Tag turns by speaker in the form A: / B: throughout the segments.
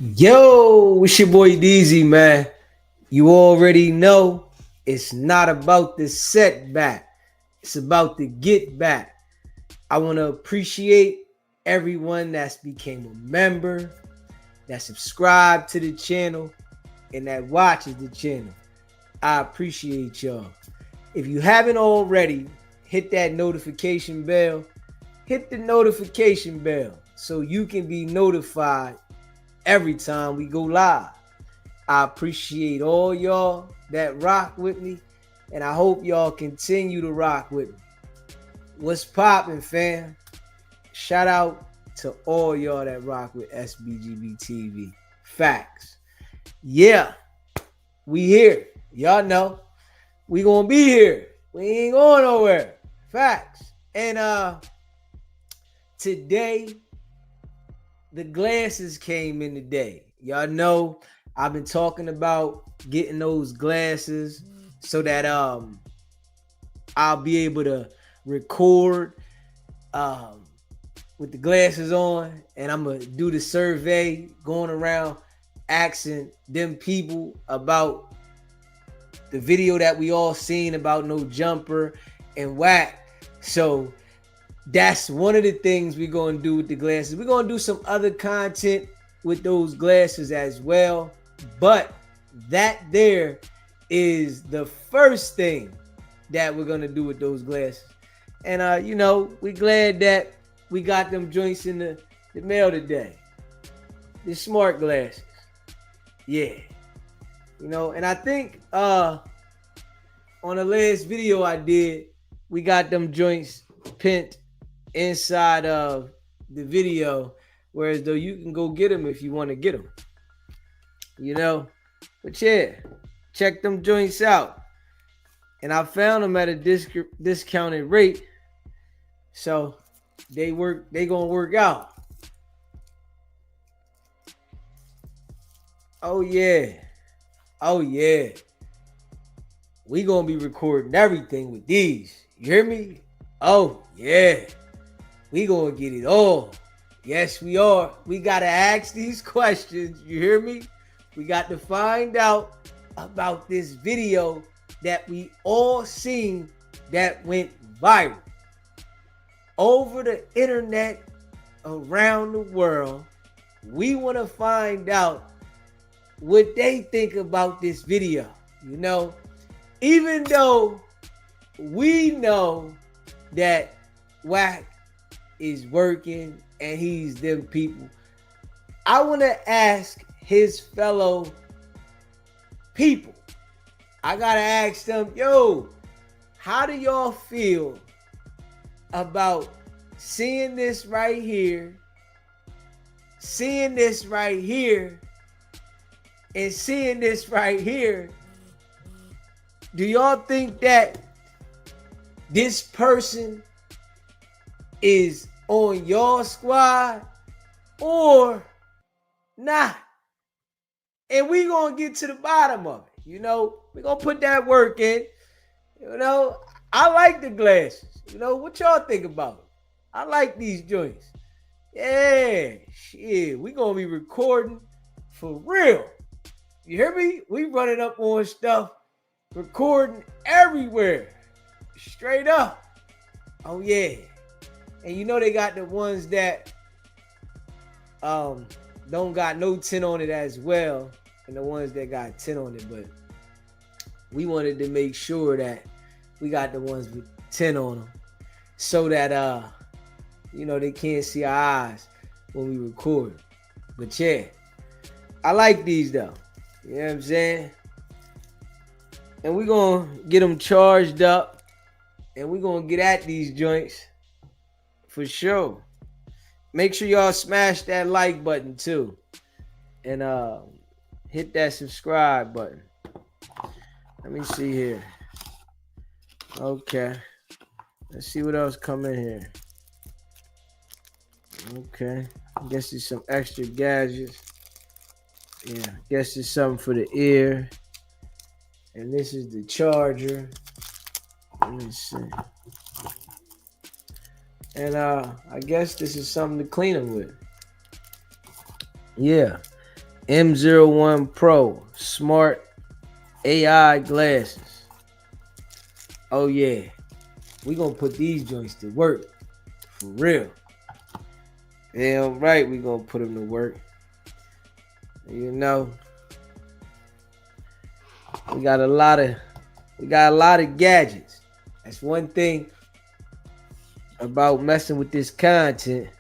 A: Yo, it's your boy DZ, man. You already know it's not about the setback, it's about the get back. I want to appreciate everyone that's became a member, that subscribed to the channel, and that watches the channel. I appreciate y'all. If you haven't already, hit that notification bell. Hit the notification bell so you can be notified every time we go live. I appreciate all y'all that rock with me, and I hope y'all continue to rock with me. What's poppin', fam? Shout out to all y'all that rock with SBGB TV. Facts. Yeah, we here. Y'all know we gonna be here. We ain't going nowhere. Facts. And today the glasses came in today. Y'all know I've been talking about getting those glasses so that I'll be able to record with the glasses on, and I'm gonna do the survey going around asking them people about the video that we all seen about No Jumper and Wack. So that's one of the things we're going to do with the glasses. We're going to do some other content with those glasses as well. But that there is the first thing that we're going to do with those glasses. And, we're glad that we got them joints in the mail today. The smart glasses. Yeah. And I think on the last video I did, we got them joints pinned inside of the video, whereas though you can go get them if you want to get them, but yeah, check them joints out, and I found them at a discounted rate, so they gonna work out. Oh yeah, we gonna be recording everything with these, you hear me? Oh yeah, we gonna get it all. Yes, we are. We gotta ask these questions. You hear me? We got to find out about this video that we all seen that went viral over the internet around the world. We want to find out what they think about this video. Even though we know that Wack is working and he's them people, I want to ask his fellow people. I gotta ask them, yo, how do y'all feel about seeing this right here, and seeing this right here? Do y'all think that this person is on your squad or not? And we gonna get to the bottom of it. We gonna put that work in. I like the glasses. What y'all think about it? I like these joints. Yeah, shit, we gonna be recording for real. You hear me? We running up on stuff, recording everywhere, straight up. Oh yeah. And they got the ones that don't got no tint on it as well, and the ones that got tint on it, but we wanted to make sure that we got the ones with tint on them so that they can't see our eyes when we record. But yeah, I like these though. You know what I'm saying? And we're gonna get them charged up, and we're gonna get at these joints for sure. Make sure y'all smash that like button too, and hit that subscribe button. Let me see here. Okay, let's see what else come in here. Okay, I guess there's some extra gadgets. Yeah, I guess there's something for the ear, and this is the charger. Let me see. And I guess this is something to clean them with. Yeah. M01 Pro smart AI glasses. Oh yeah, we gonna put these joints to work for real. Damn right, we gonna put them to work. You know, we got a lot of gadgets. That's one thing about messing with this content.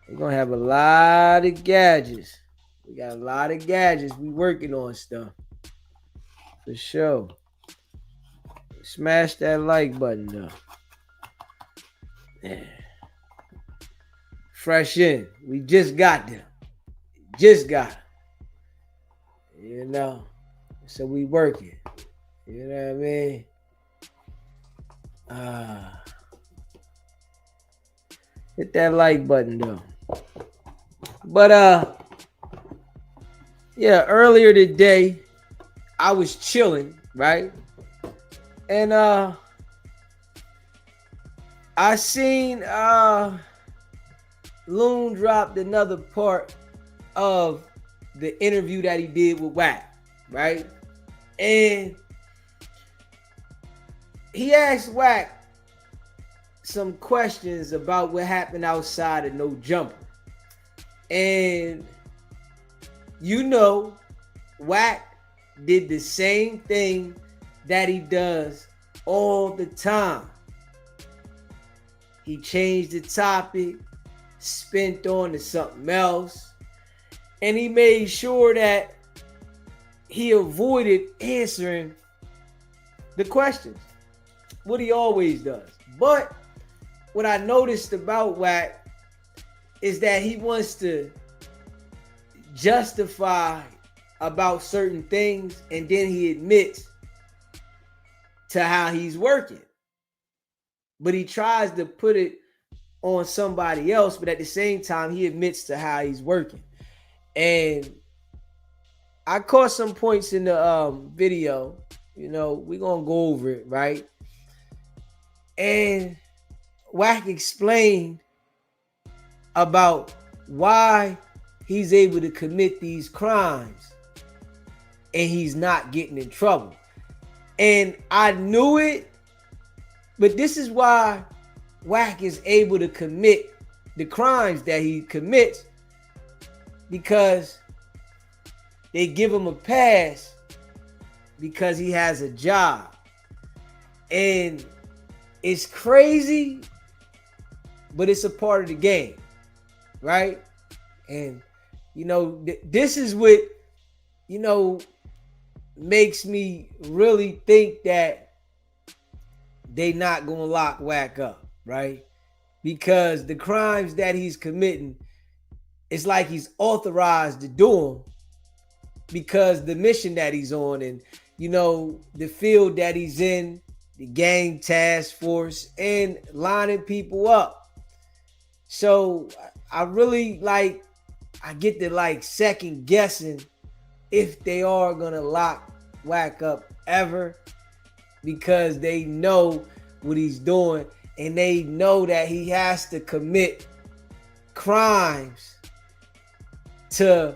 A: We're gonna have a lot of gadgets. We got a lot of gadgets. We working on stuff. For sure. Smash that like button though. Yeah. Fresh in. We just got them. Just got them. You know. So we working. You know what I mean? Hit that like button though. But yeah, earlier today I was chilling, right? And I seen Loon dropped another part of the interview that he did with Wack, right? And he asked Wack some questions about what happened outside of No Jumper. And you know, Wack did the same thing that he does all the time. He changed the topic, spent on to something else, and he made sure that he avoided answering the questions, what he always does. But what I noticed about Wack is that he wants to justify about certain things, and then he admits to how he's working. But he tries to put it on somebody else, but at the same time, he admits to how he's working. And I caught some points in the video. You know, we're going to go over it, right? And Wack explained about why he's able to commit these crimes and he's not getting in trouble. And I knew it, but this is why Wack is able to commit the crimes that he commits, because they give him a pass because he has a job. And it's crazy, but it's a part of the game, right? And, you know, this is what, you know, makes me really think that they not gonna lock Wack up, right? Because the crimes that he's committing, it's like he's authorized to do them because the mission that he's on, and, you know, the field that he's in, the gang task force, and lining people up. So I really I get to second guessing if they are gonna lock Wack up ever, because they know what he's doing and they know that he has to commit crimes to,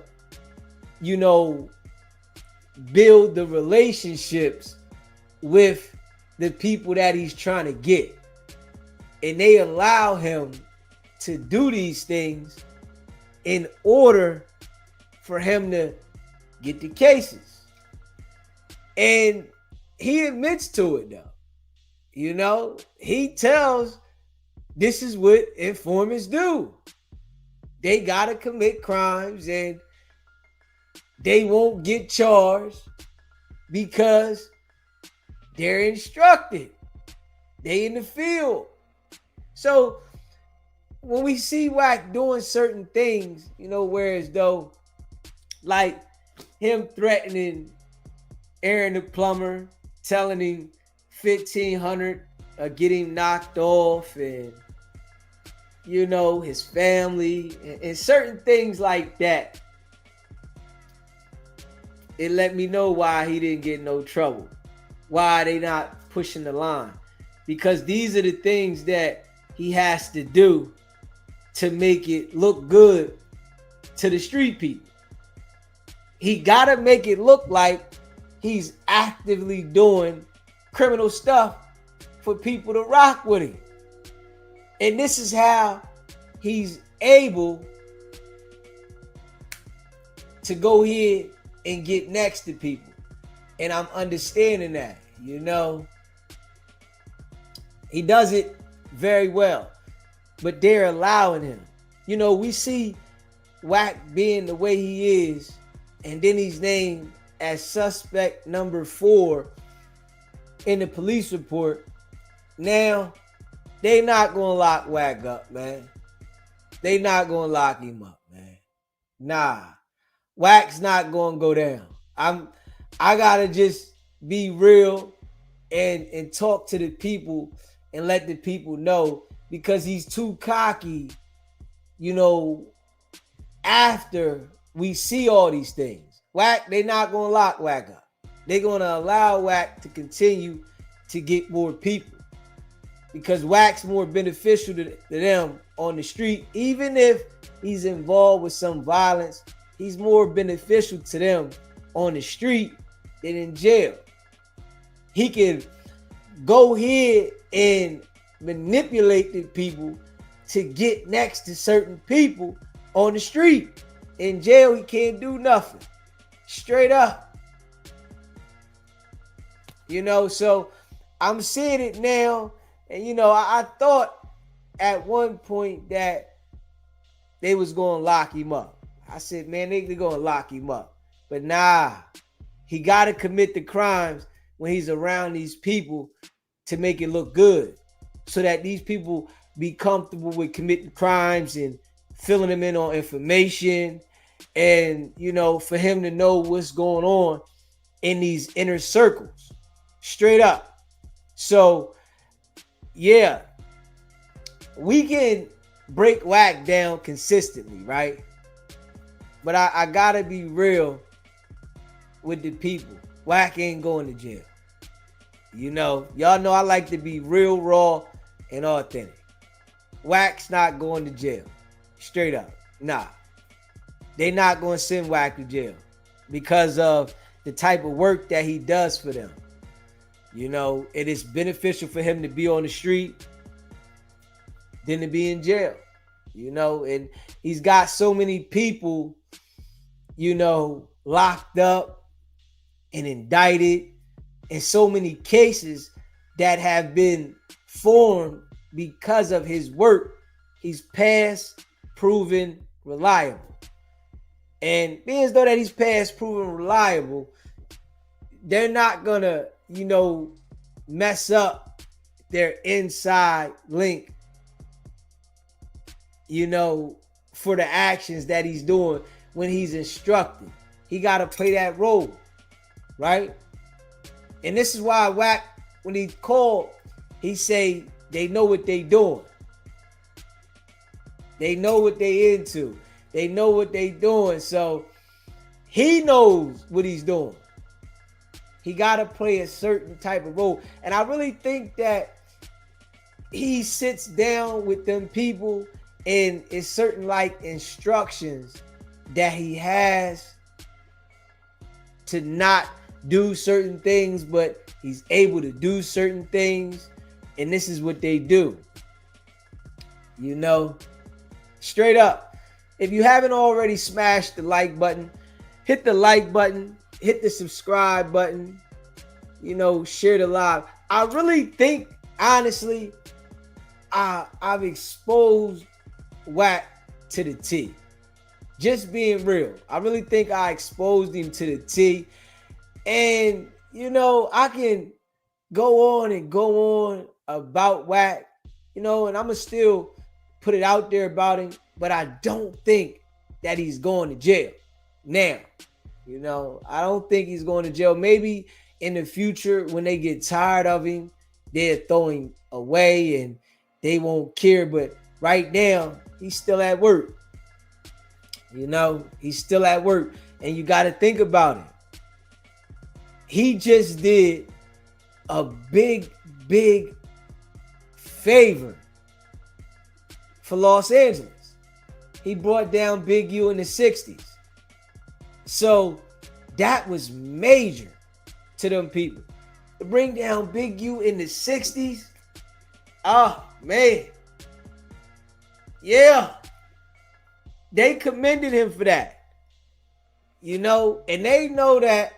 A: you know, build the relationships with the people that he's trying to get. And they allow him to do these things in order for him to get the cases. And he admits to it though. You know, he tells this is what informants do. They gotta commit crimes and they won't get charged because they're instructed. They in the field. So when we see Wack doing certain things, you know, whereas though, like him threatening Aaron the plumber, telling him 1,500 get him knocked off, and, you know, his family, and certain things like that, it let me know why he didn't get no trouble. Why they not pushing the line. Because these are the things that he has to do to make it look good to the street people. he gotta make it look like he's actively doing criminal stuff for people to rock with him. And this is how he's able to go ahead and get next to people. And I'm understanding that, you know. He does it very well, but they're allowing him. You know, we see Wack being the way he is, and then he's named as suspect number 4 in the police report. Now, they not gonna lock Wack up, man. They not gonna lock him up, man. Nah, Wack's not gonna go down. I gotta just be real and talk to the people and let the people know, because he's too cocky, you know, after we see all these things. Wack, they not gonna lock Wack up. They're gonna allow Wack to continue to get more people, because Wack's more beneficial to them on the street. Even if he's involved with some violence, he's more beneficial to them on the street than in jail. He can go ahead and manipulate the people to get next to certain people on the street. In jail, he can't do nothing. Straight up. You know, so I'm seeing it now. And, you know, I thought at one point that they was going to lock him up. I said, man, they're going to lock him up. But nah, he got to commit the crimes when he's around these people to make it look good, so that these people be comfortable with committing crimes and filling them in on information, and, you know, for him to know what's going on in these inner circles. Straight up. So, yeah, we can break Wack down consistently, right? But I gotta be real with the people. Wack ain't going to jail. You know, y'all know I like to be real, raw, and authentic. Wack's not going to jail. Straight up. Nah. They not going to send Wack to jail because of the type of work that he does for them. You know, it is beneficial for him to be on the street than to be in jail. You know, and he's got so many people, you know, locked up and indicted, and so many cases that have been formed because of his work. He's past, proven, reliable. And being as though that he's past, proven, reliable, they're not gonna, you know, mess up their inside link, you know, for the actions that he's doing when he's instructing. He got to play that role, right? And this is why Wack, when he called, he say they know what they doing. They know what they into. They know what they doing. So he knows what he's doing. He got to play a certain type of role. And I really think that he sits down with them people, and it's certain like instructions that he has to not do certain things, but he's able to do certain things. And this is what they do. You know, straight up. If you haven't already smashed the like button, hit the like button, hit the subscribe button, you know, share the live. I really think, honestly, I've exposed Wack to the T. Just being real. I really think I exposed him to the T. And, you know, I can go on and go on about Wack, you know, and I'm going to still put it out there about him, but I don't think that he's going to jail. Now, you know, I don't think he's going to jail. Maybe in the future, when they get tired of him, they'll throw him away and they won't care. But right now, he's still at work. You know, he's still at work. And you got to think about it. He just did a big, big favor for Los Angeles. He brought down Big U in the 60s. So That was major to them people. To bring down Big U in the 60s, oh man. Yeah. They commended him for that. You know, and they know that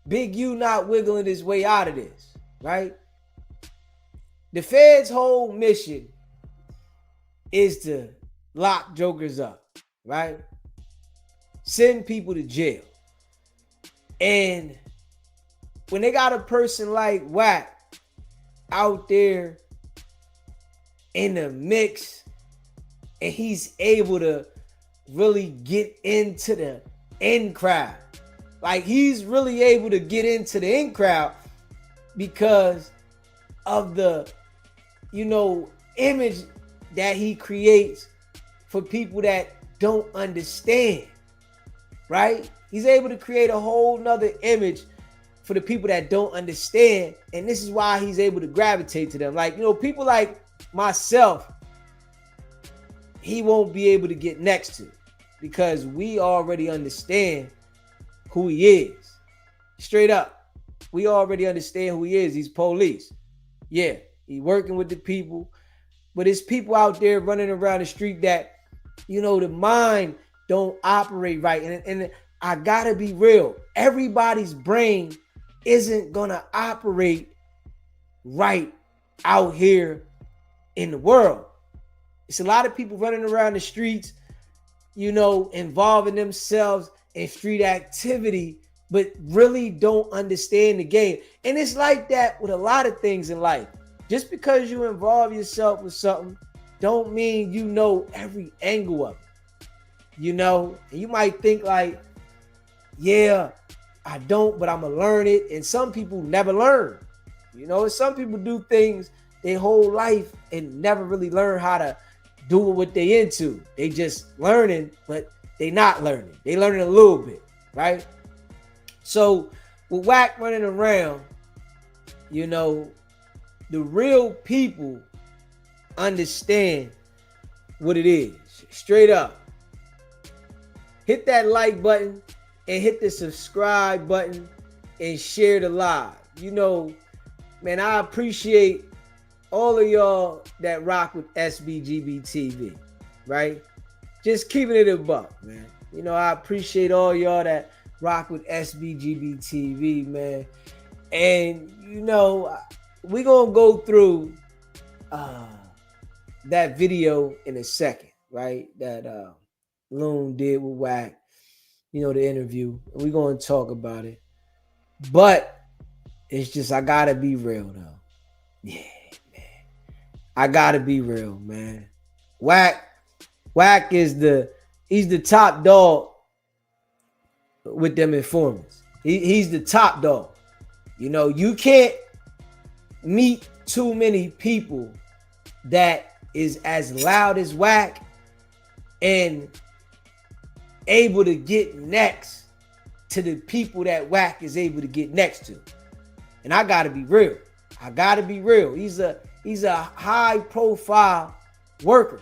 A: Big U not wiggling his way out of this, right? The Fed's whole mission is to lock jokers up, right? Send people to jail. And when they got a person like Wack out there in the mix, and he's able to really get into the in crowd. Like, he's really able to get into the in crowd because of the, you know, image that he creates for people that don't understand, right? He's able to create a whole nother image for the people that don't understand. And this is why he's able to gravitate to them. Like, you know, people like myself, he won't be able to get next to because we already understand who he is. Straight up. We already understand who he is. He's police. Yeah, he's working with the people. But it's people out there running around the street that, you know, the mind don't operate right. And I gotta be real. Everybody's brain isn't gonna operate right out here in the world. It's a lot of people running around the streets, you know, involving themselves in street activity, but really don't understand the game. And it's like that with a lot of things in life. Just because you involve yourself with something don't mean you know every angle of it. You know, and you might think like, yeah, I don't, but I'm gonna learn it. And some people never learn. You know, some people do things their whole life and never really learn how to do what they into. They just learning, but they not learning. They learning a little bit, right? So with Wack running around, you know, the real people understand what it is. Straight up. Hit that like button and hit the subscribe button and share the live. You know, man, I appreciate all of y'all that rock with SBGB TV, right? Just keeping it a buck, man. You know, I appreciate all y'all that rock with SBGB TV, man. And, you know, we're going to go through that video in a second, right? That Loon did with Wack, you know, the interview. We're going to talk about it. But it's just, I got to be real, though. Yeah. I gotta be real, man. Wack is he's the top dog with them informants. He's the top dog. You know, you can't meet too many people that is as loud as Wack and able to get next to the people that Wack is able to get next to. And I gotta be real. He's a high profile worker.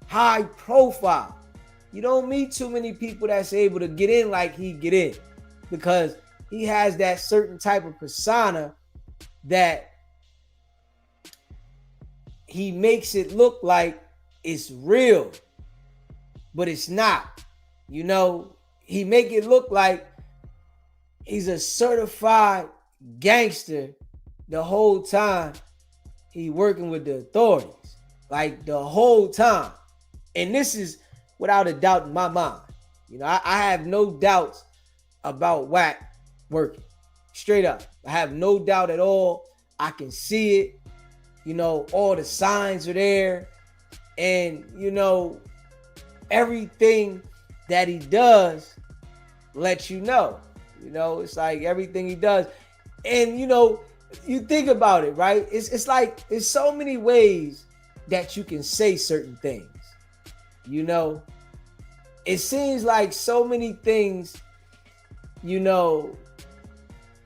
A: High profile. You don't meet too many people that's able to get in like he get in, because he has that certain type of persona that he makes it look like it's real, but it's not. You know, he make it look like he's a certified gangster the whole time he working with the authorities, like the whole time. And this is without a doubt in my mind. You know, I have no doubts about Wack working. Straight up. I have no doubt at all. I can see it. You know, all the signs are there. And, you know, everything that he does lets you know. You know, it's like everything he does. And, you know, you think about it, right? It's like there's so many ways that you can say certain things. You know, it seems like so many things, you know,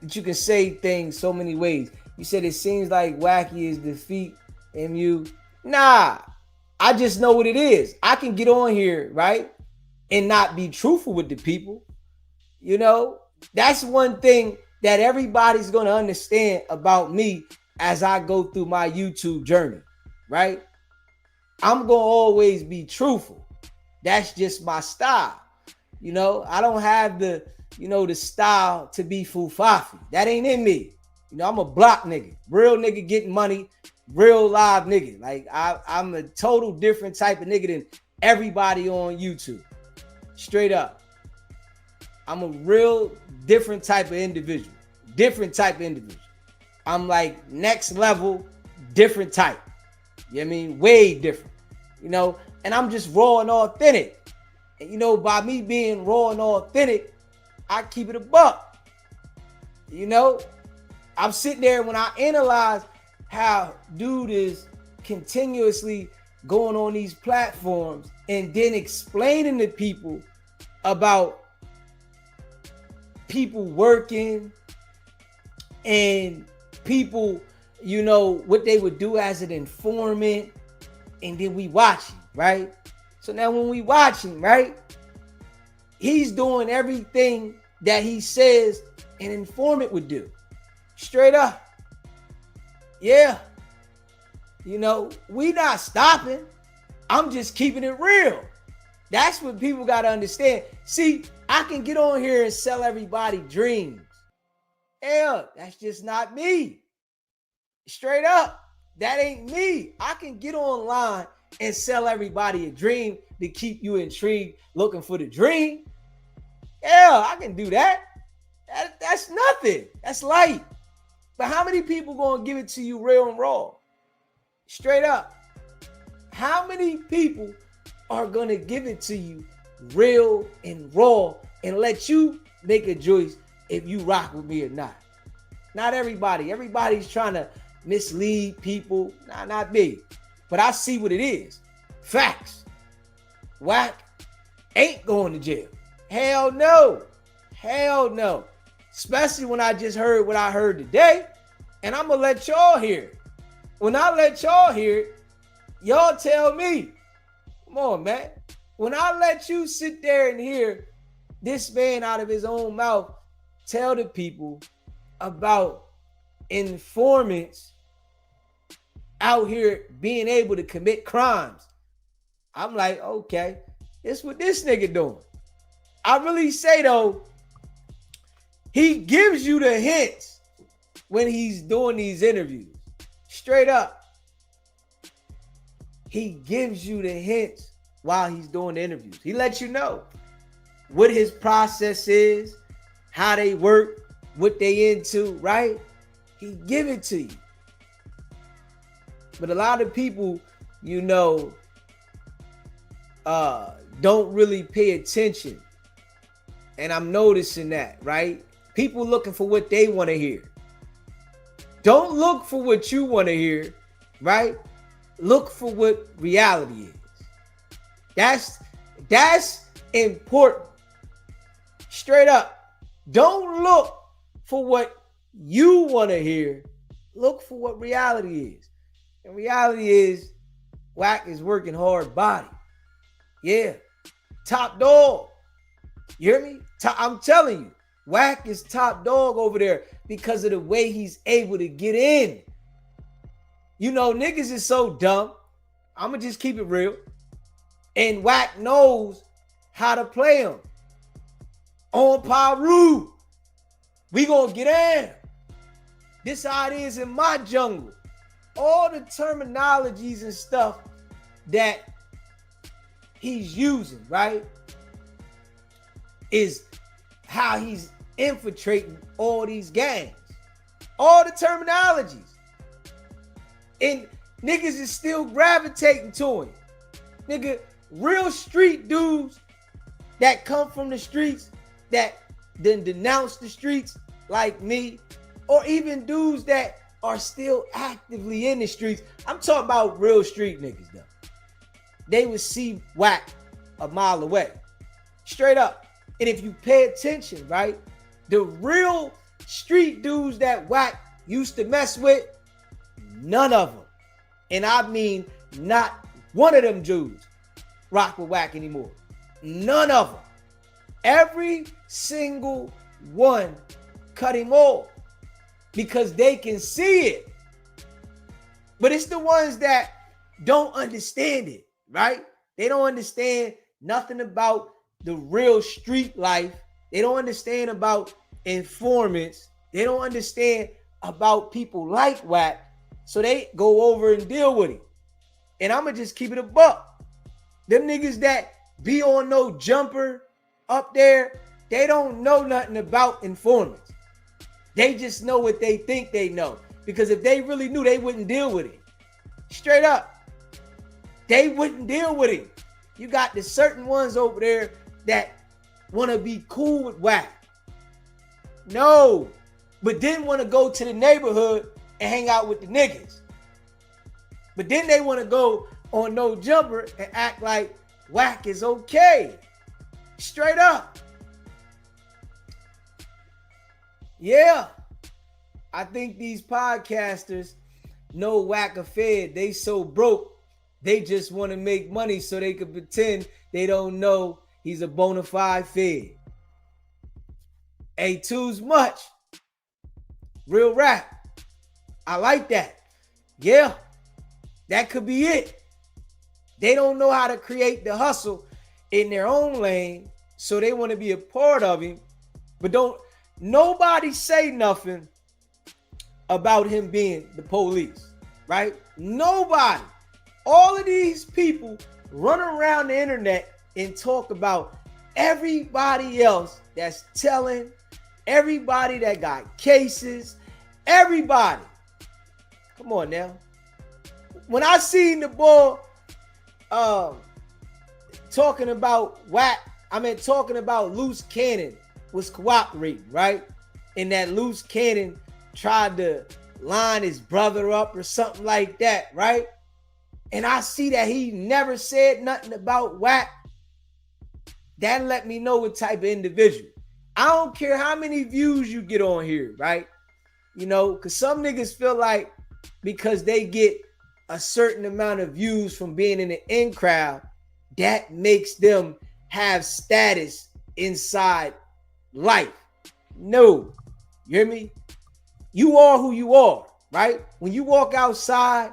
A: that you can say things so many ways. You said it seems like Wacky is defeat MU. Nah, I just know what it is. I can get on here, right, and not be truthful with the people. You know, that's one thing that everybody's going to understand about me as I go through my YouTube journey, right? I'm going to always be truthful. That's just my style. You know, I don't have the style to be fufafi. That ain't in me. You know, I'm a block nigga, real nigga getting money, real live nigga. Like I'm a total different type of nigga than everybody on YouTube. Straight up. I'm a real different type of individual. I'm like next level, different type. You know what I mean? Way different. You know, and I'm just raw and authentic. And you know, by me being raw and authentic, I keep it a buck. You know, I'm sitting there when I analyze how dude is continuously going on these platforms and then explaining to people about people working and people, you know, what they would do as an informant, and then we watching, right? So now when we watching, right, he's doing everything that he says an informant would do. Straight up. Yeah. You know, we not stopping. I'm just keeping it real. That's what people got to understand. See, I can get on here and sell everybody dreams. Hell, that's just not me. Straight up. That ain't me. I can get online and sell everybody a dream to keep you intrigued, looking for the dream. Yeah, I can do that. That's nothing. That's light. But how many people gonna give it to you real and raw? Straight up. How many people are gonna give it to you real and raw and let you make a choice if you rock with me or not? Not everybody. Everybody's trying to mislead people. Nah, not me. But I see what it is. Facts. Wack ain't going to jail. Hell no. Hell no. Especially when I just heard what I heard today. And I'm going to let y'all hear it. When I let y'all hear it, y'all tell me. Come on, man. When I let you sit there and hear this man out of his own mouth tell the people about informants out here being able to commit crimes, I'm like, okay, this what this nigga doing. I really say though, he gives you the hints when he's doing these interviews. Straight up. He gives you the hints while he's doing the interviews. He lets you know what his process is, how they work, what they into, right? He give it to you. But a lot of people, you know, don't really pay attention. And I'm noticing that, right? People looking for what they want to hear. Don't look for what you want to hear, right? Look for what reality is. That's important. Straight up. Don't look for what you want to hear. Look for what reality is. And reality is Wack is working hard body. Yeah. Top dog. You hear me? I'm telling you, Wack is top dog over there because of the way he's able to get in. You know, niggas is so dumb. I'm going to just keep it real. And Wack knows how to play him. On thru. We going to get in. This how it is in my jungle. All the terminologies and stuff that he's using, right, is how he's infiltrating all these gangs. All the terminologies. And niggas is still gravitating to him. Nigga, real street dudes that come from the streets, that then denounce the streets like me, or even dudes that are still actively in the streets. I'm talking about real street niggas though. They would see Wack a mile away. Straight up. And if you pay attention, right, the real street dudes that Wack used to mess with, none of them, and I mean not one of them dudes, rock with Wack anymore. None of them. Every single one cut him off because they can see it. But it's the ones that don't understand it, right? They don't understand nothing about the real street life. They don't understand about informants. They don't understand about people like Wack. So they go over and deal with it. And I'm going to just keep it a buck. Them niggas that be on no jumper up there, they don't know nothing about informants. They just know what they think they know. Because if they really knew, they wouldn't deal with it. Straight up. They wouldn't deal with it. You got the certain ones over there that want to be cool with Wack. No. But then want to go to the neighborhood and hang out with the niggas. But then they want to go on no jumper and act like Wack is okay. Straight up. Yeah. I think these podcasters know Wack100. They so broke, they just want to make money so they can pretend they don't know he's a bona fide fed. Ain't too much. Real rap. I like that. Yeah. That could be it. They don't know how to create the hustle in their own lane, so they want to be a part of him. But don't nobody say nothing about him being the police, right? Nobody. All of these people run around the internet and talk about everybody else that's telling, everybody that got cases, everybody. Come on now. When I seen the boy talking about Wack, talking about Loose Cannon was cooperating, right? And that Loose Cannon tried to line his brother up or something like that, right? And I see that he never said nothing about Wack. That let me know what type of individual. I don't care how many views you get on here, right? You know, because some niggas feel like because they get a certain amount of views from being in the in crowd, that makes them have status inside life. No, you hear me? You are who you are, right? When you walk outside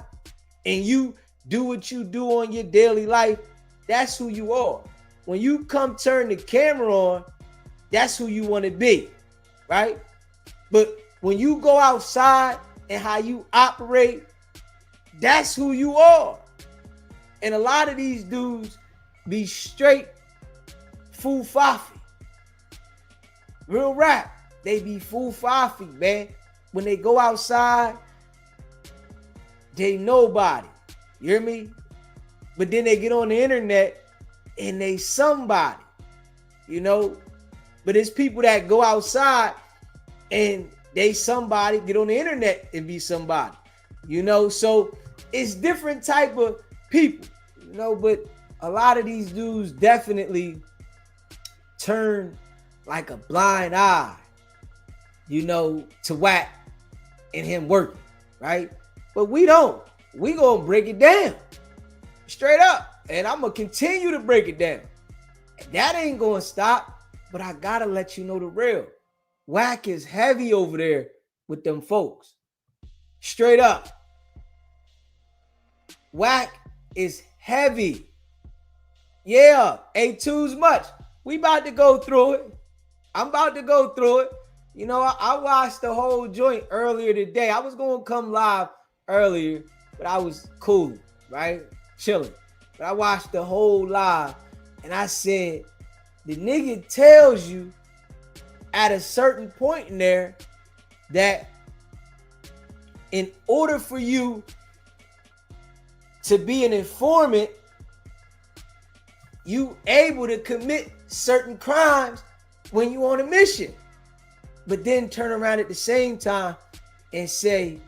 A: and you do what you do on your daily life, that's who you are. When you come turn the camera on, that's who you want to be, right? But when you go outside and how you operate, that's who you are. And a lot of these dudes be straight foo-fafi. Real rap. They be foo-fafi, man. When they go outside, they nobody. You hear me? But then they get on the internet and they somebody. You know? But it's people that go outside and they somebody, get on the internet and be somebody. You know? So it's different type of people. You know? But a lot of these dudes definitely turn like a blind eye, you know, to Wack and him working, right? But we don't. We gonna break it down straight up, and I'm gonna continue to break it down. That ain't gonna stop, but I gotta let you know the real. Wack is heavy over there with them folks. Straight up. Wack is heavy. Yeah, ain't too much. We about to go through it. I'm about to go through it. You know, I watched the whole joint earlier today. I was going to come live earlier, but I was cool, right? Chilling. But I watched the whole live, and I said, the nigga tells you at a certain point in there that in order for you to be an informant, you able to commit certain crimes when you on a mission, but then turn around at the same time and say,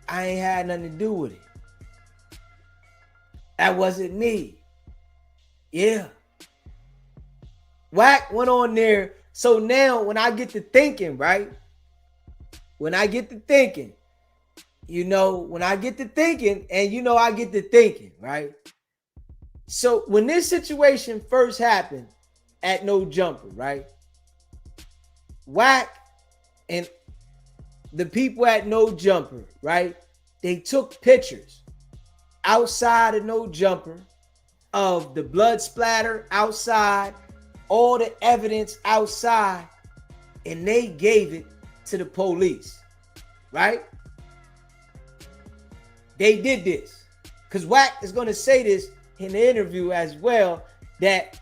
A: I ain't had nothing to do with it. That wasn't me. Yeah. Wack went on there. So now when I get to thinking, right? When I get to thinking, you know, when I get to thinking, and you know I get to thinking, right? So when this situation first happened at No Jumper, right? Wack and the people at No Jumper, right? They took pictures outside of No Jumper of the blood splatter outside, all the evidence outside, and they gave it to the police, right? They did this because Wack is going to say this in the interview as well, that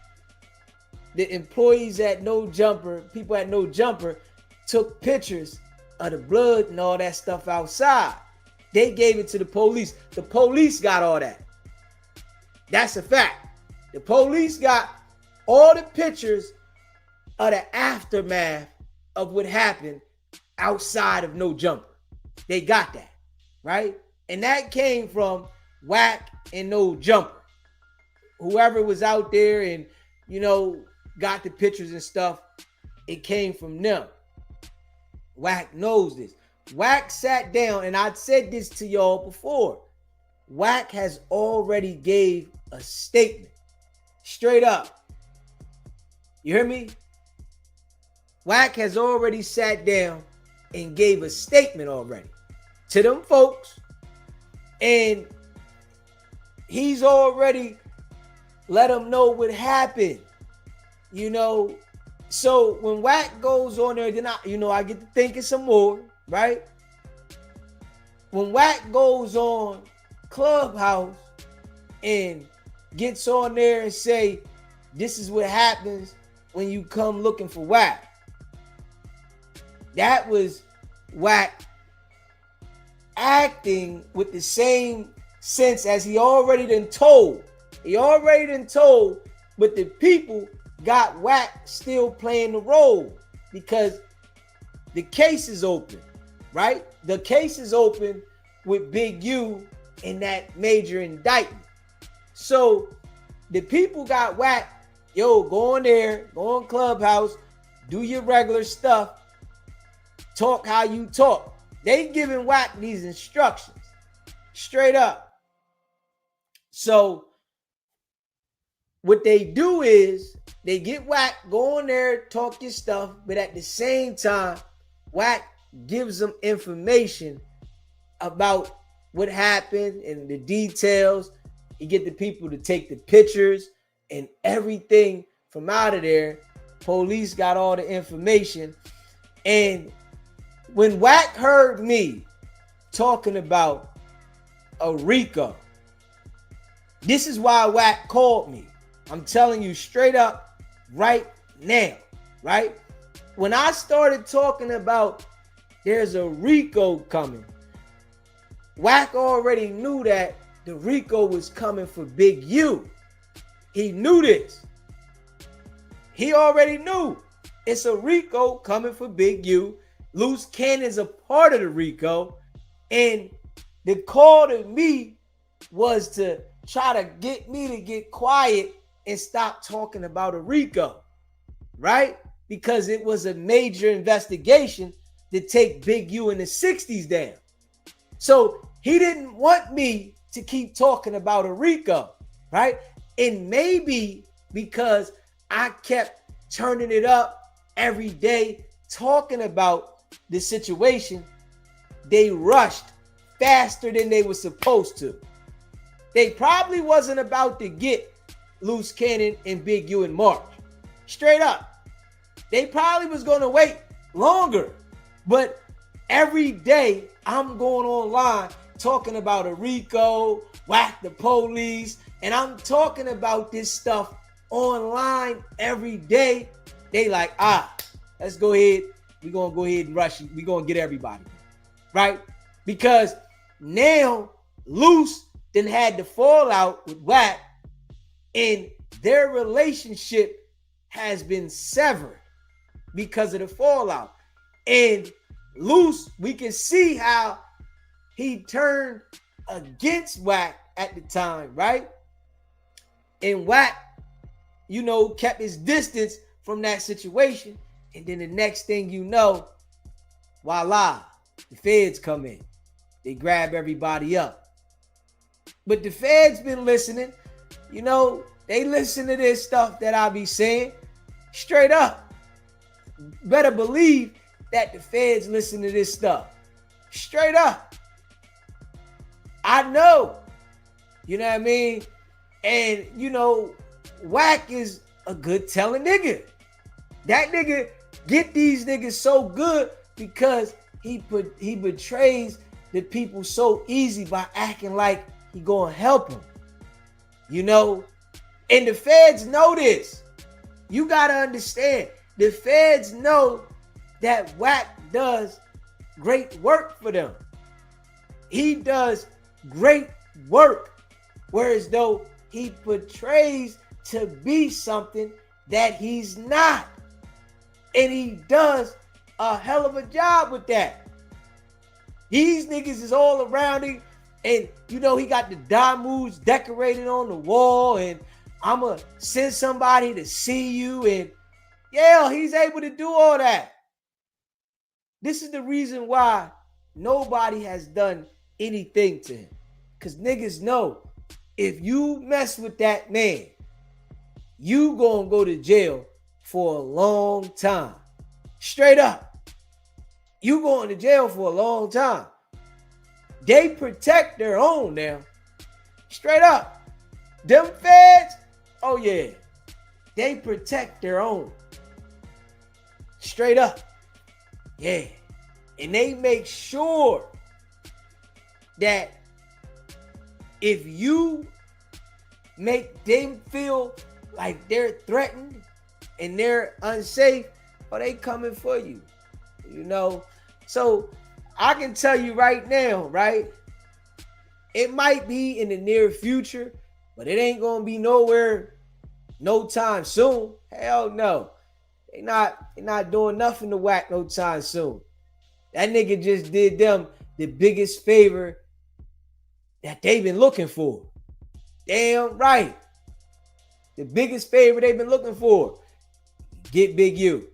A: the employees at No Jumper, people at No Jumper, took pictures of the blood and all that stuff outside. They gave it to the police. The police got all that. That's a fact. The police got all the pictures of the aftermath of what happened outside of No Jumper. They got that, right? And that came from Wack and No Jumper. Whoever was out there and, got the pictures and stuff, it came from them. Wack knows this. Wack sat down, and I'd said this to y'all before. Wack has already gave a statement. Straight up. You hear me? Wack has already sat down and gave a statement already to them folks. And he's already let them know what happened. So when Wack goes on there, then I get to thinking some more, right? When Wack goes on Clubhouse and gets on there and say, this is what happens when you come looking for Wack. That was Wack acting with the same sense as he already done told. He already done told, but the people got Wack still playing the role because the case is open, right? The case is open with Big U in that major indictment. So the people got Wack, go on there, go on Clubhouse, do your regular stuff, talk how you talk. They giving Wack these instructions, straight up. So what they do is they get Wack, go on there, talk your stuff, but at the same time, Wack gives them information about what happened and the details. He get the people to take the pictures and everything from out of there. Police got all the information. And when Wack heard me talking about a RICO, this is why Wack called me. I'm telling you straight up right now, right? When I started talking about there's a RICO coming, Wack already knew that the RICO was coming for Big U. He knew this. He already knew it's a RICO coming for Big U. Loose Cannon's a part of the RICO. And the call to me was to try to get me to get quiet and stop talking about a RICO, right? Because it was a major investigation to take Big U in the 60s down. So he didn't want me to keep talking about a RICO, right? And maybe because I kept turning it up every day, talking about the situation, they rushed faster than they were supposed to. They probably wasn't about to get Loose Cannon and Big U in March. Straight up. They probably was going to wait longer. But every day I'm going online talking about a RICO, Wack the police, and I'm talking about this stuff online every day. They like, let's go ahead. We're going to go ahead and rush it. We're going to get everybody. Right? Because now Loose then had the fallout with Wack, and their relationship has been severed because of the fallout. And Loose, we can see how he turned against Wack at the time, right? And Wack, kept his distance from that situation. And then the next thing you know, voila, the feds come in. They grab everybody up. But the feds been listening. They listen to this stuff that I be saying straight up. better believe that the feds listen to this stuff. Straight up. I know. You know what I mean? And, you know, Wack is a good telling nigga. That nigga get these niggas so good because he betrays the people so easy by acting like he gonna help them. You know? And the feds know this. You gotta understand. The feds know that Wack does great work for them. He does great work. Whereas though he portrays to be something that he's not. And he does a hell of a job with that. These niggas is all around him. And you know, he got the Damus decorated on the wall. And I'ma send somebody to see you. And yeah, he's able to do all that. This is the reason why nobody has done anything to him. Because niggas know if you mess with that man, you gonna go to jail for a long time. Straight up. You going to jail for a long time. They protect their own now. Straight up. Them feds, oh yeah. They protect their own. Straight up. Yeah. And they make sure that if you make them feel like they're threatened and they're unsafe, or they coming for you. You know? So I can tell you right now, right? It might be in the near future, but it ain't gonna be nowhere, no time soon. Hell no. They not doing nothing to Wack no time soon. That nigga just did them the biggest favor that they've been looking for. Damn right. The biggest favor they've been looking for. Get Big U.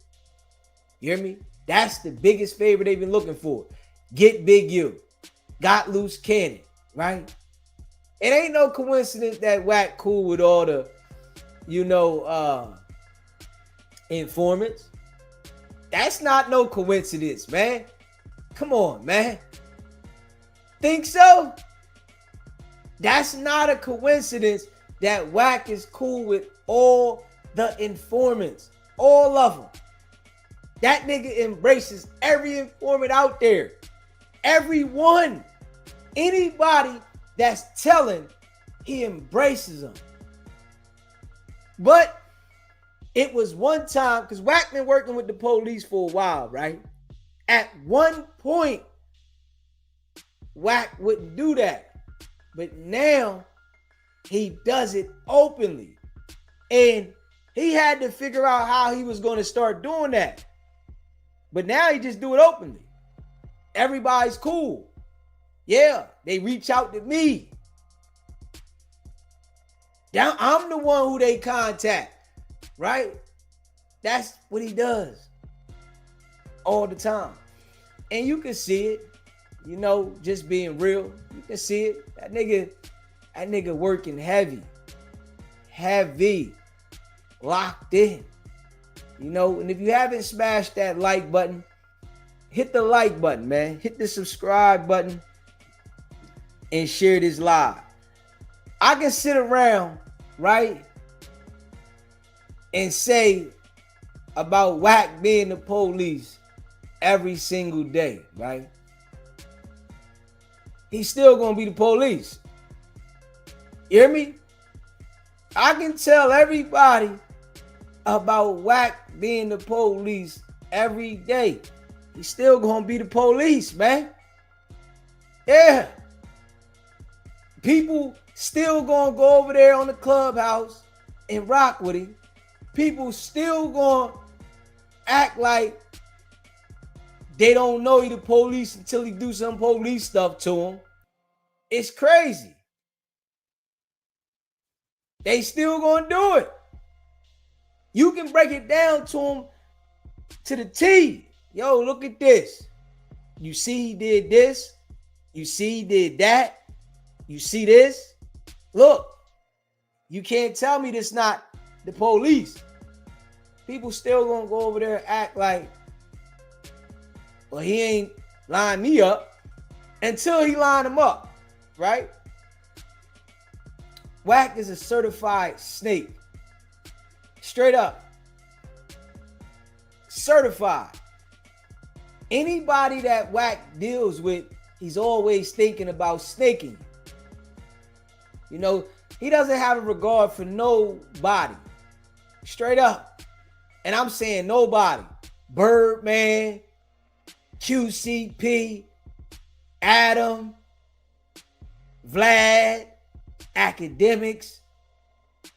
A: You hear me? That's the biggest favor they've been looking for. Get Big U. Got loose cannon, right? It ain't no coincidence that Wack cool with all the, you know, informants. That's not no coincidence, man. Come on, man. Think so? That's not a coincidence that Wack is cool with all the informants. All of them. That nigga embraces every informant out there. Everyone. Anybody that's telling, he embraces them. But it was one time, because Wack been working with the police for a while, right? At one point, Wack wouldn't do that. But now, he does it openly. And he had to figure out how he was going to start doing that. But now he just do it openly. Everybody's cool. Yeah, they reach out to me. Now I'm the one who they contact, right? That's what he does all the time. And you can see it, you know, just being real. You can see it. That nigga working heavy, locked in. You know, and if you haven't smashed that like button, hit the like button, man. Hit the subscribe button and share this live. I can sit around, right, and say about Wack being the police every single day, right? He's still gonna be the police. You hear me? I can tell everybody about Wack being the police every day. He's still gonna be the police, man. Yeah. People still gonna go over there on the clubhouse and rock with him. People still gonna act like they don't know he the police until he do some police stuff to him. It's crazy. They still gonna do it. You can break it down to him to the T. Yo, look at this. You see he did this. You see he did that. You see this? Look, you can't tell me this not the police. people still gonna go over there and act like, well, he ain't line me up until he line them up, right? Wack is a certified snake. Straight up. Certified. Anybody that Wack deals with, he's always thinking about snaking. You know, he doesn't have a regard for nobody. Straight up. And I'm saying nobody. Birdman, QCP, Adam, Vlad, academics.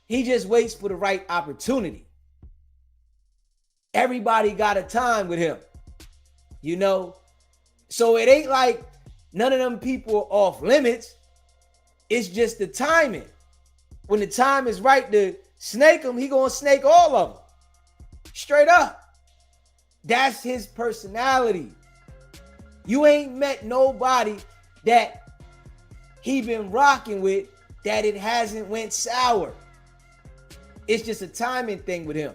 A: He just waits for the right opportunity. Everybody got a time with him, you know? So it ain't like none of them people are off limits. It's just the timing. When the time is right to snake him, he gonna snake all of them. Straight up. That's his personality. You ain't met nobody that he been rocking with that it hasn't went sour. It's just a timing thing with him.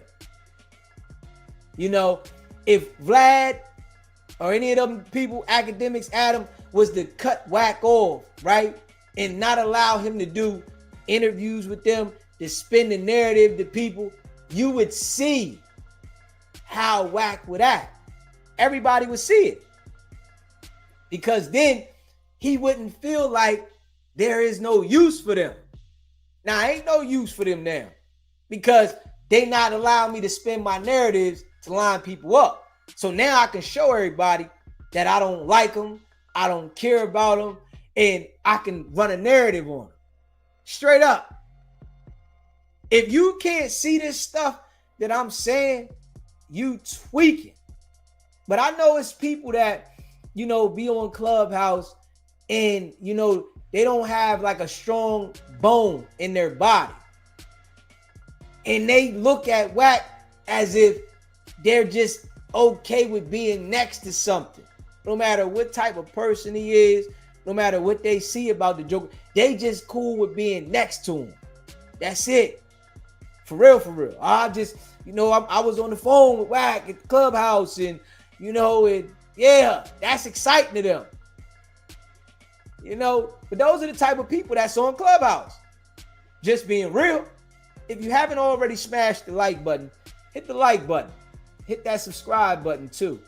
A: You know, if Vlad or any of them people, academics, Adam, was to cut Wack off, right? And not allow him to do interviews with them, to spin the narrative to people, you would see how Wack would act. Everybody would see it. Because then he wouldn't feel like there is no use for them. Now, ain't no use for them now. Because they not allowing me to spin my narratives to line people up. So now I can show everybody that I don't like them, I don't care about them, and I can run a narrative on them. Straight up. If you can't see this stuff that I'm saying, you tweaking. But I know it's people that, you know, be on Clubhouse and, you know, they don't have like a strong bone in their body. And they look at Wack as if they're just okay with being next to something. No matter what type of person he is, no matter what they see about the Joker, they just cool with being next to him. That's it. For real, for real. I just, you know, I was on the phone with Wack at the Clubhouse and, you know, and yeah, that's exciting to them. You know, but those are the type of people that's on Clubhouse. Just being real. If you haven't already smashed the like button, hit the like button. Hit that subscribe button too.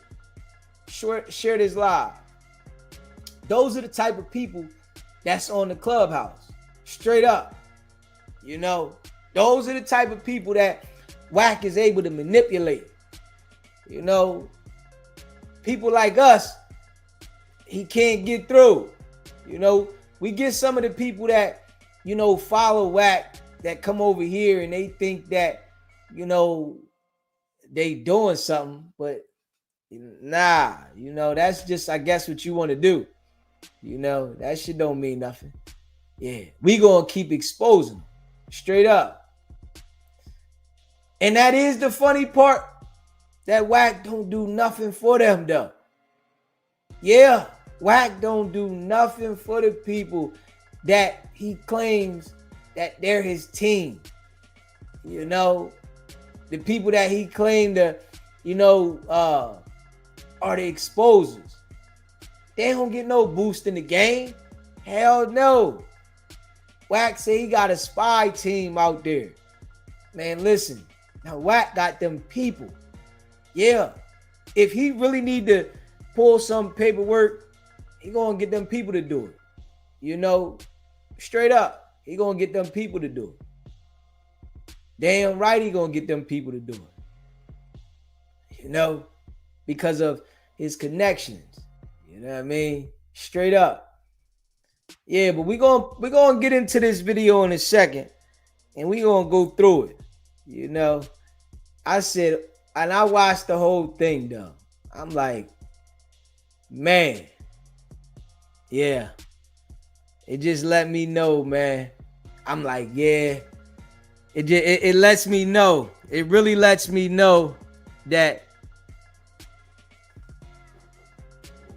A: Share this live. Those are the type of people that's on the Clubhouse. Straight up. You know, those are the type of people that Wack is able to manipulate. You know, people like us, he can't get through. You know, we get some of the people that, you know, follow Wack that come over here and they think that, you know, they doing something, but nah, you know, that's just, I guess, what you want to do. You know, that shit don't mean nothing. Yeah, we gonna keep exposing them. Straight up. And that is the funny part, that Wack don't do nothing for them though. Yeah, Wack don't do nothing for the people that he claims that they're his team. You know, the people that he claimed to, you know, are the exposers. They don't get no boost in the game. Hell no. Wack say he got a spy team out there. Man, listen. Now Wack got them people. Yeah. If he really need to pull some paperwork, he gonna get them people to do it. You know, straight up. He gonna get them people to do it. Damn right he gonna get them people to do it. You know, because of his connections. You know what I mean? Straight up. Yeah, but we're gonna get into this video in a second, and we're gonna go through it. You know, I said, and I watched the whole thing though. I'm like, man, yeah. It just let me know, man. I'm like, yeah. It lets me know. It really lets me know that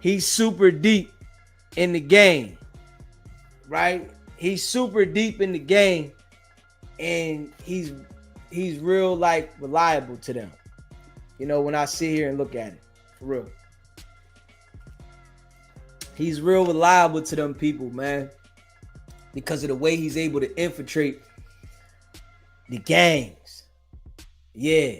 A: he's super deep in the game, right? He's super deep in the game, and he's real like reliable to them. You know, when I sit here and look at it, for real. He's real reliable to them people, man, because of the way he's able to infiltrate the gangs. Yeah.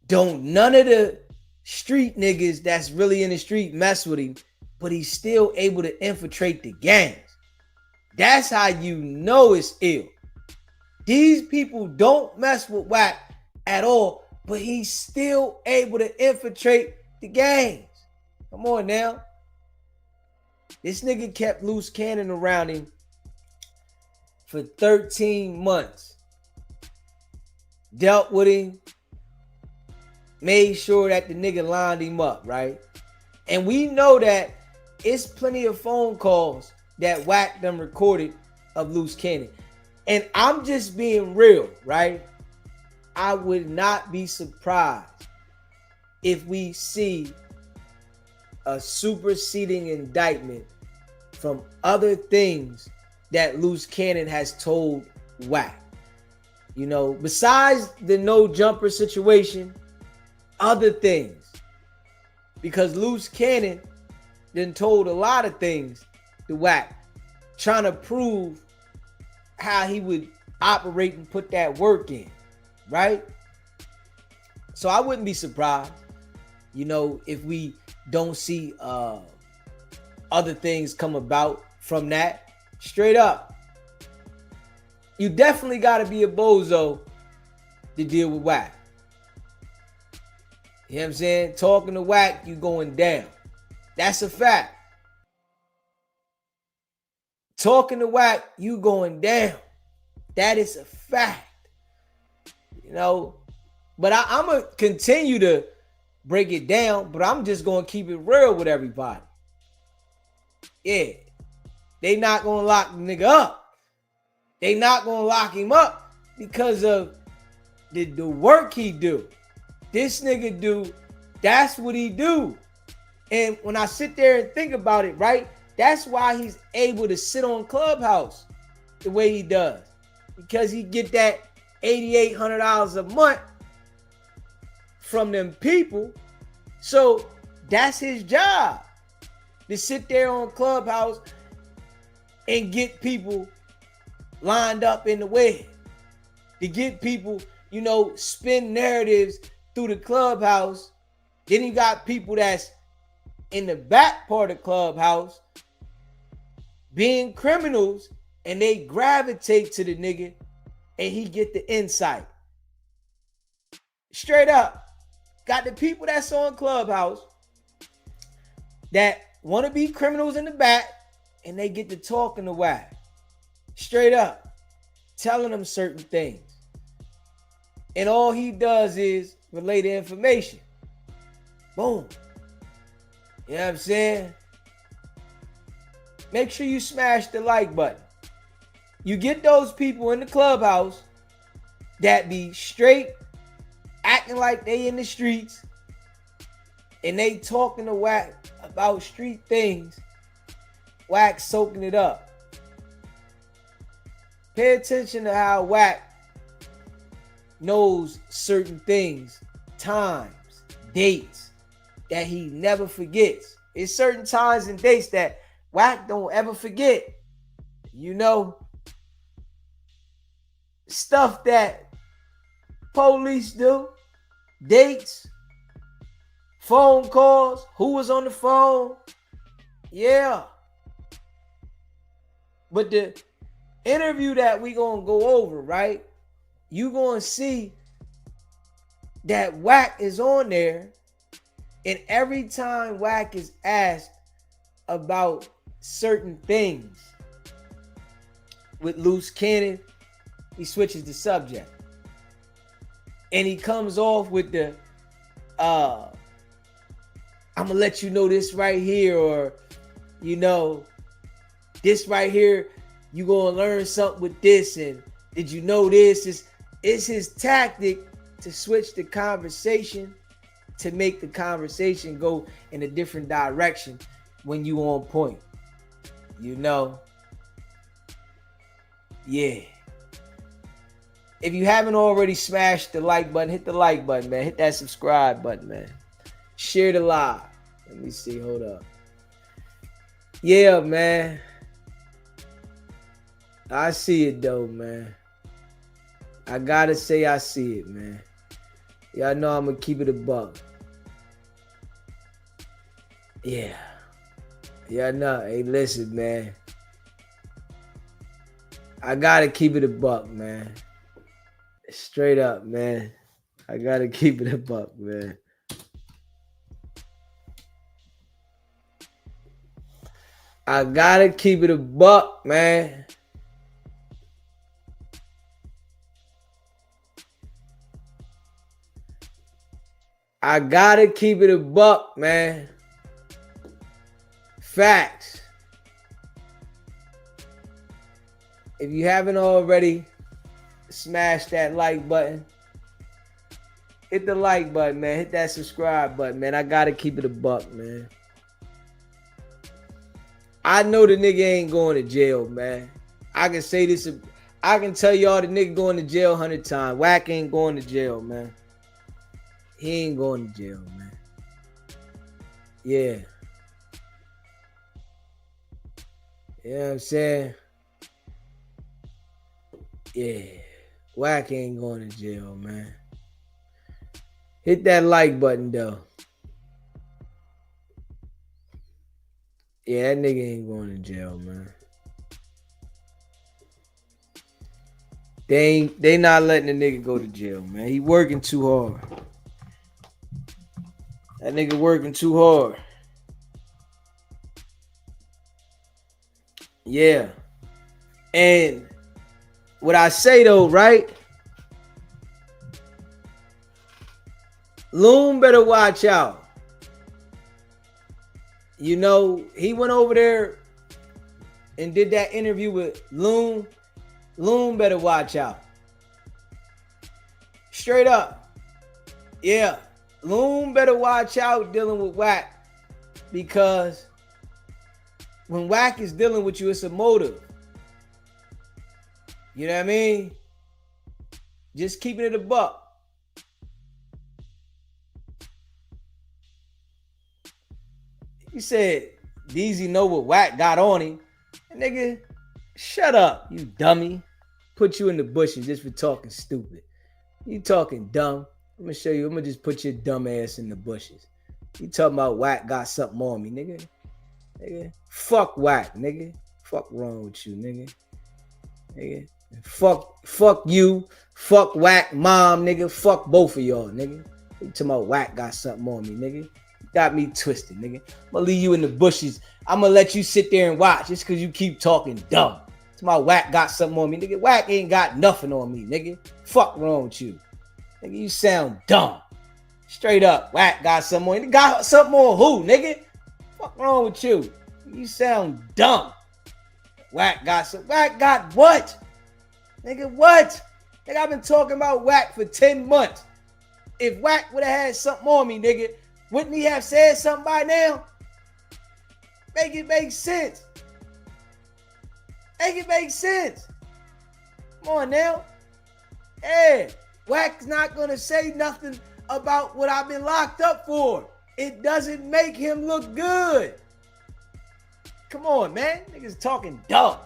A: Don't none of the street niggas that's really in the street mess with him, but he's still able to infiltrate the gangs. That's how you know it's ill. These people don't mess with Wack at all, but he's still able to infiltrate the gangs. Come on now. This nigga kept Loose Cannon around him for 13 months. Dealt with him. Made sure that the nigga lined him up, right? And we know that it's plenty of phone calls that Wack them recorded of Loose Cannon. And I'm just being real, right? I would not be surprised if we see a superseding indictment from other things that Loose Cannon has told Wack. You know, besides the no jumper situation, other things. Because Loose Cannon then told a lot of things to Wack, trying to prove how he would operate and put that work in, right? So I wouldn't be surprised, you know, if we don't see other things come about from that. Straight up. You definitely got to be a bozo to deal with Wack. You know what I'm saying? Talking to Wack, you going down. That's a fact. Talking to Wack, you going down. That is a fact. You know, but I'm going to continue to break it down, but I'm just going to keep it real with everybody. Yeah. They not going to lock the nigga up. They not going to lock him up because of the work he do. This nigga do, that's what he do. And when I sit there and think about it, right, that's why he's able to sit on Clubhouse the way he does. Because he get that $8,800 a month from them people. So that's his job, to sit there on Clubhouse and get people lined up in the way. To get people, you know, spin narratives through the Clubhouse. Then you got people that's in the back part of the Clubhouse being criminals, and they gravitate to the nigga and he get the insight. Straight up. Got the people that's on Clubhouse that want to be criminals in the back, and they get to talking to Wack. Straight up. Telling them certain things. And all he does is relay the information. Boom. You know what I'm saying? Make sure you smash the like button. You get those people in the Clubhouse that be straight, acting like they in the streets, and they talking to Wack about street things. Wack soaking it up. Pay attention to how Wack knows certain things, times, dates that he never forgets. It's certain times and dates that Wack don't ever forget. You know, stuff that police do, dates, phone calls, who was on the phone. Yeah. But the interview that we gonna go over, right? You gonna see that Wack is on there, and every time Wack is asked about certain things with Loose Cannon, he switches the subject. And he comes off with the I'm gonna let you know this right here, or you know, this right here, you gonna learn something with this, and did you know this? It's his tactic to switch the conversation, to make the conversation go in a different direction when you on point. You know? Yeah. If you haven't already smashed the like button, hit the like button, man. Hit that subscribe button, man. Share the live. Let me see. Hold up. Yeah, man. I see it, though, man. I gotta say I see it, man. Y'all know I'm gonna keep it a buck. Yeah. Y'all know. Hey, listen, man. I gotta keep it a buck, man. Straight up, man. I gotta keep it a buck, man. I gotta keep it a buck, man. I gotta keep it a buck, man. Facts. If you haven't already, smash that like button. Hit the like button, man. Hit that subscribe button, man. I gotta keep it a buck, man. I know the nigga ain't going to jail, man. I can say this. I can tell y'all the nigga going to jail 100 times. Wack ain't going to jail, man. He ain't going to jail, man. Yeah. You know what I'm saying? Yeah. Wack ain't going to jail, man. Hit that like button, though. Yeah, that nigga ain't going to jail, man. They not letting the nigga go to jail, man. He working too hard. That nigga working too hard. Yeah. And what I say though, right? Loon better watch out. You know, he went over there and did that interview with Loon. Loon better watch out. Straight up. Yeah. Loon better watch out dealing with Wack, because when Wack is dealing with you, it's a motive. You know what I mean? Just keeping it a buck. He said, DZ know what Wack got on him. And nigga, shut up, you dummy. Put you in the bushes just for talking stupid. You talking dumb. I'm gonna show you. I'm gonna just put your dumb ass in the bushes. You talking about Wack got something on me, nigga. Nigga. Fuck Wack, nigga. Fuck wrong with you, nigga. Nigga. Fuck you. Fuck Wack mom, nigga. Fuck both of y'all, nigga. You talking about Wack got something on me, nigga. Got me twisted, nigga. I'm gonna leave you in the bushes. I'm gonna let you sit there and watch just because you keep talking dumb. It's my Wack got something on me, nigga. Wack ain't got nothing on me, nigga. Fuck wrong with you. Nigga, you sound dumb. Straight up. Wack got something on you. Got something on who, nigga? Fuck wrong with you? You sound dumb. Wack got some. Wack got what? Nigga, what? Nigga, I've been talking about Wack for 10 months. If Wack would have had something on me, nigga, wouldn't he have said something by now? Make it make sense. Make it make sense. Come on now. Yeah. Wack's not going to say nothing about what I've been locked up for. It doesn't make him look good. Come on, man. Niggas talking dumb.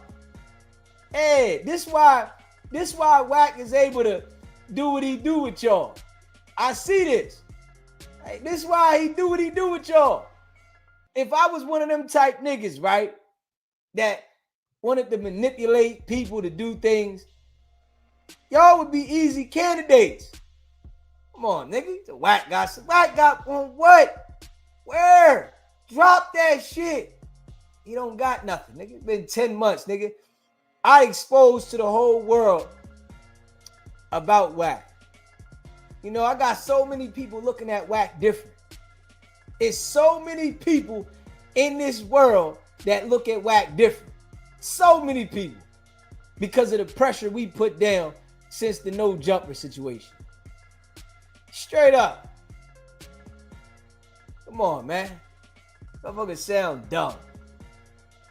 A: Hey, this why Wack is able to do what he do with y'all. I see this. Hey, this why he do what he do with y'all. If I was one of them type niggas, right, that wanted to manipulate people to do things, y'all would be easy candidates. Come on, nigga. The Wack got on what? Where? Drop that shit. He don't got nothing, nigga. It's been 10 months, nigga. I exposed to the whole world about Wack. You know, I got so many people looking at Wack different. It's so many people in this world that look at Wack different. So many people. Because of the pressure we put down since the no jumper situation. Straight up. Come on, man. Motherfuckers sound dumb.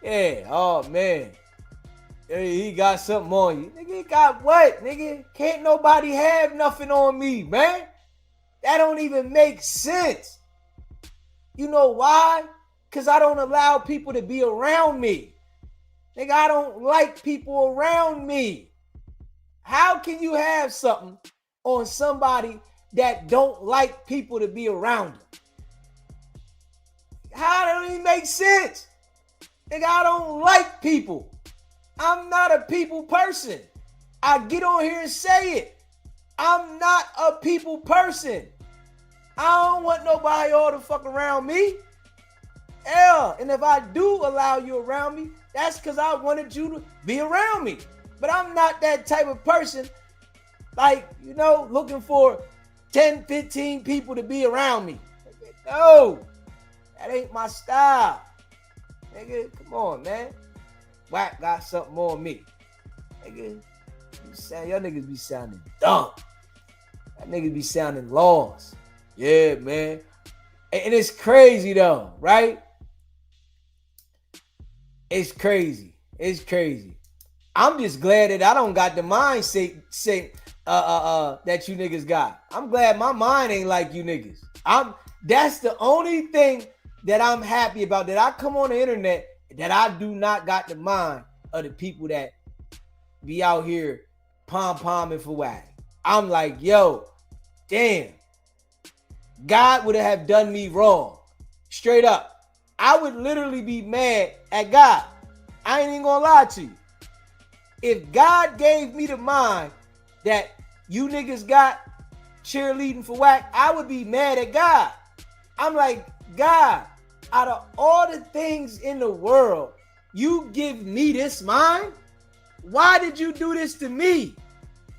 A: Yeah, oh man. Hey, he got something on you. Nigga, he got what, nigga? Can't nobody have nothing on me, man. That don't even make sense. You know why? Because I don't allow people to be around me. Nigga, I don't like people around me. How can you have something on somebody that don't like people to be around them? How that don't even make sense? Nigga, I don't like people. I'm not a people person. I get on here and say it. I'm not a people person. I don't want nobody all the fuck around me. Yeah, and if I do allow you around me, that's because I wanted you to be around me. But I'm not that type of person, like, you know, looking for 10, 15 people to be around me. No, that ain't my style. Nigga, come on, man. Wack got something on me. Nigga, y'all niggas be sounding dumb. That niggas be sounding lost. Yeah, man. And it's crazy though, right? It's crazy. It's crazy. I'm just glad that I don't got the mindset that you niggas got. I'm glad my mind ain't like you niggas. That's the only thing that I'm happy about, that I come on the internet, that I do not got the mind of the people that be out here pom-pomming for Wack. I'm like, yo, damn. God would have done me wrong. Straight up. I would literally be mad at God. I ain't even gonna lie to you. If God gave me the mind that you niggas got cheerleading for Wack, I would be mad at God. I'm like, God, out of all the things in the world, you give me this mind? Why did you do this to me?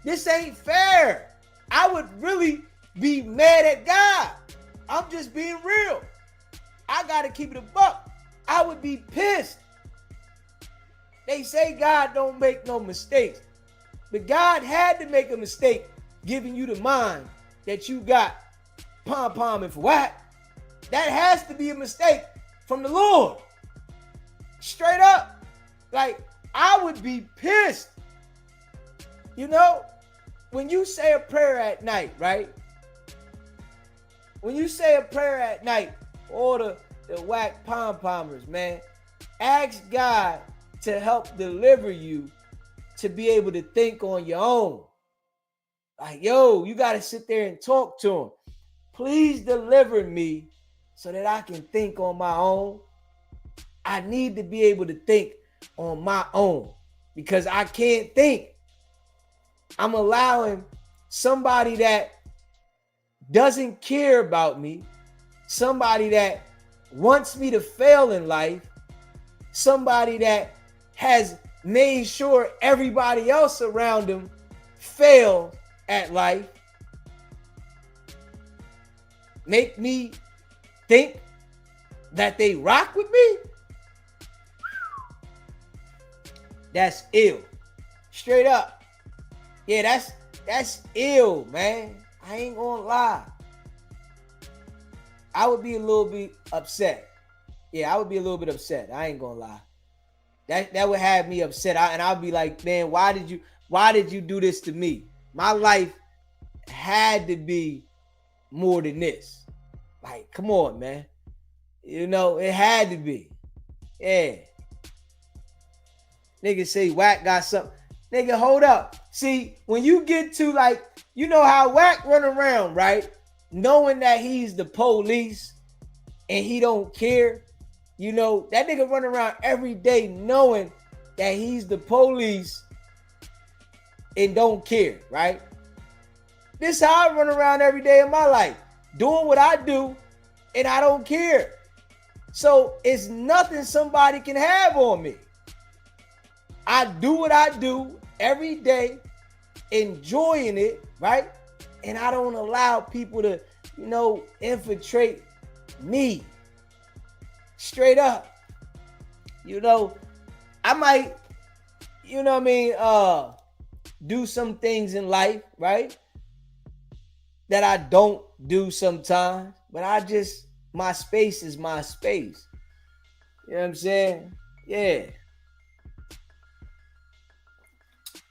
A: This ain't fair. I would really be mad at God. I'm just being real. I gotta keep it a buck. I would be pissed. They say God don't make no mistakes, but God had to make a mistake giving you the mind that you got pom-pomming for Wack. That has to be a mistake from the Lord. Straight up. Like, I would be pissed. You know, when you say a prayer at night, right? When you say a prayer at night, all the Wack pom-pommers, man, ask God to help deliver you to be able to think on your own. Like, yo, you got to sit there and talk to him. Please deliver me so that I can think on my own. I need to be able to think on my own because I can't think. I'm allowing somebody that doesn't care about me, somebody that wants me to fail in life, somebody that has made sure everybody else around him fails at life, make me think that they rock with me. That's ill. Straight up. Yeah, that's ill, man. I ain't gonna lie. I would be a little bit upset. Yeah, I would be a little bit upset. I ain't gonna lie. That would have me upset. And I'd be like, man, why did you do this to me? My life had to be more than this. Like, come on, man. You know, it had to be. Yeah. Nigga say Wack got something. Nigga, hold up. See, when you get to, like, you know how Wack run around, right? Knowing that he's the police and he don't care. You know, that nigga run around every day knowing that he's the police and don't care, right? This is how I run around every day of my life, doing what I do and I don't care. So it's nothing somebody can have on me. I do what I do every day, enjoying it, right? And I don't allow people to, you know, infiltrate me. Straight up. You know, I might, you know what I mean, do some things in life, right? That I don't do sometimes, but my space is my space. You know what I'm saying? Yeah.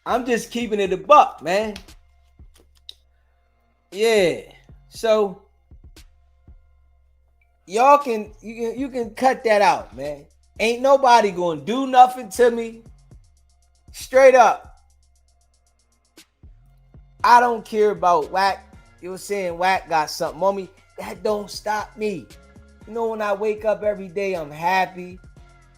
A: I'm just keeping it a buck, man. Yeah. So y'all can you can cut that out, man. Ain't nobody gonna do nothing to me. Straight up. I don't care about Wack. You were saying Wack got something on me. That don't stop me. You know, when I wake up every day, I'm happy.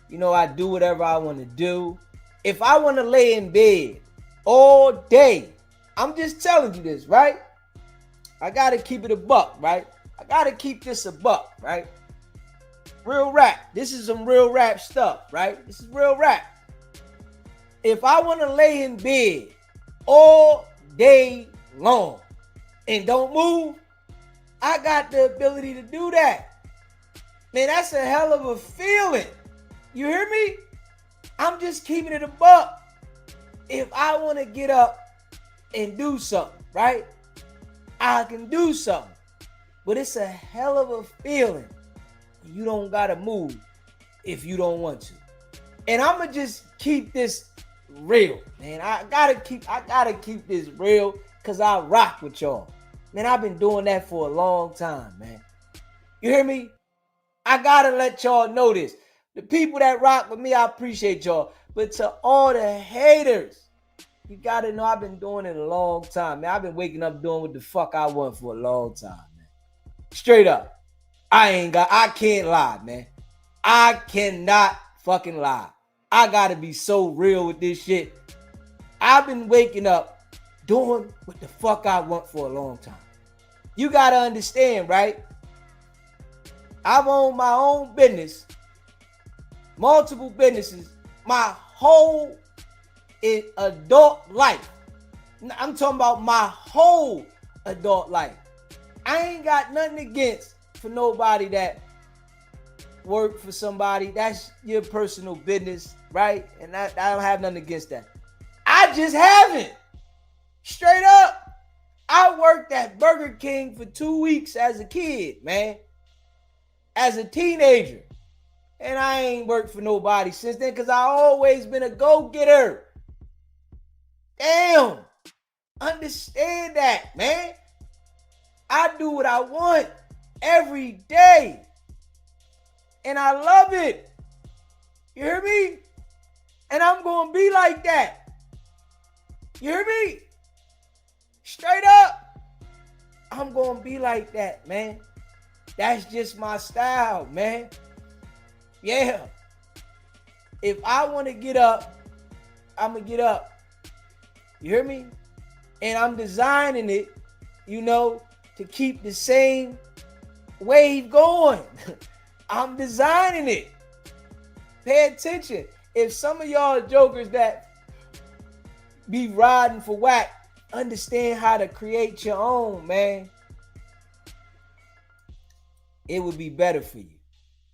A: You know, I do whatever I want to do. If I want to lay in bed all day, I'm just telling you this, right? I got to keep it a buck, right? I got to keep this a buck, right? Real rap. This is some real rap stuff, right? This is real rap. If I want to lay in bed all day long and don't move, I got the ability to do that. Man, that's a hell of a feeling. You hear me? I'm just keeping it a buck. If I want to get up and do something, right? I can do something. But it's a hell of a feeling. You don't got to move if you don't want to. And I'm going to just keep this real, man. I gotta keep this real because I rock with y'all. Man, I've been doing that for a long time, man. You hear me? I gotta let y'all know this. The people that rock with me, I appreciate y'all. But to all the haters, you gotta know I've been doing it a long time, man. I've been waking up doing what the fuck I want for a long time, man. Straight up. I can't lie, man. I cannot fucking lie. I gotta be so real with this shit. I've been waking up doing what the fuck I want for a long time. You gotta understand, right? I've owned my own business, multiple businesses, my whole adult life. I'm talking about my whole adult life. I ain't got nothing against for nobody that work for somebody. That's your personal business, right? And I don't have nothing against that. I just haven't. Straight up. I worked at Burger King for 2 weeks as a kid, man. As a teenager. And I ain't worked for nobody since then because I always been a go-getter. Damn. Understand that, man. I do what I want every day. And I love it. You hear me? And I'm going to be like that. You hear me? Straight up. I'm going to be like that, man. That's just my style, man. Yeah. If I want to get up, I'm going to get up. You hear me? And I'm designing it, to keep the same wave going. I'm designing it. Pay attention. If some of y'all jokers that be riding for Wack understand how to create your own, man, it would be better for you.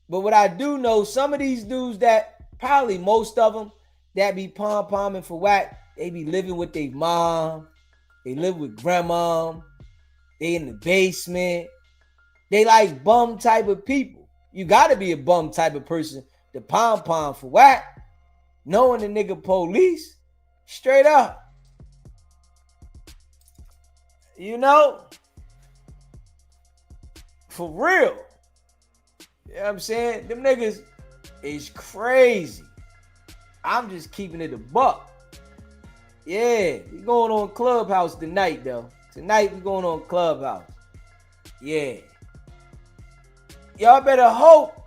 A: But what I do know, some of these dudes that, probably most of them, that be pom-pomming for Wack, they be living with their mom. They live with grandma. They in the basement. They like bum type of people. You got to be a bum type of person to pom-pom for Wack. Knowing the nigga police. Straight up. For real. You know what I'm saying? Them niggas is crazy. I'm just keeping it a buck. Yeah, we going on Clubhouse tonight, though. Tonight we going on Clubhouse. Yeah. Y'all better hope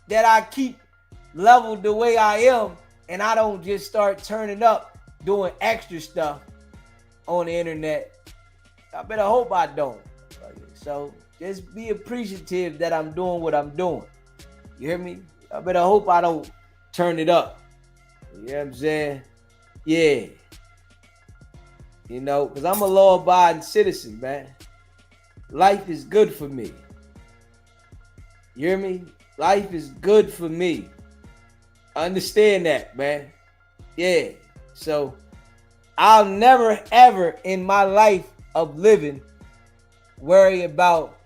A: that I keep leveled the way I am and I don't just start turning up doing extra stuff on the internet. I better hope I don't. So just be appreciative that I'm doing what I'm doing. You hear me? I better hope I don't turn it up. You know what I'm saying? Yeah. Because I'm a law-abiding citizen, man. Life is good for me. You hear me? Life is good for me. Understand that, man. Yeah. So I'll never, ever in my life of living worry about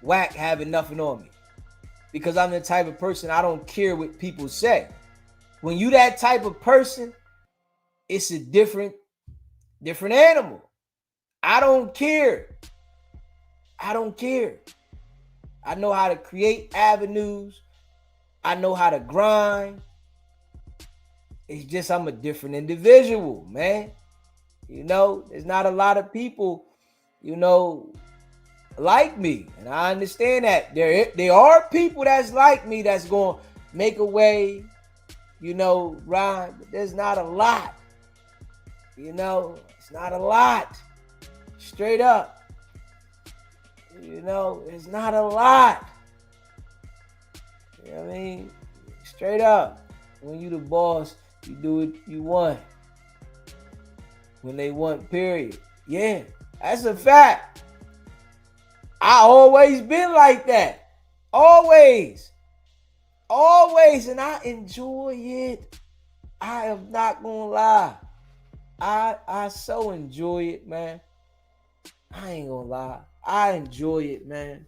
A: Wack having nothing on me. Because I'm the type of person, I don't care what people say. When you that type of person, it's a different animal. I don't care. I don't care. I know how to create avenues. I know how to grind. It's just I'm a different individual, man. You know, there's not a lot of people, you know, like me. And I understand that. There are people that's like me that's going to make a way, you know, rhyme. But there's not a lot. You know, it's not a lot. Straight up. You know, it's not a lot. You know what I mean? Straight up. When you the boss, you do what you want. When they want, period. Yeah, that's a fact. I always been like that. Always. Always. And I enjoy it. I am not gonna lie. I so enjoy it, man. I ain't gonna lie. I enjoy it, man.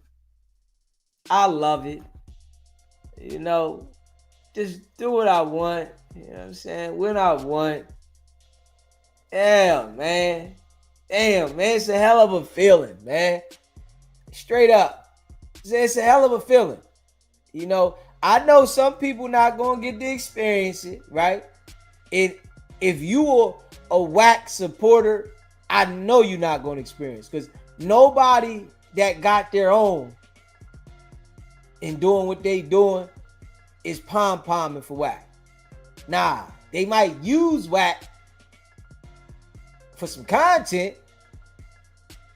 A: I love it. You know, just do what I want. You know what I'm saying? When I want. Damn, man. Damn, man. It's a hell of a feeling, man. Straight up. It's a hell of a feeling. You know, I know some people not going to get to experience it, right? If you are a Wack supporter, I know you're not going to experience, because nobody that got their own and doing what they doing is pom-pomming for Wack. Nah, they might use Wack for some content.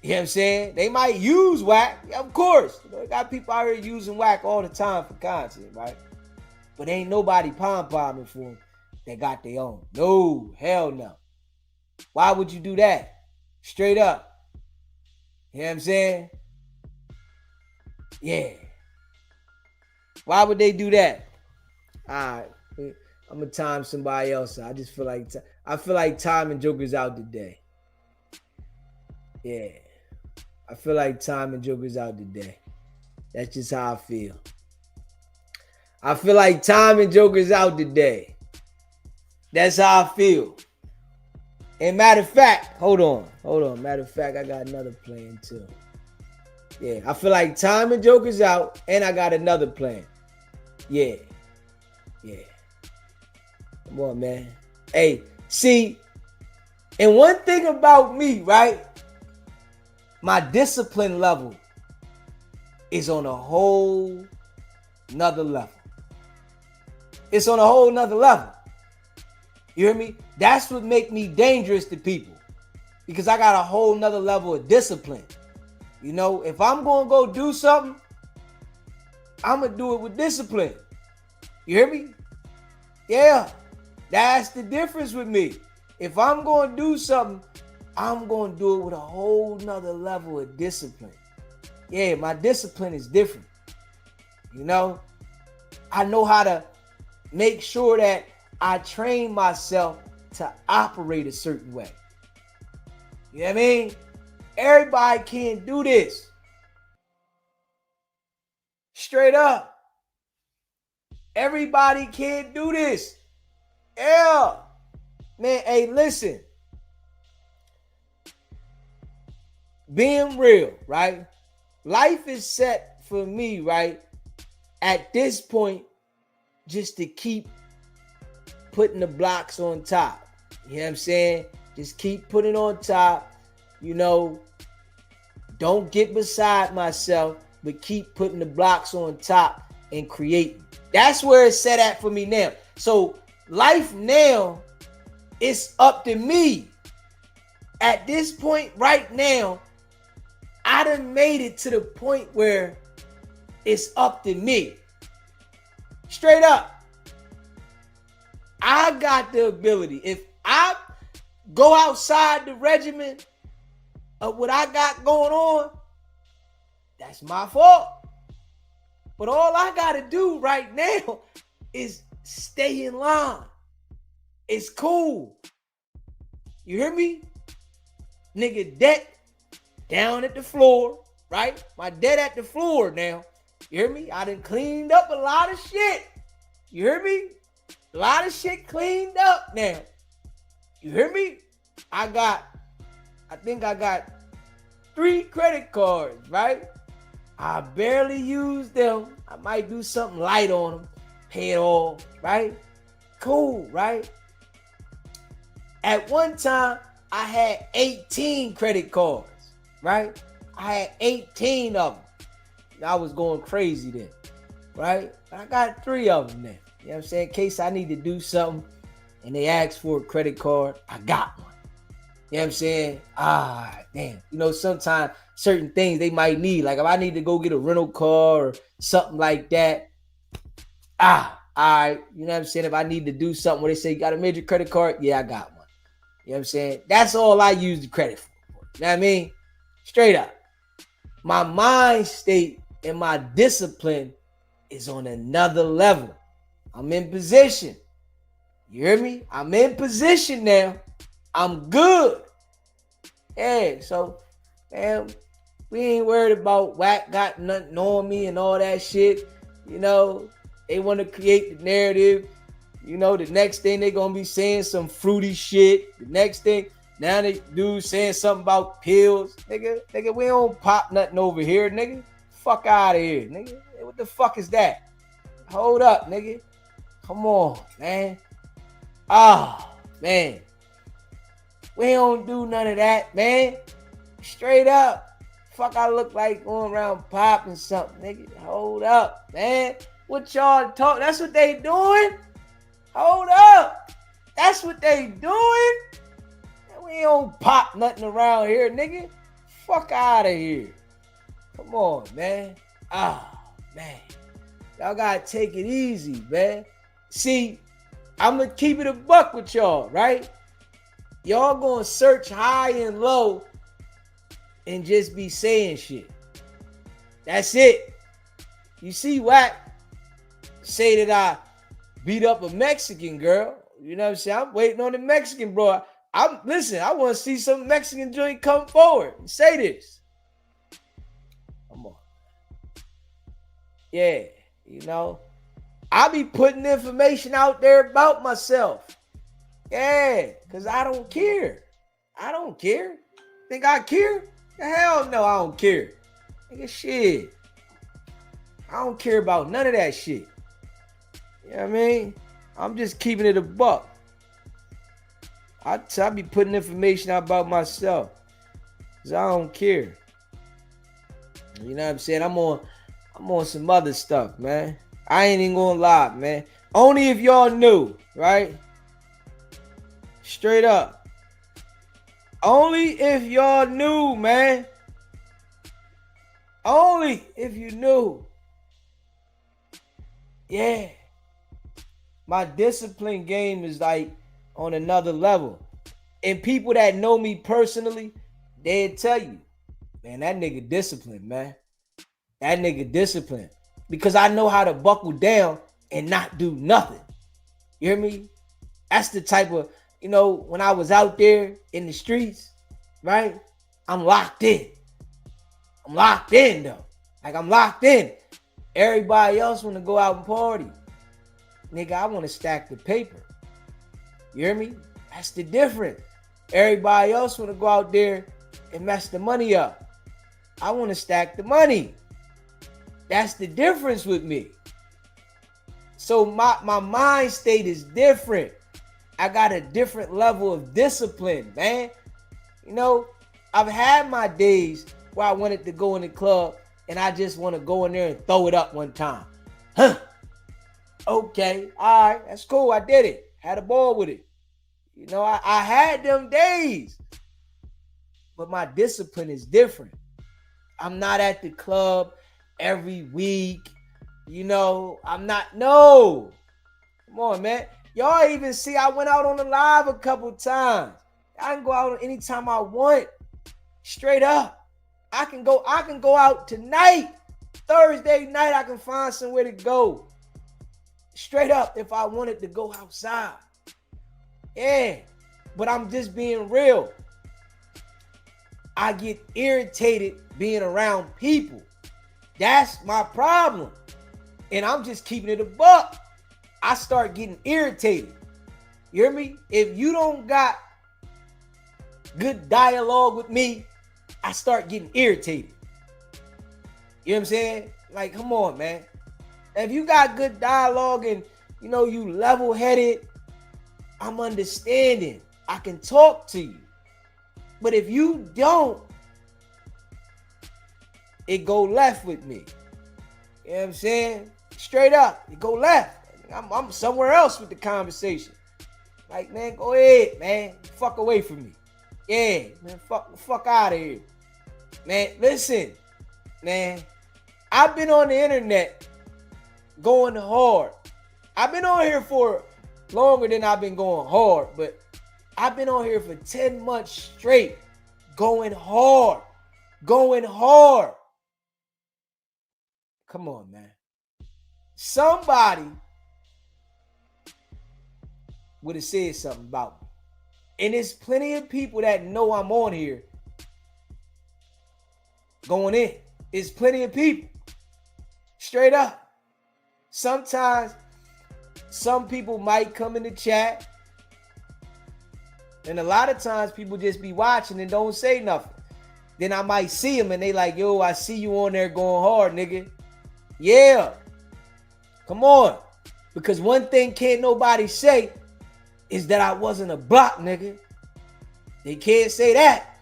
A: You know what I'm saying? They might use Wack, of course. You know, they got people out here using Wack all the time for content, right? But ain't nobody pom-pomming for them that got their own. No, hell no. Why would you do that? Straight up. You know what I'm saying? Yeah. Why would they do that? All right. I'm going to time somebody else. I just feel like timing Joker's out today. Yeah. I feel like timing Joker's out today. That's just how I feel. I feel like timing Joker's out today. That's how I feel. And matter of fact, hold on. Matter of fact, I got another plan too. Yeah, I feel like timing Joker's out, and I got another plan. Yeah. Come on, man. Hey, see, and one thing about me, right? My discipline level is on a whole nother level. It's on a whole nother level. You hear me? That's what make me dangerous to people, because I got a whole nother level of discipline. You know, if I'm going to go do something, I'm going to do it with discipline. You hear me? Yeah, that's the difference with me. If I'm going to do something, I'm going to do it with a whole nother level of discipline. Yeah, my discipline is different. You know, I know how to make sure that I train myself to operate a certain way. You know what I mean? Everybody can't do this. Straight up. Everybody can't do this. Yeah. Man, hey, listen. Being real, right? Life is set for me, right? At this point, just to keep putting the blocks on top. You know what I'm saying? Just keep putting on top. You know, don't get beside myself, but keep putting the blocks on top and creating. That's where it's set at for me now. So life now, it's up to me. At this point right now, I done made it to the point where it's up to me. Straight up. I got the ability. If I go outside the regimen of what I got going on, that's my fault. But all I got to do right now is stay in line. It's cool. You hear me? Nigga, debt down at the floor, right? My debt at the floor now. You hear me? I done cleaned up a lot of shit. You hear me? A lot of shit cleaned up now. You hear me? I think I got 3 credit cards, right? I barely use them. I might do something light on them, pay it all, right? Cool, right? At one time, I had 18 credit cards, right? I had 18 of them. I was going crazy then, right? I got 3 of them then. You know what I'm saying? In case I need to do something and they ask for a credit card, I got one. You know what I'm saying? Damn. You know, sometimes certain things they might need. Like if I need to go get a rental car or something like that. All right. You know what I'm saying? If I need to do something where they say, you got a major credit card? Yeah, I got one. You know what I'm saying? That's all I use the credit for. You know what I mean? Straight up. My mind state and my discipline is on another level. I'm in position. You hear me? I'm in position now. I'm good. Yeah, so, man, we ain't worried about Wack got nothing on me and all that shit. You know, they want to create the narrative. You know, the next thing they going to be saying some fruity shit. The next thing, now they dude saying something about pills. Nigga, we don't pop nothing over here, nigga. Fuck out of here, nigga. What the fuck is that? Hold up, nigga. Come on, man. Man. We don't do none of that, man. Straight up. Fuck, I look like going around popping something, nigga. Hold up, man. What y'all talk? That's what they doing? Hold up. That's what they doing? We don't pop nothing around here, nigga. Fuck out of here. Come on, man. Man. Y'all gotta take it easy, man. See, I'm gonna keep it a buck with y'all, right? Y'all gonna search high and low and just be saying shit. That's it. You see Wack say that I beat up a Mexican girl. You know what I'm saying? I'm waiting on the Mexican, bro. Listen, I want to see some Mexican joint come forward and say this. Come on. Yeah, you know, I be putting information out there about myself. Yeah, because I don't care. I don't care. Think I care? Hell no, I don't care. Nigga, shit. I don't care about none of that shit. You know what I mean? I'm just keeping it a buck. I be putting information out about myself. Because I don't care. You know what I'm saying? I'm on some other stuff, man. I ain't even gonna lie, man. Only if y'all knew, right? Straight up. Only if y'all knew, man. Only if you knew. Yeah. My discipline game is like on another level. And people that know me personally, they'll tell you, man, that nigga disciplined, man. That nigga disciplined. Because I know how to buckle down and not do nothing. You hear me? That's the type of, you know, when I was out there in the streets, right? I'm locked in. I'm locked in, though. Like, I'm locked in. Everybody else want to go out and party. Nigga, I want to stack the paper. You hear me? That's the difference. Everybody else want to go out there and mess the money up. I want to stack the money. That's the difference with me. So my mind state is different. I got a different level of discipline, man. You know, I've had my days where I wanted to go in the club and I just want to go in there and throw it up one time. Okay, all right, that's cool. I did it. Had a ball with it. You know, I had them days. But my discipline is different. I'm not at the club every week. You know, I'm not. No. Come on, man. Y'all even see I went out on the live a couple times. I can go out anytime I want. Straight up. I can go out tonight. Thursday night, I can find somewhere to go. Straight up, if I wanted to go outside. Yeah. But I'm just being real. I get irritated being around people. That's my problem. And I'm just keeping it a buck. I start getting irritated. You hear me? If you don't got good dialogue with me, I start getting irritated. You know what I'm saying? Like, come on, man. If you got good dialogue and you level-headed, I'm understanding. I can talk to you. But if you don't, it go left with me. You know what I'm saying? Straight up, it go left. I'm somewhere else with the conversation. Like, man, go ahead, man. Fuck away from me. Yeah, man, fuck out of here. Man, listen, man. I've been on the internet going hard. I've been on here for longer than I've been going hard, but I've been on here for 10 months straight going hard. Going hard. Come on, man. Somebody would have said something about me. And there's plenty of people that know I'm on here going in. There's plenty of people. Straight up. Sometimes some people might come in the chat, and a lot of times people just be watching and don't say nothing. Then I might see them and they like, yo, I see you on there going hard, nigga. Yeah. Come on. Because one thing can't nobody say is that I wasn't a block, nigga. They can't say that.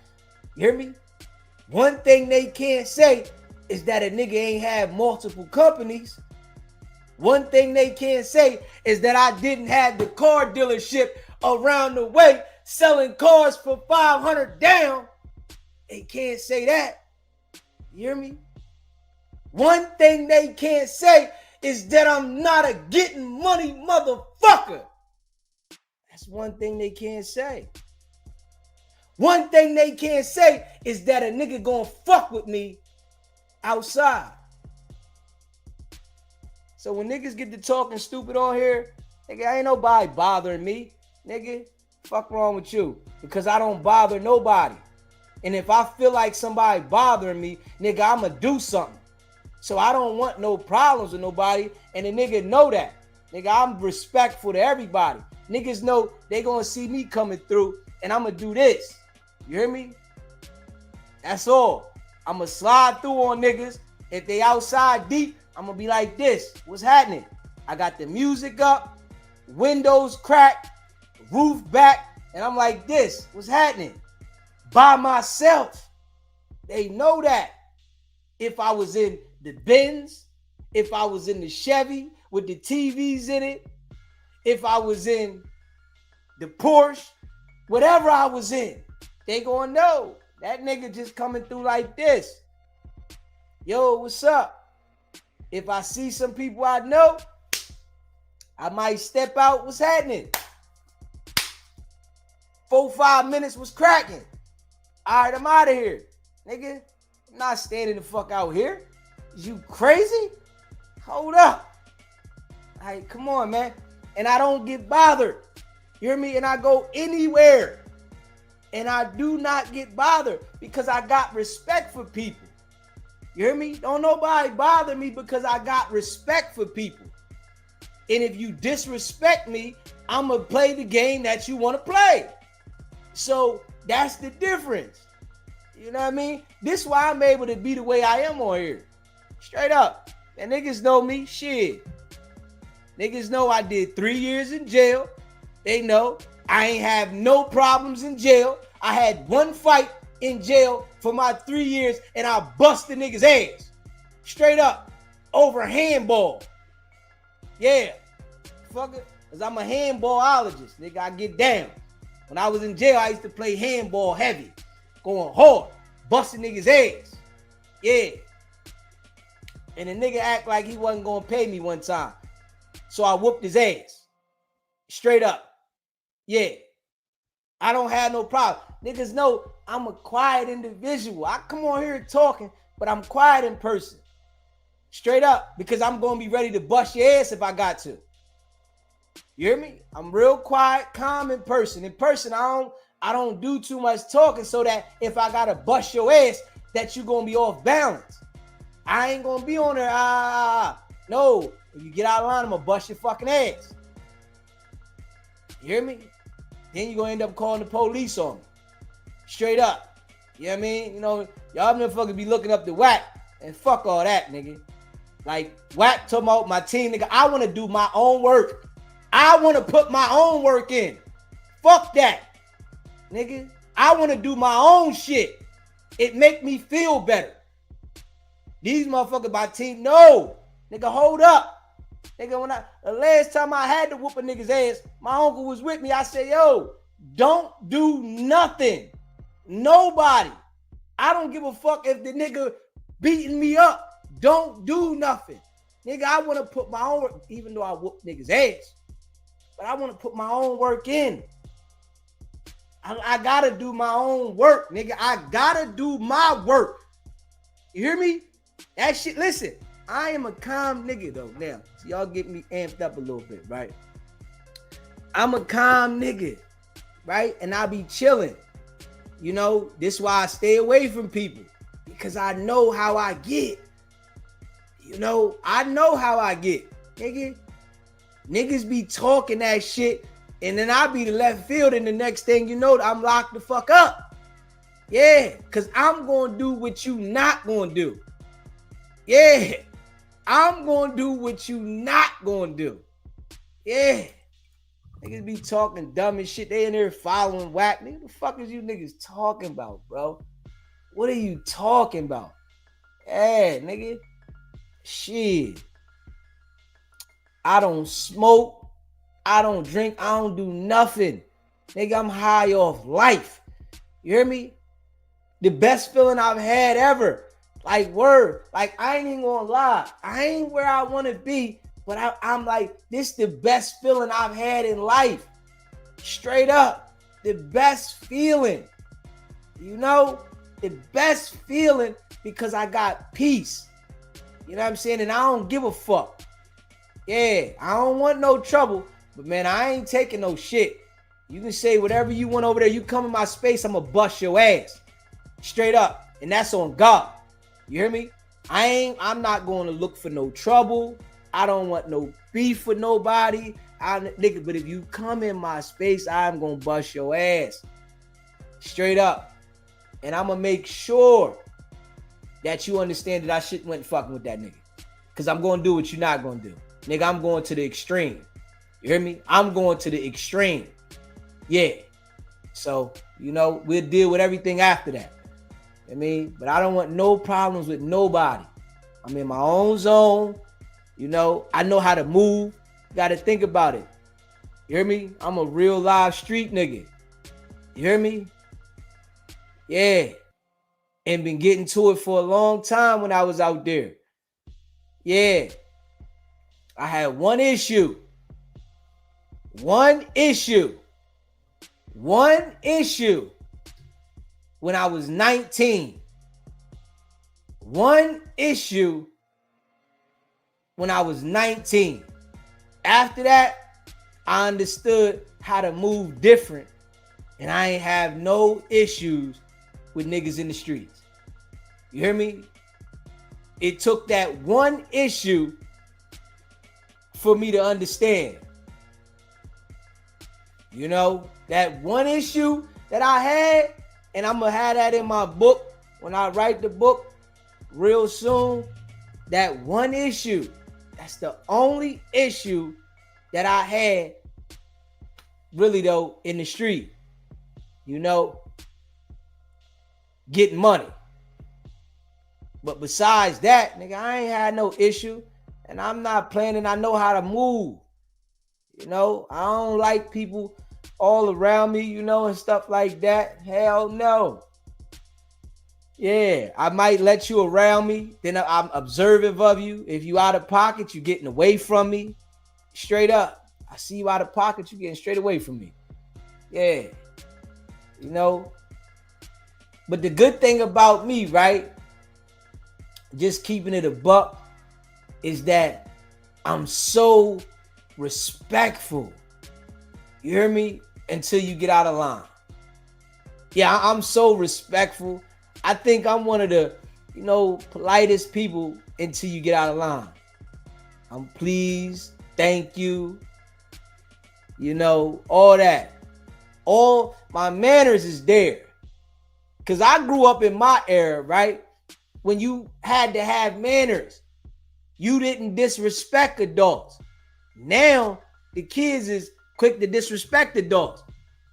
A: You hear me? One thing they can't say is that a nigga ain't have multiple companies. One thing they can't say is that I didn't have the car dealership around the way selling cars for 500 down. They can't say that. You hear me? One thing they can't say is that I'm not a getting money motherfucker. That's one thing they can't say. One thing they can't say is that a nigga gonna fuck with me outside. So when niggas get to talking stupid on here, nigga, ain't nobody bothering me. Nigga, fuck wrong with you? Because I don't bother nobody. And if I feel like somebody bothering me, nigga, I'ma do something. So I don't want no problems with nobody. And the nigga know that. Nigga, I'm respectful to everybody. Niggas know they gonna see me coming through and I'ma do this. You hear me? That's all. I'ma slide through on niggas. If they outside deep, I'ma be like this. What's happening? I got the music up, windows cracked, roof back, and I'm like this. What's happening? By myself. They know that. If I was in the Benz, if I was in the Chevy with the TVs in it, if I was in the Porsche, whatever I was in, they gonna know. That nigga just coming through like this. Yo, what's up? If I see some people I know, I might step out. What's happening? 4-5 minutes was cracking. All right, I'm out of here. Nigga, I'm not standing the fuck out here. Is you crazy? Hold up. All right, come on, man. And I don't get bothered. You hear me? And I go anywhere. And I do not get bothered because I got respect for people. You hear me? Don't nobody bother me because I got respect for people. And if you disrespect me, I'm going to play the game that you want to play. So that's the difference. You know what I mean? This is why I'm able to be the way I am on here. Straight up. And niggas know me. Shit. Niggas know I did 3 years in jail. They know I ain't have no problems in jail. I had one fight in jail for my 3 years and I busted niggas' ass. Straight up. Over handball. Yeah. Fuck it. Because I'm a handballologist. Nigga, I get down. When I was in jail, I used to play handball heavy. Going hard. Busting niggas' ass. Yeah. And the nigga act like he wasn't going to pay me one time. So I whooped his ass. Straight up. Yeah. I don't have no problem. Niggas know I'm a quiet individual. I come on here talking, but I'm quiet in person. Straight up. Because I'm going to be ready to bust your ass if I got to. You hear me? I'm real quiet, calm in person. In person, I don't do too much talking so that if I got to bust your ass, that you going to be off balance. I ain't going to be on there. No. If you get out of line, I'm going to bust your fucking ass. You hear me? Then you're going to end up calling the police on me. Straight up. You know what I mean? You know, y'all motherfuckers be looking up the Wack, and fuck all that, nigga. Like, Wack talking about my team, nigga. I want to do my own work. I want to put my own work in. Fuck that, nigga. I want to do my own shit. It make me feel better. These motherfuckers, my team, no. Nigga, hold up. Nigga, the last time I had to whoop a nigga's ass, my uncle was with me. I said, yo, don't do nothing. Nobody. I don't give a fuck if the nigga beating me up. Don't do nothing. Nigga, I want to put my own work, even though I whoop niggas' ass. But I want to put my own work in. I got to do my own work, nigga. I got to do my work. You hear me? That shit, listen, I am a calm nigga, though. Now, so y'all get me amped up a little bit, right? I'm a calm nigga, right? And I be chilling. You know, this is why I stay away from people. Because I know how I get. You know, I know how I get, nigga. Niggas be talking that shit, and then I be the left field, and the next thing you know, I'm locked the fuck up. Yeah, because I'm going to do what you not going to do. Yeah, I'm going to do what you not going to do. Yeah. Niggas be talking dumb and shit. They in there following Wack. Nigga, the fuck is you niggas talking about, bro? What are you talking about? Yeah, nigga. Shit. I don't smoke. I don't drink. I don't do nothing. Nigga, I'm high off life. You hear me? The best feeling I've had ever. Like, word. Like, I ain't even gonna lie. I ain't where I want to be, but I'm like, this the best feeling I've had in life. Straight up. The best feeling. You know? The best feeling because I got peace. You know what I'm saying? And I don't give a fuck. Yeah, I don't want no trouble, but man, I ain't taking no shit. You can say whatever you want over there. You come in my space, I'm gonna bust your ass. Straight up. And that's on God. You hear me? I'm not going to look for no trouble. I don't want no beef with nobody. Nigga, but if you come in my space, I'm gonna bust your ass. Straight up. And I'm gonna make sure that you understand that I shit went fucking with that nigga. Cause I'm gonna do what you're not gonna do. Nigga, I'm going to the extreme. You hear me? I'm going to the extreme. Yeah. So, you know, we'll deal with everything after that. I mean, but I don't want no problems with nobody. I'm in my own zone. You know, I know how to move. You got to think about it. You hear me? I'm a real live street nigga. You hear me? Yeah. And been getting to it for a long time when I was out there. Yeah. I had one issue. One issue when I was 19. One issue when I was 19. After that, I understood how to move different, and I ain't have no issues with niggas in the streets. You hear me? It took that one issue for me to understand. You know, that one issue that I had, and I'm gonna have that in my book when I write the book real soon. That one issue, that's the only issue that I had really though in the street. You know, getting money. But besides that, nigga, I ain't had no issue, and I'm not planning. I know how to move. You know, I don't like people all around me, you know, and stuff like that. Hell no. Yeah, I might let you around me. Then I'm observant of you. If you out of pocket, you getting away from me. Straight up. I see you out of pocket, you getting straight away from me. Yeah. You know. But the good thing about me, right? Just keeping it a buck, is that I'm so respectful. You hear me? Until you get out of line. Yeah, I'm so respectful. I think I'm one of the, you know, politest people until you get out of line. I'm pleased. Thank you. You know, all that. All my manners is there. Because I grew up in my era, right? When you had to have manners. You didn't disrespect adults. Now, the kids is quick to disrespect adults.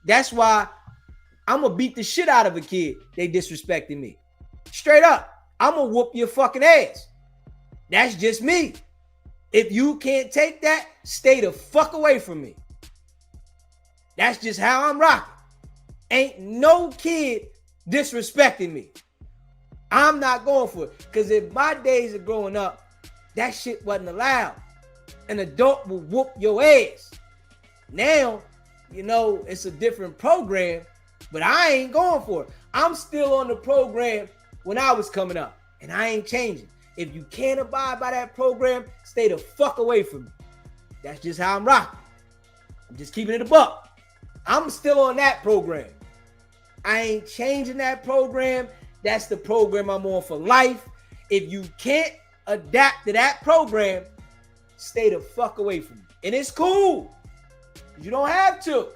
A: That's why I'm going to beat the shit out of a kid. They disrespecting me. Straight up. I'm going to whoop your fucking ass. That's just me. If you can't take that, stay the fuck away from me. That's just how I'm rocking. Ain't no kid disrespecting me. I'm not going for it. Because in my days of growing up, that shit wasn't allowed. An adult will whoop your ass. Now, you know, it's a different program, but I ain't going for it. I'm still on the program when I was coming up, and I ain't changing. If you can't abide by that program, stay the fuck away from me. That's just how I'm rocking. I'm just keeping it a buck. I'm still on that program. I ain't changing that program. That's the program I'm on for life. If you can't adapt to that program, stay the fuck away from me. And it's cool. You don't have to.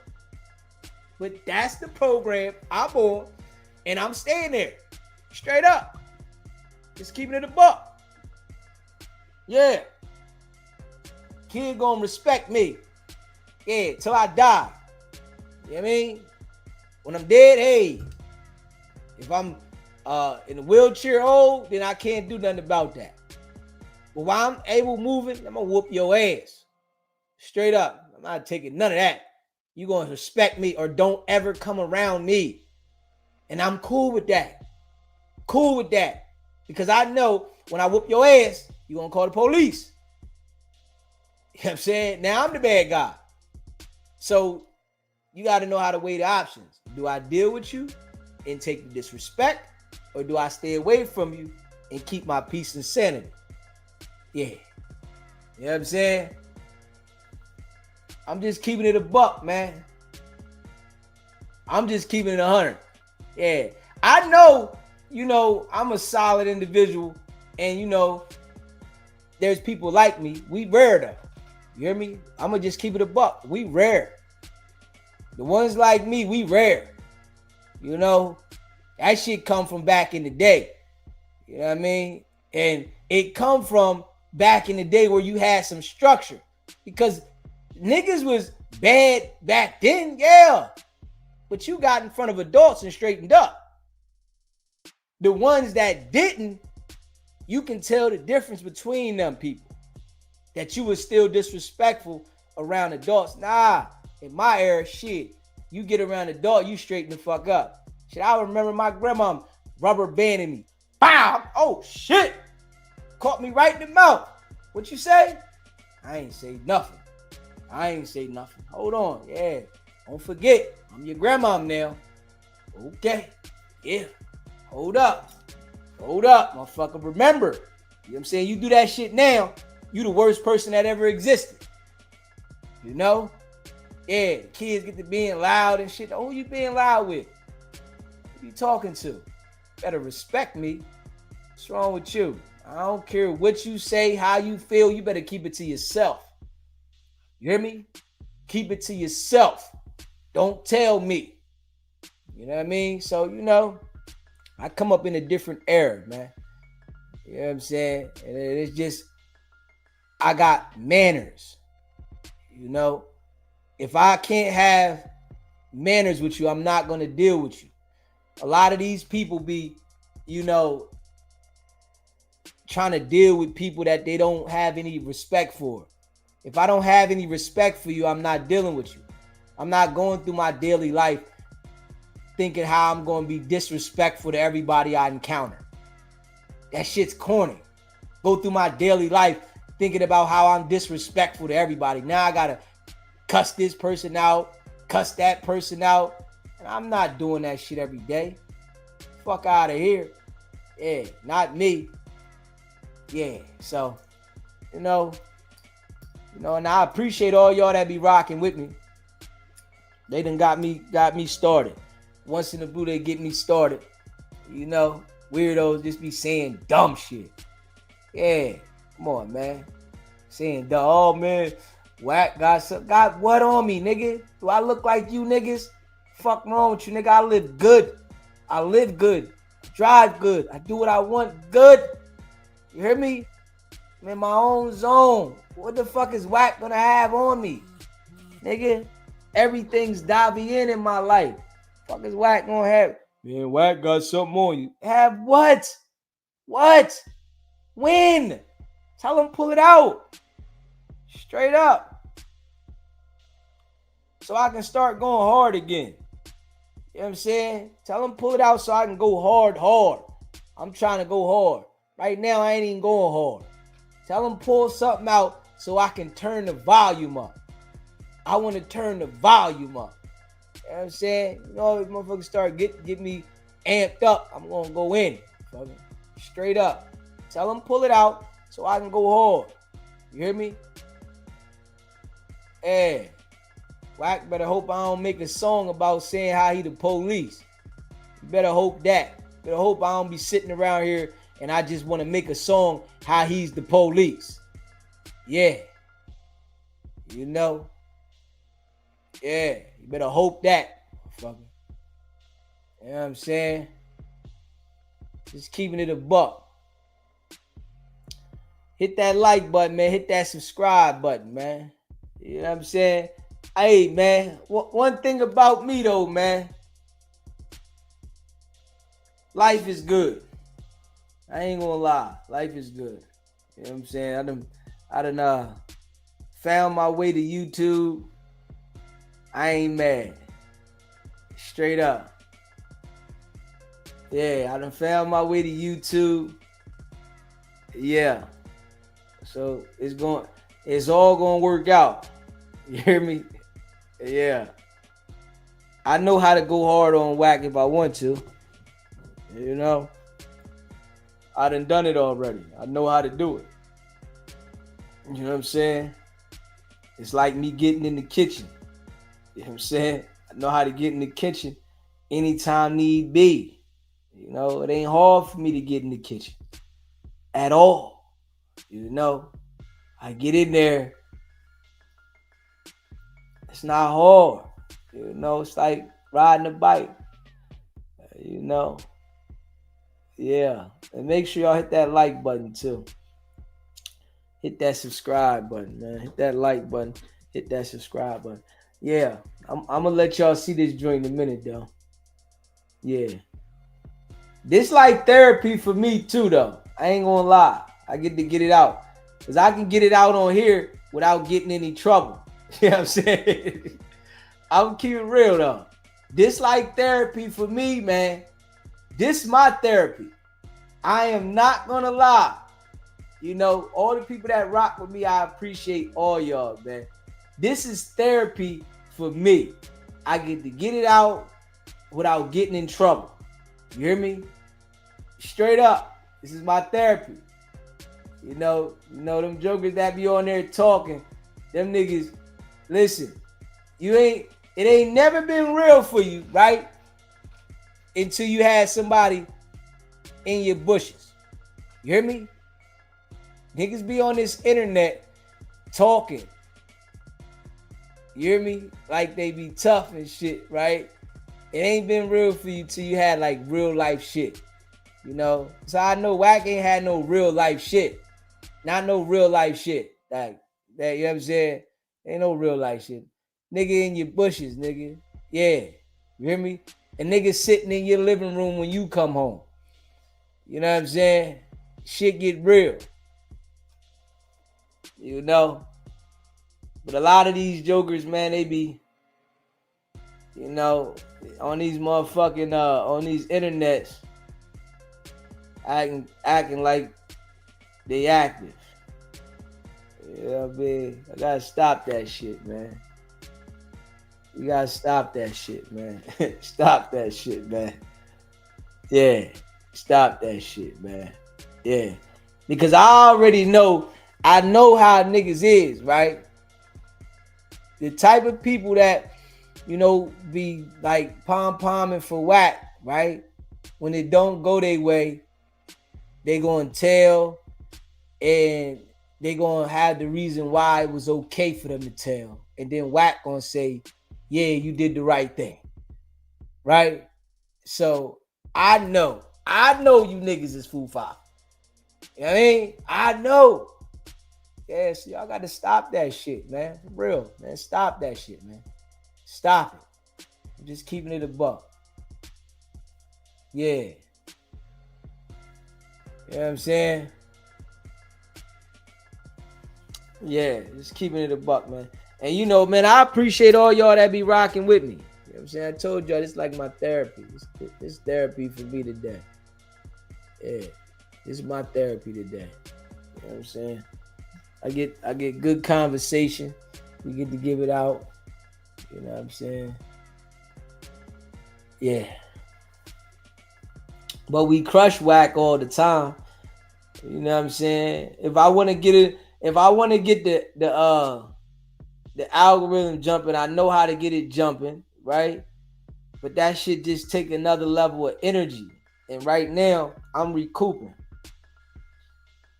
A: But that's the program I'm on, and I'm staying there. Straight up. Just keeping it a buck. Yeah. Kid gonna respect me. Yeah, till I die. You know what I mean? When I'm dead, hey. If I'm in a wheelchair old, then I can't do nothing about that. But while I'm able moving, I'm gonna whoop your ass. Straight up. I'm not taking none of that. You gonna respect me or don't ever come around me. And I'm cool with that. Cool with that. Because I know when I whoop your ass, you gonna call the police. You know what I'm saying? Now I'm the bad guy. So you gotta know how to weigh the options. Do I deal with you and take the disrespect? Or do I stay away from you and keep my peace and sanity? Yeah. You know what I'm saying? I'm just keeping it a buck, man. I'm just keeping it 100. Yeah. I know, you know, I'm a solid individual. And, you know, there's people like me. We rare, though. You hear me? I'm going to just keep it a buck. We rare. The ones like me, we rare. You know? That shit come from back in the day. You know what I mean? And it come from back in the day where you had some structure. Because niggas was bad back then, yeah. But you got in front of adults and straightened up. The ones that didn't, you can tell the difference between them people. That you was still disrespectful around adults. Nah, in my era, shit. You get around an adult, you straighten the fuck up. Shit, I remember my grandma rubber banding me. Bow! Oh, shit! Caught me right in the mouth. What you say? I ain't say nothing. Hold on. Yeah. Don't forget. I'm your grandma now. Okay. Yeah. Hold up, motherfucker. Remember. You know what I'm saying? You do that shit now, you the worst person that ever existed. You know? Yeah. Kids get to being loud and shit. Who you being loud with? Who you talking to? Better respect me. What's wrong with you? I don't care what you say, how you feel. You better keep it to yourself. You hear me? Keep it to yourself. Don't tell me. You know what I mean? So, you know, I come up in a different era, man. You know what I'm saying? And it's just, I got manners. You know? If I can't have manners with you, I'm not going to deal with you. A lot of these people be, you know, trying to deal with people that they don't have any respect for. If I don't have any respect for you, I'm not dealing with you. I'm not going through my daily life thinking how I'm going to be disrespectful to everybody I encounter. That shit's corny. Go through my daily life thinking about how I'm disrespectful to everybody. Now I got to cuss this person out, cuss that person out. And I'm not doing that shit every day. Fuck out of here. Yeah, not me. Yeah, so, you know, and I appreciate all y'all that be rocking with me. They done got me started. Once in the blue, they get me started. You know, weirdos just be saying dumb shit. Yeah, come on, man. Saying dumb. Oh, man, Wack got what on me, nigga? Do I look like you niggas? Fuck wrong with you, nigga? I live good. I live good. I drive good. I do what I want good. You hear me? I'm in my own zone. What the fuck is Wack gonna have on me? Nigga, everything's diving in my life. Fuck is Wack gonna have? Man, Wack got something on you. Have what? What? When? Tell him pull it out. Straight up. So I can start going hard again. You know what I'm saying? Tell him pull it out so I can go hard. I'm trying to go hard. Right now, I ain't even going hard. Tell him pull something out so I can turn the volume up. I want to turn the volume up. You know what I'm saying? You know, if motherfuckers start get me amped up, I'm going to go in. Straight up. Tell him pull it out so I can go hard. You hear me? Yeah. Wack better hope I don't make a song about saying how he the police. You better hope that. Better hope I don't be sitting around here and I just want to make a song how he's the police. Yeah. You know? Yeah. You better hope that. Motherfucker. You know what I'm saying? Just keeping it a buck. Hit that like button, man. Hit that subscribe button, man. You know what I'm saying? Hey, man. One thing about me, though, man. Life is good. I ain't gonna lie. Life is good. You know what I'm saying? I done found my way to YouTube. I ain't mad. Straight up. Yeah, I done found my way to YouTube. Yeah. So it's all gonna work out. You hear me? Yeah. I know how to go hard on Wack if I want to. You know? I done it already. I know how to do it. You know what I'm saying? It's like me getting in the kitchen. You know what I'm saying? I know how to get in the kitchen anytime need be. You know, it ain't hard for me to get in the kitchen. At all. You know? I get in there. It's not hard. You know, it's like riding a bike. You know? Yeah. And make sure y'all hit that like button too. Hit that subscribe button, man. Hit that like button. Hit that subscribe button. Yeah. I'm gonna let y'all see this joint in a minute though. Yeah. This like therapy for me too though. I ain't gonna lie. I get to get it out. Because I can get it out on here without getting any trouble. You know what I'm saying? I'm keep it real though. This like therapy for me, man. This my therapy. I am not gonna lie. You know, all the people that rock with me, I appreciate all y'all, man. This is therapy for me. I get to get it out without getting in trouble. You hear me? Straight up. This is my therapy. You know them jokers that be on there talking, them niggas, listen, it ain't never been real for you, right? Until you had somebody in your bushes. You hear me? Niggas be on this internet talking. You hear me? Like they be tough and shit, right? It ain't been real for you till you had like real life shit. You know? So I know Wack ain't had no real life shit. Not no real life shit. Like that, you know what I'm saying? Ain't no real life shit. Nigga in your bushes, nigga. Yeah. You hear me? And niggas sitting in your living room when you come home. You know what I'm saying? Shit get real. You know? But a lot of these jokers, man, they be, you know, on these motherfucking, on these internets, acting like they active. You know what I mean? I gotta stop that shit, man. You gotta stop that shit, man. Stop that shit, man. Yeah. Stop that shit, man. Yeah. Because I know how niggas is, right? The type of people that, you know, be like pom-pomming for Wack, right? When it don't go their way, they gonna tell, and they gonna have the reason why it was okay for them to tell. And then Wack gonna say, yeah, you did the right thing. Right? So I know you niggas is fool five. You know what I mean? I know. Yeah, so y'all got to stop that shit, man. For real, man. Stop that shit, man. Stop it. I'm just keeping it a buck. Yeah. You know what I'm saying? Yeah, just keeping it a buck, man. And you know, man, I appreciate all y'all that be rocking with me. You know what I'm saying? I told y'all this is like my therapy. This therapy for me today. Yeah. This is my therapy today. You know what I'm saying? I get good conversation. We get to give it out. You know what I'm saying? Yeah. But we crush Wack all the time. You know what I'm saying? If I want to get the algorithm jumping, I know how to get it jumping, right? But that shit just take another level of energy. And right now, I'm recouping.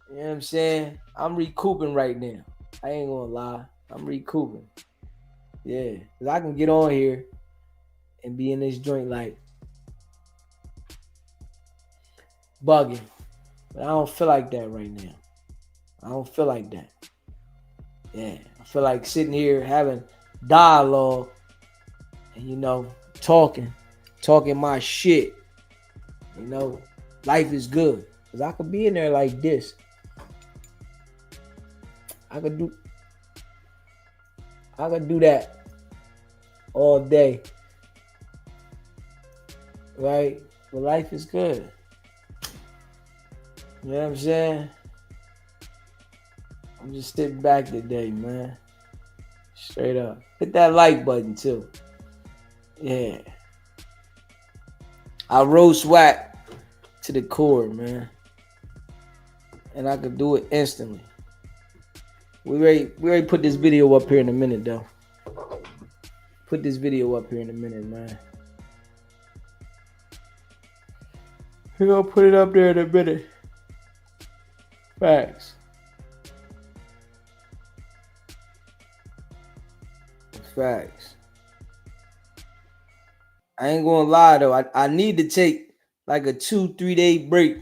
A: You know what I'm saying? I'm recouping right now. I ain't gonna lie. I'm recouping. Yeah. Cause I can get on here and be in this joint like bugging. But I don't feel like that right now. I don't feel like that. Yeah. I feel like sitting here having dialogue and, you know, talking my shit. You know, life is good. Cause I could be in there like this. I could do that all day. Right? But life is good. You know what I'm saying? I'm just sitting back today, man. Straight up. Hit that like button too. Yeah. I roast Wack to the core, man. And I could do it instantly. We already put this video up here in a minute, though. Put this video up here in a minute, man. We're gonna put it up there in a minute. Facts. Facts. I ain't gonna lie though. I need to take like a 2-3 day break.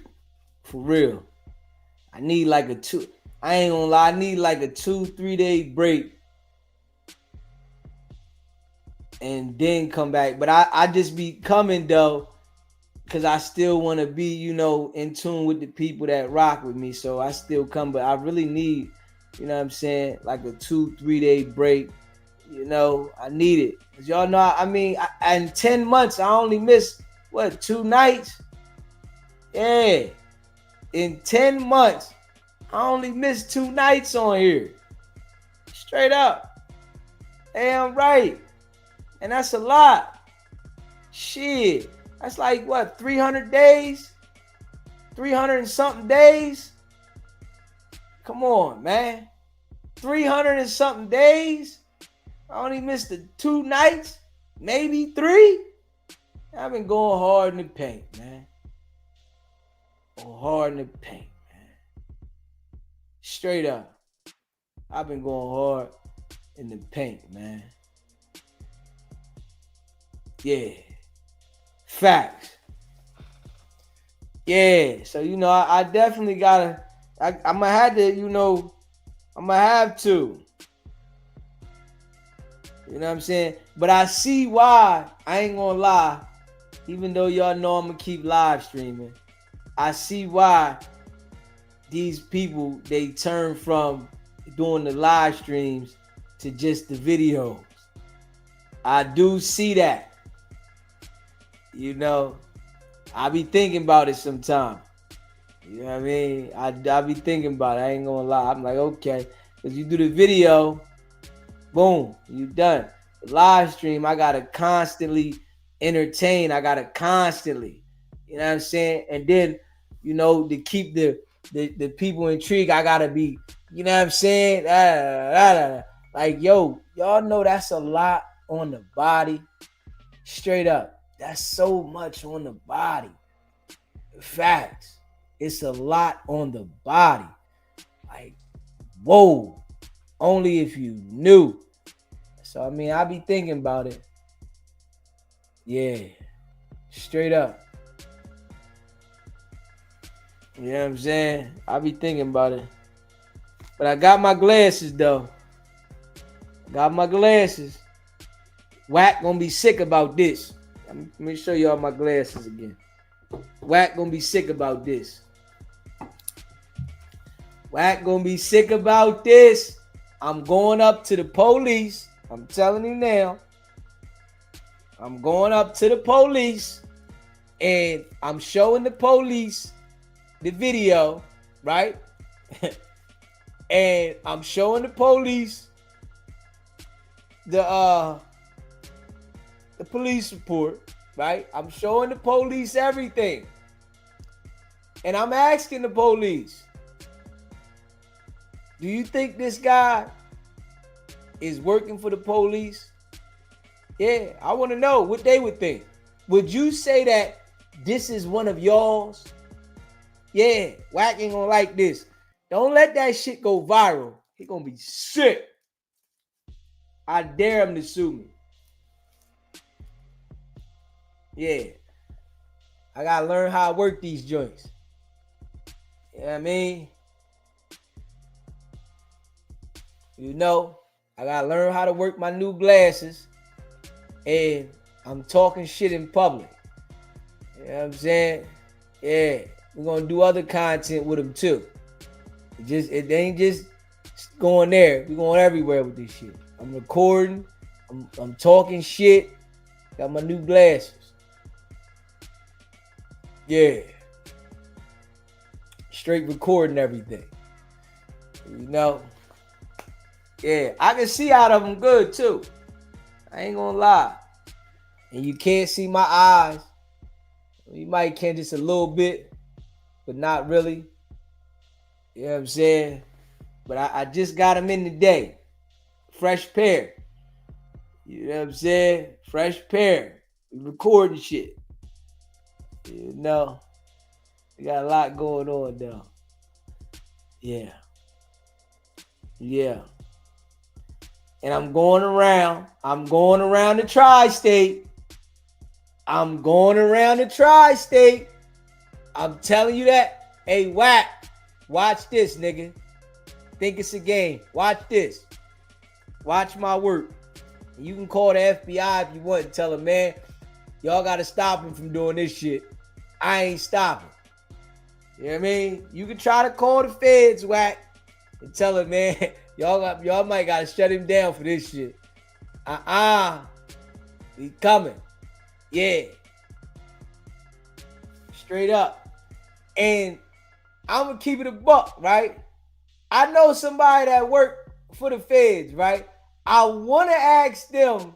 A: For real. I need like I ain't gonna lie, I need like a 2-3 day break. And then come back. But I just be coming though, because I still want to be, you know, in tune with the people that rock with me. So I still come, but I really need, you know what I'm saying, like a 2-3 day break. You know, I need it. Because y'all know, I mean, in 10 months, I only missed, 2 nights? Yeah. In 10 months, I only missed 2 nights on here. Straight up. Damn right. And that's a lot. Shit. That's like, 300 days? 300 and something days? Come on, man. 300 and something days? I only missed the 2 nights, maybe 3. I've been going hard in the paint, man. Going hard in the paint, man. Straight up. I've been going hard in the paint, man. Yeah. Facts. Yeah. So, you know, I definitely gotta, I'm gonna have to, you know, I'm gonna have to. You know what I'm saying? But I see why. I ain't gonna lie. Even though y'all know I'm gonna keep live streaming, I see why these people, they turn from doing the live streams to just the videos. I do see that. You know, I be thinking about it sometimes. You know what I mean? I be thinking about it. I ain't gonna lie. I'm like, okay, because you do the video, boom, you done. The live stream, I gotta constantly entertain. I gotta constantly, you know what I'm saying? And then, you know, to keep the people intrigued, I gotta be, you know what I'm saying? Like, yo, y'all know that's a lot on the body. Straight up, that's so much on the body. Facts. It's a lot on the body. Like, whoa. Only if you knew. So, I mean, I be thinking about it. Yeah. Straight up. You know what I'm saying? I be thinking about it. But I got my glasses though. Got my glasses. Wack gonna be sick about this. Let me show y'all my glasses again. Wack gonna be sick about this. Wack gonna be sick about this. I'm going up to the police. I'm telling you now. I'm going up to the police and I'm showing the police the video, right? And I'm showing the police the police report, right? I'm showing the police everything. And I'm asking the police, do you think this guy is working for the police? Yeah, I want to know what they would think. Would you say that this is one of y'all's? Yeah, Wack ain't gonna like this. Don't let that shit go viral. He gonna be sick. I dare him to sue me. Yeah. I gotta learn how to work these joints. You know what I mean? You know, I gotta learn how to work my new glasses. And I'm talking shit in public. You know what I'm saying? Yeah. We're gonna do other content with them too. It ain't just going there. We're going everywhere with this shit. I'm recording. I'm talking shit. Got my new glasses. Yeah. Straight recording everything. You know? Yeah. I can see out of them good too. I ain't gonna lie. And you can't see my eyes. You might can just a little bit, but not really. You know what I'm saying? But I just got them in today. Fresh pair. You know what I'm saying? Fresh pair. We recording shit. You know? We got a lot going on though. Yeah. Yeah. And I'm going around the tri-state. I'm telling you that. Hey, Wack, watch this, nigga. Think it's a game. Watch this. Watch my work. You can call the FBI if you want and tell them, man, y'all got to stop him from doing this shit. I ain't stopping. You know what I mean? You can try to call the feds, Wack, and tell them, man, y'all might got to shut him down for this shit. He coming. Yeah. Straight up. And I'm going to keep it a buck, right? I know somebody that work for the feds, right? I want to ask them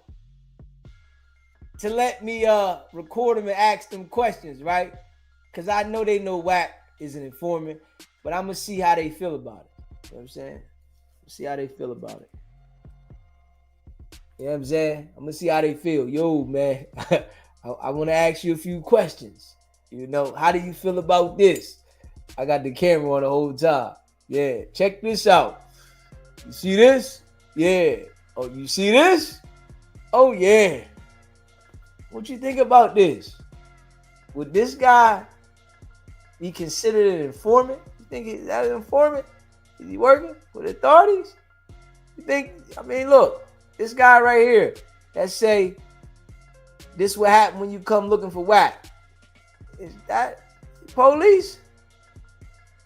A: to let me record them and ask them questions, right? Because I know they know Wack is an informant, but I'm going to see how they feel about it. You know what I'm saying? See how they feel about it. You know what I'm saying? I'm going to see how they feel. Yo, man, I want to ask you a few questions. You know, how do you feel about this? I got the camera on the whole time. Yeah, check this out. You see this? Yeah. Oh, you see this? Oh, yeah. What you think about this? Would this guy be considered an informant? You think he's an informant? Is he working with authorities? You think, I mean, look, this guy right here that say, this what happen when you come looking for Wack. Is that police?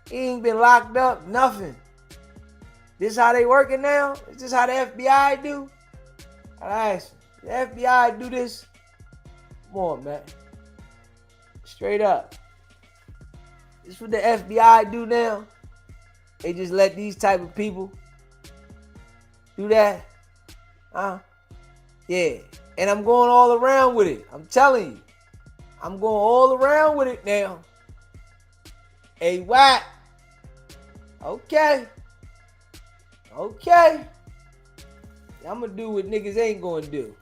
A: He ain't been locked up, nothing. This how they working now? Is this how the FBI do? I ask you, the FBI do this? Come on, man. Straight up. This what the FBI do now? They just let these type of people do that? Huh? Yeah. And I'm going all around with it. I'm telling you. I'm going all around with it now. Hey, Wack. Okay. Okay. I'm going to do what niggas ain't going to do.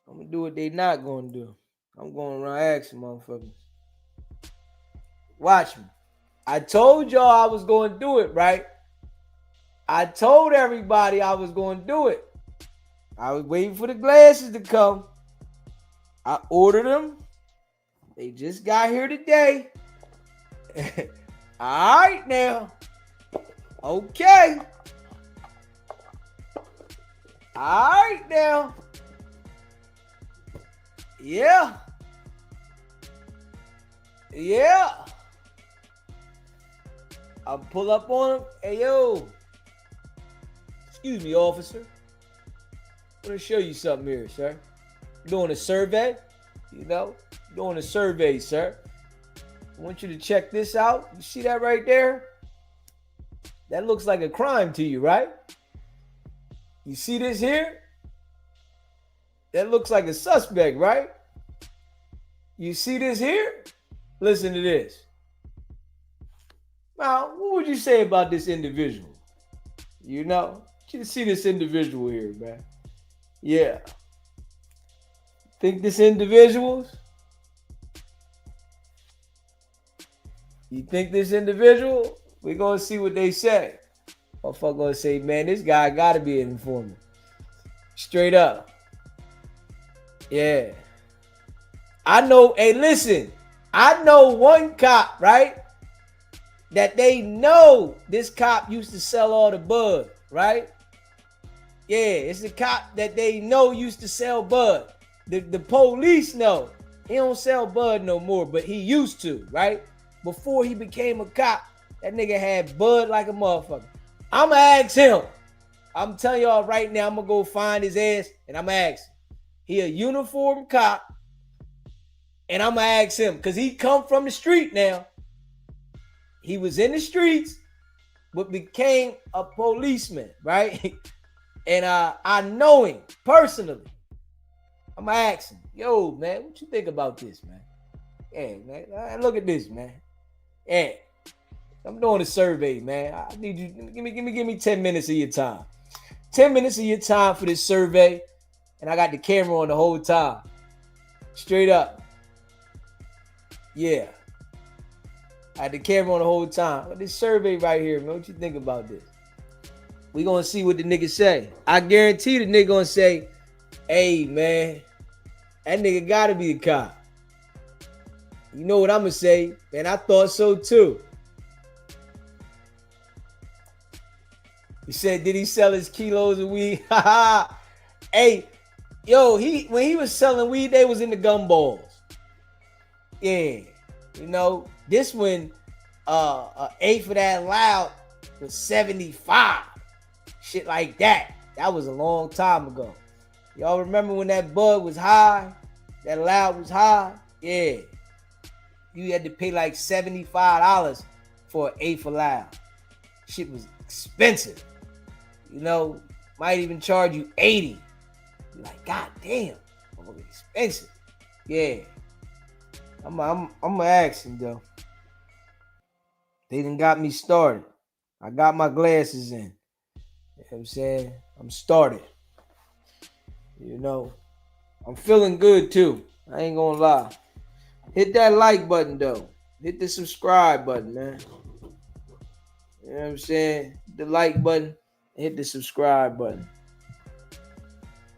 A: I'm going to do what they not going to do. I'm going around asking motherfuckers. Watch me. I told y'all I was going to do it, right? I told everybody I was going to do it. I was waiting for the glasses to come. I ordered them. They just got here today. All right now. Okay. All right now. Yeah. Yeah. I'll pull up on him. Hey, yo. Excuse me, officer. I'm going to show you something here, sir. Doing a survey. You know, doing a survey, sir. I want you to check this out. You see that right there? That looks like a crime to you, right? You see this here? That looks like a suspect, right? You see this here? Listen to this. Now, what would you say about this individual? You know, you see this individual here, man. Yeah. Think this individual's? You think this individual? We're going to see what they say. Motherfucker going to say, man, this guy got to be an informant. Straight up. Yeah. I know, hey, listen. I know one cop, right? That they know this cop used to sell all the bud, right? Yeah, it's the cop that they know used to sell bud. The police know. He don't sell bud no more, but he used to, right? Before he became a cop, that nigga had bud like a motherfucker. I'ma ask him. I'm telling y'all right now, I'm gonna go find his ass and I'ma ask him. He a uniform cop, and I'ma ask him, because he come from the street now. He was in the streets, but became a policeman, right? And I know him personally. I'm gonna ask him, yo, man, what you think about this, man? Yeah, man, look at this, man. Yeah, I'm doing a survey, man. I need you, give me 10 minutes of your time. 10 minutes of your time for this survey, and I got the camera on the whole time. Straight up. Yeah. I had the camera on the whole time. But this survey right here, man, what you think about this? We gonna see what the nigga say. I guarantee the nigga gonna say, hey, man, that nigga gotta be a cop. You know what I'm gonna say? Man, I thought so too. He said, did he sell his kilos of weed? Hey, yo, when he was selling weed, they was in the gumballs. Yeah. You know, this one, an eighth of that loud was 75. Shit like that. That was a long time ago. Y'all remember when that bud was high? That loud was high? Yeah. You had to pay like $75 for an eighth of loud. Shit was expensive. You know, might even charge you 80. You're like, God damn, expensive. Yeah. I'm gonna ask him though. They done got me started. I got my glasses in. You know what I'm saying? I'm started. You know, I'm feeling good too. I ain't gonna lie. Hit that like button though. Hit the subscribe button, man. You know what I'm saying? The like button, hit the subscribe button.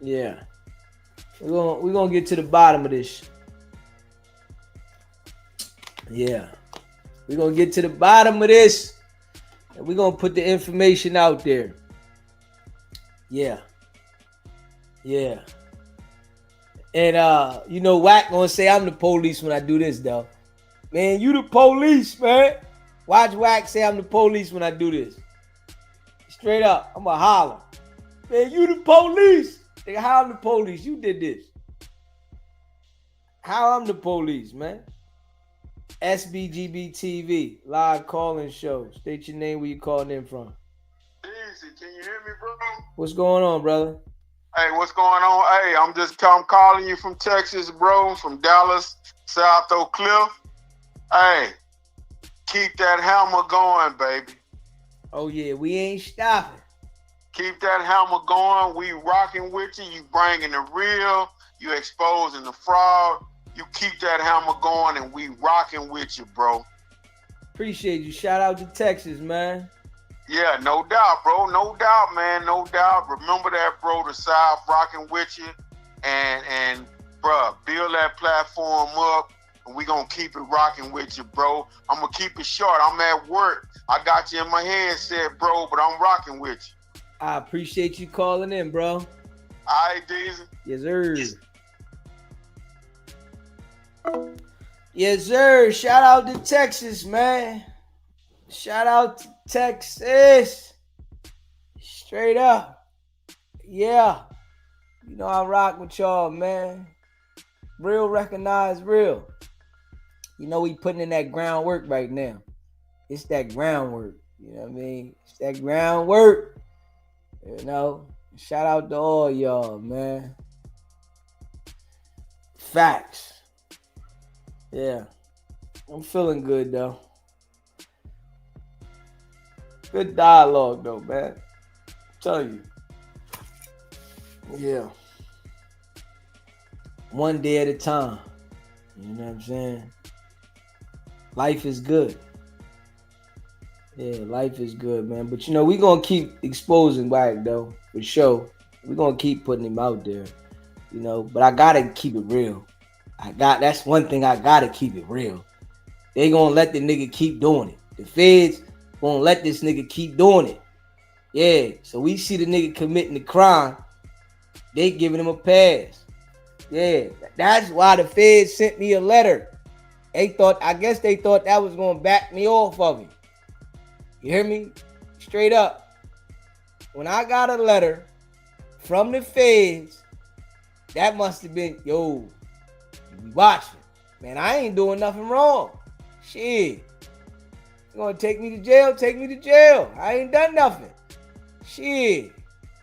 A: Yeah. We're gonna get to the bottom of this. Yeah. We're gonna get to the bottom of this. And we're gonna put the information out there. Yeah. Yeah. And you know, Wack gonna say I'm the police when I do this though. Man, you the police, man. Watch Wack say I'm the police when I do this. Straight up, I'm a holler. Man, you the police. Nigga, how I'm the police? You did this. How I'm the police, man? SBGB TV, live calling show. State your name, where you calling in from.
B: Easy, can you hear me, bro?
A: What's going on, brother?
B: Hey, what's going on? Hey, I'm calling you from Texas, bro, from Dallas, South Oak Cliff. Hey, keep that hammer going, baby.
A: Oh yeah, we ain't stopping.
B: Keep that hammer going. We rocking with you. You bringing the real. You exposing the fraud. You keep that hammer going, and we rocking with you, bro.
A: Appreciate you. Shout out to Texas, man.
B: Yeah, no doubt, bro. No doubt, man. No doubt. Remember that, bro. The South rocking with you, and bro, build that platform up. and we gonna keep it rocking with you, bro. I'm gonna keep it short. I'm at work. I got you in my headset, bro, but I'm rocking with you.
A: I appreciate you calling in, bro.
B: All right, Deezy.
A: Yes, sir. Yes, sir. Shout out to Texas, man. Shout out to Texas. Straight up. Yeah. You know I rock with y'all, man. Real recognize real. You know we putting in that groundwork right now. It's that groundwork. You know what I mean? It's that groundwork. You know? Shout out to all y'all, man. Facts. Yeah. I'm feeling good, though. Good dialogue, though, man. Tell you. Yeah. One day at a time. You know what I'm saying? Life is good. Yeah, life is good, man. But, you know, we going to keep exposing Wack, though, for sure. We're going to keep putting him out there, you know. But I got to keep it real. That's one thing I got to keep it real. They going to let the nigga keep doing it. The feds going to let this nigga keep doing it. Yeah, so we see the nigga committing the crime. They giving him a pass. Yeah, that's why the feds sent me a letter. I guess they thought that was going to back me off of it. You hear me? Straight up. When I got a letter from the feds, that must have been, yo, you watching. Man, I ain't doing nothing wrong. Shit. You gonna take me to jail? Take me to jail. I ain't done nothing. Shit.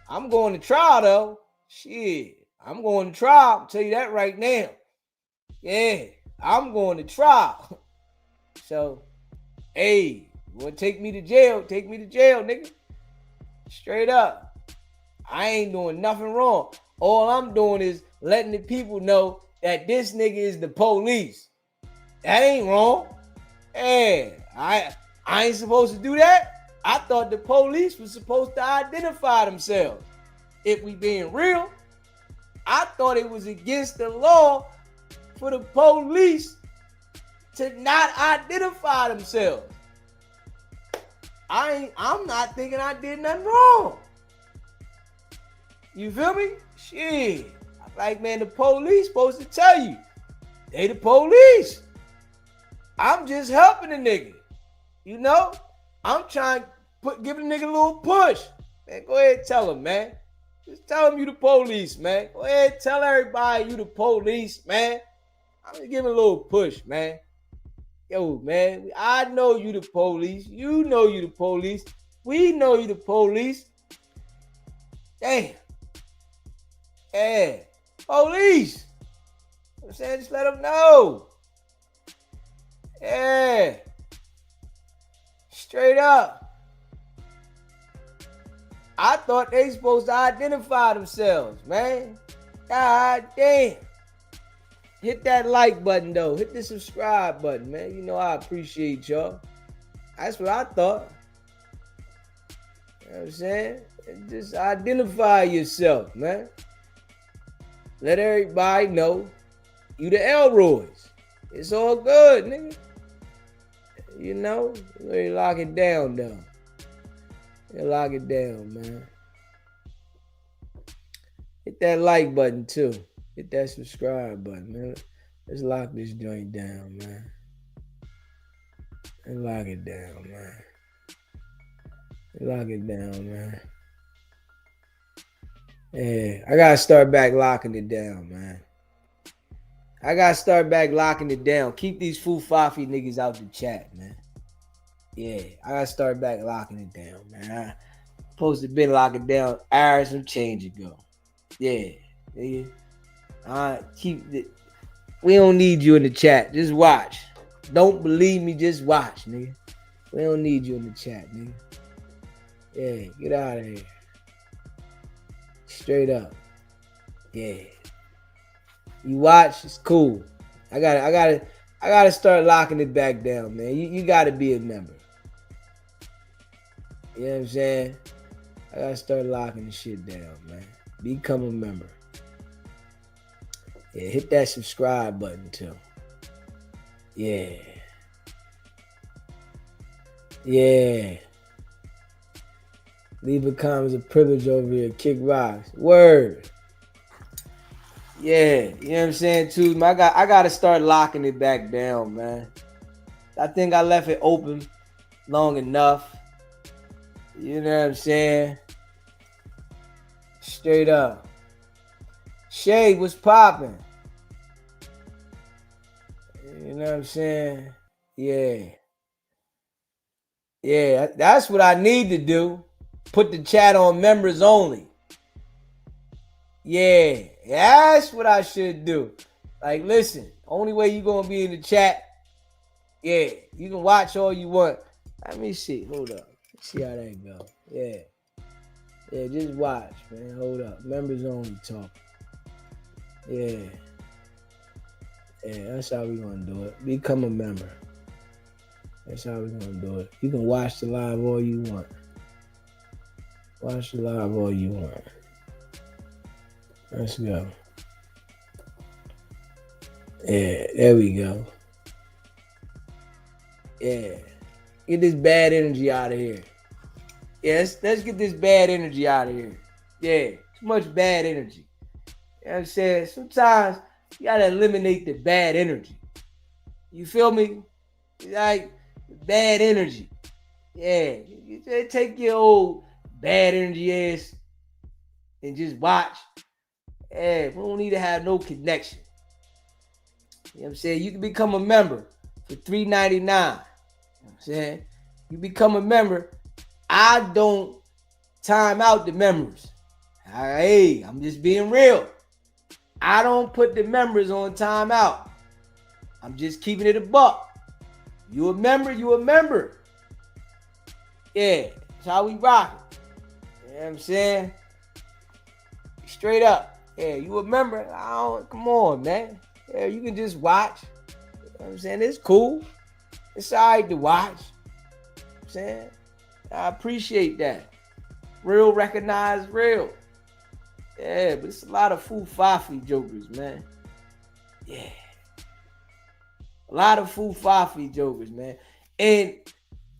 A: I'm going to trial, though. Shit. I'm going to trial. I'll tell you that right now. Yeah. I'm going to trial. So, hey, you want to take me to jail? Take me to jail, nigga. Straight up. I ain't doing nothing wrong. All I'm doing is letting the people know that this nigga is the police. That ain't wrong. Hey, I ain't supposed to do that. I thought the police was supposed to identify themselves. If we being real, I thought it was against the law for the police to not identify themselves. I'm not thinking I did nothing wrong. You feel me? Shit. Like, man, the police supposed to tell you. They the police. I'm just helping the nigga. You know? I'm trying to give the nigga a little push. Man, go ahead and tell him, man. Just tell him you the police, man. Go ahead, tell everybody you the police, man. I'm just giving a little push, man. Yo, man, I know you the police. You know you the police. We know you the police. Damn. Yeah. Police. I'm saying, just let them know. Yeah. Straight up. I thought they supposed to identify themselves, man. God damn. Hit that like button, though. Hit the subscribe button, man. You know I appreciate y'all. That's what I thought. You know what I'm saying? Just identify yourself, man. Let everybody know you the Elroys. It's all good, nigga. You know? Really lock it down, though. Lock it down, man. Hit that like button, too. Hit that subscribe button, man. Let's lock this joint down, man. Let's lock it down, man. Let's lock it down, man. Yeah, I gotta start back locking it down, man. I gotta start back locking it down. Keep these Fufafi niggas out the chat, man. Yeah, I gotta start back locking it down, man. I supposed to been locking down hours and change ago. Yeah, nigga. Keep it. We don't need you in the chat. Just watch. Don't believe me. Just watch, nigga. We don't need you in the chat, nigga. Yeah, get out of here. Straight up. Yeah. You watch, it's cool. I gotta start locking it back down, man. You gotta be a member. You know what I'm saying? I gotta start locking the shit down, man. Become a member. Yeah, hit that subscribe button too. Yeah. Yeah. Leave a comment is a privilege over here. Kick rocks. Word. Yeah. You know what I'm saying, too? I gotta start locking it back down, man. I think I left it open long enough. You know what I'm saying? Straight up. Shay, what's popping? You know what I'm saying? Yeah. Yeah, that's what I need to do. Put the chat on members only. Yeah, that's what I should do. Like, listen, only way you gonna be in the chat, yeah, you can watch all you want. Let me see. Hold up. Let's see how that go. Yeah. Yeah, just watch, man. Hold up. Members only talk. Yeah. Yeah, that's how we gonna do it. Become a member. That's how we gonna do it. You can watch the live all you want. Watch the live all you want. Let's go. Yeah, there we go. Yeah. Get this bad energy out of here. Yeah, let's get this bad energy out of here. Yeah, too much bad energy. You know what I'm saying? Sometimes you gotta eliminate the bad energy. You feel me? Like bad energy. Yeah. You take your old bad energy ass and just watch. Yeah, we don't need to have no connection. You know what I'm saying? You can become a member for $3.99. You know what I'm saying? You become a member. I don't time out the members. Hey, I'm just being real. I don't put the members on timeout. I'm just keeping it a buck. You a member, you a member. Yeah, that's how we rock it. You know what I'm saying? Straight up. Yeah, you a member. Come on, man. Yeah, you can just watch. You know what I'm saying? It's cool. It's all right to watch. You know what I'm saying? I appreciate that. Real recognize real. Yeah, but it's a lot of foo-fafi jokers, man. Yeah. A lot of foo-fafi jokers, man. And,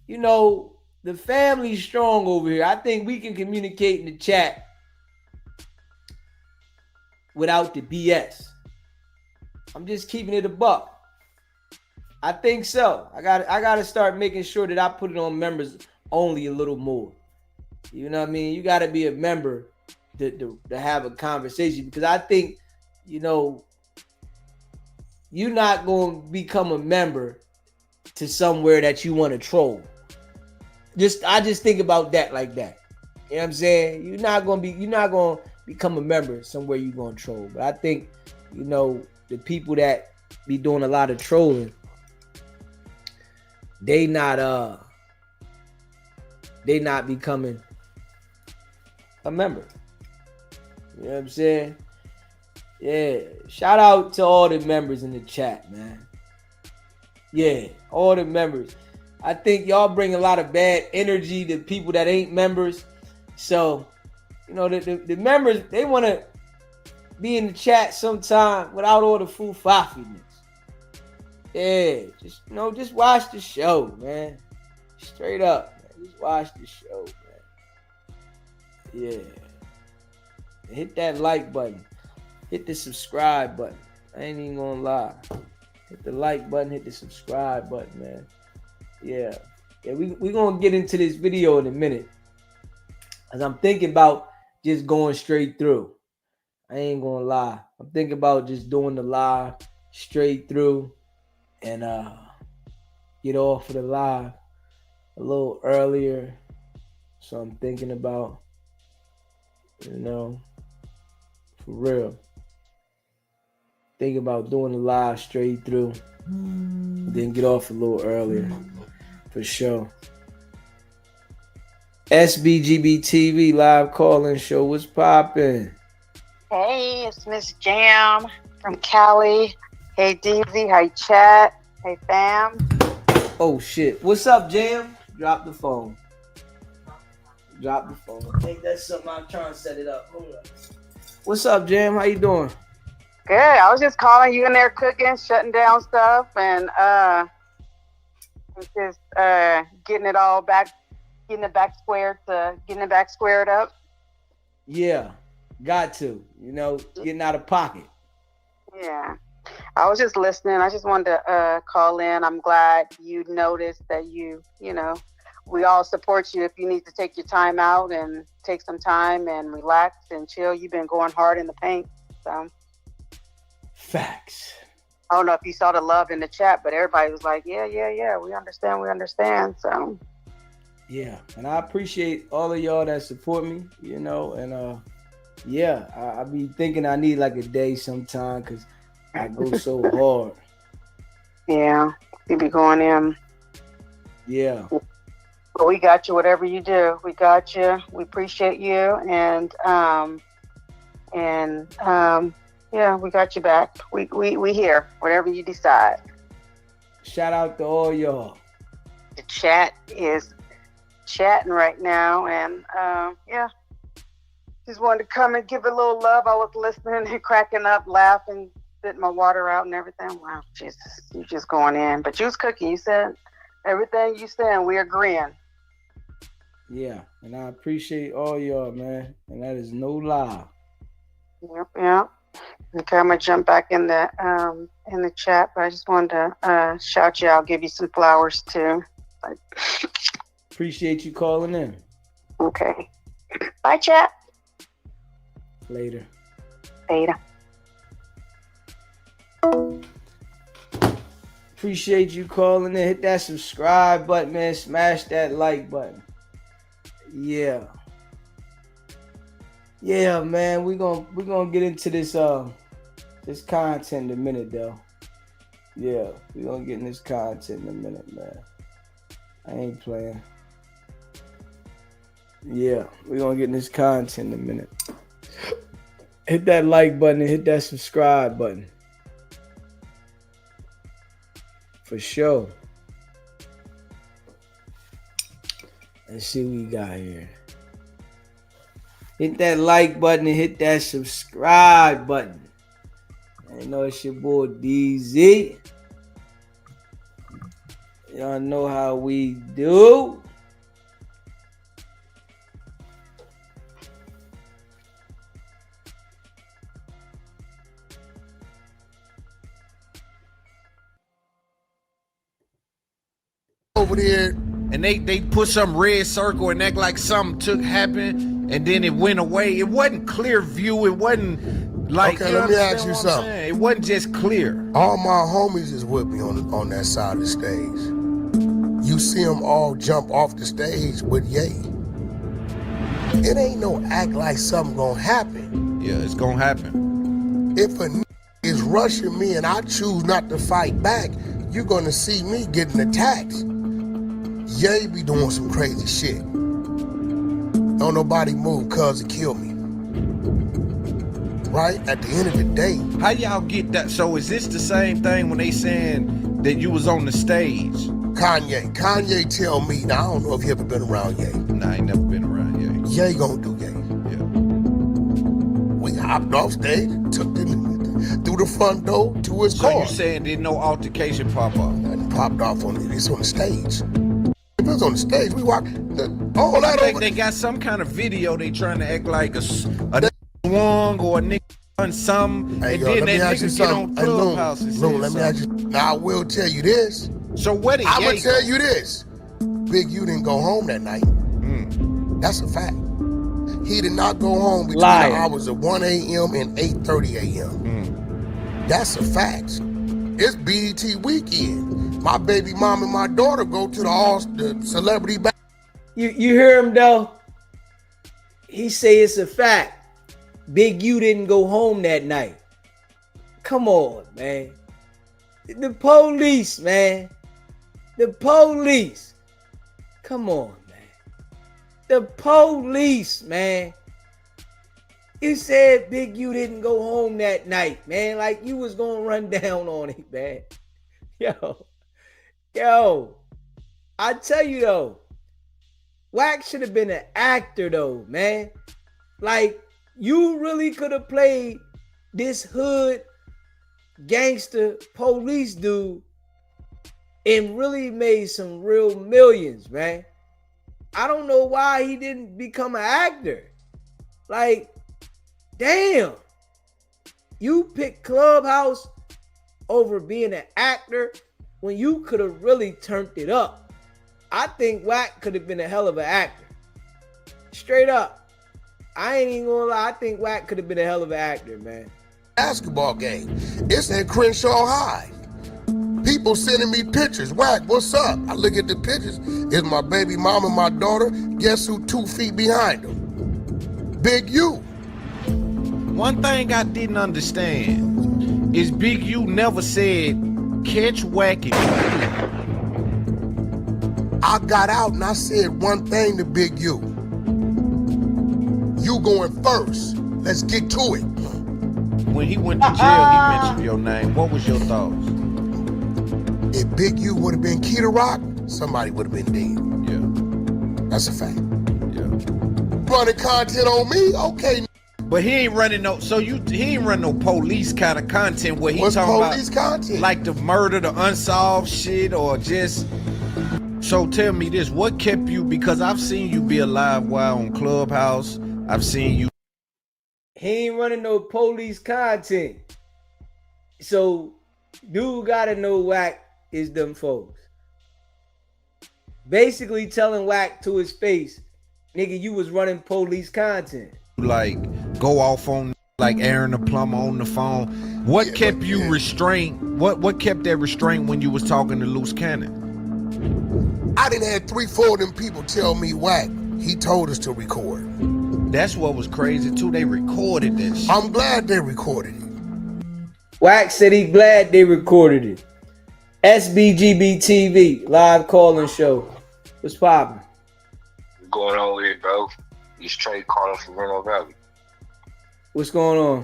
A: you know, the family's strong over here. I think we can communicate in the chat without the BS. I'm just keeping it a buck. I think so. I gotta start making sure that I put it on members only a little more. You know what I mean? You gotta be a member to have a conversation, because I think, you know, you're not going to become a member to somewhere that you want to troll. I just think about that like that. You know what I'm saying? You're not going to become a member somewhere you're going to troll. But I think, you know, the people that be doing a lot of trolling, they not becoming a member. You know what I'm saying? Yeah. Shout out to all the members in the chat, man. Yeah, all the members. I think y'all bring a lot of bad energy to people that ain't members. So, you know, the members, they want to be in the chat sometime without all the foo-fafiness. Yeah, just watch the show, man. Straight up, man. Just watch the show, man. Yeah. Hit that like button. Hit the subscribe button. I ain't even gonna lie. Hit the like button. Hit the subscribe button, man. Yeah. Yeah, we gonna get into this video in a minute, as I'm thinking about just going straight through. I ain't gonna lie. I'm thinking about just doing the live straight through and get off of the live a little earlier. So I'm thinking about, you know, for real. Think about doing the live straight through. Then get off a little earlier. For sure. SBGB TV live call-in show. What's poppin'?
C: Hey, it's Miss Jam from Cali. Hey, DZ. Hi, chat. Hey, fam.
A: Oh, shit. What's up, Jam? Drop the phone. Drop the phone. I think that's something I'm trying to set it up. Hold up. What's up, Jam? How you doing?
C: Good. I was just calling you in there cooking, shutting down stuff, and just getting it all back, getting it back squared up.
A: Yeah, got to. You know, getting out of pocket.
C: Yeah. I was just listening. I just wanted to call in. I'm glad you noticed that we all support you if you need to take your time out and take some time and relax and chill. You've been going hard in the paint. So
A: Facts.
C: I don't know if you saw the love in the chat, but everybody was like, yeah, we understand. So
A: yeah, and I appreciate all of y'all that support me, and I be thinking I need like a day sometime because I go so hard.
C: Yeah, you be going in.
A: Yeah.
C: But we got you, whatever you do. We got you. We appreciate you. And yeah, we got you back. We here, whatever you decide.
A: Shout out to all y'all.
C: The chat is chatting right now. And yeah, just wanted to come and give a little love. I was listening and cracking up, laughing, spitting my water out and everything. Wow, Jesus, you just going in. But you was cooking. You said everything you said, we agreeing.
A: Yeah, and I appreciate all y'all, man. And that is no lie.
C: Yep. Okay, I'm gonna jump back in the chat, but I just wanted to shout you out, give you some flowers too.
A: Appreciate you calling in.
C: Okay. Bye, chat.
A: Later. Appreciate you calling in. Hit that subscribe button, man. Smash that like button. Yeah, man. We're gonna get into this content in a minute, though. Yeah, we're gonna get in this content in a minute, man. I ain't playing. Yeah, we're gonna get in this content in a minute. Hit that like button and hit that subscribe button. For sure. Let's see what we got here. Hit that like button and hit that subscribe button. I know it's your boy DZ. Y'all know how we do.
D: Over there, and they put some red circle and act like something happened, and then it went away. It wasn't clear view. It wasn't like.
E: Okay, let me ask you something.
D: It wasn't just clear.
E: All my homies is with me on that side of the stage. You see them all jump off the stage with Ye. It ain't no act like something gonna happen.
D: Yeah, it's gonna happen.
E: If a is rushing me and I choose not to fight back, you're gonna see me getting attacked. Ye be doing some crazy shit. Don't nobody move cause it kill me. Right? At the end of the day.
D: How y'all get that? So is this the same thing when they saying that you was on the stage?
E: Kanye tell me, now I don't know if you ever been around Ye.
D: Nah, I ain't never been around Ye.
E: Ye gonna do Ye.
D: Yeah.
E: We hopped off stage, took them through the front door to his car.
D: So you saying there's no altercation pop up?
E: Nothing popped off on it. It's on the stage. If it was on the stage, we walked all that
D: I think
E: over.
D: they got some kind of video they trying to act like a swung or a nigga done something,
E: Hey,
D: and
E: yo,
D: then
E: let me
D: that
E: ask you
D: nigga get on
E: something. Hey,
D: Clubhouse and
E: Loon,
D: say
E: let me ask you. Now I will tell you this.
D: So what did
E: I'm gonna
D: Ye
E: tell
D: go?
E: you this. Big U didn't go home that night. That's a fact. He did not go home between
A: Liar.
E: the hours of 1 a.m. and 8:30 a.m. That's a fact. It's BET weekend. My baby mom and my daughter go to the celebrity back.
A: You hear him though? He say it's a fact. Big U didn't go home that night. Come on, man. The police, man. The police. Come on, man. The police, man. You said Big U didn't go home that night, man. Like you was gonna run down on it, man. Yo. I tell you though, Wack should have been an actor though, man. Like you really could have played this hood gangster police dude and really made some real millions, man. I don't know why he didn't become an actor. Like, damn. You picked Clubhouse over being an actor when you could have really turned it up. I think Wack could have been a hell of an actor. Straight up. I ain't even gonna lie. I think Wack could have been a hell of an actor, man.
E: Basketball game. It's at Crenshaw High. People sending me pictures. Wack, what's up? I look at the pictures. It's my baby mama, my daughter. Guess who 2 feet behind them? Big U.
D: One thing I didn't understand is Big U never said, catch Wack and
E: I got out and I said one thing to Big U. You going first. Let's get to it.
D: when he went to jail, he mentioned your name. What was your thoughts?
E: If Big U would have been Key to Rock, somebody would have been dead.
D: Yeah.
E: That's a fact.
D: Yeah.
E: Running content on me? Okay.
D: But he ain't running no, he ain't running no police kind of content where he
E: What's
D: talking
E: police content?
D: like the murder, the unsolved shit, or just. So tell me this, what kept you, because I've seen you be a live wire on Clubhouse. I've seen you.
A: He ain't running no police content. So dude gotta know Wack is them folks. Basically telling Wack to his face, nigga, you was running police content.
D: Like go off on like Aaron the plumber on the phone. What kept you restrained? What kept that restraint when you was talking to Loose Cannon?
E: I done had 3-4 of them people tell me, Wack, he told us to record.
D: That's what was crazy too. They recorded that shit.
E: I'm glad they recorded it.
A: Wack said he glad they recorded it. SBGB TV, live calling show. What's poppin'?
F: What's going on with it, bro? You straight calling from Reno Valley.
A: What's going on?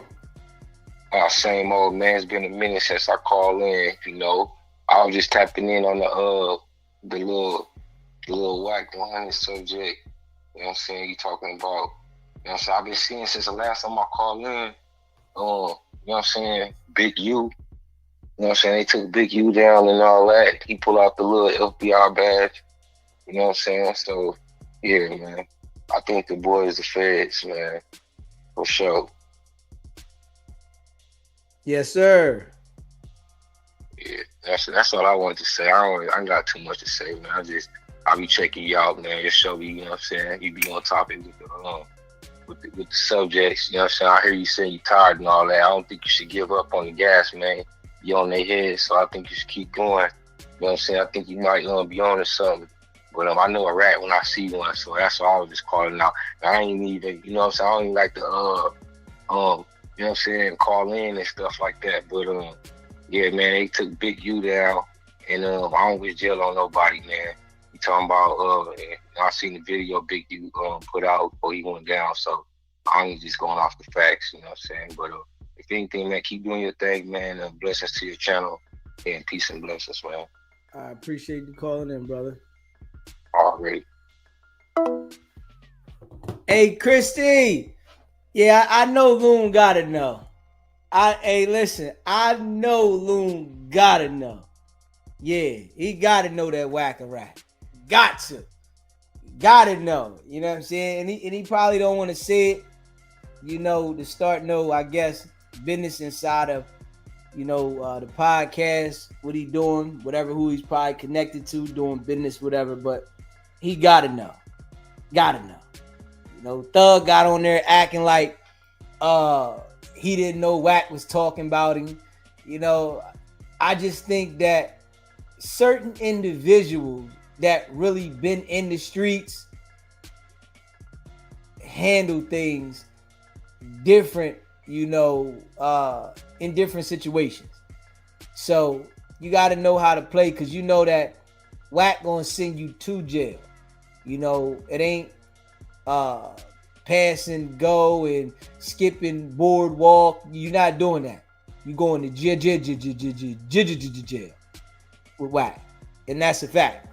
F: Same old man. It's been a minute since I called in, you know. I was just tapping in on the little Wack100 subject. You know what I'm saying? You talking about, you know what I'm saying? I've been seeing since the last time I called in, you know what I'm saying? Big U. You know what I'm saying? They took Big U down and all that. He pulled out the little FBI badge. You know what I'm saying? So, yeah, man. I think the boys, the feds, man, for sure.
A: Yes, sir.
F: Yeah, that's all I wanted to say. I ain't got too much to say, man. I be checking you out, man. Your show be, you know what I'm saying? You be on topic with the subjects. You know what I'm saying? I hear you saying you tired and all that. I don't think you should give up on the gas, man. You on their head, so I think you should keep going. You know what I'm saying? I think you might be on to something. But I know a rat when I see one, so that's why I was just calling out. I ain't even, you know what I'm saying? I don't even like to, you know what I'm saying, call in and stuff like that. But yeah, man, they took Big U down, and I don't wish jail on nobody, man. You talking about? I seen the video Big U put out before he went down, so I'm just going off the facts, you know what I'm saying? But if anything, man, keep doing your thing, man. Blessings to your channel, and peace and blessings, man.
A: I appreciate you calling in, brother.
F: Already.
A: Hey, Christy. Yeah, I know Loon gotta know. Hey, listen, I know Loon gotta know. Yeah, he gotta know that Wack100. Gotta know. You know what I'm saying? And he probably don't want to say it, you know, to start I guess, business inside of, you know, the podcast, what he doing, who he's probably connected to, doing business, whatever, but he gotta know. You know, Thug got on there acting like he didn't know Wack was talking about him. You know, I just think that certain individuals that really been in the streets handle things different, you know, in different situations. So you got to know how to play, because you know that Wack gonna send you to jail. You know, it ain't pass and go and skipping boardwalk. You're not doing that. You going to jail with Wack, and that's a fact.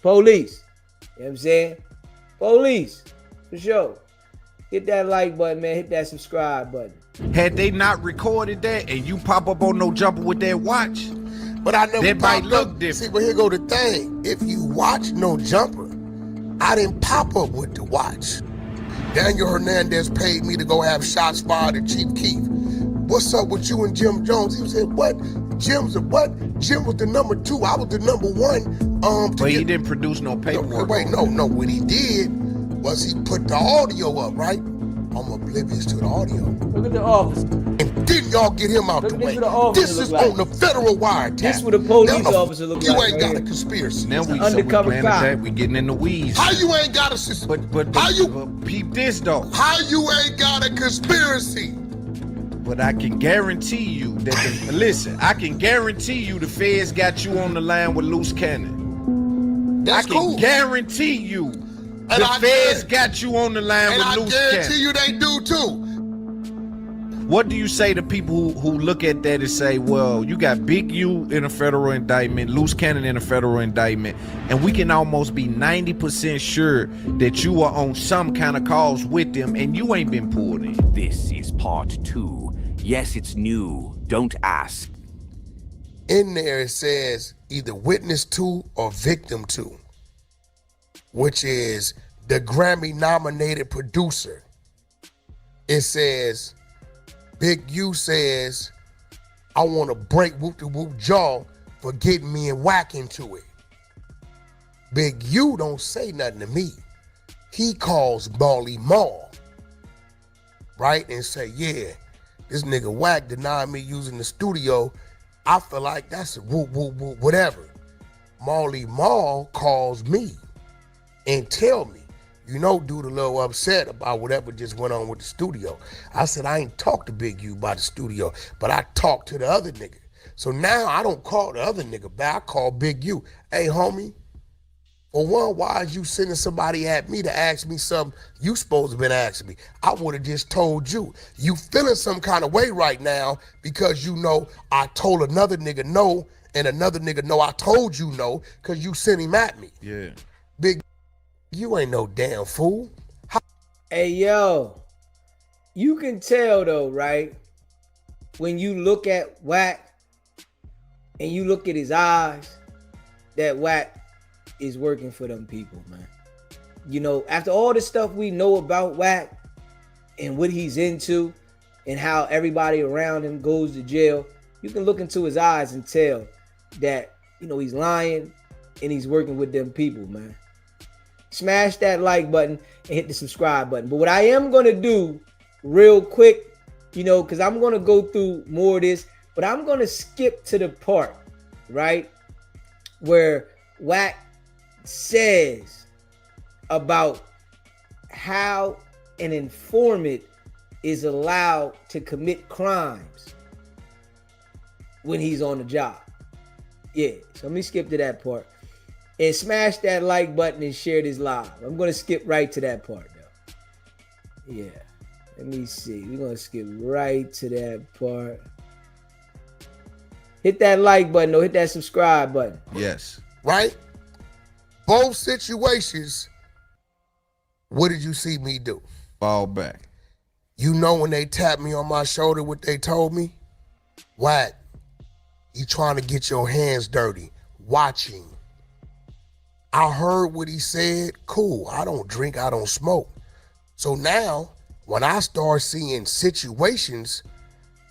A: Police, you know what I'm saying? Police, for sure. Hit that like button, man. Hit that subscribe button.
D: Had they not recorded that and you pop up on No Jumper with that watch,
E: But I never
D: that might
E: popped
D: look
E: up.
D: different.
E: See, but here go the thing. If you watch No Jumper, I didn't pop up with the watch. Daniel Hernandez paid me to go have shots fired at Chief Keef. What's up with you and Jim Jones? He said, what? Jim's a what? Jim was the number 2. I was the number 1.
D: But he didn't produce no paperwork.
E: No. What he did was he put the audio up, right? I'm oblivious to the audio.
A: Look at the officer.
E: And didn't y'all get him out the way?
A: This what the officer
E: This is
A: look like.
E: on the federal wiretap.
A: This what a police
E: Now, no,
A: officer look
E: you
A: like
E: ain't
A: right
E: got
A: here.
E: a conspiracy.
D: Now we
A: undercover
D: playing
A: cop.
D: that. We getting in the weeds.
E: How you ain't got a
D: But
E: how you
D: peep this though.
E: how you ain't got a conspiracy?
D: But I can guarantee you that listen, I can guarantee you the feds got you on the line with loose cannon.
E: That's
D: I can
E: cool.
D: guarantee you
E: And
D: the
E: I
D: feds
E: guarantee-
D: got you on the line
E: And
D: with
E: I
D: loose
E: guarantee
D: cannon.
E: you they do too.
D: What do you say to people who look at that and say, well, you got Big U in a federal indictment, loose cannon in a federal indictment, and we can almost be 90% sure that you are on some kind of cause with them and you ain't been pulled in?
G: This is part 2. Yes, it's new. Don't ask.
E: In there it says either witness to or victim to, which is the Grammy nominated producer. It says, Big U says, I want to break Whoop de Whoop jaw for getting me and Wack into it. Big U don't say nothing to me. He calls Molly Mall, right? And say, yeah, this nigga Wack denied me using the studio. I feel like that's a whoop, whoop, whoop, whatever. Molly Mall calls me and tell me, you know, dude a little upset about whatever just went on with the studio. I said, I ain't talked to Big U about the studio, but I talked to the other nigga. So now I don't call the other nigga back, I call Big U. Hey, homie, for one, why is you sending somebody at me to ask me something you supposed to been asking me? I would have just told you. You feeling some kind of way right now because you know I told another nigga no, and another nigga no, I told you no, because you sent him at me.
D: Yeah.
E: Big, you ain't no damn fool.
A: Hey, yo, you can tell though, right? When you look at Wack and you look at his eyes, that Wack is working for them people, man. You know, after all the stuff we know about Wack and what he's into and how everybody around him goes to jail, you can look into his eyes and tell that, you know, he's lying and he's working with them people, man. Smash that like button and hit the subscribe button. But what I am going to do real quick, you know, because I'm going to go through more of this, but I'm going to skip to the part, right, where Wack says about how an informant is allowed to commit crimes when he's on the job. Yeah, so let me skip to that part. And smash that like button and share this live. I'm going to skip right to that part, though. Yeah. Let me see. We're going to skip right to that part. Hit that like button or hit that subscribe button.
D: Yes.
E: Right? Both situations, what did you see me do?
D: Fall back.
E: You know when they tapped me on my shoulder what they told me? Wack, you trying to get your hands dirty. Watching. I heard what he said. Cool. I don't drink. I don't smoke. So now, when I start seeing situations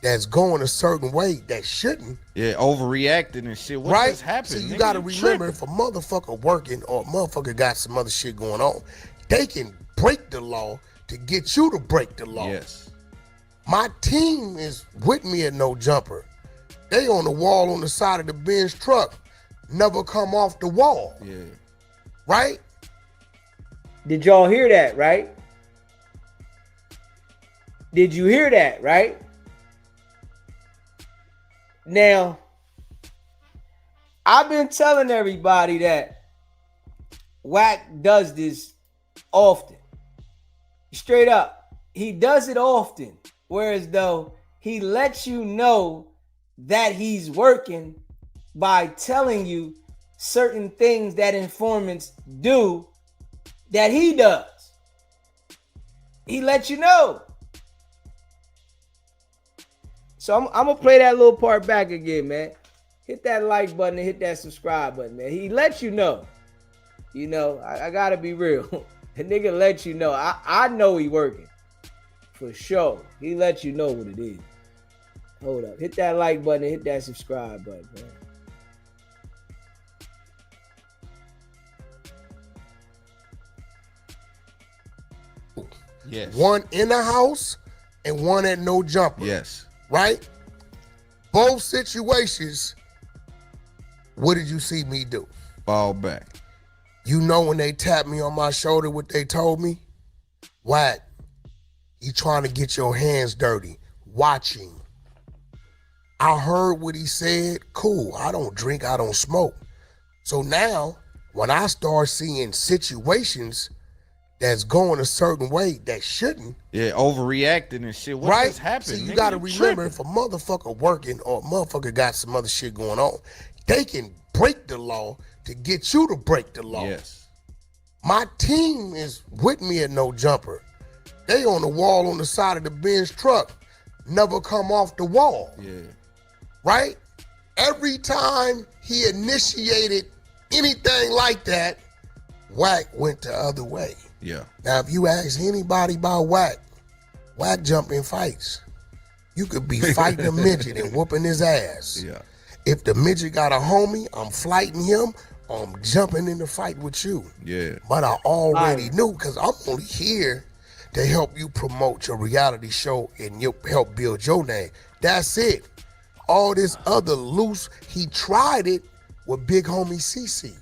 E: that's going a certain way that shouldn't,
D: Yeah, overreacting and shit. What
E: right?
D: just happened?
E: So you
D: nigga?
E: got to
D: You
E: remember,
D: tripping.
E: if a motherfucker working or a motherfucker got some other shit going on, they can break the law to get you to break the law.
D: Yes.
E: My team is with me at No Jumper. They on the wall on the side of the Benz truck. Never come off the wall.
D: Yeah.
E: Right?
A: Did y'all hear that, right? Did you hear that, right? Now, I've been telling everybody that Wack does this often. Straight up. He does it often. Whereas though he lets you know that he's working by telling you certain things that informants do that he does. He let you know. So I'm gonna play that little part back again, man. Hit that like button and hit that subscribe button, man. He let you know. You know, I gotta be real. The nigga let you know. I know he working. For sure. He let you know what it is. Hold up. Hit that like button and hit that subscribe button, man.
D: Yes.
E: One in the house and one at no jumper.
D: Yes.
E: Right? Both situations, what did you see me do?
D: Fall back.
E: You know when they tapped me on my shoulder what they told me? Wack, he trying to get your hands dirty. Watching. I heard what he said. Cool. I don't drink. I don't smoke. So now, when I start seeing situations that's going a certain way that shouldn't.
D: Yeah, overreacting and shit. What
E: right?
D: just happened?
E: See, you
D: nigga?
E: got to
D: You
E: remember,
D: tripping.
E: if a motherfucker working or a motherfucker got some other shit going on, they can break the law to get you to break the law.
D: Yes.
E: My team is with me at No Jumper. They on the wall on the side of the Benz truck. Never come off the wall.
D: Yeah.
E: Right? Every time he initiated anything like that, Wack went the other way.
D: Yeah.
E: Now, if you ask anybody about Wack jump in fights. You could be fighting a midget and whooping his ass.
D: Yeah.
E: If the midget got a homie, I'm flighting him, or I'm jumping in the fight with you.
D: Yeah.
E: But I already knew, because I'm only here to help you promote your reality show and you help build your name. That's it. All this other loose, he tried it with big homie CC.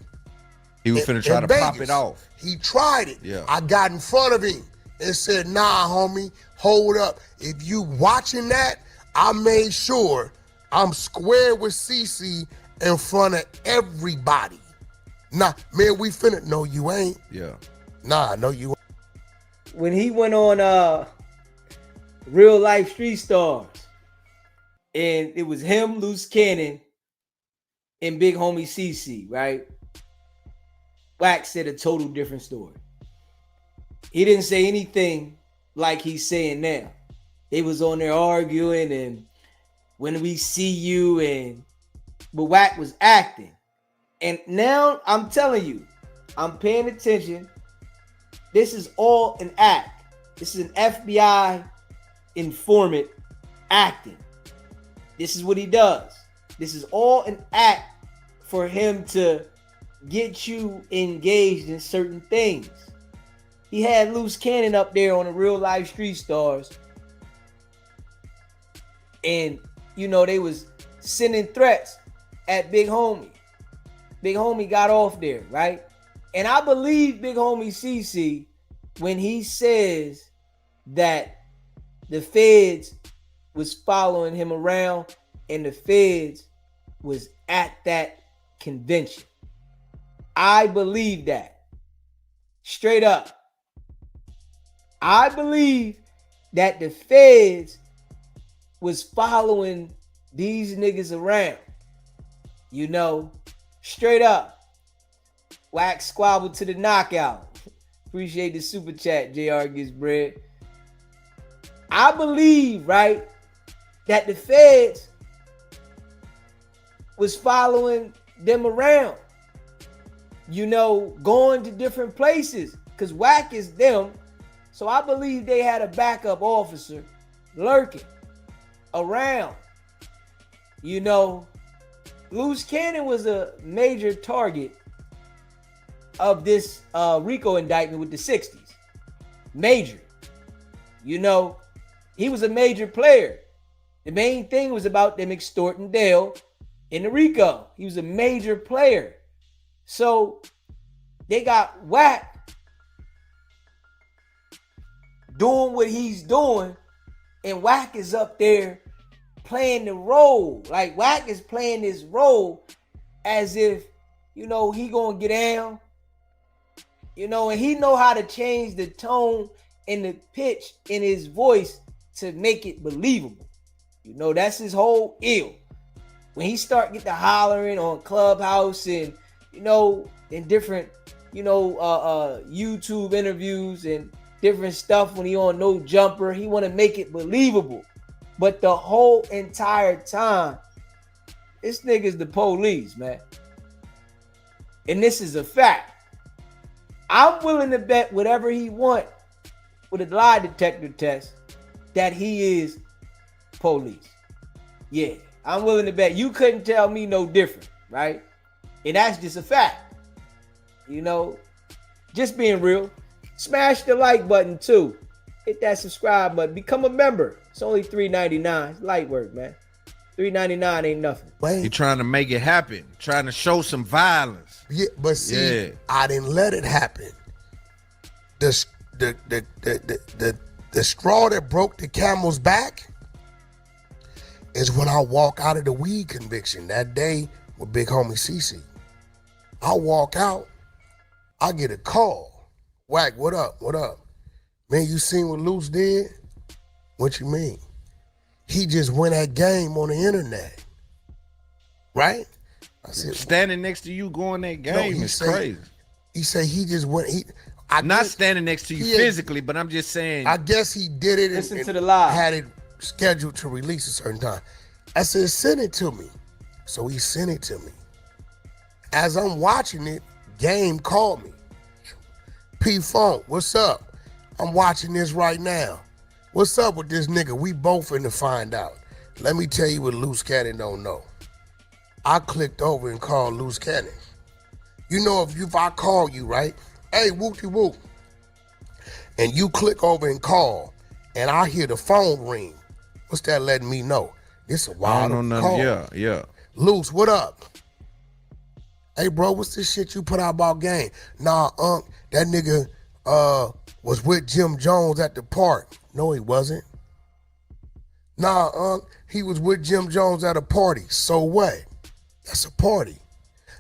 D: He was finna try to pop
E: Vegas.
D: it off.
E: He tried it.
D: Yeah.
E: I got in front of him and said, nah, homie, hold up. If you watching that, I made sure I'm square with CC in front of everybody. Nah, man, we finna. No, you ain't.
D: Yeah.
E: Nah, no, you ain't.
A: When he went on Real Life Street Stars, and it was him, Loose Cannon, and Big Homie CC, right? Wack said a total different story. He didn't say anything like he's saying now. They was on there arguing, and when we see you, but Wack was acting. And now I'm telling you, I'm paying attention. This is all an act. This is an FBI informant acting. This is what he does. This is all an act for him to get you engaged in certain things. He had Loose Cannon up there on the Real Life Street Stars. And, you know, they was sending threats at Big Homie. Big Homie got off there, right? And I believe Big Homie CC when he says that the feds was following him around and the feds was at that convention. I believe that. Straight up. I believe that the feds was following these niggas around. You know, straight up. Wack squabbled to the knockout. Appreciate the super chat, JR Gets Bread. I believe, right, that the feds was following them around. You know, going to different places. Because Wack is them. So I believe they had a backup officer lurking around. You know, Loose Cannon was a major target of this RICO indictment with the 60s. Major. You know, he was a major player. The main thing was about them extorting Dale in the RICO. He was a major player. So they got Wack doing what he's doing, and Wack is up there playing the role. Like, Wack is playing this role as if, you know, he gonna get down, you know, and he know how to change the tone and the pitch in his voice to make it believable. You know, that's his whole ill. When he start get to hollering on Clubhouse and, you know, in different, you know, YouTube interviews, and different stuff when he on no jumper. He want to make it believable. But the whole entire time, this nigga's the police, man. And this is a fact. I'm willing to bet whatever he want with a lie detector test that he is police. Yeah, I'm willing to bet. You couldn't tell me no different, right? And that's just a fact. You know, just being real. Smash the like button too. Hit that subscribe button. Become a member. It's only $3.99. It's light work, man. $3.99 ain't nothing.
D: He trying to make it happen. Trying to show some violence.
E: Yeah, but see, I didn't let it happen. The straw that broke the camel's back is when I walk out of the weed conviction that day with big homie CC. I walk out, I get a call. Wack, what up? What up? Man, you seen what Luce did? What you mean? He just went at game on the internet. Right? I said,
D: standing next to you going that game is crazy.
E: He said he just went.
D: Not standing next to you physically, but I'm just saying.
E: I guess he did it
A: Listen to the live.
E: Had it scheduled to release a certain time. I said, send it to me. So he sent it to me. As I'm watching it, Game called me. P-Funk, what's up? I'm watching this right now. What's up with this nigga? We both finna find out. Let me tell you what Loose Cannon don't know. I clicked over and called Loose Cannon. You know, if I call you, right? Hey, whoopty-whoop. And you click over and call, and I hear the phone ring. What's that letting me know? It's a wild call.
D: Yeah.
E: Loose, what up? Hey, bro, what's this shit you put out about game? Nah, that nigga was with Jim Jones at the park. No, he wasn't. Nah, he was with Jim Jones at a party. So what? That's a party.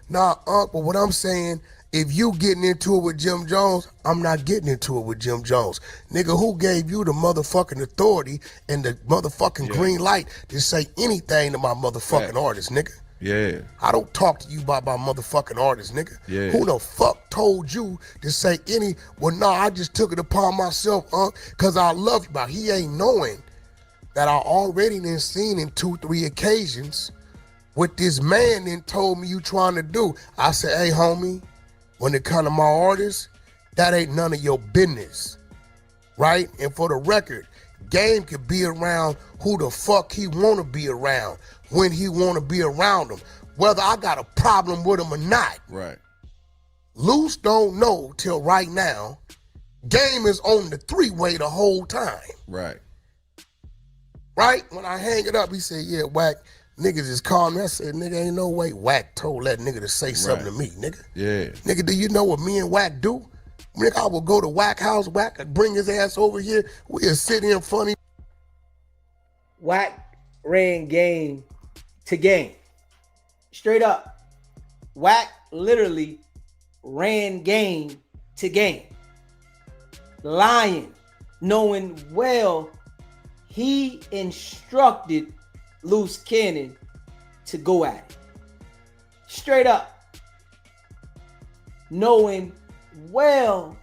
E: Nah, but what I'm saying, if you getting into it with Jim Jones, I'm not getting into it with Jim Jones. Nigga, who gave you the motherfucking authority and the motherfucking green light to say anything to my motherfucking artist, nigga?
D: Yeah.
E: I don't talk to you about my motherfucking artist, nigga.
D: Yeah.
E: Who the fuck told you to say any? Well, no, I just took it upon myself, because I love you. But he ain't knowing that I already done seen in 2-3 occasions what this man then told me you trying to do. I said, hey, homie, when it come to my artist, that ain't none of your business, right? And for the record, Game could be around who the fuck he want to be around, when he want to be around them, whether I got a problem with him or not.
D: Right.
E: Loose don't know till right now, Game is on the three-way the whole time.
D: Right.
E: Right? When I hang it up, he said, yeah, Wack, niggas is calling me. I said, nigga, ain't no way Wack told that nigga to say something to me, nigga.
D: Yeah.
E: Nigga, do you know what me and Wack do? Nigga, I will go to Wack house, Wack would bring his ass over here. We'll sit here funny.
A: Wack ran game to game. Straight up. Wack literally ran game to game. Lying, knowing well he instructed Loose Cannon to go at it. Straight up. Knowing well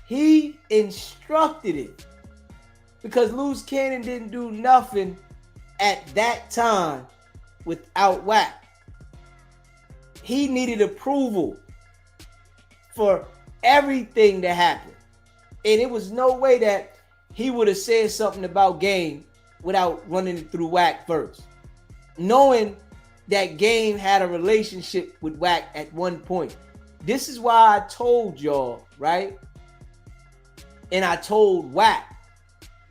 A: he instructed it. Because Loose Cannon didn't do nothing at that time without Wack. He needed approval for everything to happen. And it was no way that he would have said something about Game without running it through Wack first. Knowing that Game had a relationship with Wack at one point. This is why I told y'all, right? And I told Wack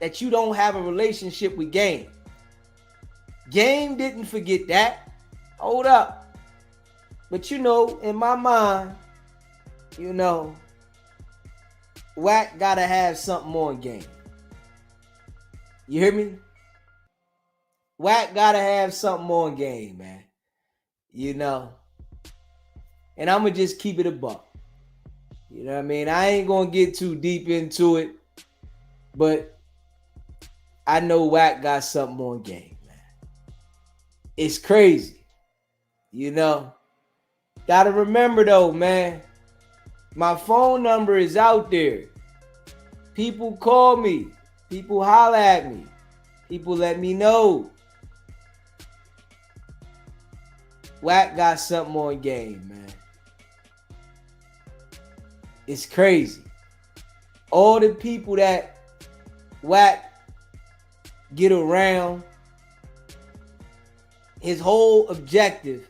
A: that you don't have a relationship with Game. Game didn't forget that. Hold up. But you know, in my mind, you know, Wack gotta have something on Game. You hear me? Wack gotta have something on Game, man. You know. And I'm gonna just keep it a buck. You know what I mean? I ain't gonna get too deep into it, but I know Wack got something on Game, man. It's crazy. You know. Gotta remember though, man. My phone number is out there. People call me. People holler at me. People let me know. Wack got something on game, man. It's crazy. All the people that Wack get around, his whole objective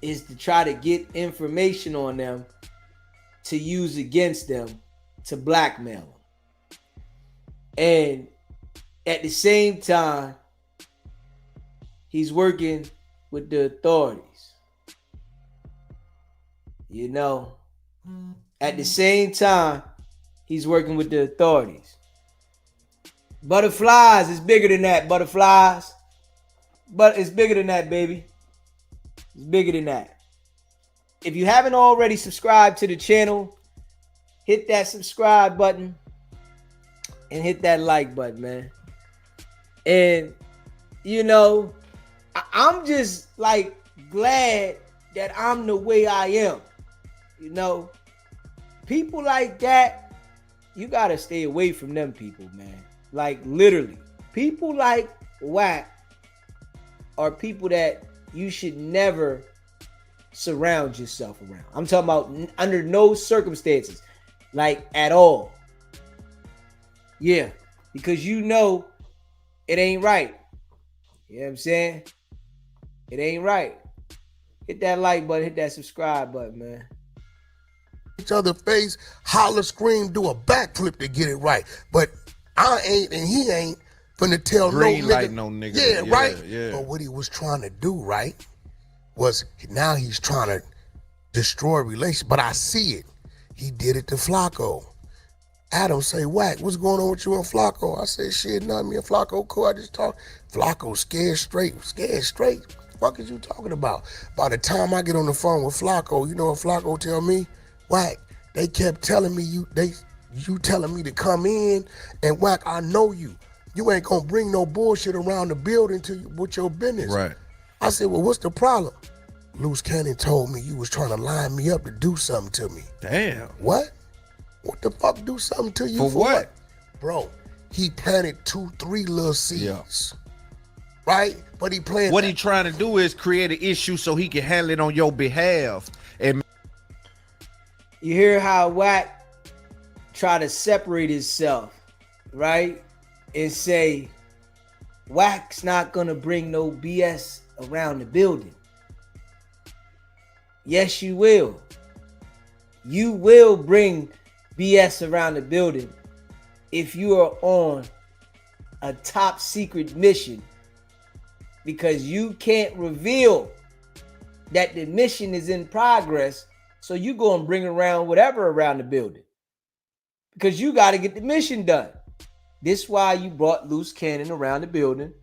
A: is to try to get information on them to use against them to blackmail them. And at the same time, he's working with the authorities. You know, at the same time, he's working with the authorities. Butterflies is bigger than that, butterflies. But it's bigger than that, baby. It's bigger than that. If you haven't already subscribed to the channel, hit that subscribe button and hit that like button, man. And, you know, I'm just like glad that I'm the way I am. You know, people like that, you got to stay away from them people, man. Like literally, people like Wack are people that you should never surround yourself around. I'm talking about under no circumstances, like at all. Yeah, because you know it ain't right. You know what I'm saying? It ain't right. Hit that like button, hit that subscribe button, man.
E: Each other face, holler, scream, do a backflip to get it right. But I ain't and he ain't finna tell
D: Green
E: no
D: light,
E: nigga.
D: no nigga.
E: Yeah, right?
D: Yeah.
E: But what he was trying to do, right, was now he's trying to destroy relations. But I see it. He did it to Flacco. Adam say, Wack, what's going on with you and Flacco? I said, shit, nothing. Me and Flacco cool. I just talk. Flacco scared straight. What the fuck is you talking about? By the time I get on the phone with Flacco, you know what Flacco tell me? Wack, they kept telling me you telling me to come in, and Wack, I know you. You ain't gonna bring no bullshit around the building with your business.
D: Right.
E: I said, well, what's the problem? Loose Cannon told me you was trying to line me up to do something to me.
D: Damn.
E: What? What the fuck do something to you
D: For what?
E: Bro, he planted 2-3 little seeds.
D: Yeah.
E: Right? But he playing.
D: What he trying to do is create an issue so he can handle it on your behalf. And
A: You hear how Wack try to separate himself, right? And say, Wack's not gonna bring no BS around the building. Yes, you will. You will bring BS around the building if you are on a top secret mission, because you can't reveal that the mission is in progress. So you go and bring around whatever around the building because you got to get the mission done. This is why you brought Loose Cannon around the building.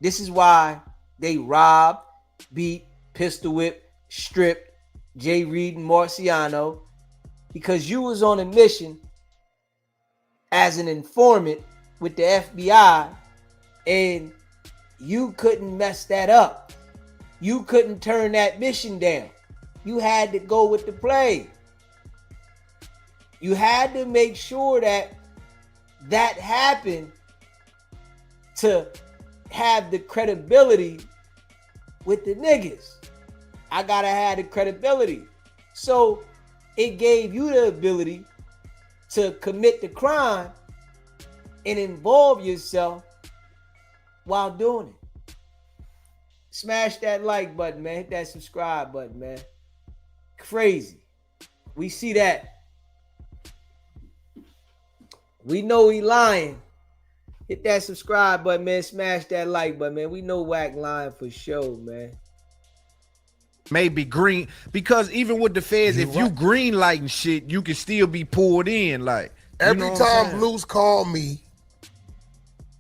A: This is why they robbed, beat, pistol whipped, stripped Jay Reed and Marciano, because you was on a mission as an informant with the FBI and you couldn't mess that up. You couldn't turn that mission down. You had to go with the play. You had to make sure that that happened to have the credibility with the niggas. I gotta have the credibility. So it gave you the ability to commit the crime and involve yourself while doing it. Smash that like button, man. Hit that subscribe button, man. Crazy. We see that. We know he lying. Hit that subscribe button, man. Smash that like button, man. We know Wack lying for sure, man.
D: maybe green, because even with the feds, if you green lighting shit, you can still be pulled in. Like
E: every time Blues call me,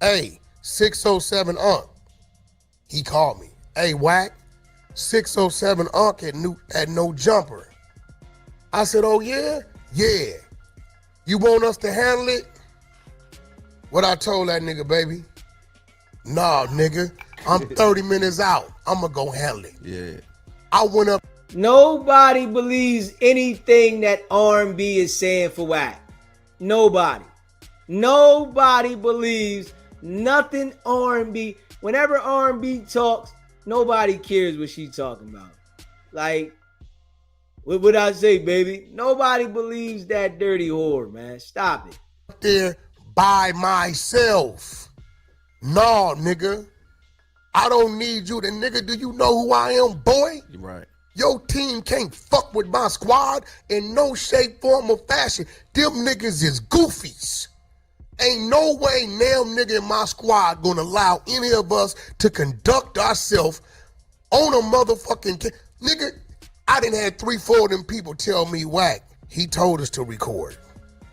E: hey, 607 Unc, he called me. Hey, Wack, 607 Unc at no jumper. I said, oh yeah? Yeah. You want us to handle it? What I told that nigga, baby? Nah, nigga, I'm 30 minutes out. I'ma go handle it.
D: Yeah.
E: I went up.
A: Nobody believes anything that R&B is saying for Wack. Nobody. Nobody believes nothing R&B. Whenever R&B talks, nobody cares what she talking about. Like, what would I say, baby? Nobody believes that dirty whore, man. Stop it.
E: There by myself. No, nigga. I don't need you. The nigga, do you know who I am, boy?
D: You're right.
E: Your team can't fuck with my squad in no shape, form, or fashion. Them niggas is goofies. Ain't no way damn nigga in my squad gonna allow any of us to conduct ourselves on a motherfucking nigga. I done had 3-4 of them people tell me, Wack, he told us to record.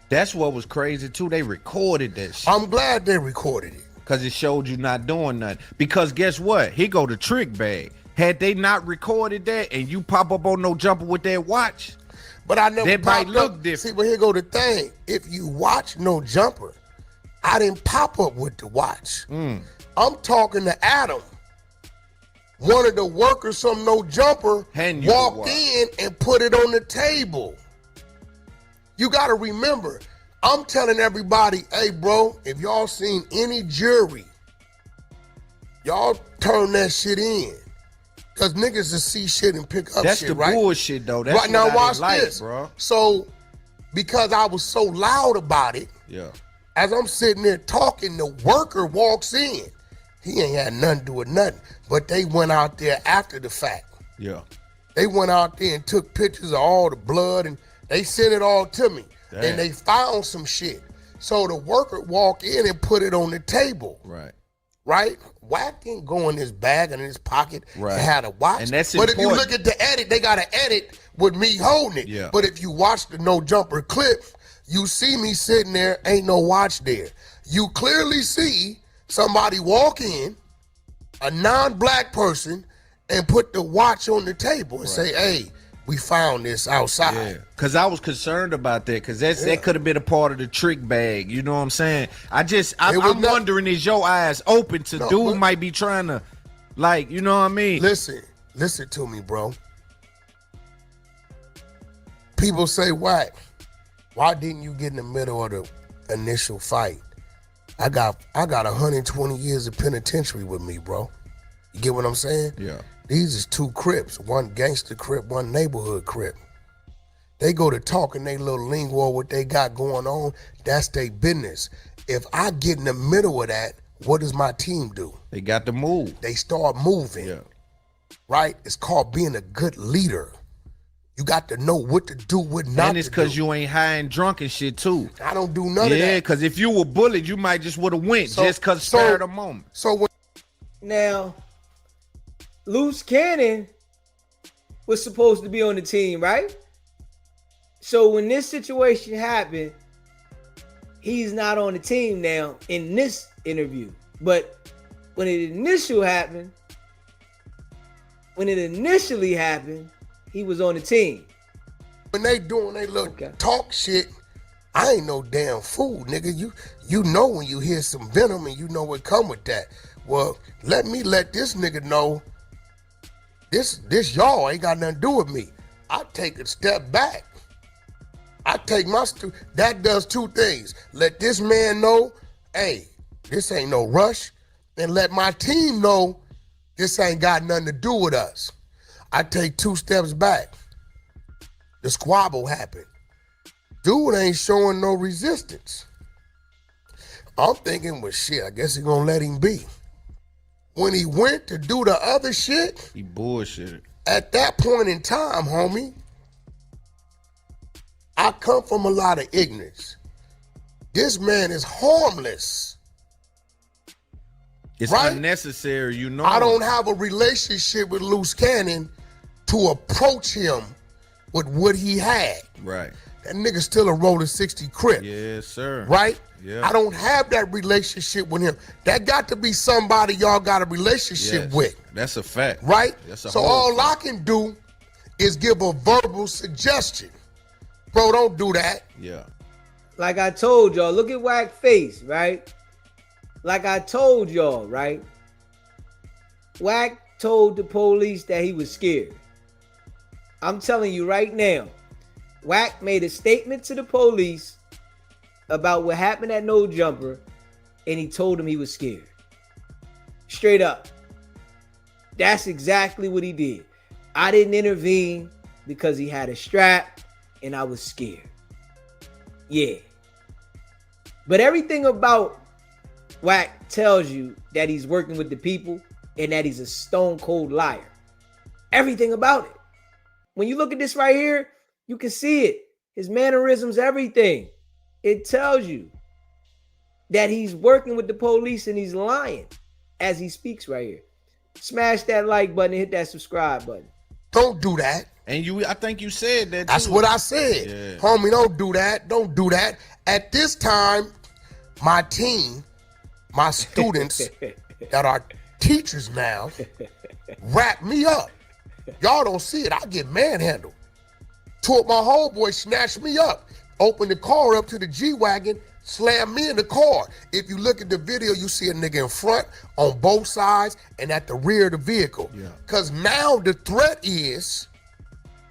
D: That's what was crazy too. They recorded that shit.
E: I'm glad they recorded it.
D: Because it showed you not doing nothing. Because guess what? He go to trick bag. Had they not recorded that and you pop up on No Jumper with that watch,
E: but I never
D: that might look
E: up.
D: different.
E: See, but here go the thing. If you watch No Jumper, I didn't pop up with the watch. I'm talking to Adam. One of the workers from No Jumper walked in and put it on the table. You got to remember, I'm telling everybody, hey, bro, if y'all seen any jury, y'all turn that shit in. Because niggas will see shit and pick up
D: that's
E: shit,
D: the
E: right?
D: bullshit, though. That's
E: right now, watch
D: like,
E: this.
D: Bro.
E: So, because I was so loud about it,
D: yeah.
E: As I'm sitting there talking, the worker walks in. He ain't had nothing to do with nothing. But they went out there after the fact.
D: Yeah.
E: They went out there and took pictures of all the blood and they sent it all to me.
D: Damn.
E: And they found some shit. So the worker walked in and put it on the table.
D: Right.
E: Right? Wack didn't go in his bag and in his pocket
D: right.
E: and had a watch.
D: And that's
E: but
D: important.
E: If you look at the edit, they got an edit with me holding it.
D: Yeah.
E: But if you watch the No Jumper clip, you see me sitting there, ain't no watch there. You clearly see somebody walk in, a non-black person, and put the watch on the table and say, hey, we found this outside.
D: Yeah, because I was concerned about that, because that could have been a part of the trick bag. You know what I'm saying? I'm wondering, is your eyes open to dude might be trying to, like, you know what I mean?
E: Listen to me, bro. People say, Wack, why didn't you get in the middle of the initial fight? I got 120 years of penitentiary with me, bro. You get what I'm saying?
D: Yeah.
E: These is two Crips, one gangster Crip, one neighborhood Crip. They go to talking they little lingo, what they got going on, that's their business. If I get in the middle of that, what does my team do?
D: They got to move.
E: They start moving.
D: Yeah.
E: Right? It's called being a good leader. You got to know what to do, what not to do.
D: And it's because you ain't high and drunk and shit, too.
E: I don't do none of that.
D: Yeah, because if you were bullied, you might just would have went just because spare the moment.
A: Now, Loose Cannon was supposed to be on the team, right? So when this situation happened, he's not on the team now in this interview. But when it initially happened, he was on the team.
E: When they doing they little talk shit, I ain't no damn fool, nigga. You know when you hear some venom and you know what come with that. Well, let this nigga know this y'all ain't got nothing to do with me. I take a step back. I take that does two things. Let this man know, hey, this ain't no rush. And let my team know this ain't got nothing to do with us. I take 2 steps back. The squabble happened. Dude ain't showing no resistance. I'm thinking, well, shit, I guess he gonna let him be. When he went to do the other shit,
D: he bullshitted.
E: At that point in time, homie, I come from a lot of ignorance. This man is harmless.
D: It's unnecessary, you know.
E: I don't have a relationship with Loose Cannon to approach him with what he had.
D: Right.
E: That nigga still a rolling 60 Crip.
D: Yes, sir.
E: Right?
D: Yeah.
E: I don't have that relationship with him. That got to be somebody y'all got a relationship with.
D: That's a fact.
E: Right?
D: That's a
E: so all I can do is give a verbal suggestion. Bro, don't do that.
D: Yeah.
A: Like I told y'all, look at Wack face, right? Like I told y'all, right? Wack told the police that he was scared. I'm telling you right now, Wack made a statement to the police about what happened at No Jumper, and he told him he was scared. Straight up. That's exactly what he did. I didn't intervene because he had a strap and I was scared. Yeah. But everything about Wack tells you that he's working with the people and that he's a stone cold liar. Everything about it. When you look at this right here, you can see it. His mannerisms, everything. It tells you that he's working with the police and he's lying as he speaks right here. Smash that like button and hit that subscribe button.
E: Don't do that.
D: And I think you said that too.
E: That's what I said.
D: Yeah.
E: Homie, don't do that. Don't do that. At this time, my team, my students that are teachers now, wrap me up. Y'all don't see it. I get manhandled. Two of my homeboys snatched me up, opened the car up to the G-Wagon, slammed me in the car. If you look at the video, you see a nigga in front, on both sides, and at the rear of the vehicle.
D: Yeah.
E: Because now the threat is,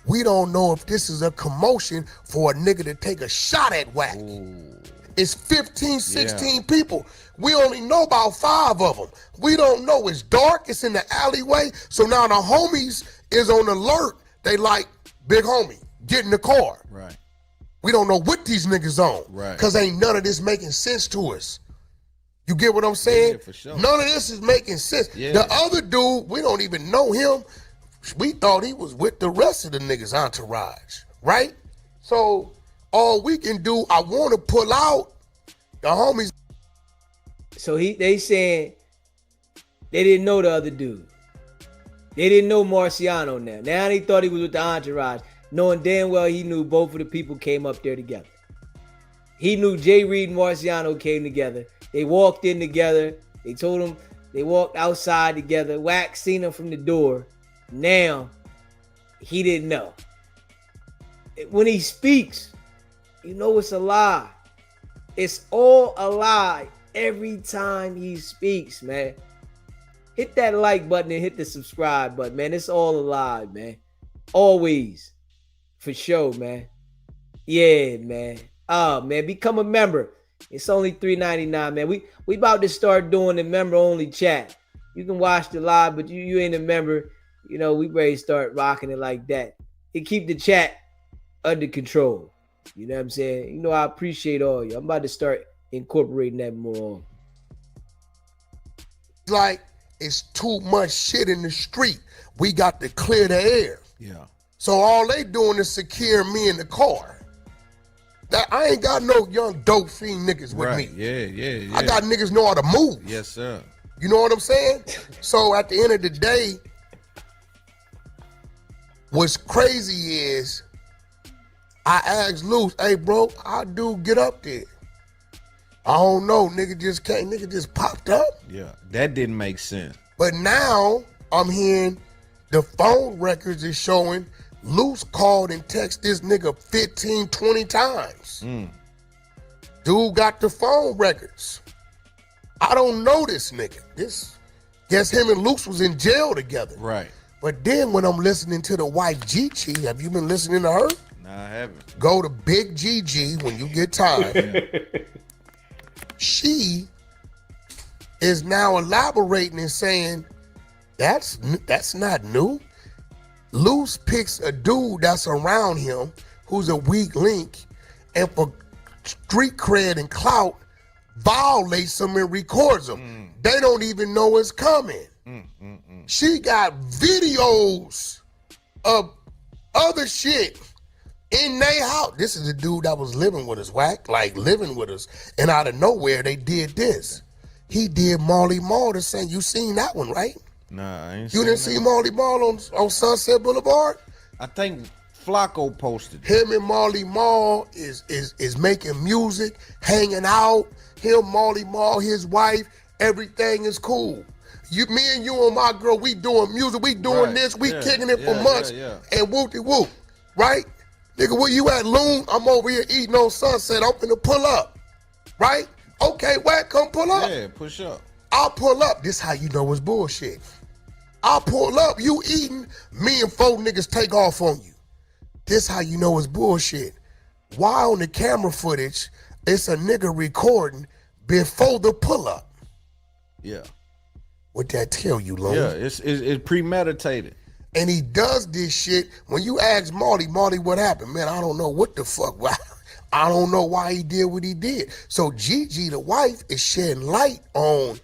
E: we don't know if this is a commotion for a nigga to take a shot at Wack.
D: Ooh.
E: It's 15, 16 people. We only know about 5 of them. We don't know. It's dark. It's in the alleyway. So now the homies is on alert. They like, big homie, get in the car.
D: Right.
E: We don't know what these niggas on.
D: Right.
E: Because ain't none of this making sense to us. You get what I'm saying?
D: Yeah, for sure.
E: None of this is making sense.
D: Yeah.
E: The other dude, we don't even know him. We thought he was with the rest of the niggas' entourage, right? So all we can do, I want to pull out the homies.
A: So they saying they didn't know the other dude. They didn't know Marciano now. Now they thought he was with the entourage, knowing damn well he knew both of the people came up there together. He knew Jay Reed and Marciano came together. They walked in together. They told him they walked outside together. Wack seen them from the door. Now, he didn't know. When he speaks, you know it's a lie. It's all a lie every time he speaks, man. Hit that like button and hit the subscribe button, man. It's all a lie, man. Always. For sure, man. Yeah, man. Oh, man, become a member. It's only $3.99, man. We about to start doing the member-only chat. You can watch the live, but you ain't a member. You know, we ready to start rocking it like that. It keep the chat under control. You know what I'm saying? You know, I appreciate all you. I'm about to start incorporating that more.
E: Like, it's too much shit in the street. We got to clear the air.
D: Yeah.
E: So all they doing is secure me in the car. That I ain't got no young dope fiend niggas with
D: Right.
E: me.
D: Yeah.
E: I got niggas know how to move.
D: Yes, sir.
E: You know what I'm saying? So at the end of the day, what's crazy is I asked Luce, hey bro, how do get up there? I don't know, nigga just came, nigga just popped up.
D: Yeah. That didn't make sense.
E: But now I'm hearing the phone records is showing Luce called and texted this nigga 15, 20 times. Dude got the phone records. I don't know this nigga. Guess him and Luce was in jail together.
D: Right.
E: But then when I'm listening to the wife Gigi, have you been listening to her?
D: No, I haven't.
E: Go to Big Gigi when you get time. She is now elaborating and saying, that's not new. Luce picks a dude that's around him who's a weak link, and for street cred and clout, violates him and records him. They don't even know it's coming. She got videos of other shit in their house. This is the dude that was living with us, Wack, like living with us. And out of nowhere, they did this. He did Marley Marl the same. You seen that one, right?
D: Nah, I ain't
E: You didn't see Marley Marl on Sunset Boulevard?
D: I think Flacco posted it.
E: Him and Marley Marl is making music, hanging out. Him, Marley Marl, his wife, everything is cool. Me and you and my girl, we doing music, we doing
D: Right.
E: this, we
D: Yeah.
E: kicking it for
D: Yeah,
E: months,
D: yeah.
E: and whoop-de-whoop, right? Nigga, where you at, Loon? I'm over here eating on Sunset. I'm finna pull up, right? Okay, Wack, come pull up.
D: Yeah, push up.
E: I'll pull up. This how you know it's bullshit. I'll pull up, you eating, me and 4 niggas take off on you. This how you know it's bullshit. Why on the camera footage, It's a nigga recording before the pull-up.
D: Yeah.
E: What that tell you, Lone?
D: Yeah, it's premeditated.
E: And he does this shit. When you ask Marty, what happened? Man, I don't know what the fuck. I don't know why he did what he did. So Gigi, the wife, is shedding light on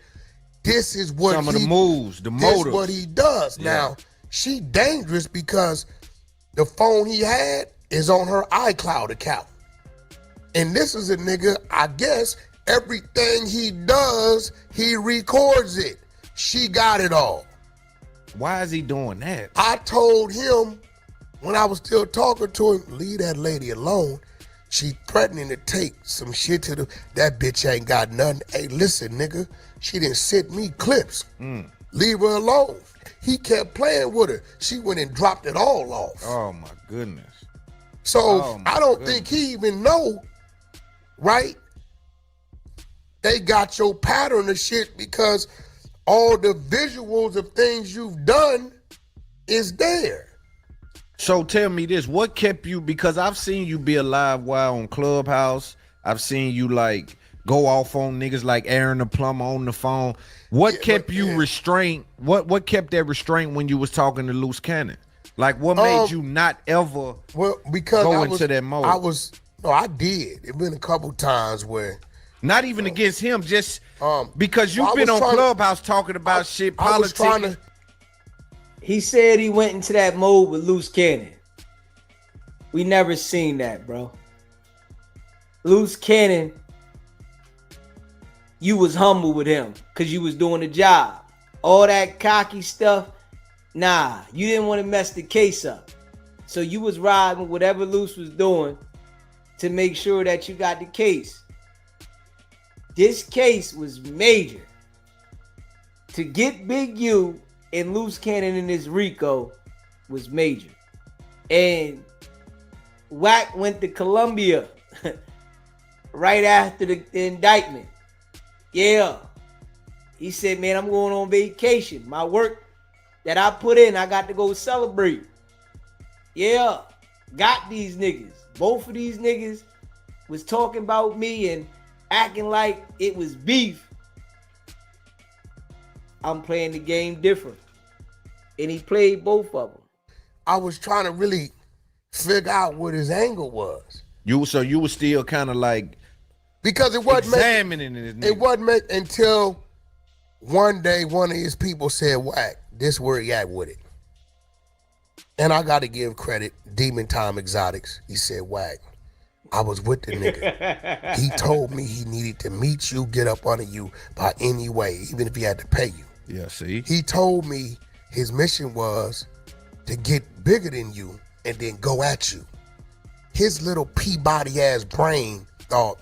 E: this is what
D: some of the moves, the motives.
E: This is what he does.
D: Yeah.
E: Now, she dangerous because the phone he had is on her iCloud account. And this is a nigga, I guess, everything he does, he records it. She got it all.
D: Why is he doing that?
E: I told him when I was still talking to him, leave that lady alone. She threatening to take some shit to that bitch ain't got nothing. Hey, listen, nigga, she didn't send me clips. Leave her alone. He kept playing with her. She went and dropped it all off.
D: Oh my goodness.
E: So I don't think he even know, right? They got your pattern of shit because all the visuals of things you've done is there.
D: So tell me this, what kept you, because I've seen you be a live wire on Clubhouse. I've seen you like go off on niggas like Aaron the Plumber on the phone. What kept you restrained? What kept that restraint when you was talking to Loose Cannon? Like what made you not ever
E: because
D: go into that mode?
E: I did. It been a couple times where
D: not even against him, just because you've
E: I
D: been
E: was
D: on
E: trying
D: Clubhouse talking about shit,
E: I was trying
D: politics.
A: He said he went into that mode with Loose Cannon. We never seen that, bro. Loose Cannon, you was humble with him because you was doing the job. All that cocky stuff, nah, you didn't want to mess the case up. So you was riding with whatever Loose was doing to make sure that you got the case. This case was major. To get Big U and Loose Cannon in this RICO was major. And Wack went to Colombia right after the indictment. Yeah. He said, man, I'm going on vacation. My work that I put in, I got to go celebrate. Yeah. Got these niggas. Both of these niggas was talking about me and acting like it was beef. I'm playing the game different. And he played both of them.
E: I was trying to really figure out what his angle was.
D: So you was still kind of like
E: because it wasn't
D: examining
E: it wasn't until one day one of his people said, Wack, this where he at with it. And I got to give credit, Demon Time Exotics. He said, Wack, I was with the nigga. He told me he needed to meet you, get up under you by any way, even if he had to pay you.
D: Yeah, see?
E: He told me his mission was to get bigger than you and then go at you. His little Peabody ass brain thought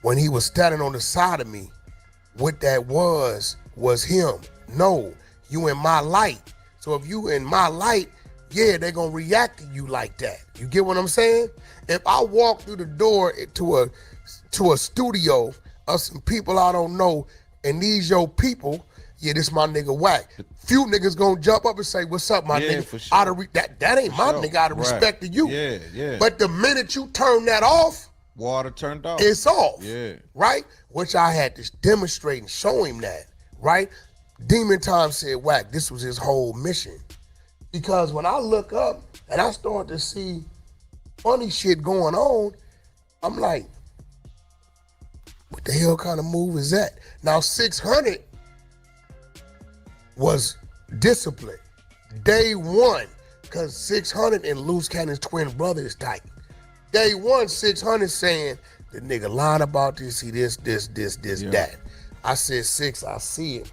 E: when he was standing on the side of me, what that was him. No, you in my light. So if you in my light, yeah, they're gonna react to you like that. You get what I'm saying? If I walk through the door to a studio of some people I don't know, and these your people, yeah, this my nigga Wack. Few niggas gonna jump up and say, "What's up, my nigga?"
D: For sure.
E: That ain't my nigga. Out of respect to you.
D: Yeah, yeah.
E: But the minute you turn that off,
D: water turned off.
E: It's off.
D: Yeah.
E: Right? Which I had to demonstrate and show him that. Right? Demon Time said, Wack, this was his whole mission. Because when I look up and I start to see funny shit going on, I'm like, what the hell kind of move is that? Now 600 was discipline. Day one, because 600 and Loose Cannon's twin brother is tight. Day one, 600 saying, the nigga lying about this, see this, that. I said, 6, I see it.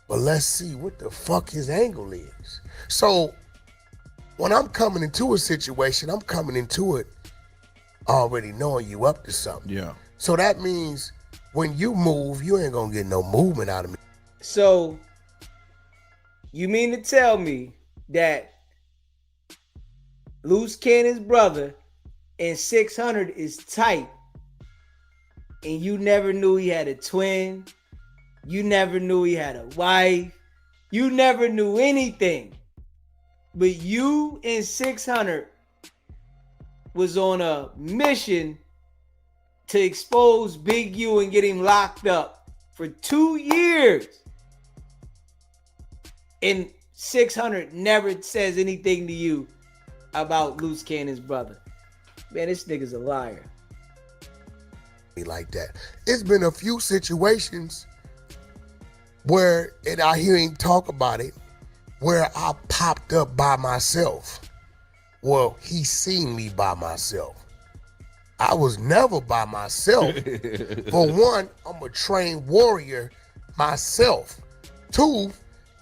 E: But let's see what the fuck his angle is. So when I'm coming into a situation, I'm coming into it already knowing you up to something.
D: Yeah.
E: So that means when you move, you ain't gonna get no movement out of me.
A: So you mean to tell me that Loose Cannon's brother and 600 is tight and you never knew he had a twin? You never knew he had a wife. You never knew anything. But you and 600 was on a mission to expose Big U and get him locked up for 2 years. And 600 never says anything to you about Loose Cannon's brother. Man, this nigga's a liar.
E: Like that. It's been a few situations where, and I hear him talk about it, where I popped up by myself. Well, he seen me by myself. I was never by myself. For one, I'm a trained warrior myself. Two,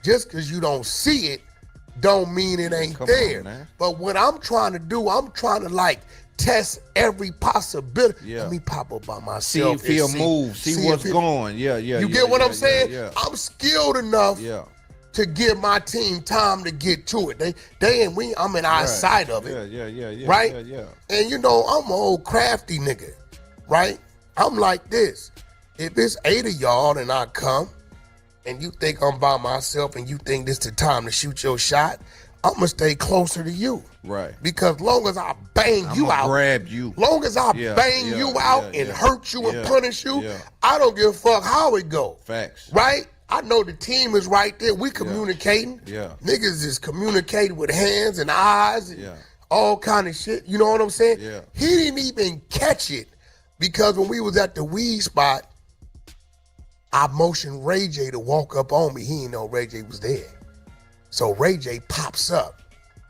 E: just because you don't see it, don't mean it ain't there. But what I'm trying to do, I'm trying to like test every possibility.
D: Yeah.
E: Let me pop up by myself.
D: See if he'll move. See what's going. Yeah.
E: You get what I'm saying?
D: Yeah.
E: I'm skilled enough to give my team time to get to it. I'm in our side of it.
D: Yeah.
E: Right?
D: Yeah.
E: And you know, I'm an old crafty nigga, right? I'm like this. If it's 8 of y'all and I come and you think I'm by myself and you think this the time to shoot your shot, I'm gonna stay closer to you.
D: Right.
E: Because long as I bang you out,
D: grab you.
E: Long as I bang you out and hurt you and punish you, I don't give a fuck how it go.
D: Facts.
E: Right? I know the team is right there. We communicating.
D: Yeah.
E: Niggas is communicating with hands and eyes and all kind of shit. You know what I'm saying?
D: Yeah.
E: He didn't even catch it because when we was at the weed spot, I motioned Ray J to walk up on me. He didn't know Ray J was there. So Ray J pops up.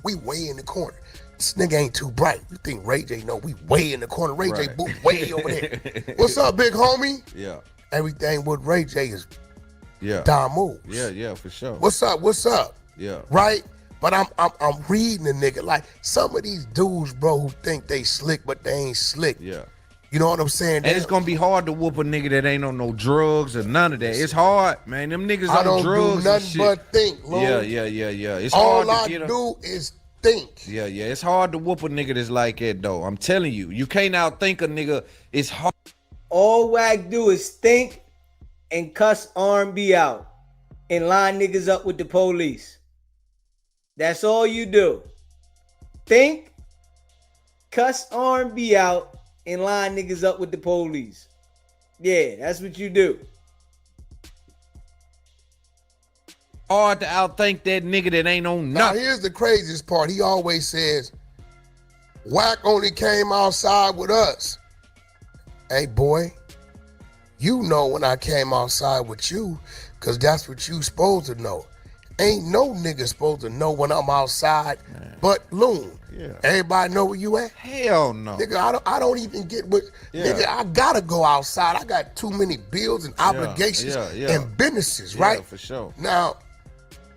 E: We way in the corner. This nigga ain't too bright. You think Ray J know we way in the corner. Ray J boot way over there. What's up, big homie?
D: Yeah.
E: Everything with Ray J is
D: Yeah.
E: Don moves.
D: Yeah, for sure.
E: What's up?
D: Yeah.
E: Right? But I'm reading the nigga. Like some of these dudes, bro, who think they slick, but they ain't slick.
D: Yeah.
E: You know what I'm saying?
D: And it's gonna be hard to whoop a nigga that ain't on no drugs or none of that. It's hard, man. Them niggas
E: I
D: on
E: don't
D: drugs
E: do
D: and
E: nothing
D: shit.
E: but think, Lou.
D: Yeah. It's
E: All
D: hard
E: I
D: to get
E: do is think.
D: Yeah. It's hard to whoop a nigga that's like that though. I'm telling you, you can't outthink a nigga. It's hard.
A: All Wack do is think and cuss R&B out and line niggas up with the police. That's all you do. Think, cuss R&B out, and line niggas up with the police. Yeah, that's what you do.
D: Hard to outthink that nigga that ain't on
E: Now
D: nothing.
E: here's the craziest part. He always says, Wack only came outside with us. Hey boy, you know when I came outside with you, cause that's what you supposed to know. Ain't no nigga supposed to know when I'm outside, but Loon.
D: Yeah.
E: Everybody know where you at?
D: Hell no.
E: Nigga, I don't even get what, nigga, I gotta go outside. I got too many bills and obligations and businesses, right?
D: Yeah, for sure.
E: Now,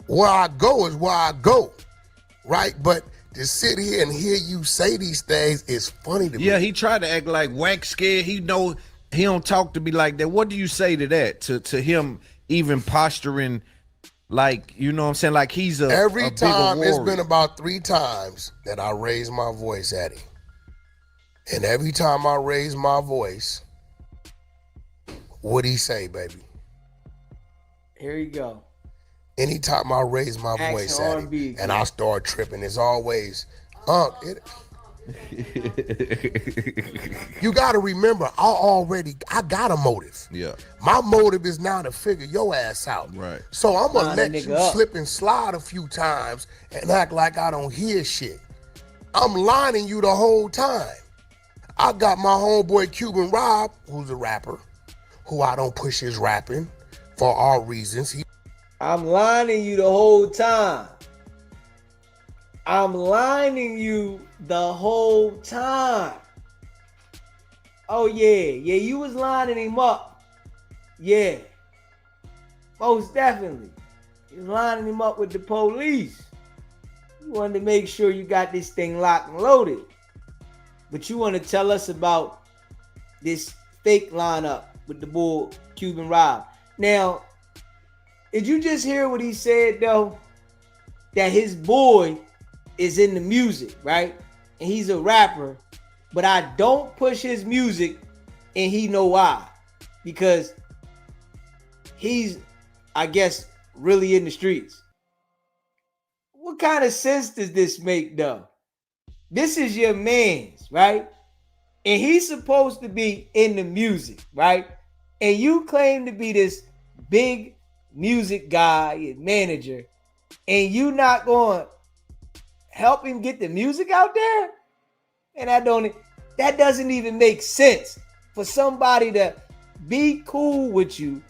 E: where I go is where I go, right? But to sit here and hear you say these things is funny to me.
D: Yeah, he tried to act like Wack scared. He know he don't talk to me like that. What do you say to that? To him even posturing like, you know what I'm saying? Like he's a
E: Every
D: a bigger
E: time, it's
D: warrior.
E: been about 3 times that I raised my voice at him. And every time I raise my voice, what'd he say, baby?
A: Here you go.
E: Anytime I raise my
A: Action
E: voice at him
A: R&B.
E: and I start tripping, it's always, you gotta remember, I got a motive.
D: Yeah.
E: My motive is now to figure your ass out.
D: Right.
E: So I'm gonna
A: Line
E: let
A: the
E: you
A: nigga up.
E: slip and slide a few times and act like I don't hear shit. I'm lining you the whole time. I got my homeboy Cuban Rob, who's a rapper, who I don't push his rapping for our reasons.
A: I'm lining you the whole time. I'm lining you the whole time. Oh yeah, you was lining him up. Yeah, most definitely. You was lining him up with the police. You wanted to make sure you got this thing locked and loaded. But you want to tell us about this fake lineup with the bull Cuban Rob. Now, did you just hear what he said though? That his boy is in the music, right? And he's a rapper, but I don't push his music, and he know why. Because he's, I guess, really in the streets. What kind of sense does this make though? This is your man's, right? and he's supposed to be in the music, right? And you claim to be this big music guy and manager, and you not going to help him get the music out there? And that doesn't even make sense for somebody to be cool with you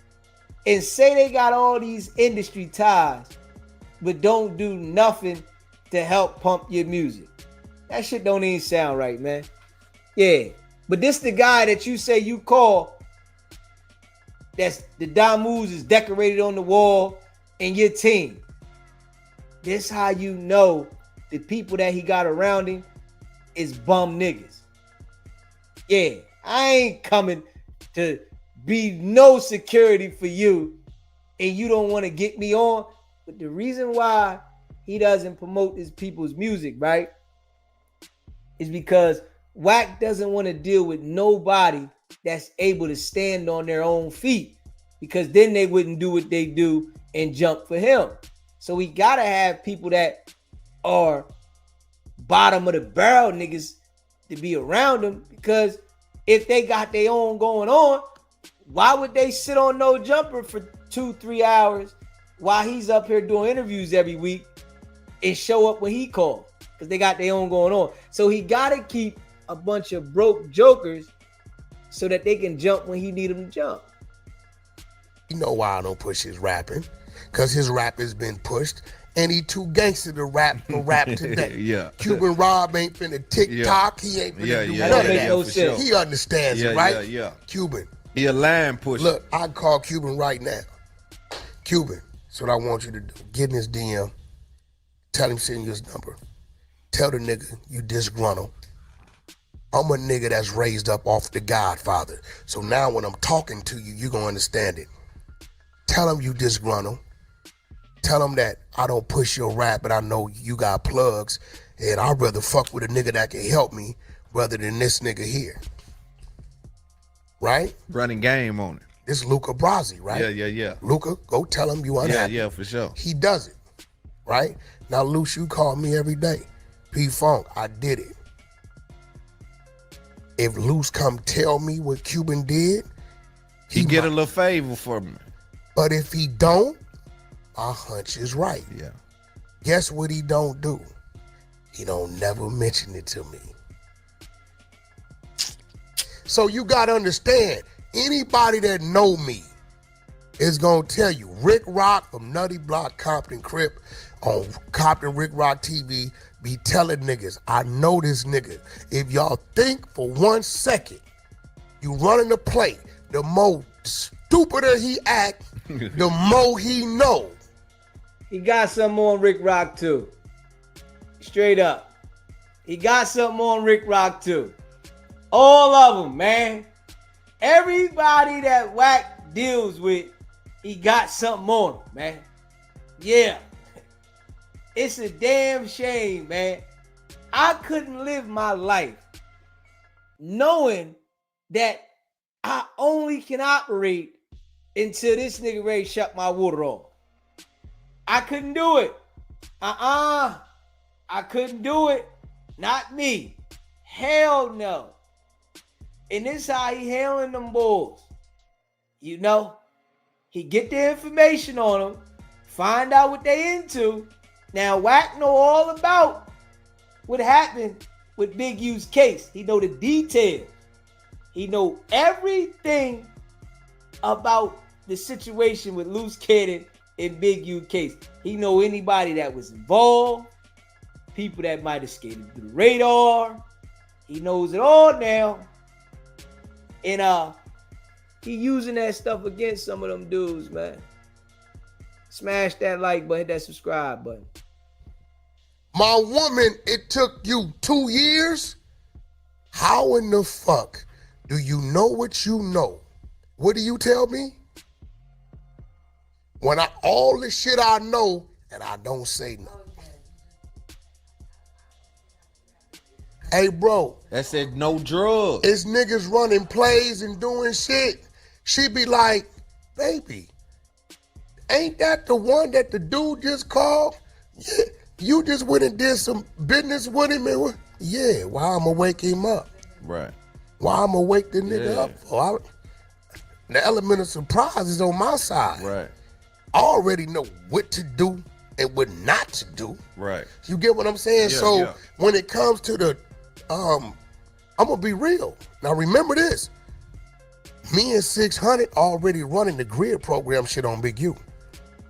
A: and say they got all these industry ties, but don't do nothing to help pump your music. That shit don't even sound right, man. Yeah, but this the guy that you say you call, that's the Damus is decorated on the wall in your team. This how you know the people that he got around him is bum niggas. Yeah, I ain't coming to be no security for you and you don't want to get me on. But the reason why he doesn't promote his people's music, right, is because Wack doesn't want to deal with nobody that's able to stand on their own feet, because then they wouldn't do what they do and jump for him. So we gotta have people that are bottom of the barrel niggas to be around him, because if they got their own going on, why would they sit on No Jumper for 2-3 hours while he's up here doing interviews every week and show up when he calls? Because they got their own going on. So he gotta keep a bunch of broke jokers so that they can jump when he need them to jump.
E: You know why I don't push his rapping? Because his rap has been pushed, and he too gangster to rap for rap today.
D: Yeah.
E: Cuban Rob ain't finna TikTok. He ain't finna do none of
A: make
E: that.
A: no sense.
E: He understands it, right?
D: Yeah.
E: Cuban.
D: He a line pusher.
E: Look, I call Cuban right now. Cuban, that's what I want you to do. Get in his DM. Tell him send you his number. Tell the nigga you disgruntled. I'm a nigga that's raised up off the Godfather. So now when I'm talking to you, you gonna understand it. Tell him you disgruntled. Tell him that I don't push your rap, but I know you got plugs, and I'd rather fuck with a nigga that can help me rather than this nigga here. Right?
D: Running game on it.
E: This Luca Brasi, right?
D: Yeah.
E: Luca, go tell him you unhappy.
D: Yeah, for sure.
E: He does it, right? Now, Luce, you call me every day. P-Funk, I did it. If Luce come tell me what Cuban did,
D: He get a little favor for me.
E: But if he don't, my hunch is right.
D: Yeah.
E: Guess what he don't do? He don't never mention it to me. So you gotta understand, anybody that know me is gonna tell you, Rick Rock from Nutty Block Compton Crip on Compton Rick Rock TV be telling niggas, I know this nigga. If y'all think for 1 second you running the play, the more stupider he act, the more he know.
A: He got something on Rick Rock too. Straight up. He got something on Rick Rock too. All of them, man. Everybody that Wack deals with, he got something on him, man. Yeah. It's a damn shame, man. I couldn't live my life knowing that I only can operate until this nigga ready to shut my water off. I couldn't do it. I couldn't do it. Not me. Hell no. And this how he hailing them bulls. You know, he get the information on them, find out what they into. Now, Wack know all about what happened with Big U's case. He know the details. He know everything about the situation with Loose Cannon and Big U case. He know anybody that was involved, people that might have skated through the radar. He knows it all now. And he using that stuff against some of them dudes, man. Smash that like button, hit that subscribe button.
E: My woman, it took you 2 years? How in the fuck do you know what you know? What do you tell me? When all the shit I know and I don't say nothing. Hey, bro.
D: That said no drugs.
E: It's niggas running plays and doing shit. She be like, baby, ain't that the one that the dude just called? Yeah, you just went and did some business with him. And yeah, well, I'm gonna wake him up.
D: Right.
E: Why I'm gonna wake the nigga
D: Yeah.
E: up for? The element of surprise is on my side.
D: Right.
E: I already know what to do and what not to do.
D: Right.
E: You get what I'm saying?
D: Yeah,
E: So
D: yeah.
E: when it comes to the, I'm gonna be real. Now remember this. Me and 600 already running the grid program shit on Big U.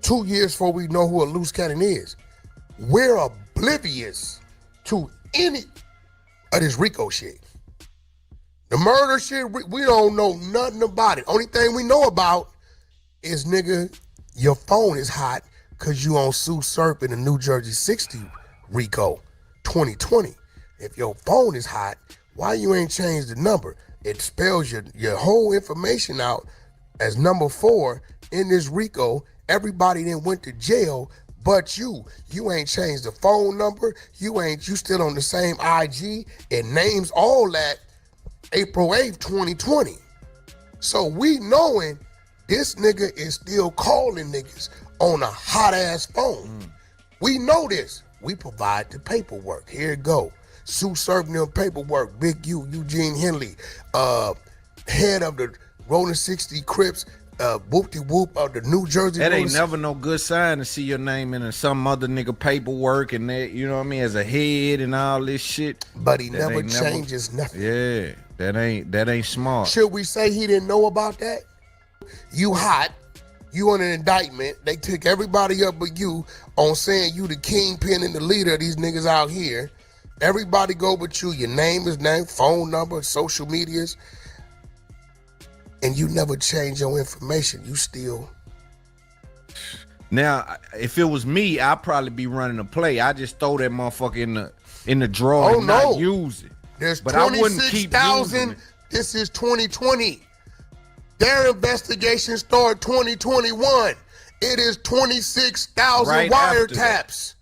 E: 2 years before we know who a loose cannon is. We're oblivious to any of this RICO shit. The murder shit, we don't know nothing about it. Only thing we know about is, nigga, your phone is hot because you on Sue Surf in the New Jersey 60 RICO 2020. If your phone is hot, why you ain't changed the number? It spells your whole information out as number 4 in this RICO. Everybody then went to jail but you. You ain't changed the phone number. You still on the same IG. It names all that April 8th, 2020. So we knowing this nigga is still calling niggas on a hot ass phone. We know this. We provide the paperwork. Here it go. Sue serving them paperwork. Big U, Eugene Henley, head of the Rolling 60 Crips, whoop-de-whoop of the New Jersey.
D: That ain't never no good sign to see your name in some other nigga paperwork and that, you know what I mean, as a head and all this shit.
E: But he never changes nothing.
D: Yeah, that ain't smart.
E: Should we say he didn't know about that? You hot. You on an indictment. They took everybody up but you on saying you the kingpin and the leader of these niggas out here. Everybody go but you. Your name is name, phone number, social medias. And you never change your information. You still.
D: Now, if it was me, I'd probably be running a play. I just throw that motherfucker in the drawer and not use it.
E: There's
D: but I wouldn't keep
E: 26,000. This is 2020. Their investigation started 2021. It is 26,000
D: Right
E: wiretaps.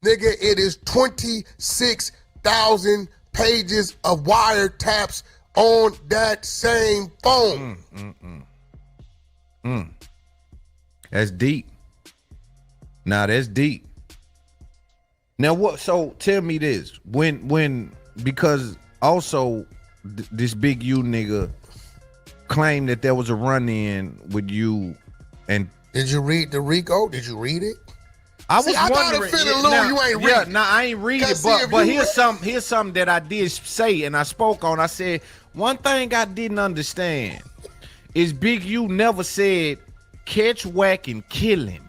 E: Nigga, it is 26,000 pages of wiretaps on that same phone.
D: That's deep. Now that's deep. Now what? So tell me this: when because also this Big U nigga claimed that there was a run-in with you, and
E: did you read the RICO? Did you read it?
D: I was
E: got a
D: wondering.
E: feeling, Lou, you ain't read it.
D: Nah, I ain't read it, but here's something that I did say and I spoke on. I said one thing I didn't understand is Big U never said catch Wack and kill him.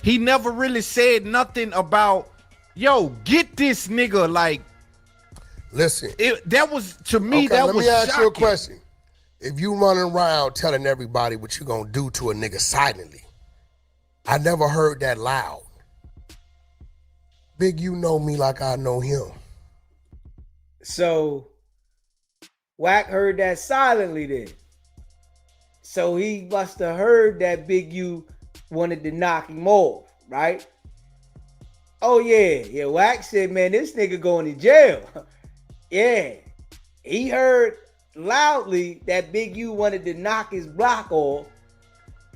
D: He never really said nothing about get this nigga. Like,
E: listen,
D: that was to me.
E: Okay,
D: that
E: let
D: was
E: me ask
D: shocking.
E: you a question. If you running around telling everybody what you gonna do to a nigga silently, I never heard that loud. Big, you know me like I know him.
A: So Wack heard that silently then. So he must have heard that Big U wanted to knock him off, right? Oh yeah. Wack said, man, this nigga going to jail. Yeah. He heard loudly that Big U wanted to knock his block off,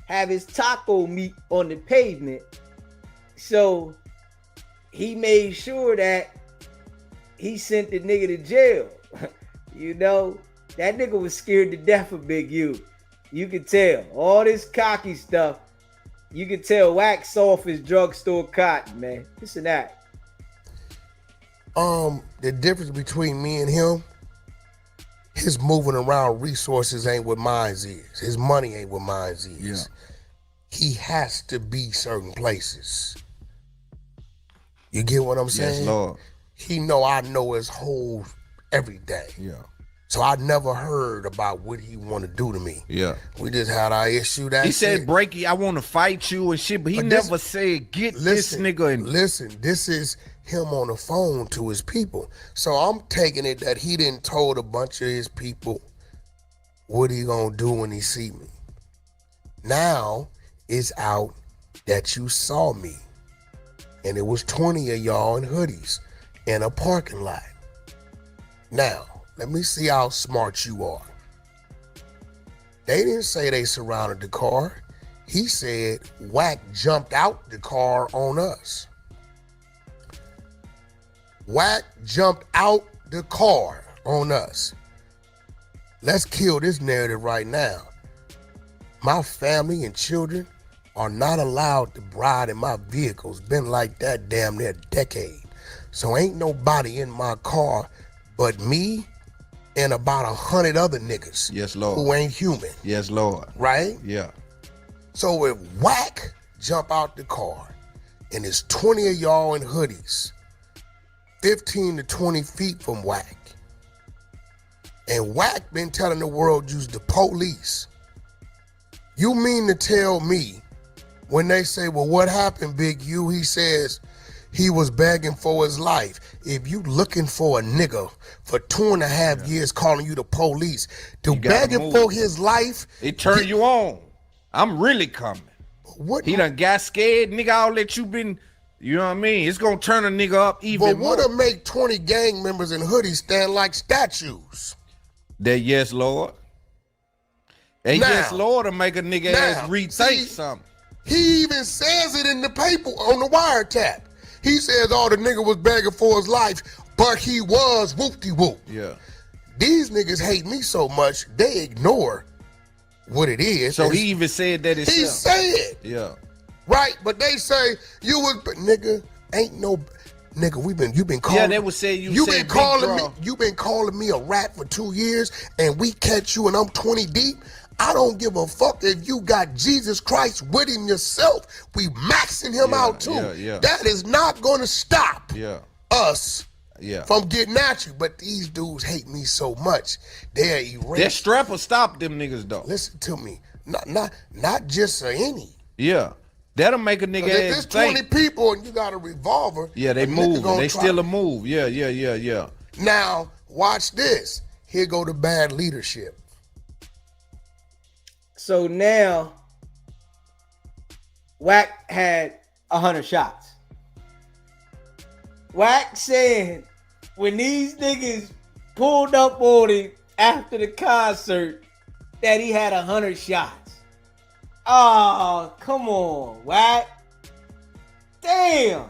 A: have his taco meat on the pavement. So he made sure that he sent the nigga to jail. You know, that nigga was scared to death of Big U. You could tell. All this cocky stuff, you could tell Wack off his drugstore cotton, man. This and that.
E: The difference between me and him, his moving around resources ain't what mine is. His money ain't what mine is.
D: Yeah.
E: He has to be certain places. You get what I'm saying?
D: Yes, Lord.
E: He know I know his whole every day.
D: Yeah.
E: So I never heard about what he want to do to me.
D: Yeah.
E: We just had our issue. That
D: he said, "Breaky, I want to fight you and shit," but he never said, "Get this nigga." And
E: listen, this is him on the phone to his people. So I'm taking it that he didn't told a bunch of his people what he gonna do when he see me. Now it's out that you saw me, and it was 20 of y'all in hoodies in a parking lot. Now, let me see how smart you are. They didn't say they surrounded the car. He said Wack jumped out the car on us. Wack jumped out the car on us. Let's kill this narrative right now. My family and children are not allowed to ride in my vehicles. Been like that damn near a decade. So ain't nobody in my car but me and about 100 other niggas.
D: Yes, Lord.
E: Who ain't human.
D: Yes, Lord.
E: Right?
D: Yeah.
E: So if Wack jump out the car and there's 20 of y'all in hoodies, 15 to 20 feet from Wack, and Wack been telling the world use the police, you mean to tell me when they say, well, what happened, Big U? He says he was begging for his life. If you looking for a nigga for 2.5 years calling you the police, to begging for his life.
D: It turned you on. I'm really coming.
E: What?
D: He done got scared, nigga, all that you been, you know what I mean? It's gonna turn a nigga up even more.
E: But what'll make 20 gang members in hoodies stand like statues?
D: That yes, Lord. And
E: Now,
D: yes, Lord, to make a nigga ass rethink something.
E: He even says it in the paper on the wiretap. He says, oh, the nigga was begging for his life, but he was whoop-de-whoop.
D: Yeah.
E: These niggas hate me so much, they ignore what it is.
D: So he even said that himself.
E: He said.
D: Yeah.
E: Right, but they say, you was, but nigga, ain't no, nigga, you been calling.
D: Yeah, they would say you
E: been calling me a rat for 2 years, and we catch you and I'm 20 deep. I don't give a fuck if you got Jesus Christ with him yourself. We maxing him out too.
D: Yeah.
E: That is not gonna stop us from getting at you. But these dudes hate me so much. They're erased.
D: That strap will stop them niggas though.
E: Listen to me. Not just any.
D: Yeah. That'll make a nigga ass
E: if there's 20 people and you got a revolver.
D: Yeah, they move. They still a move. Yeah.
E: Now, watch this. Here go the bad leadership.
A: So now, Wack had 100 shots. Wack said when these niggas pulled up on him after the concert that he had 100 shots. Oh, come on, Wack. Damn.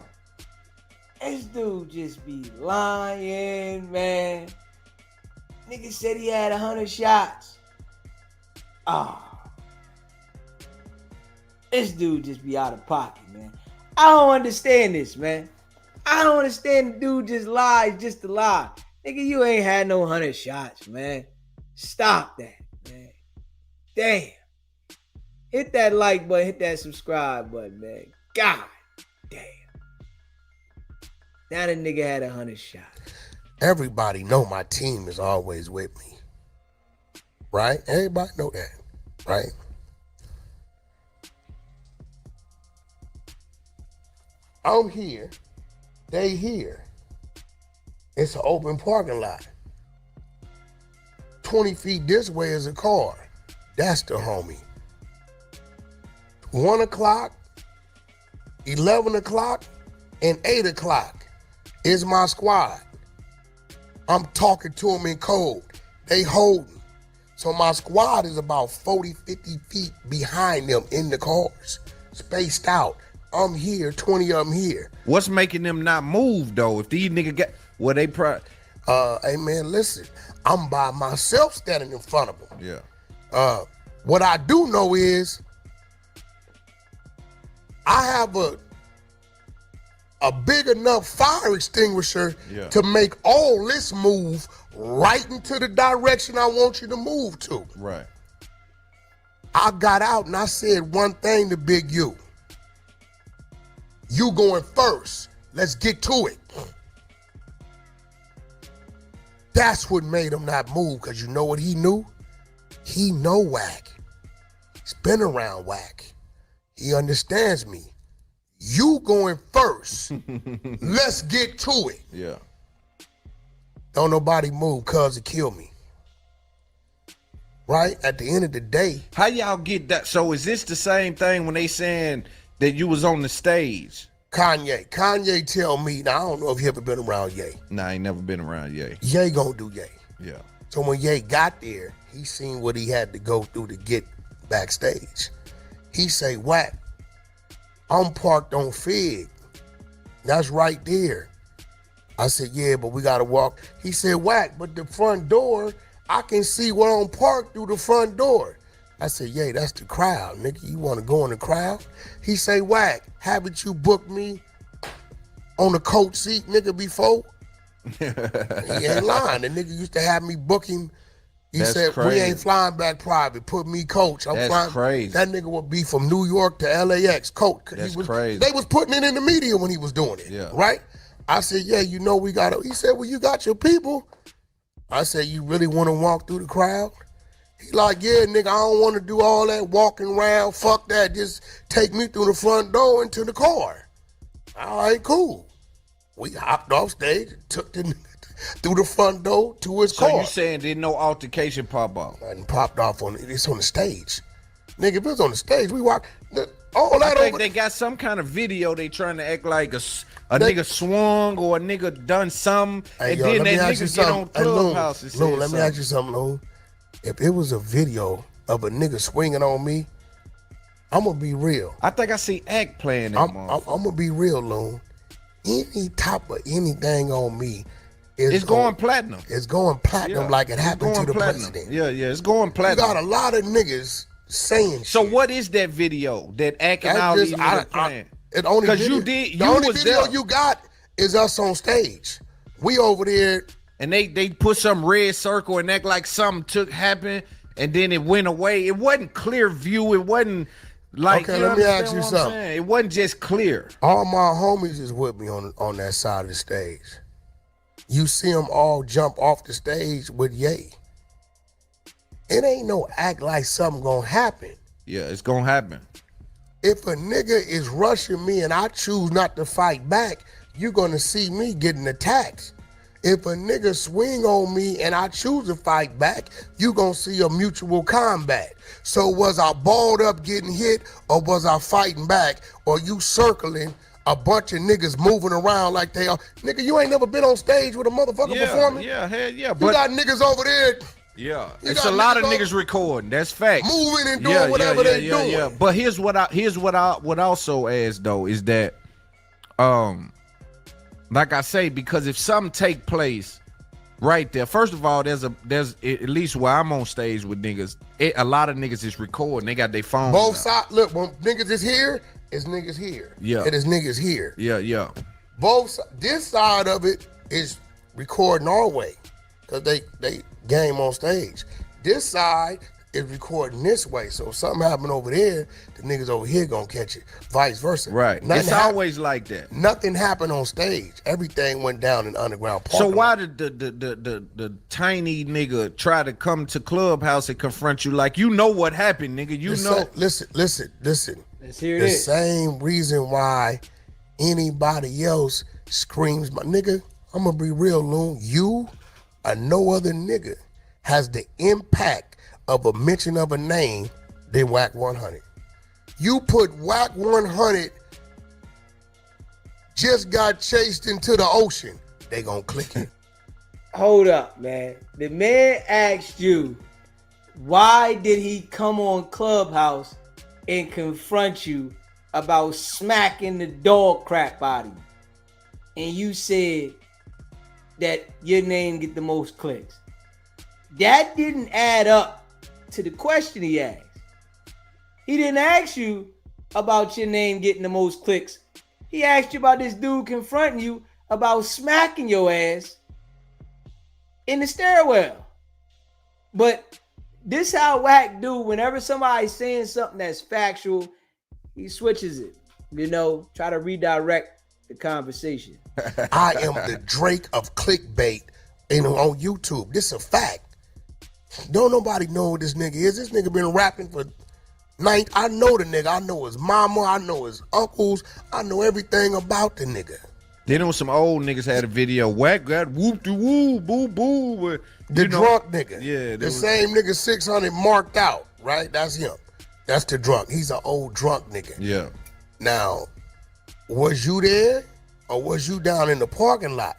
A: This dude just be lying, man. Nigga said he had 100 shots. Oh. This dude just be out of pocket, man. I don't understand this, man. I don't understand the dude just lies just to lie. Nigga, you ain't had no 100 shots, man. Stop that, man. Damn. Hit that like button, hit that subscribe button, man. God damn. Now the nigga had 100 shots.
E: Everybody know my team is always with me. Right? Everybody know that. Right? I'm here. They here. It's an open parking lot. 20 feet this way is a car. That's the homie. 1 o'clock, 11 o'clock, and 8 o'clock is my squad. I'm talking to them in code. They holding. So my squad is about 40, 50 feet behind them in the cars, spaced out. I'm here, 20 of them here.
D: What's making them not move though? If these niggas got, well, they probably.
E: Hey man, listen, I'm by myself standing in front of them.
D: Yeah.
E: What I do know is I have a big enough fire extinguisher to make all this move right into the direction I want you to move to.
D: Right.
E: I got out and I said one thing to Big U. You going first. Let's get to it. That's what made him not move, because you know what he knew? He know Wack. He's been around Wack. He understands me. You going first. Let's get to it.
D: Yeah.
E: Don't nobody move, cuz it kill me. Right? At the end of the day.
D: How y'all get that? So is this the same thing when they saying that you was on the stage?
E: Kanye tell me, now I don't know if you ever been around Ye.
D: Nah, I ain't never been around Ye.
E: Ye gonna do Ye.
D: Yeah.
E: So when Ye got there, he seen what he had to go through to get backstage. He say, Wack, I'm parked on Fig. That's right there. I said, yeah, but we gotta walk. He said, Wack, but the front door, I can see where I'm parked through the front door. I said, yeah, that's the crowd, nigga. You want to go in the crowd? He say, Wack, haven't you booked me on the coach seat, nigga, before? He ain't lying. The nigga used to have me booking. He
D: That's
E: said,
D: crazy.
E: we ain't flying back private. Put me coach. I'm
D: That's
E: flying.
D: crazy.
E: That nigga would be from New York to LAX. Coach.
D: That's crazy.
E: They was putting it in the media when he was doing it.
D: Yeah.
E: Right? I said, yeah, you know we got to. He said, well, you got your people. I said, you really want to walk through the crowd? He like, yeah, nigga, I don't want to do all that walking around. Fuck that. Just take me through the front door into the car. All right, cool. We hopped off stage, took the nigga through the front door to his car.
D: So you saying didn't no altercation pop off?
E: Nothing popped off on it. It's on the stage. Nigga, if it was on the stage, we walk all
D: I
E: that
D: think
E: over.
D: they got some kind of video. They trying to act like a nigga swung or a nigga done something,
E: Hey,
D: and
E: yo,
D: then
E: let me
D: that
E: ask you
D: nigga get on
E: something. Hey, Loon,
D: Clubhouse and say
E: Loon, let me
D: something.
E: ask you something, Loon. If it was a video of a nigga swinging on me, I'm gonna be real.
D: I think I see Act playing that.
E: I'm
D: motherfucker.
E: gonna be real, Loon. Any type of anything on me is
D: It's going platinum.
E: It's going platinum
D: Yeah,
E: like it
D: it's
E: happened to
D: going
E: the
D: platinum.
E: president.
D: Yeah, it's going
E: You
D: platinum.
E: got a lot of niggas saying
D: So
E: shit.
D: what is that video that Act and
E: That
D: all
E: just-
D: these
E: I-
D: niggas playing?
E: It only
D: 'Cause
E: video-
D: you did-
E: The
D: you
E: only
D: was
E: video
D: there.
E: you got is us on stage. We over there.
D: And they put some red circle and act like something happened, and then it went away. It wasn't clear view. It wasn't like.
E: Okay,
D: you
E: let me
D: understand
E: ask you
D: what I'm
E: something.
D: saying? It wasn't just clear.
E: All my homies is with me on that side of the stage. You see them all jump off the stage with Ye. It ain't no act like something gonna happen.
D: Yeah, it's gonna happen.
E: If a nigga is rushing me and I choose not to fight back, you're gonna see me getting attacked. If a nigga swing on me and I choose to fight back, you gonna see a mutual combat. So was I balled up getting hit, or was I fighting back, or you circling a bunch of niggas moving around like they are? Nigga, you ain't never been on stage with a motherfucker performing?
D: Yeah, hell yeah.
E: You
D: But
E: got niggas over there
D: yeah,
E: you
D: it's
E: got
D: a lot of
E: niggas
D: niggas recording. That's facts.
E: moving and doing whatever they doing.
D: Yeah. But here's what I would also ask though is that, like I say, because if something take place right there, first of all, there's at least where I'm on stage with niggas, a lot of niggas is recording. They got their phones.
E: Both
D: out.
E: sides, look, when niggas is here, it's niggas here.
D: Yeah.
E: It is niggas here.
D: Yeah.
E: This side of it is recording our way, because they game on stage. This side is recording this way. So if something happen over there, the niggas over here gonna catch it. Vice versa.
D: Right.
E: Nothing
D: It's always like that.
E: Nothing happened on stage. Everything went down in underground parking
D: So
E: lot.
D: why did the tiny nigga try to come to Clubhouse and confront you like you know what happened, nigga? You know.
E: Listen.
A: Let's hear
E: The
A: this.
E: same reason why anybody else screams, my nigga, I'm gonna be real, Loon. You or no other nigga has the impact of a mention of a name than Wack100. You put Wack100 just got chased into the ocean, they gonna click it.
A: Hold up, man. The man asked you, why did he come on Clubhouse and confront you about smacking the dog crap out of you? And you said that your name get the most clicks. That didn't add up to the question he asked. He didn't ask you about your name getting the most clicks. He asked you about this dude confronting you about smacking your ass in the stairwell. But this how Wack do whenever somebody's saying something that's factual, he switches it. You know, try to redirect the conversation.
E: I am the Drake of clickbait on YouTube. This is a fact. Don't nobody know what this nigga is. This nigga been rapping for I know the nigga. I know his mama. I know his uncles. I know everything about the nigga.
D: Then there was some old niggas had a video. Wack got whoop de woo boo boo.
E: The drunk nigga.
D: Yeah,
E: the same nigga 600 marked out, right? That's him. That's the drunk. He's an old drunk nigga.
D: Yeah.
E: Now, was you there or was you down in the parking lot?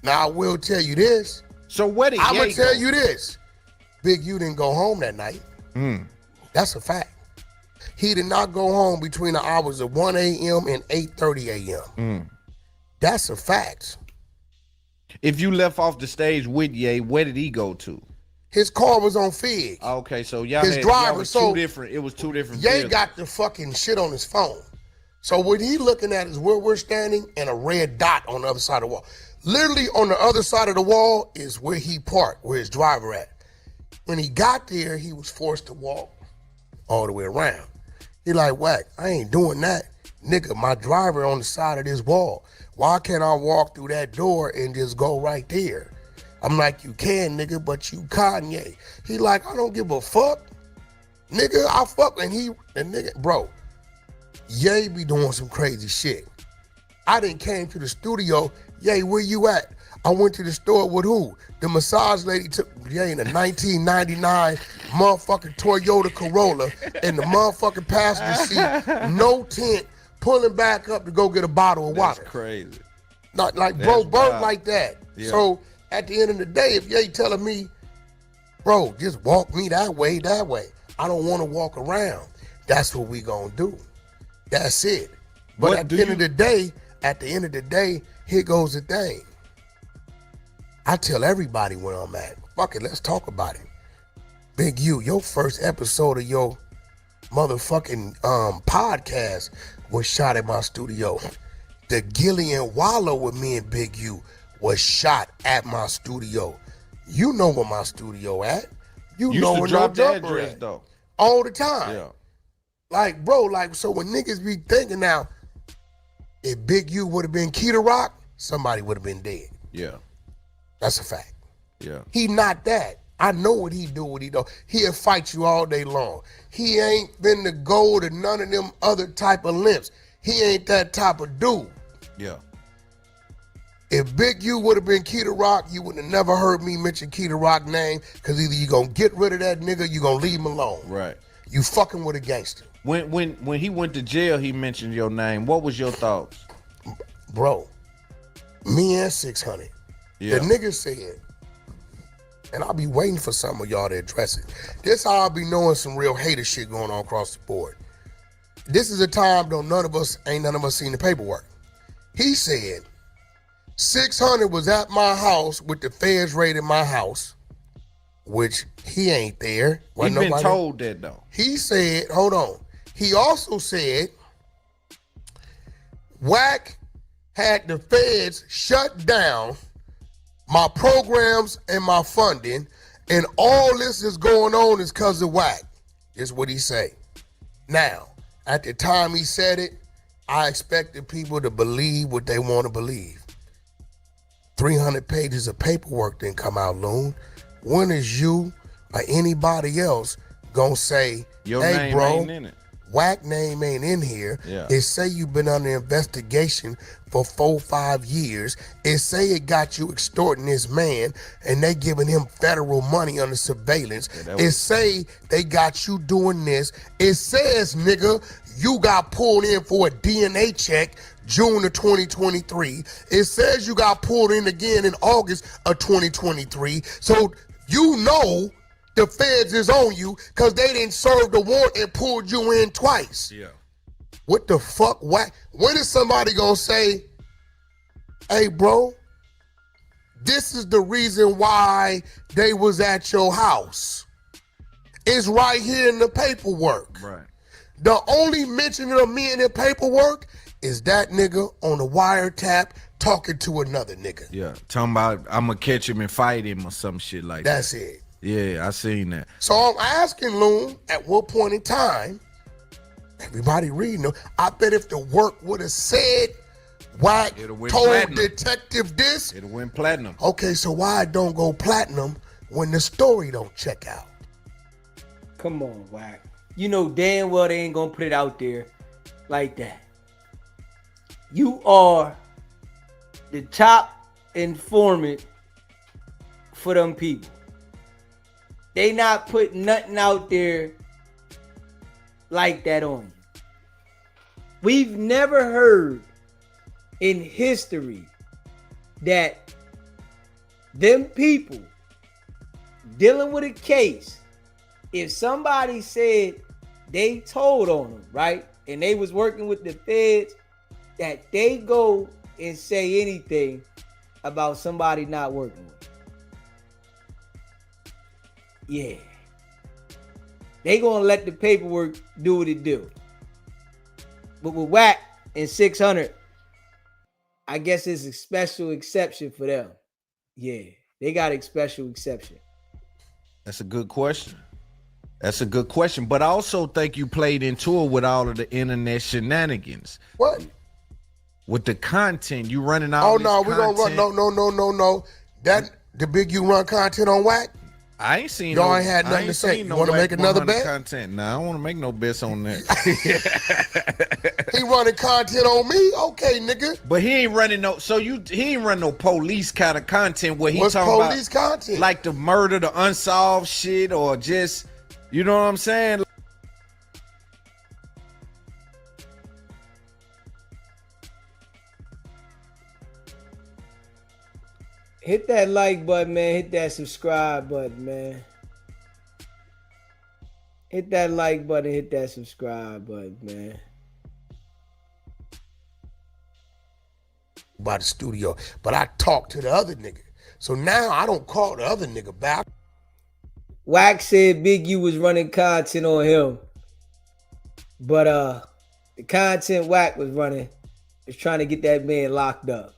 E: Now, I will tell you this.
D: So what did
E: I'm going
D: Ye
E: to tell
D: go?
E: you this. Big, you didn't go home that night. That's a fact. He did not go home between the hours of 1 a.m. and 8:30 a.m. That's a fact.
D: If you left off the stage with Ye, where did he go to?
E: His car was on Fig.
D: Okay, so y'all
E: His
D: had,
E: driver,
D: y'all was
E: so
D: two different. It was two different.
E: Ye
D: vehicles.
E: got the fucking shit on his phone. So what he looking at is where we're standing and a red dot on the other side of the wall. Literally on the other side of the wall is where he parked, where his driver at. When he got there, he was forced to walk all the way around. He like, Wack, I ain't doing that. Nigga, my driver on the side of this wall. Why can't I walk through that door and just go right there? I'm like, you can, nigga, but you Kanye. He like, I don't give a fuck. Nigga, I fuck. And nigga, bro, Ye be doing some crazy shit. I done came to the studio. Ye, where you at? I went to the store with who? The massage lady took Ye in a 1999 motherfucking Toyota Corolla in the motherfucking passenger seat, no tent, pulling back up to go get a bottle of water.
D: That's crazy.
E: Not like, bro, burnt
D: wild.
E: like that.
D: Yeah.
E: So at the end of the day, if Ye telling me, bro, just walk me that way, I don't want to walk around. That's what we gonna do. That's it. But
D: What
E: at
D: do
E: the end of the day, here goes the thing. I tell everybody where I'm at. Fuck it, let's talk about it. Big U, your first episode of your motherfucking podcast was shot at my studio. The Gillian Wallow with me and Big U was shot at my studio. You know where my studio at. You
D: Used
E: know
D: to
E: where
D: drop
E: no
D: the
E: jumper
D: address
E: at.
D: though.
E: All the time.
D: Yeah.
E: Like, bro, like, so when niggas be thinking now, if Big U would have been Key to Rock, somebody would have been dead.
D: Yeah.
E: That's a fact.
D: Yeah.
E: He not that. I know what he do, what he do. He'll fight you all day long. He ain't been the gold to none of them other type of limps. He ain't that type of dude.
D: Yeah.
E: If Big U would have been Key to Rock, you would have never heard me mention Key to Rock name, because either you gonna get rid of that nigga, you gonna leave him alone.
D: Right.
E: You fucking with a gangster.
D: When he went to jail, he mentioned your name. What was your thoughts?
E: Bro, me and 600.
D: Yeah.
E: The nigga said, and I'll be waiting for some of y'all to address it. This how I'll be knowing some real hater shit going on across the board. This is a time though none of us seen the paperwork. He said 600 was at my house with the feds raiding my house, which he ain't there.
D: He's been told that though.
E: He said, hold on. He also said Wack had the feds shut down my programs and my funding, and all this is going on is because of Wack. Is what he say. Now, at the time he said it, I expected people to believe what they want to believe. 300 pages of paperwork didn't come out, Loon. When is you or anybody else gonna say,
D: Your
E: hey,
D: name
E: bro,
D: ain't in it.
E: Wack name ain't in here.
D: Yeah.
E: It say you've been under investigation for 4-5 years. It say it got you extorting this man and they giving him federal money under surveillance. It say they got you doing this. It says, nigga, you got pulled in for a DNA check June of 2023. It says you got pulled in again in August of 2023. So you know the feds is on you because they didn't serve the warrant and pulled you in twice.
D: Yeah.
E: What the fuck, Wack? When is somebody gonna say, hey, bro, this is the reason why they was at your house? It's right here in the paperwork.
D: Right.
E: The only mention of me in the paperwork is that nigga on the wiretap talking to another nigga.
D: Yeah. Talking about I'm gonna catch him and fight him or some shit like that.
E: That's it.
D: Yeah, I seen that.
E: So I'm asking Loon, at what point in time, everybody reading them, I bet if the work would have said, Wack
D: It'd went
E: told
D: platinum.
E: detective this,
D: It went platinum.
E: okay, so why it don't go platinum when the story don't check out?
A: Come on, Wack. You know damn well they ain't gonna put it out there like that. You are the top informant for them people. They not putting nothing out there like that on you. We've never heard in history that them people dealing with a case, if somebody said they told on them, right, and they was working with the feds, that they go and say anything about somebody not working with you. Yeah. They gonna let the paperwork do what it do. But with Wack and 600, I guess it's a special exception for them. Yeah, they got a special exception.
D: That's a good question. That's a good question. But I also think you played into it with all of the internet shenanigans.
E: What?
D: With the content, you running out.
E: Oh no, we gonna run. No. That the Big U run content on Wack.
D: I ain't seen.
E: Y'all ain't had nothing to say. You want to make another bet?
D: Content? Nah, I don't want to make no bets on that.
E: He running content on me? Okay, nigga.
D: But he ain't running no. So he ain't running no police kind of content where he
E: What's
D: talking
E: police
D: about
E: content?
D: like the murder, the unsolved shit, or just, you know what I'm saying?
A: Hit that like button, man. Hit that subscribe button, man. Hit that like button. Hit that subscribe button, man.
E: By the studio, but I talked to the other nigga. So now I don't call the other nigga back.
A: Wack said Big U was running content on him. But the content Wack was running was trying to get that man locked up.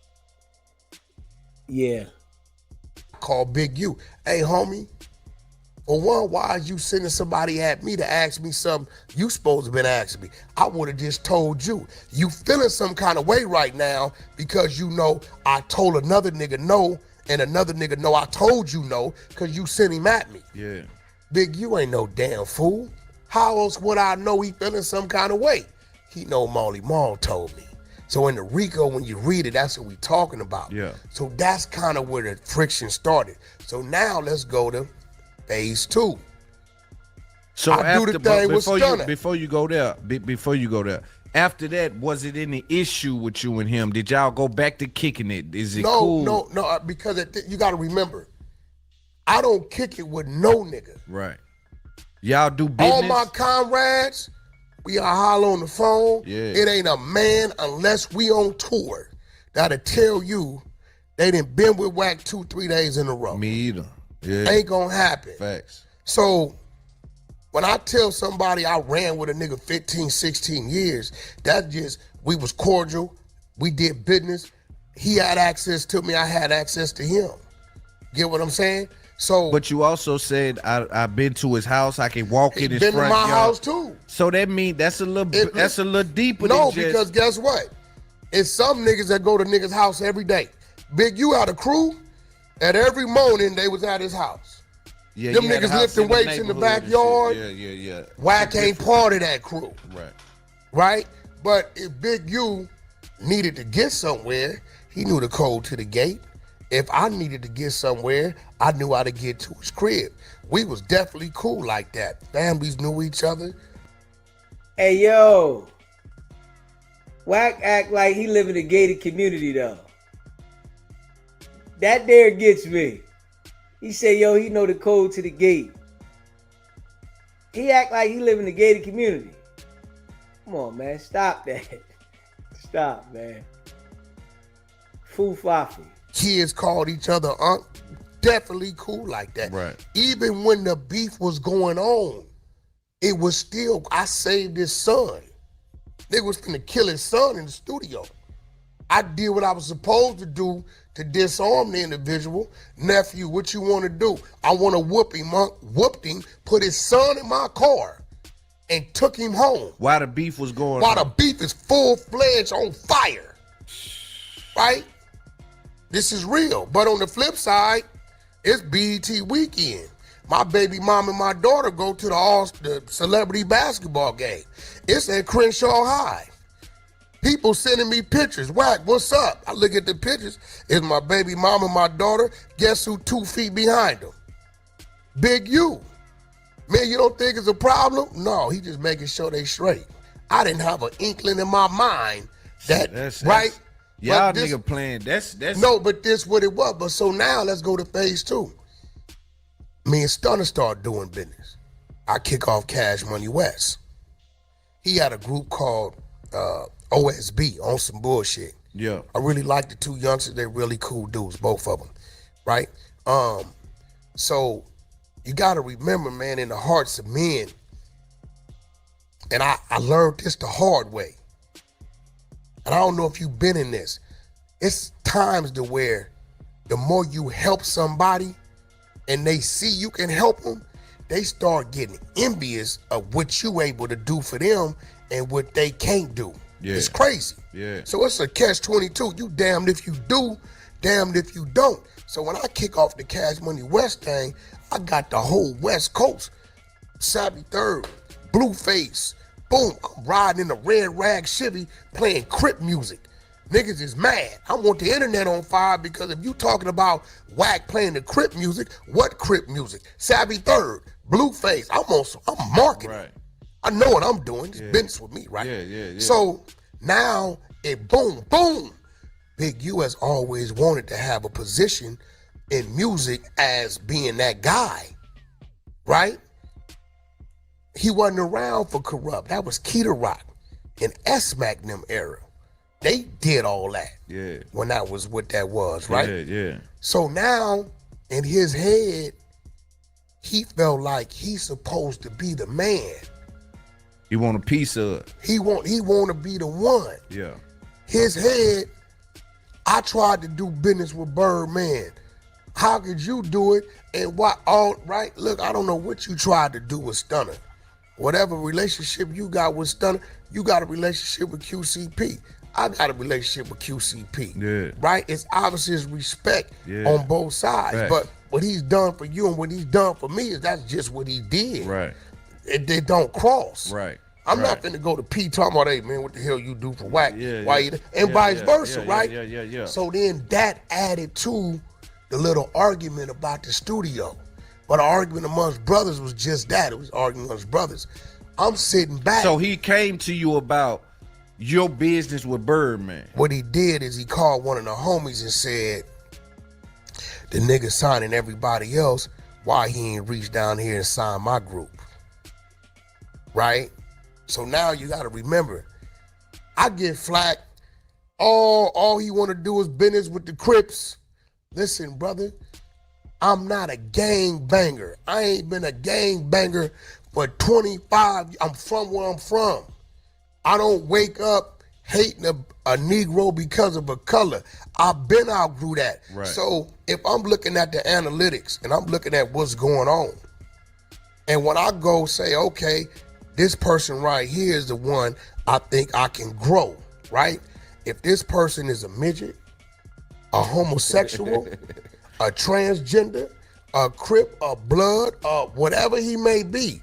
A: Yeah.
E: Call Big U. Hey, homie. For one, why are you sending somebody at me to ask me something you supposed to been asking me? I would have just told you. You feeling some kind of way right now because you know I told another nigga no, and another nigga know I told you no because you sent him at me.
D: Yeah.
E: Big U ain't no damn fool. How else would I know he feeling some kind of way? He know Molly Mall told me. So in the RICO, when you read it, that's what we talking about.
D: Yeah.
E: So that's kind of where the friction started. So now let's go to phase 2.
D: So before you go there, after that, was it any issue with you and him? Did y'all go back to kicking it? Is it cool?
E: No, because you got to remember, I don't kick it with no nigga.
D: Right. Y'all do business?
E: All my comrades, we are holler on the phone.
D: Yeah.
E: It ain't a man unless we on tour that'll tell you they done been with Wack 2-3 days in a row.
D: Me either. Yeah.
E: Ain't gonna happen.
D: Facts.
E: So when I tell somebody I ran with a nigga 15, 16 years, that just, we was cordial. We did business. He had access to me. I had access to him. Get what I'm saying? So,
D: but you also said I've been to his house. I can walk in his front yard.
E: Been to my house too.
D: So that means that's a little deeper.
E: No,
D: than just,
E: because guess what? It's some niggas that go to niggas' house every day. Big U out of crew. At every morning they was at his house.
D: Yeah,
E: them niggas lifting weights in the backyard.
D: Yeah.
E: Wack ain't part of that crew.
D: Right.
E: But if Big U needed to get somewhere, he knew the code to the gate. If I needed to get somewhere, I knew how to get to his crib. We was definitely cool like that. Families knew each other.
A: Hey, yo. Wack act like he live in a gated community, though. That there gets me. He say, yo, he know the code to the gate. He act like he live in a gated community. Come on, man. Stop that. Stop, man. Foo-fafi.
E: Kids called each other unc. Definitely cool like that.
D: Right.
E: Even when the beef was going on, it was still, I saved his son. They was finna kill his son in the studio. I did what I was supposed to do to disarm the individual. Nephew, what you want to do? I want to whoop him. Whooped him, put his son in my car, and took him home.
D: While the beef was going on.
E: While the beef is full-fledged on fire. Right? This is real. But on the flip side, it's BET weekend. My baby mom and my daughter go to the celebrity basketball game. It's at Crenshaw High. People sending me pictures. Wack, what's up? I look at the pictures. It's my baby mom and my daughter. Guess who 2 feet behind them? Big U. Man, you don't think it's a problem? No, he just making sure they straight. I didn't have an inkling in my mind that, right?
D: Y'all nigga playing, that's.
E: No, but this what it was. But so now let's go to phase 2. Me and Stunner start doing business. I kick off Cash Money West. He had a group called OSB, on some bullshit.
D: Yeah.
E: I really like the two youngsters. They're really cool dudes, both of them, right? So you got to remember, man, in the hearts of men, and I learned this the hard way, and I don't know if you've been in this, it's times to where the more you help somebody and they see you can help them, they start getting envious of what you able to do for them and what they can't do.
D: Yeah.
E: It's crazy.
D: Yeah.
E: So it's a catch-22. You damned if you do, damned if you don't. So when I kick off the Cash Money West thing, I got the whole West Coast. Savvy Third, Blueface, boom, I'm riding in a red rag Chevy playing Crip music. Niggas is mad. I want the internet on fire because if you talking about Wack playing the Crip music, what Crip music? Savvy Third, Blueface, I'm marketing.
D: Right.
E: I know what I'm doing. It's business with me, right?
D: Yeah.
E: So now it boom. Big U has always wanted to have a position in music as being that guy, right? He wasn't around for Corrupt. That was Keita Rock and S-Mac them era. They did all that.
D: Yeah.
E: When that was what that was, right?
D: Yeah.
E: So now in his head, he felt like he's supposed to be the man.
D: He want a piece of it.
E: He want to be the one.
D: Yeah.
E: His head, I tried to do business with Birdman. How could you do it? And what all right? Look, I don't know what you tried to do with Stunner. Whatever relationship you got with Stunner, you got a relationship with QCP. I got a relationship with QCP.
D: Yeah.
E: Right? It's obviously his respect on both sides.
D: Right.
E: But what he's done for you and what he's done for me is that's just what he did.
D: Right.
E: They don't cross.
D: Right.
E: I'm not finna go to P talking about, hey man, what the hell you do for Wack?
D: Yeah,
E: Why
D: yeah.
E: you and vice versa,
D: Yeah,
E: right?
D: Yeah.
E: So then that added to the little argument about the studio. But the argument amongst brothers was just that. It was arguing amongst brothers. I'm sitting back.
D: So he came to you about your business with Birdman.
E: What he did is he called one of the homies and said, the nigga signing everybody else, why he ain't reached down here and signed my group? Right? So now you gotta remember, I get flack. All he wanna do is business with the Crips. Listen, brother, I'm not a gang banger. I ain't been a gang banger for 25. I'm from where I'm from. I don't wake up hating a Negro because of a color. I've been outgrew that.
D: Right.
E: So if I'm looking at the analytics and I'm looking at what's going on, and when I go say, okay, this person right here is the one I think I can grow, right? If this person is a midget, a homosexual, a transgender, a Crip, a blood, whatever he may be,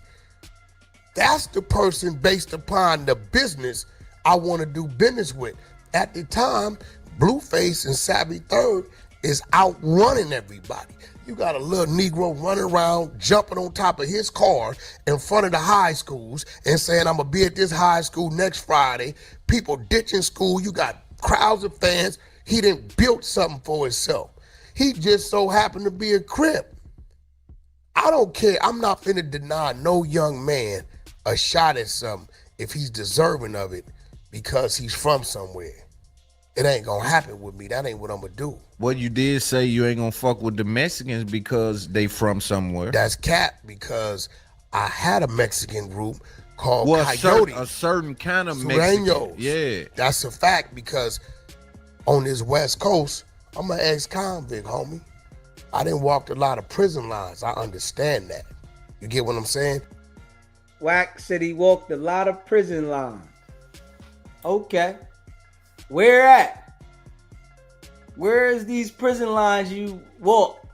E: that's the person based upon the business I want to do business with. At the time, Blueface and Savvy Third is outrunning everybody. You got a little Negro running around, jumping on top of his car in front of the high schools and saying, I'm gonna be at this high school next Friday. People ditching school. You got crowds of fans. He done built something for himself. He just so happened to be a Crip. I don't care. I'm not finna deny no young man a shot at something if he's deserving of it because he's from somewhere. It ain't gonna happen with me. That ain't what I'm gonna do.
D: Well, you did say you ain't gonna fuck with the Mexicans because they from somewhere.
E: That's cap because I had a Mexican group called
D: Well,
E: Coyote.
D: a certain kind of Mexican.
E: Sureños.
D: Yeah.
E: That's a fact because on this West Coast, I'm an ex-convict, homie. I didn't walk a lot of prison lines. I understand that. You get what I'm saying?
A: Wack said he walked a lot of prison lines. Okay. Where at? Where is these prison lines you walk?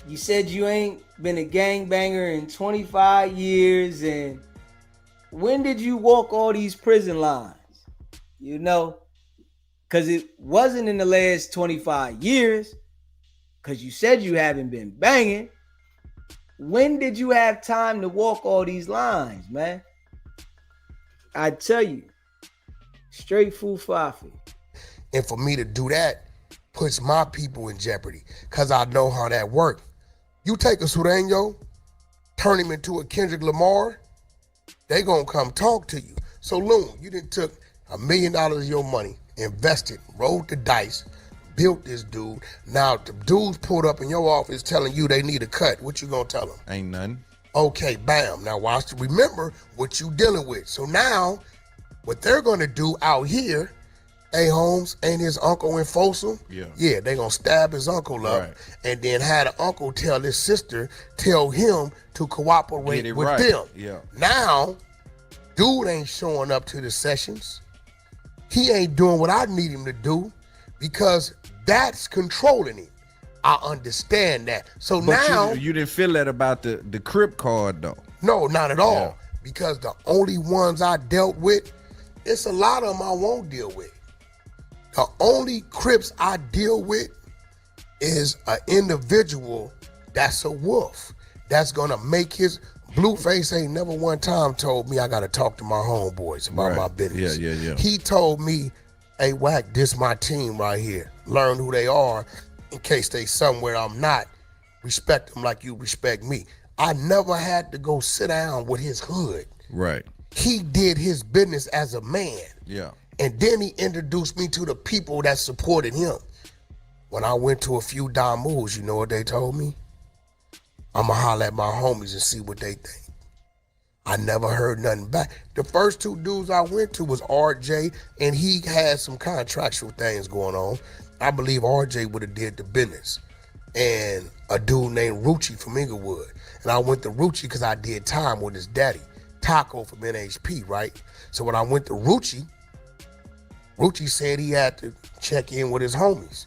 A: You said you ain't been a gangbanger in 25 years, and when did you walk all these prison lines? You know, because it wasn't in the last 25 years, because you said you haven't been banging. When did you have time to walk all these lines, man? I tell you, straight fufafi.
E: And for me to do that puts my people in jeopardy because I know how that works. You take a Sureño, turn him into a Kendrick Lamar, they gonna come talk to you. So Loon, you done took $1 million of your money, invested, rolled the dice, built this dude. Now the dude's pulled up in your office telling you they need a cut. What you gonna tell them?
D: Ain't nothing.
E: Okay, bam. Now watch, remember what you dealing with. So now, what they're gonna do out here, A. Holmes ain't his uncle in Folsom? Yeah, they gonna stab his uncle up,
D: Right.
E: and then had an uncle tell his sister, tell him to cooperate with them.
D: Yeah.
E: Now, dude ain't showing up to the sessions. He ain't doing what I need him to do because that's controlling him. I understand that. So
D: But
E: now,
D: you didn't feel that about the Crip card though.
E: no, not at all.
D: Yeah.
E: Because the only ones I dealt with, it's a lot of them I won't deal with. The only Crips I deal with is an individual that's a wolf. That's gonna make his Blueface ain't never one time told me I gotta talk to my homeboys about
D: Right.
E: my business.
D: Yeah.
E: He told me, hey, Wack, this my team right here. Learn who they are in case they somewhere I'm not. Respect them like you respect me. I never had to go sit down with his hood.
D: Right.
E: He did his business as a man.
D: Yeah.
E: And then he introduced me to the people that supported him. When I went to a few Damus, you know what they told me? I'ma holler at my homies and see what they think. I never heard nothing back. The first two dudes I went to was RJ, and he had some contractual things going on. I believe RJ would have did the business. And a dude named Rucci from Inglewood. And I went to Rucci because I did time with his daddy, Taco from NHP, right? So when I went to Rucci said he had to check in with his homies.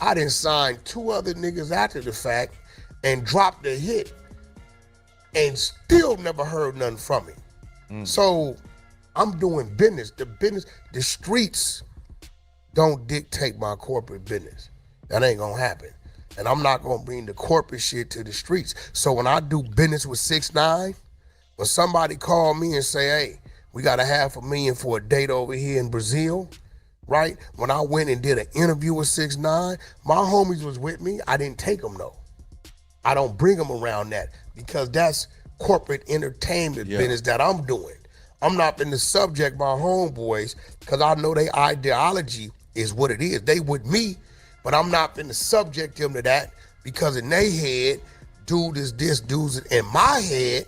E: I done signed 2 other niggas after the fact and dropped a hit and still never heard nothing from him. So I'm doing business. The streets don't dictate my corporate business. That ain't gonna happen. And I'm not gonna bring the corporate shit to the streets. So when I do business with 6ix9ine, when somebody call me and say, hey, we got $500,000 for a date over here in Brazil, right? When I went and did an interview with 6ix9ine, my homies was with me. I didn't take them though. I don't bring them around that because that's corporate entertainment business that I'm doing. I'm not been to subject my homeboys because I know their ideology is what it is. They with me, but I'm not been to subject them to that because in their head, dude is this, dude's in my head.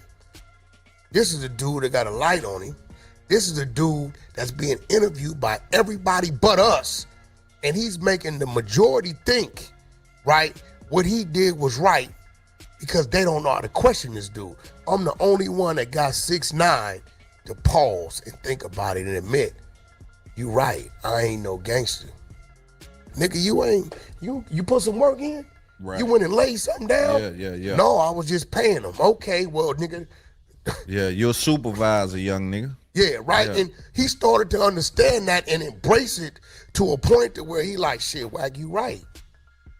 E: This is a dude that got a light on him. This is a dude that's being interviewed by everybody but us. And he's making the majority think, right, what he did was right because they don't know how to question this dude. I'm the only one that got 6ix9ine to pause and think about it and admit, you right, I ain't no gangster. Nigga, you put some work in?
D: Right.
E: You went and laid something down?
D: Yeah.
E: No, I was just paying them. Okay, well, nigga.
D: Yeah, you're a supervisor, young nigga.
E: Yeah, right.
D: Yeah.
E: And he started to understand that and embrace it to a point to where he like, shit, Wack, you right.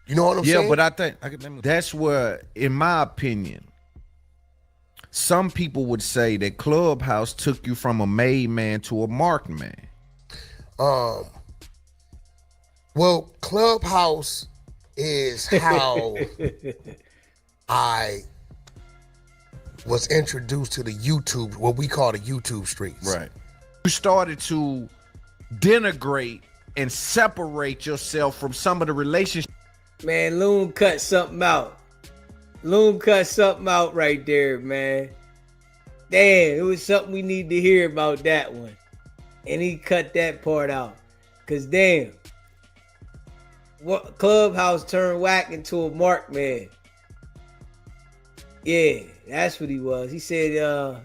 E: You know what I'm saying?
D: Yeah, but I think that's where, in my opinion, some people would say that Clubhouse took you from a made man to a marked man.
E: Well, Clubhouse is how I was introduced to the YouTube, what we call the YouTube streets.
D: Right. You started to denigrate and separate yourself from some of the relationships.
A: Man, Loon cut something out. Loon cut something out right there, man. Damn, it was something we need to hear about that one. And he cut that part out. Cause damn, what Clubhouse turned Wack into a marked man. Yeah, that's what he was. He said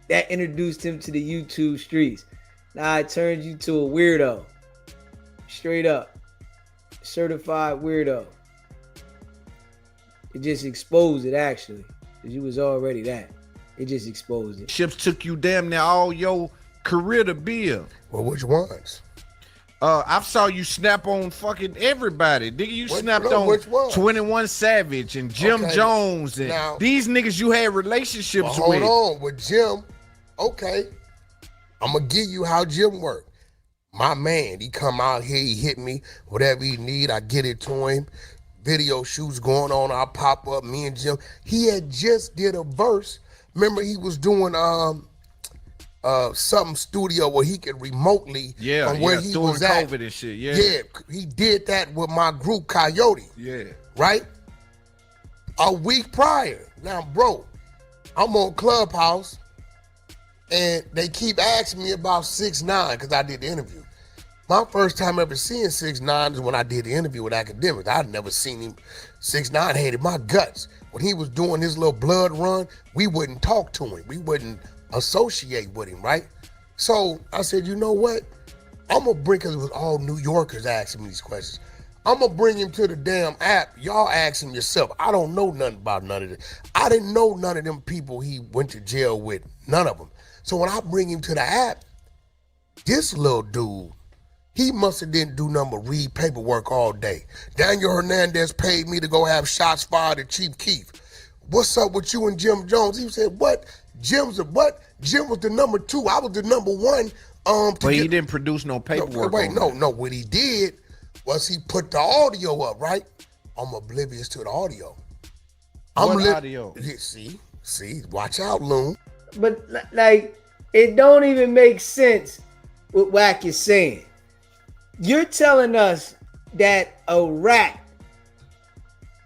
A: that introduced him to the YouTube streets. Now it turned you to a weirdo. Straight up. Certified weirdo. It just exposed it actually. Because you was already that. It just exposed it.
D: Ships took you damn near all your career to build.
E: Well, which ones?
D: I saw you snap on fucking everybody. Nigga, you snapped on
E: which one?
D: 21 Savage and Jim
E: Okay.
D: Jones and
E: Now-
D: these niggas you had relationships
E: Well,
D: with.
E: hold on, with Jim, okay, I'm gonna give you how Jim worked. My man, he come out here, he hit me, whatever he need, I get it to him. Video shoots going on, I pop up, me and Jim. He had just did a verse. Remember he was doing some studio where he could remotely from where he
D: during
E: was at.
D: COVID and shit.
E: Yeah, he did that with my group Coyote.
D: Yeah.
E: Right? A week prior. Now, bro, I'm on Clubhouse and they keep asking me about 6ix9ine because I did the interview. My first time ever seeing 6ix9ine is when I did the interview with Academics. I'd never seen him. 6ix9ine hated my guts. When he was doing his little blood run, we wouldn't talk to him. We wouldn't associate with him, right? So I said, you know what? I'm going to bring, because it was all New Yorkers asking me these questions. I'm going to bring him to the damn app. Y'all ask him yourself. I don't know nothing about none of this. I didn't know none of them people he went to jail with. None of them. So when I bring him to the app, this little dude, he must have didn't do nothing but read paperwork all day. Daniel Hernandez paid me to go have shots fired at Chief Keef. What's up with you and Jim Jones? He said, what? Jim's the what? Jim was the number 2. I was the number 1.
D: But he didn't produce no paperwork.
E: No. What he did was he put the audio up, right? I'm oblivious to the audio.
D: What audio?
E: Yeah, see, watch out, Loon.
A: But like, it don't even make sense what Wack is saying. You're telling us that a rat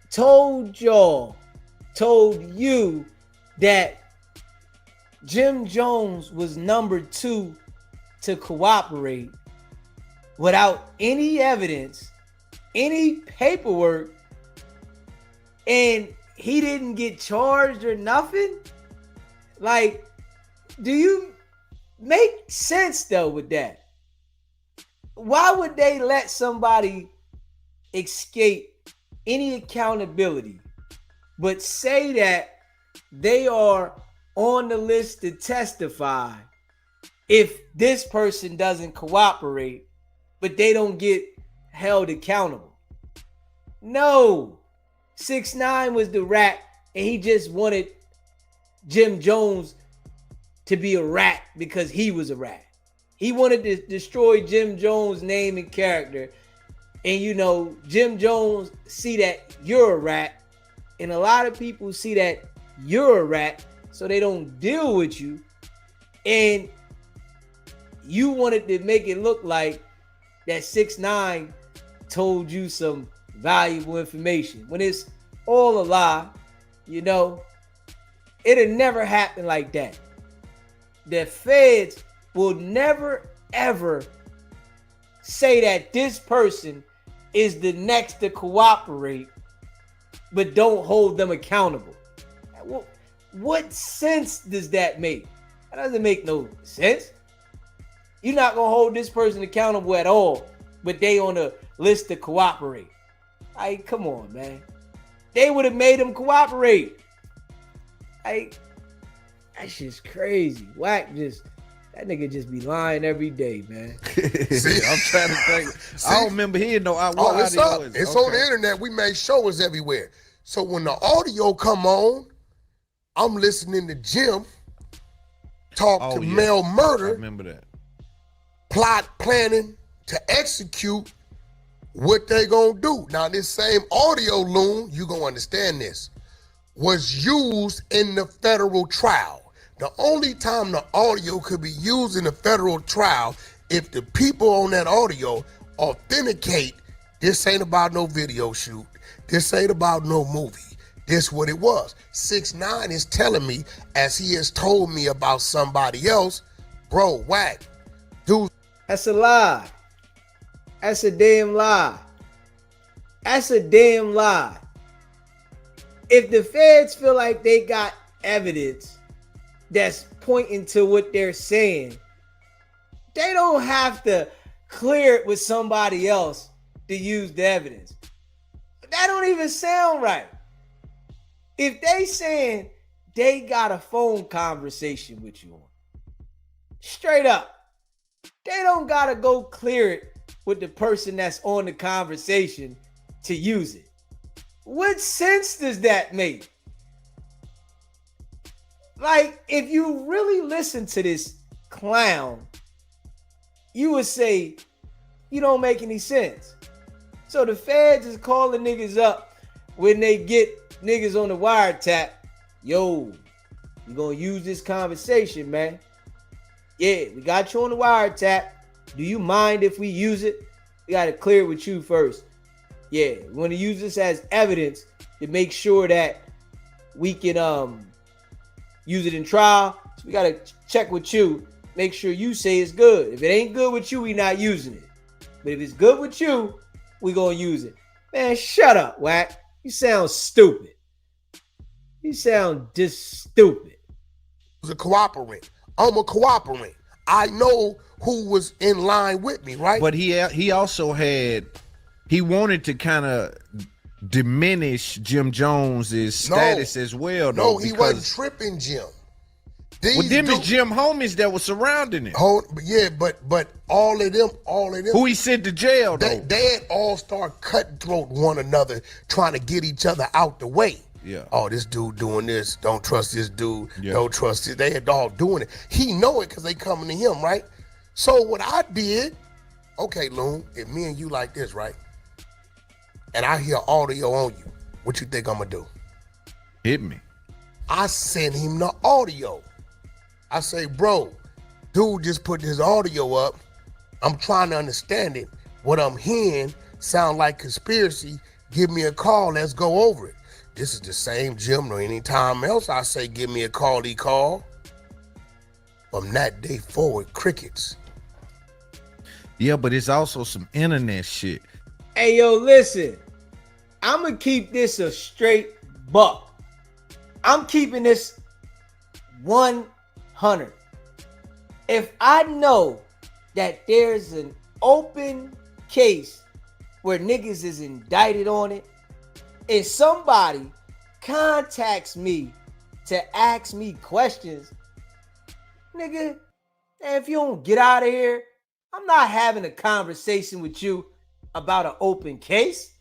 A: told you that Jim Jones was number 2 to cooperate without any evidence, any paperwork, and he didn't get charged or nothing? Like, do you make sense though with that? Why would they let somebody escape any accountability but say that they are on the list to testify if this person doesn't cooperate, but they don't get held accountable? No. 6ix9ine was the rat, and he just wanted Jim Jones to be a rat because he was a rat. He wanted to destroy Jim Jones' name and character. And you know, Jim Jones see that you're a rat, and a lot of people see that you're a rat, so they don't deal with you. And you wanted to make it look like that 6ix9ine told you some valuable information when it's all a lie. You know, it'll never happen like that. The feds will never ever say that this person is the next to cooperate, but don't hold them accountable. What sense does that make? That doesn't make no sense. You're not gonna hold this person accountable at all, but they on the list to cooperate. Like, come on, man. They would have made them cooperate. Like, that's just crazy. Wack that nigga just be lying every day, man.
D: See, I'm trying to think. I don't remember hearing no.
E: It's up. It's on the internet. We made shows everywhere. So when the audio come on, I'm listening to Jim talk to Mel Murder.
D: I remember that.
E: Plot planning to execute what they gonna do. Now this same audio, Loon, you gonna understand this, was used in the federal trial. The only time the audio could be used in a federal trial if the people on that audio authenticate this ain't about no video shoot, this ain't about no movie, this what it was. 6ix9ine is telling me, as he has told me about somebody else, bro, Wack, dude.
A: That's a lie. That's a damn lie. That's a damn lie. If the feds feel like they got evidence that's pointing to what they're saying, they don't have to clear it with somebody else to use the evidence. That don't even sound right. If they saying they got a phone conversation with you on, straight up, they don't gotta go clear it with the person that's on the conversation to use it. What sense does that make? Like, if you really listen to this clown, you would say, you don't make any sense. So the feds is calling niggas up when they get niggas on the wiretap. Yo, you gonna use this conversation, man. Yeah, we got you on the wiretap. Do you mind if we use it? We got to clear it with you first. Yeah, we want to use this as evidence to make sure that we can use it in trial. So we got to check with you, make sure you say it's good. If it ain't good with you, we not using it. But if it's good with you, we gonna use it. Man, shut up, Wack. You sound stupid. You sound just stupid.
E: Was a cooperant. I'm a cooperant. I know who was in line with me, right?
D: But he also had, he wanted to kind of diminish Jim Jones's status as well, though.
E: No, he wasn't tripping Jim.
D: Well, them is Jim homies that were surrounding him.
E: Yeah, but all of them.
D: Who he sent to jail, though.
E: They had all start cutthroat one another, trying to get each other out the way.
D: Yeah.
E: Oh, this dude doing this. Don't trust this dude.
D: Yeah.
E: Don't trust it. They had all doing it. He know it because they coming to him, right? So what I did, okay, Loon, if me and you like this, right? And I hear audio on you, what you think I'm gonna do?
D: Hit me.
E: I send him the audio. I say, bro, dude just put this audio up. I'm trying to understand it. What I'm hearing sound like conspiracy. Give me a call. Let's go over it. This is the same Jim or any time else I say, give me a call, he call. From that day forward, crickets.
D: Yeah, but it's also some internet shit.
A: Hey, yo, listen. I'm going to keep this a straight buck. I'm keeping this 100. If I know that there's an open case where niggas is indicted on it, and somebody contacts me to ask me questions, nigga, if you don't get out of here, I'm not having a conversation with you about an open case.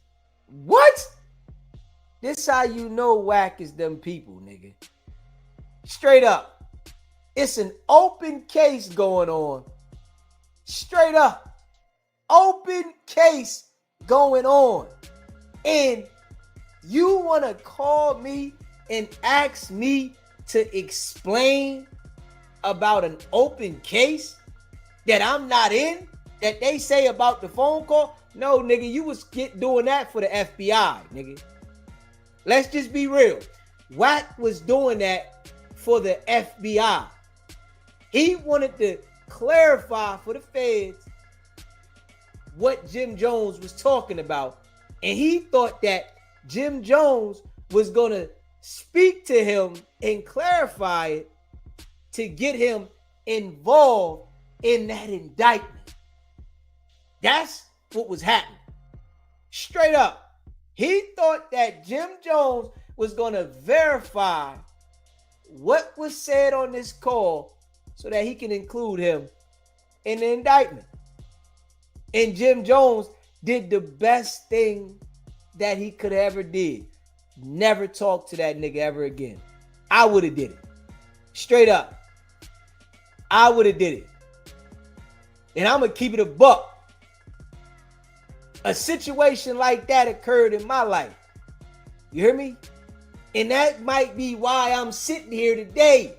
A: What? This how you know Wack is them people, nigga. Straight up. It's an open case going on. Straight up. Open case going on. And you want to call me and ask me to explain about an open case that I'm not in, that they say about the phone call? No, nigga, you was doing that for the FBI, nigga. Let's just be real. Wack was doing that for the FBI. He wanted to clarify for the feds what Jim Jones was talking about. And he thought that Jim Jones was going to speak to him and clarify it to get him involved in that indictment. That's what was happening. Straight up. He thought that Jim Jones was going to verify what was said on this call so that he can include him in the indictment. And Jim Jones did the best thing that he could ever did. Never talk to that nigga ever again. I would have did it. Straight up. I would have did it. And I'm going to keep it a buck. A situation like that occurred in my life. You hear me? And that might be why I'm sitting here today.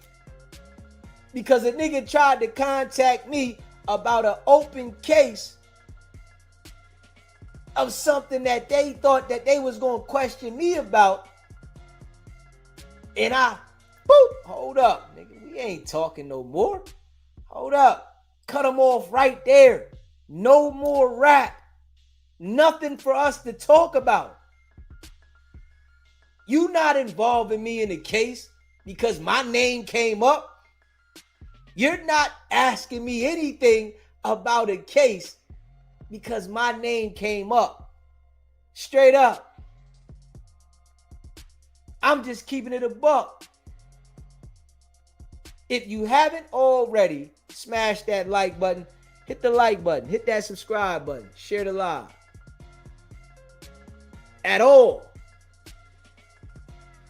A: Because a nigga tried to contact me about an open case of something that they thought that they was going to question me about. And hold up, nigga. We ain't talking no more. Hold up. Cut them off right there. No more rap. Nothing for us to talk about. You not involving me in the case because my name came up. You're not asking me anything about a case because my name came up. Straight up. I'm just keeping it a buck. If you haven't already, smash that like button. Hit the like button. Hit that subscribe button. Share the live. At all.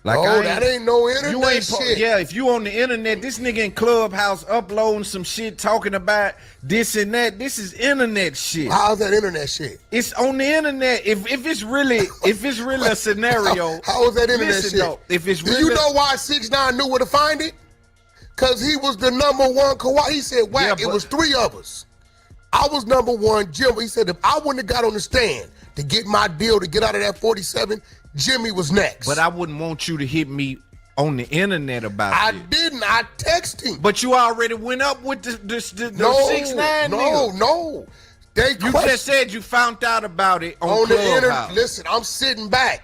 D: Like,
E: that ain't no internet shit.
D: Yeah, if you on the internet, this nigga in Clubhouse uploading some shit talking about this and that. This is internet shit.
E: How's that internet shit?
D: It's on the internet. If it's really a scenario.
E: How is that internet shit?
D: Though, if it's
E: Do you know why 6ix9ine knew where to find it? Cause he was the number one Kawhi. He said, Wack,
D: Yeah,
E: it was 3 of us. I was number one, Jim. He said, if I wouldn't have got on the stand to get my deal to get out of that 47, Jimmy was next.
D: But I wouldn't want you to hit me on the internet about
E: I
D: this.
E: didn't. I texted him.
D: But you already went up with the 6ix9ine nigga.
E: No. They
D: You just said you found out about it on
E: the internet.
D: Clubhouse.
E: Listen, I'm sitting back.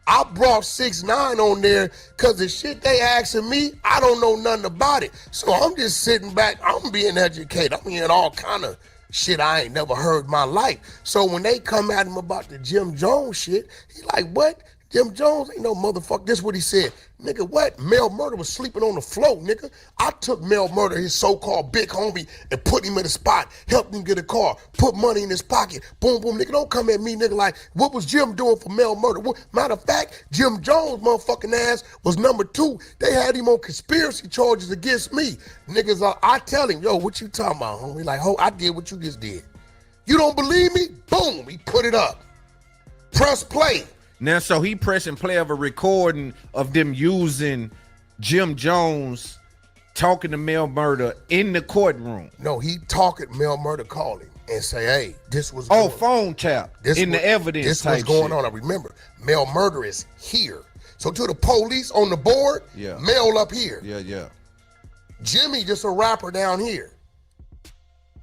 E: I brought 6ix9ine on there because the shit they asking me, I don't know nothing about it. So I'm just sitting back. I'm being educated. I'm hearing all kind of shit I ain't never heard in my life. So when they come at him about the Jim Jones shit, he like, what? Jim Jones ain't no motherfucker. This is what he said. Nigga, what? Mel Murder was sleeping on the floor, nigga. I took Mel Murder, his so-called big homie, and put him in a spot, helped him get a car, put money in his pocket. Boom, boom, nigga. Don't come at me, nigga, like, what was Jim doing for Mel Murder? Matter of fact, Jim Jones' motherfucking ass was number 2. They had him on conspiracy charges against me. Niggas, I tell him, yo, what you talking about, homie? Like, I did what you just did. You don't believe me? Boom, he put it up. Press play.
D: Now, so he pressing play of a recording of them using Jim Jones talking to Mel Murder in the courtroom.
E: No, he talking, Mel Murder called him and say, hey, this was
D: phone tap in the evidence.
E: This was going on. I remember, Mel Murder is here. So to the police on the board, Mel up here.
D: Yeah.
E: Jimmy just a rapper down here.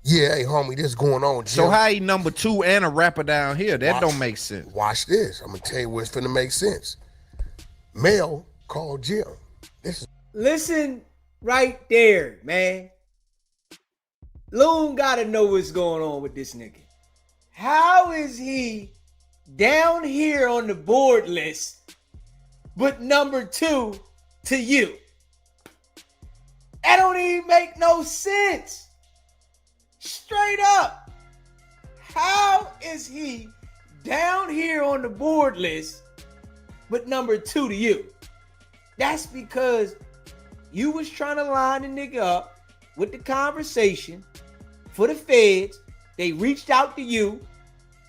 E: Yeah, hey, homie, this going on, Jim.
D: So how he number 2 and a rapper down here? That don't make sense.
E: Watch this. I'm going to tell you what's finna make sense. Mel called Jim.
A: Listen right there, man. Loon gotta know what's going on with this nigga. How is he down here on the board list, but number 2 to you? That don't even make no sense. Straight up. How is he down here on the board list, but number 2 to you? That's because you was trying to line the nigga up with the conversation for the feds. They reached out to you.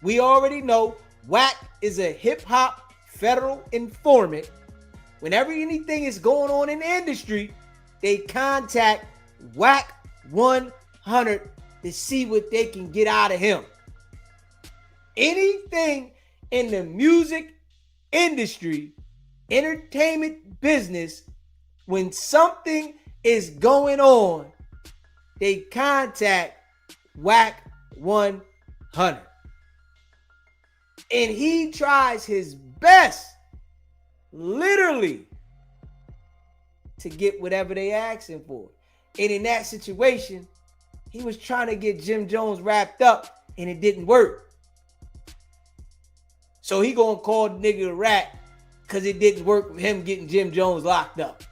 A: We already know Wack is a hip-hop federal informant. Whenever anything is going on in the industry, they contact Wack100 to see what they can get out of him. Anything in the music industry, entertainment business, when something is going on, they contact Wack100. And he tries his best, literally, to get whatever they asking for. And in that situation, he was trying to get Jim Jones wrapped up and it didn't work. So he gonna call the nigga a rat because it didn't work with him getting Jim Jones locked up.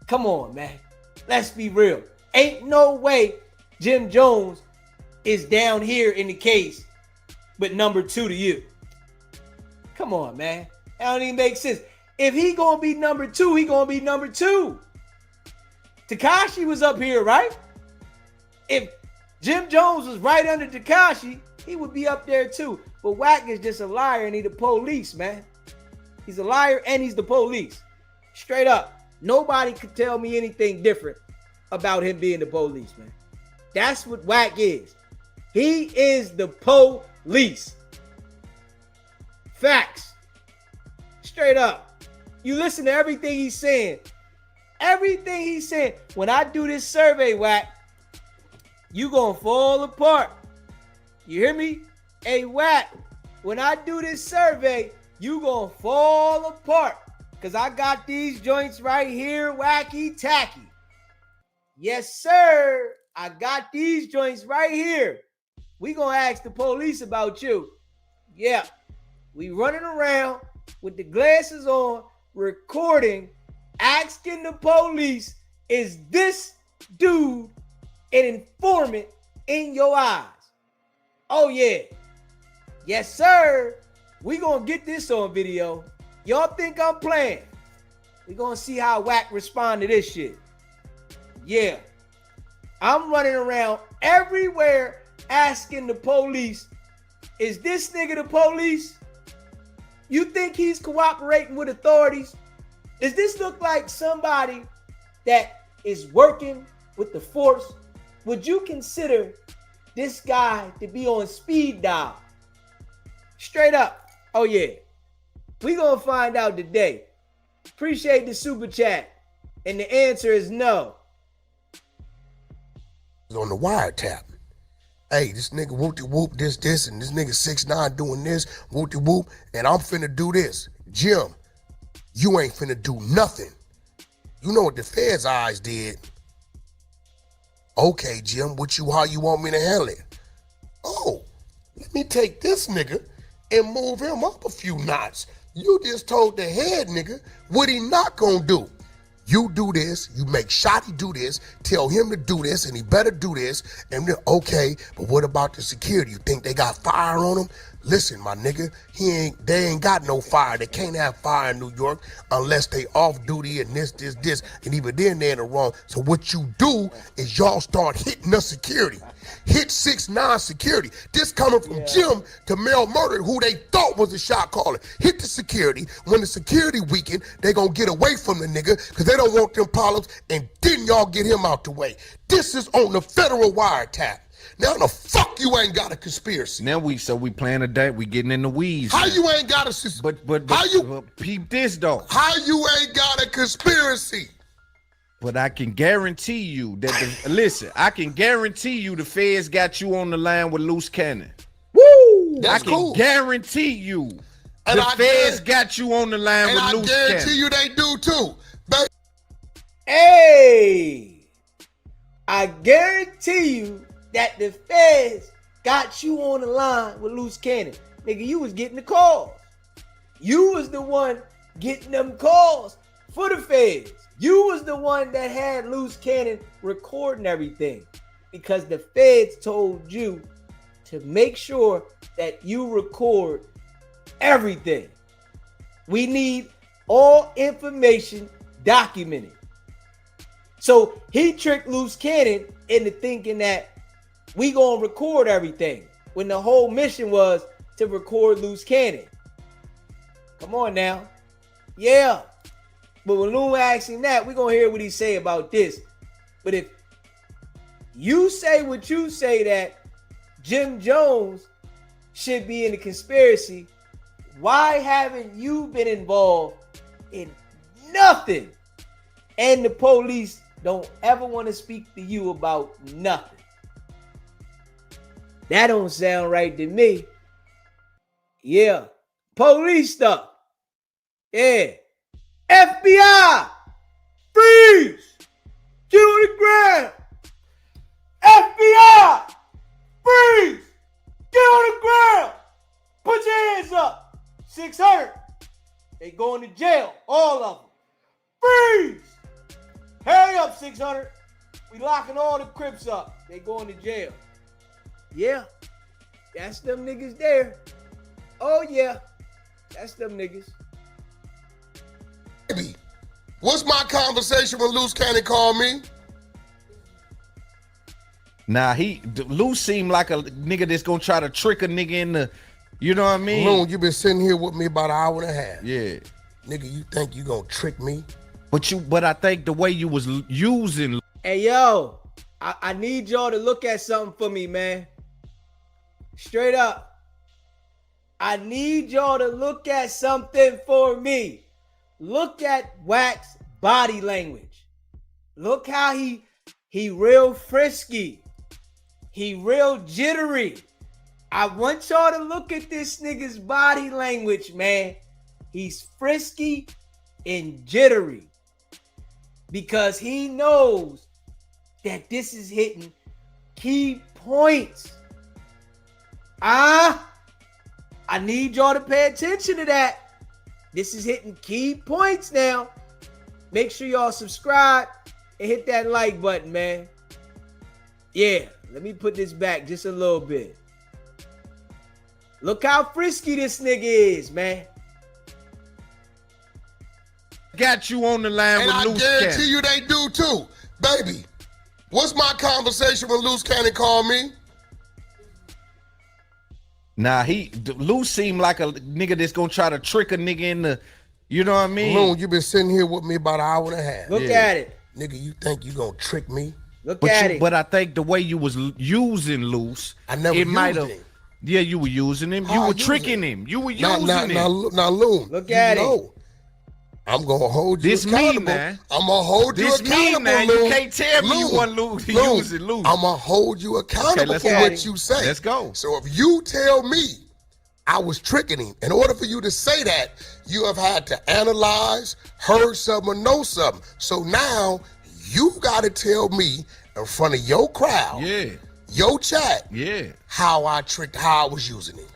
A: Come on, man. Let's be real. Ain't no way Jim Jones is down here in the case, but number 2 to you. Come on, man. That don't even make sense. If he gonna be number 2, he gonna be number 2. Tekashi was up here, right? If Jim Jones was right under Tekashi, he would be up there too. But Wack is just a liar and he the police, man. He's a liar and he's the police. Straight up. Nobody could tell me anything different about him being the police, man. That's what Wack is. He is the police. Facts. Straight up. You listen to everything he's saying. Everything he's saying. When I do this survey, Wack, you gonna fall apart. You hear me? Hey, Wack, when I do this survey, you gonna fall apart. Because I got these joints right here, wacky tacky. Yes, sir. I got these joints right here. We gonna ask the police about you. Yeah. We running around with the glasses on, recording, asking the police, is this dude an informant in your eyes? Oh, yeah. Yes, sir. We gonna get this on video. Y'all think I'm playing? We gonna see how Wack respond to this shit. Yeah. I'm running around everywhere asking the police, is this nigga the police? You think he's cooperating with authorities? Does this look like somebody that is working with the force, would you consider this guy to be on speed dial? Straight up. Oh yeah. We gonna find out today. Appreciate the super chat. And the answer is no.
E: On the wiretap. Hey, this nigga whoop-de-whoop, this, and this nigga 6ix9ine doing this, whoop-de-whoop, and I'm finna do this. Jim, you ain't finna do nothing. You know what the Fed's eyes did. Okay, Jim, how you want me to handle it? Oh, let me take this nigga and move him up a few knots. You just told the head nigga what he not gonna do. You do this, you make Shotty do this, tell him to do this, and he better do this, and then, okay, but what about the security? You think they got fire on him? Listen, my nigga, they ain't got no fire. They can't have fire in New York unless they off duty and this, and even then they're in the wrong. So what you do is y'all start hitting the security. Hit 6ix9ine security. This coming from Jim to Mel Murder, who they thought was a shot caller. Hit the security. When the security weaken, they gonna get away from the nigga because they don't want them problems, and then y'all get him out the way. This is on the federal wiretap. Now the fuck you ain't got a conspiracy.
D: Now we playing a day. We getting in the weeds.
E: How you ain't got a
D: but
E: how you
D: peep this though?
E: How you ain't got a conspiracy?
D: But I can guarantee you that listen, I can guarantee you the feds got you on the line with loose cannon.
A: Woo!
E: That's cool.
D: Guarantee you
E: and
D: the feds got you on the line with loose cannon.
E: And I guarantee you they do too.
A: Hey, I guarantee you that the feds got you on the line with loose cannon. Nigga, you was getting the calls. You was the one getting them calls for the feds. You was the one that had loose cannon recording everything because the feds told you to make sure that you record everything. We need all information documented. So he tricked loose cannon into thinking that we gonna record everything when the whole mission was to record loose cannon. Come on now. Yeah. But when Lou asks him that, we're gonna hear what he say about this. But if you say what you say, that Jim Jones should be in the conspiracy, why haven't you been involved in nothing? And the police don't ever want to speak to you about nothing. That don't sound right to me. Yeah. Police stuff. Yeah. FBI. Freeze. Get on the ground. FBI. Freeze. Get on the ground. Put your hands up. 600. They going to jail. All of them. Freeze. Hurry up, 600. We locking all the Crips up. They going to jail. Yeah, that's them niggas there. Oh yeah, that's them niggas.
E: Baby, what's my conversation when Loose Cannon called me?
D: Nah, Loose seemed like a nigga that's gonna try to trick a nigga in the, you know what I mean?
E: Loon, you been sitting here with me about an hour and a half.
D: Yeah.
E: Nigga, you think you gonna trick me?
D: But I think the way you was using.
A: Hey yo, I need y'all to look at something for me, man. Straight up. I need y'all to look at something for me. Look at Wack's body language. Look how he real frisky. He real jittery. I want y'all to look at this nigga's body language, man. He's frisky and jittery because he knows that this is hitting key points. I need y'all to pay attention to that. This is hitting key points now. Make sure y'all subscribe and hit that like button, man. Yeah, let me put this back just a little bit. Look how frisky this nigga is, man.
D: Got you on the line
E: and
D: with Loose Cannon.
E: I guarantee you they do too. Baby, what's my conversation when Loose Cannon called me?
D: Nah, Loose seemed like a nigga that's gonna try to trick a nigga in the, you know what I mean?
E: Loon, you been sitting here with me about an hour and a half.
A: Look at it.
E: Nigga, you think you gonna trick me?
A: Look at it.
D: But I think the way you was using Loose,
E: I never
D: it might
E: used
D: have.
E: him.
D: Yeah, you were using him.
E: How
D: You
E: I
D: were
E: use
D: tricking
E: him?
D: him. You were using him.
E: Now, Loon.
A: Look at it.
E: I'm gonna hold you
D: This me,
E: accountable.
D: man.
E: I'm gonna hold you
D: This me,
E: accountable,
D: man.
E: Loon.
D: You can't tell me you
E: Loon.
D: want Loose.
E: Loon,
D: Using Loose.
E: I'm gonna hold you accountable
D: let's
E: for
D: go.
E: what you say.
D: Let's go.
E: So if you tell me I was tricking him, in order for you to say that, you have had to analyze, heard something, or know something. So now you gotta tell me in front of your crowd,
D: Yeah.
E: your chat,
D: Yeah.
E: how I was using him.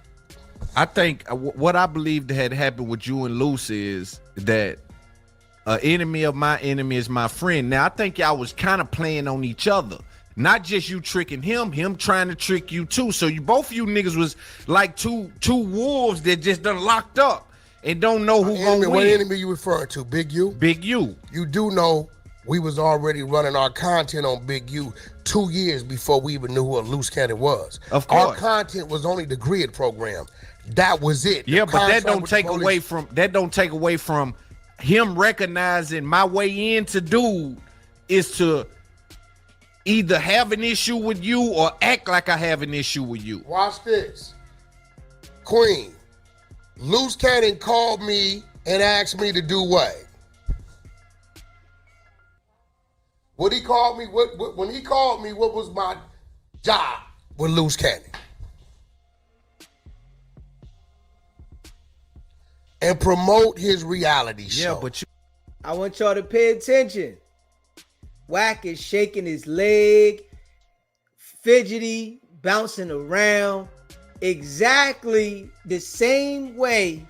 D: I think what I believe that had happened with you and Luce is that an enemy of my enemy is my friend. Now, I think y'all was kind of playing on each other. Not just you tricking him trying to trick you too. So you both of you niggas was like two wolves that just done locked up and don't know who gonna
E: What
D: win.
E: enemy you referring to? Big U?
D: Big U.
E: You do know we was already running our content on Big U 2 years before we even knew who a Loose Cannon was.
D: Of
E: Our
D: course.
E: content was only the grid program. That was it.
D: Yeah,
E: The
D: but that
E: contract
D: don't
E: with the
D: take away from him recognizing my way into dude is to either have an issue with you or act like I have an issue with you.
E: Watch this. Queen, Loose Cannon called me and asked me to do what? What he called me, when he called me, what was my job with Loose Cannon? And promote his reality show.
D: Yeah, but
A: I want y'all to pay attention. Wack is shaking his leg, fidgety, bouncing around, exactly the same way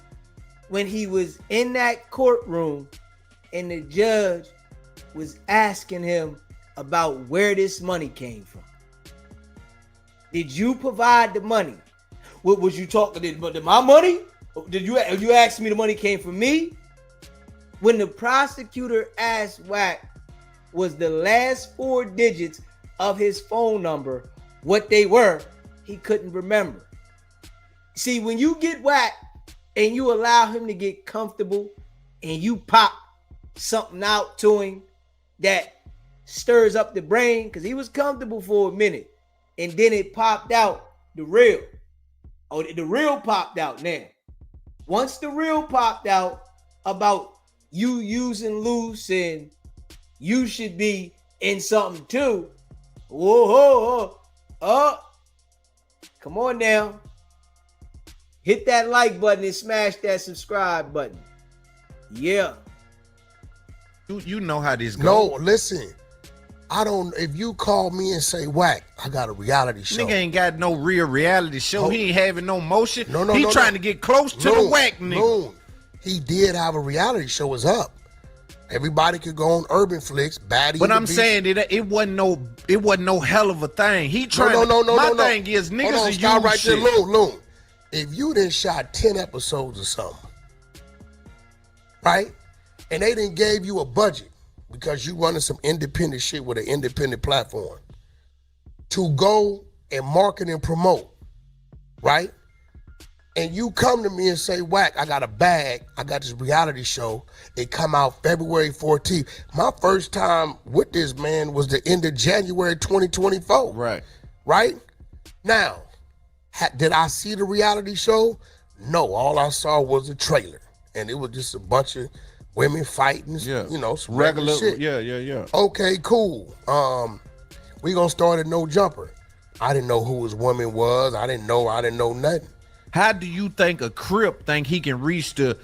A: when he was in that courtroom and the judge was asking him about where this money came from. Did you provide the money? What was you talking about? My money? Did you ask me the money came from me? When the prosecutor asked Wack, was the last 4 digits of his phone number what they were, he couldn't remember. See, when you get Wack and you allow him to get comfortable and you pop something out to him that stirs up the brain, because he was comfortable for a minute and then it popped out the real. Oh, the real popped out now. Once the real popped out about you using Loose and you should be in something too. Whoa, come on now. Hit that like button and smash that subscribe button. Yeah.
D: you know how this goes.
E: No, listen. If you call me and say, Wack, I got a reality show.
D: Nigga ain't got no real reality show. He ain't having no motion.
E: No,
D: he trying to get close to the Wack nigga.
E: No, he did have a reality show. It's up. Everybody could go on Urban Flicks, Baddie.
D: But I'm saying it wasn't no hell of a thing. He trying.
E: No.
D: My thing is niggas
E: Hold on,
D: are
E: stop
D: use
E: right
D: shit.
E: there, Loon. If you done shot 10 episodes or something, right? And they didn't gave you a budget because you running some independent shit with an independent platform to go and market and promote, right? And you come to me and say, Wack, I got a bag. I got this reality show. It come out February 14th. My first time with this man was the end of January 2024.
D: Right.
E: Right? Now, did I see the reality show? No, all I saw was a trailer. And it was just a bunch of women fighting,
D: Yeah.
E: you know, some regular shit.
D: Yeah.
E: Okay, cool. We gonna start at No Jumper. I didn't know who his woman was. I didn't know nothing.
D: How do you think a Crip think he can reach a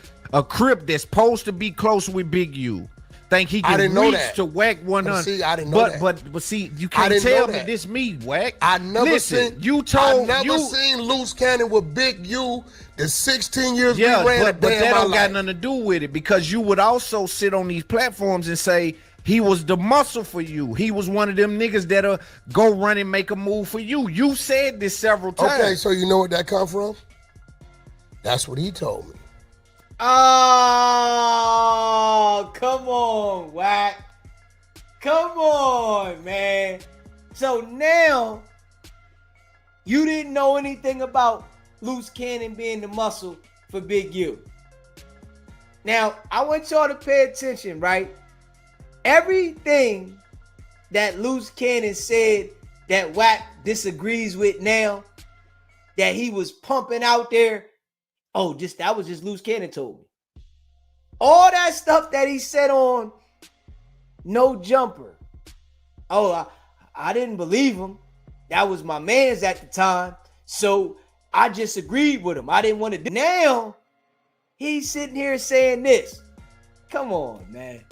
D: Crip that's supposed to be close with Big U? Think he
E: I
D: can
E: didn't know
D: reach
E: that.
D: to Wack 100?
E: But see, I didn't know that.
D: But see, you
E: I
D: can't
E: didn't
D: tell
E: know
D: me
E: that.
D: this me, Wack.
E: I never
D: Listen,
E: seen. I never seen Loose Cannon with Big U. The 16 years
D: Yeah,
E: we ran
D: but
E: a day
D: that
E: in my
D: don't got
E: life.
D: nothing to do with it, because you would also sit on these platforms and say he was the muscle for you. He was one of them niggas that'll go run and make a move for you. You said this several times.
E: Okay, so you know where that come from? That's what he told me.
A: Oh, come on, Wack. Come on, man. So now you didn't know anything about Loose Cannon being the muscle for Big U. Now, I want y'all to pay attention, right? everything that Loose Cannon said that Wack disagrees with now, that he was pumping out there, that was just Loose Cannon told me. All that stuff that he said on No Jumper, I didn't believe him. That was my man's at the time. So I just agreed with him. I didn't want to do. Now he's sitting here saying this. Come on, man.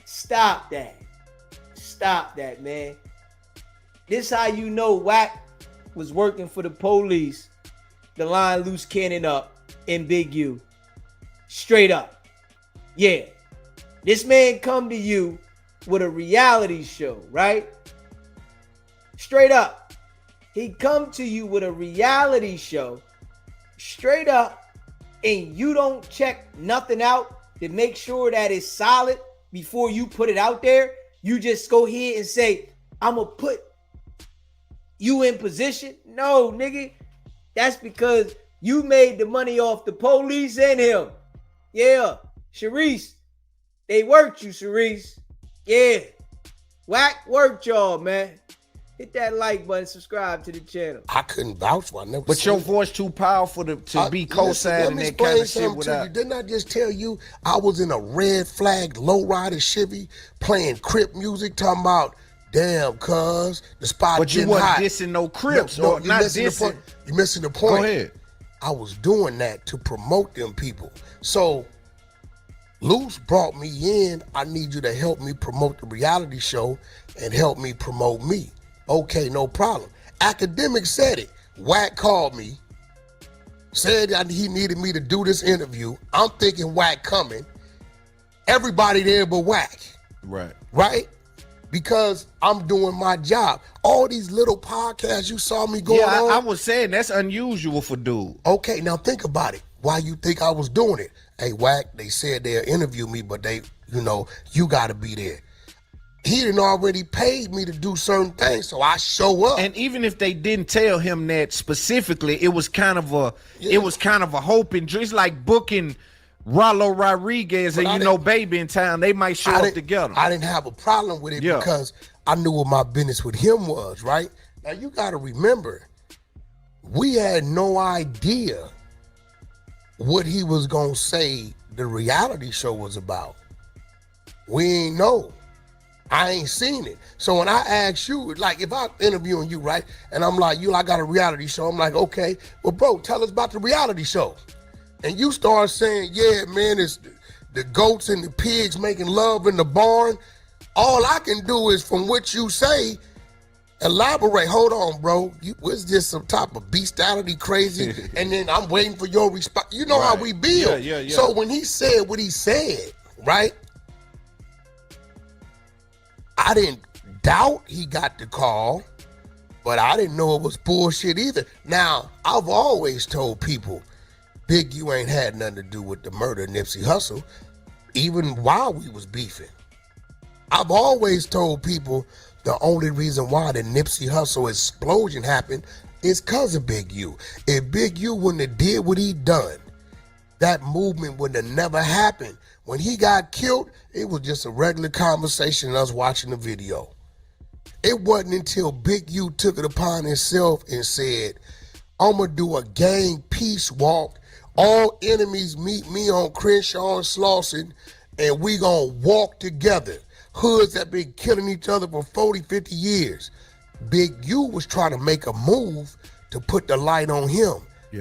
A: Stop that. Stop that, man. This how you know Wack was working for the police to line Loose Cannon up in Big U. Straight up. Yeah. This man come to you with a reality show, right? Straight up. He come to you with a reality show, straight up, and you don't check nothing out to make sure that it's solid before you put it out there. You just go ahead and say, I'm going to put you in position. No, nigga. That's because you made the money off the police and him. Yeah. Sharice, they worked you, Sharice. Yeah. Wack worked y'all, man. Hit that like button, subscribe to the channel.
E: I couldn't vouch for it.
D: But your voice too powerful to be co-signing that kind of shit without.
E: Didn't I just tell you I was in a red flag lowrider Chevy playing Crip music, talking about, damn, cuz the spot
D: but
E: getting
D: you wasn't
E: hot.
D: dissing no Crips
E: No,
D: or not dissing.
E: You're missing the point.
D: Go ahead.
E: I was doing that to promote them people. So Luce brought me in. I need you to help me promote the reality show and help me promote me. Okay, no problem. Academic said it. Wack called me, said that he needed me to do this interview. I'm thinking Wack coming. Everybody there but Wack. Right? Because I'm doing my job. All these little podcasts you saw me going on.
D: I was saying that's unusual for dude.
E: Okay, now think about it. Why you think I was doing it? Hey, Wack, they said they'll interview me, but you got to be there. He didn't already paid me to do certain things, so I show up.
D: And even if they didn't tell him that specifically, it was kind of a hope and dream. It's like booking Rollo Rodriguez and Baby in town. They might show up together.
E: I didn't have a problem with it because I knew what my business with him was, right? Now you got to remember, we had no idea what he was gonna say the reality show was about. We ain't know. I ain't seen it. So when I ask you, like if I'm interviewing you, right, and I'm like, I got a reality show. I'm like, okay, well, bro, tell us about the reality show. And you start saying, yeah, man, it's the goats and the pigs making love in the barn. All I can do is from what you say, elaborate. Hold on, bro. Was this some type of bestiality crazy? And then I'm waiting for your response. You know how we build.
D: Yeah.
E: So when he said what he said, right, I didn't doubt he got the call, but I didn't know it was bullshit either. Now, I've always told people, Big U ain't had nothing to do with the murder of Nipsey Hussle, even while we was beefing. I've always told people the only reason why the Nipsey Hussle explosion happened is because of Big U. If Big U wouldn't have did what he done, that movement would have never happened. When he got killed, it was just a regular conversation and us watching the video. It wasn't until Big U took it upon himself and said, I'm going to do a gang peace walk. All enemies meet me on Crenshaw and Slauson, and we going to walk together. Hoods that been killing each other for 40, 50 years. Big U was trying to make a move to put the light on him,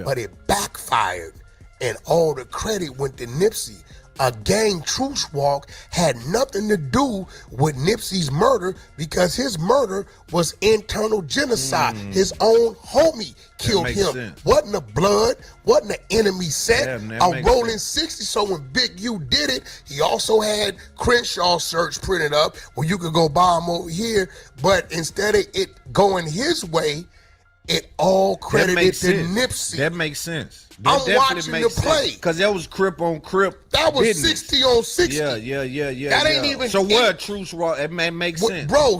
E: but it backfired, and all the credit went to Nipsey. A gang truce walk had nothing to do with Nipsey's murder because his murder was internal genocide. His own homie killed him.
D: Sense.
E: Wasn't a blood, wasn't an enemy set, a rolling
D: sense.
E: 60. So when Big U did it, he also had Crenshaw search printed up where you could go buy them over here. But instead of it going his way, it all credited to Nipsey.
D: That makes sense.
E: I'm watching the play.
D: Because that was Crip on Crip.
E: That was
D: business.
E: 60 on 60.
D: Yeah.
E: That ain't even.
D: So what truce raw? It makes sense.
E: Bro,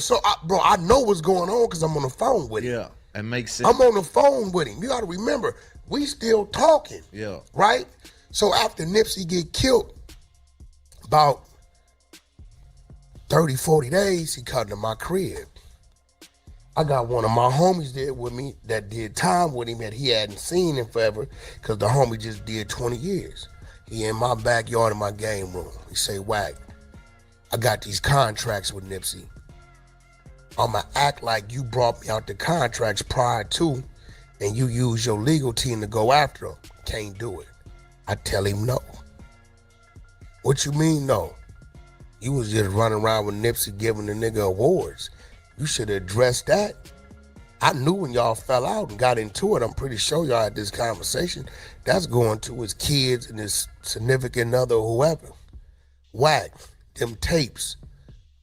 E: I know what's going on because I'm on the phone with him.
D: Yeah, it makes sense.
E: I'm on the phone with him. You got to remember, we still talking.
D: Yeah.
E: Right? So after Nipsey get killed, about 30, 40 days, he come to my crib. I got one of my homies there with me that did time with him that he hadn't seen in forever because the homie just did 20 years. He in my backyard in my game room. He say, Wack, I got these contracts with Nipsey. I'ma act like you brought me out the contracts prior to and you use your legal team to go after them. Can't do it. I tell him no. What you mean no? You was just running around with Nipsey giving the nigga awards. You should have addressed that. I knew when y'all fell out and got into it, I'm pretty sure y'all had this conversation. That's going to his kids and his significant other or whoever. Wack, them tapes.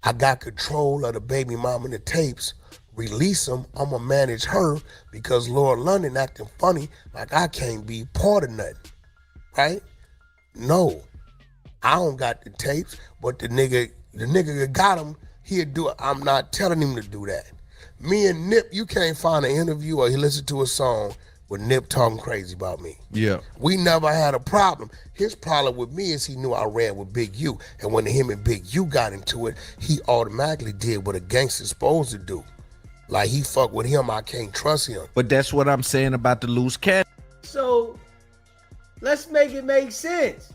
E: I got control of the baby mama and the tapes. Release them, I'ma manage her because Lord London acting funny like I can't be part of nothing, right? No, I don't got the tapes, but the nigga that got them, he'll do it. I'm not telling him to do that. Me and Nip, you can't find an interview or he listen to a song with Nip talking crazy about me.
D: Yeah.
E: We never had a problem. His problem with me is he knew I ran with Big U. And when him and Big U got into it, he automatically did what a gangster's supposed to do. Like he fuck with him, I can't trust him.
D: But that's what I'm saying about the loose cat.
A: So let's make it make sense.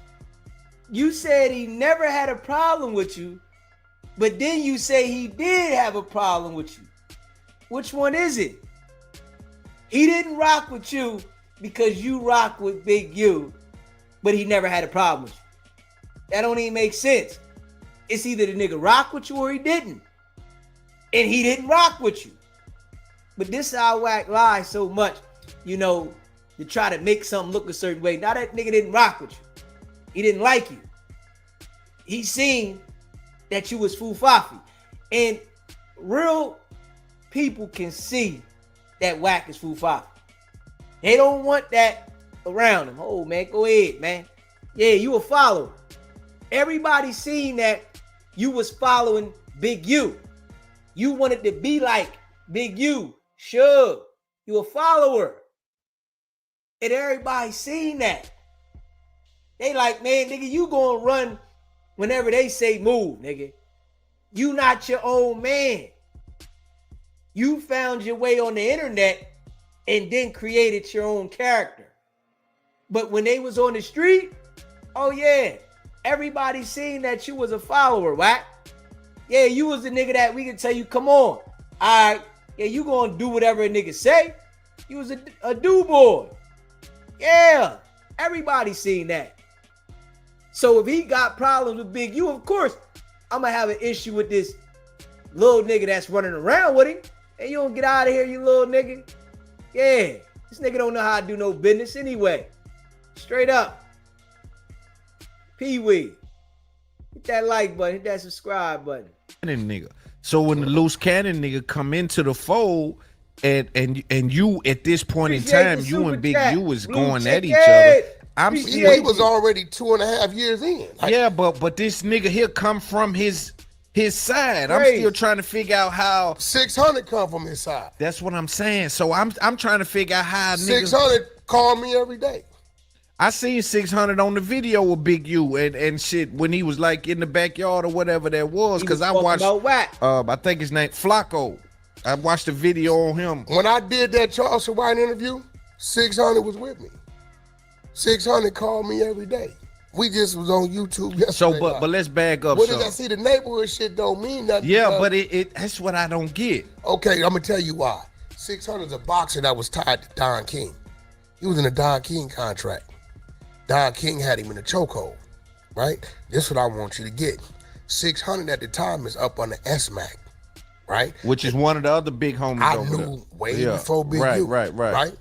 A: You said he never had a problem with you, but then you say he did have a problem with you. Which one is it? He didn't rock with you because you rock with Big U, but he never had a problem with you. That don't even make sense. It's either the nigga rock with you or he didn't. And he didn't rock with you. But this is how Wack lies so much, you know, to try to make something look a certain way. Now that nigga didn't rock with you. He didn't like you. He seen that you was Fufafi. And real people can see that Wack is Fufafi. They don't want that around him. Oh, man, go ahead, man. Yeah, you a follower. Everybody seen that you was following Big U. You wanted to be like Big U. Sure, you a follower. And everybody seen that. They like, man, nigga, you gonna run whenever they say move, nigga. You not your own man. You found your way on the internet and then created your own character. But when they was on the street, oh yeah, everybody seen that you was a follower, Wack. Yeah, you was the nigga that we could tell you, come on. All right, yeah, you gonna do whatever a nigga say. You was a do-boy. Yeah, everybody seen that. So if he got problems with Big U, of course, I'm gonna have an issue with this little nigga that's running around with him. Hey, you don't get out of here, you little nigga. Yeah, this nigga don't know how to do no business anyway. Straight up. Pee-wee. Hit that like button, hit that subscribe button.
D: Nigga. So when the loose cannon nigga come into the fold, and you at this point in time, you and Big U is going at each other. I'm still,
E: he was already 2.5 years in. Like,
D: yeah, but this nigga here come from his side. I'm still trying to figure out how
E: 600 come from his side.
D: That's what I'm saying. So I'm trying to figure out how
E: 600 call me every day.
D: I seen 600 on the video with Big U and shit when he was like in the backyard or whatever that was, because I watched I think his name Flacco. I watched the video on him.
E: When I did that Charleston White interview, 600 was with me. 600 called me every day. We just was on YouTube yesterday.
D: So but let's back up.
E: What did I see? The neighborhood shit don't mean nothing.
D: Yeah, but it that's what I don't get.
E: Okay, I'm gonna tell you why. 600's a boxer that was tied to Don King. He was in a Don King contract. Don King had him in a chokehold, right? This is what I want you to get. 600 at the time is up on the SMAC, right?
D: Which is one of the other big homies
E: I
D: over
E: knew
D: there.
E: way before Big U.
D: Right.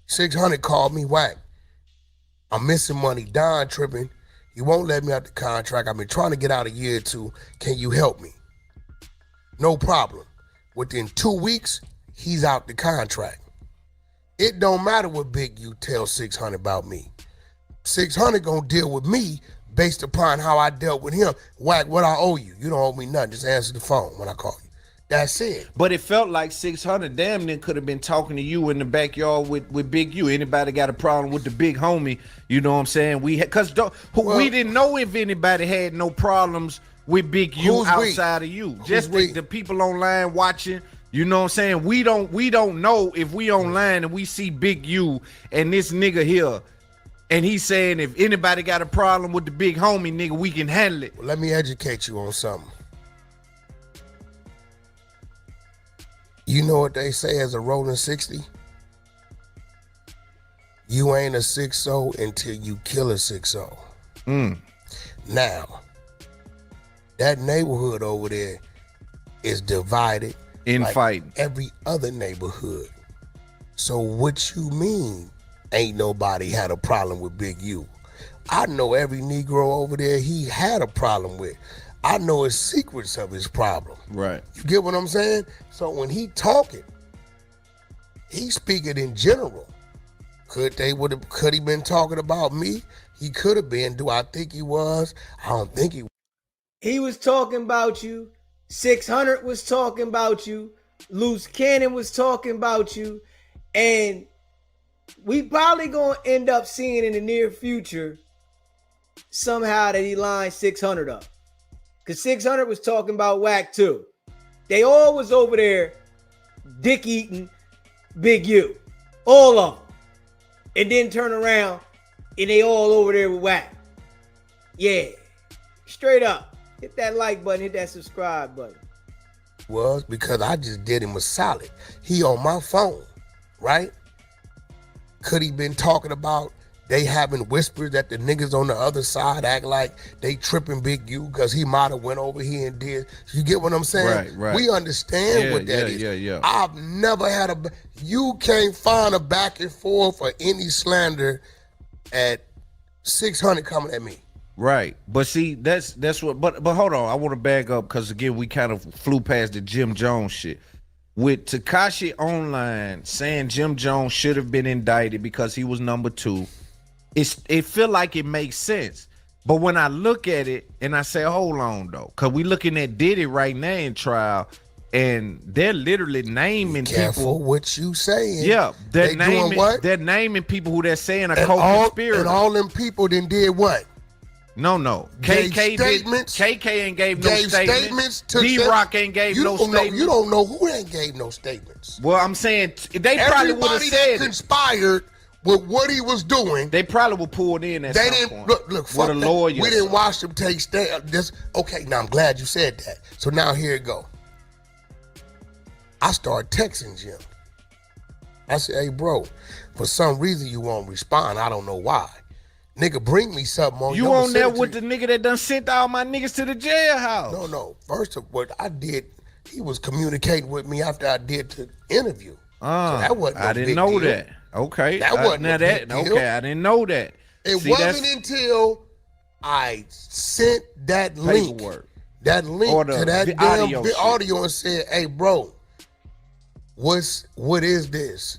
E: 600 called me, Wack. I'm missing money. Don tripping. He won't let me out the contract. I've been trying to get out a year or two. Can you help me? No problem. Within 2 weeks, he's out the contract. It don't matter what Big U tells 600 about me. 600 gonna deal with me based upon how I dealt with him. Wack, what I owe you? You don't owe me nothing. Just answer the phone when I call you. That's it.
D: But it felt like 600 damn near could have been talking to you in the backyard with Big U. Anybody got a problem with the big homie? You know what I'm saying? We didn't know if anybody had no problems with Big U
E: Who's
D: outside
E: we?
D: of you.
E: Who's
D: Just
E: we?
D: the people online watching. You know what I'm saying? We don't know if we online and we see Big U and this nigga here, and he's saying if anybody got a problem with the big homie nigga, we can handle it.
E: Well, let me educate you on something. You know what they say as a rolling 60? You ain't a 6-0 until you kill a 6-0. Now, that neighborhood over there is divided
D: In
E: like
D: fighting.
E: every other neighborhood. So what you mean ain't nobody had a problem with Big U? I know every Negro over there he had a problem with. I know his secrets of his problem.
D: Right.
E: You get what I'm saying? So when he talking, he speaking in general. Could he been talking about me? He could have been. Do I think he was? I don't think he was.
A: He was talking about you. 600 was talking about you. Loose Cannon was talking about you. And we probably going to end up seeing in the near future somehow that he lined 600 up. Because 600 was talking about Wack100. They all was over there dick eating Big U. All of them. And then turn around and they all over there with Wack. Yeah. Straight up. Hit that like button, hit that subscribe button.
E: Was because I just did him a solid. He on my phone, right? Could he been talking about they having whispers that the niggas on the other side act like they tripping Big U because he might have went over here and did. You get what I'm saying?
D: Right.
E: We understand what that is.
D: Yeah.
E: I've never had you can't find a back and forth or any slander at 600 coming at me.
D: Right. But see, that's what, but hold on. I want to back up because again, we kind of flew past the Jim Jones shit. With Tekashi online saying Jim Jones should have been indicted because he was number 2, it feel like it makes sense. But when I look at it and I say, hold on though, because we looking at Diddy right now in trial and they're literally naming
E: Careful
D: people.
E: what you saying.
D: Yeah,
E: they doing what?
D: They're naming people who they're saying are
E: And
D: co-conspirators.
E: and all them people then did what?
D: No.
E: Gave
D: KK
E: statements.
D: KK ain't gave no statements.
E: to
D: D-Rock ain't gave no statements.
E: You don't know who ain't gave no statements.
D: Well, I'm saying they probably would have
E: Everybody
D: said
E: that
D: it.
E: conspired with what he was doing.
D: They probably were pulled in at
E: They
D: some
E: didn't
D: point.
E: look.
D: What a
E: Fuck that.
D: lawyer.
E: We didn't watch them take stand. Okay. Now I'm glad you said that. So now here it go. I start texting Jim. I said, "Hey, bro, for some reason you won't respond. I don't know why. Nigga, bring me something on
D: You on there with the nigga that done sent all my niggas to the jailhouse.
E: No. First of what I did, he was communicating with me after I did the interview. So that wasn't no
D: I didn't
E: big
D: know
E: deal.
D: that. Okay.
E: That wasn't
D: now
E: a
D: that
E: big deal.
D: okay, I didn't know that.
E: It
D: See,
E: wasn't
D: that's
E: until I sent that link,
D: paperwork.
E: that link
D: Or the
E: to that
D: audio
E: damn
D: shit.
E: audio and said, "Hey, bro, what is this?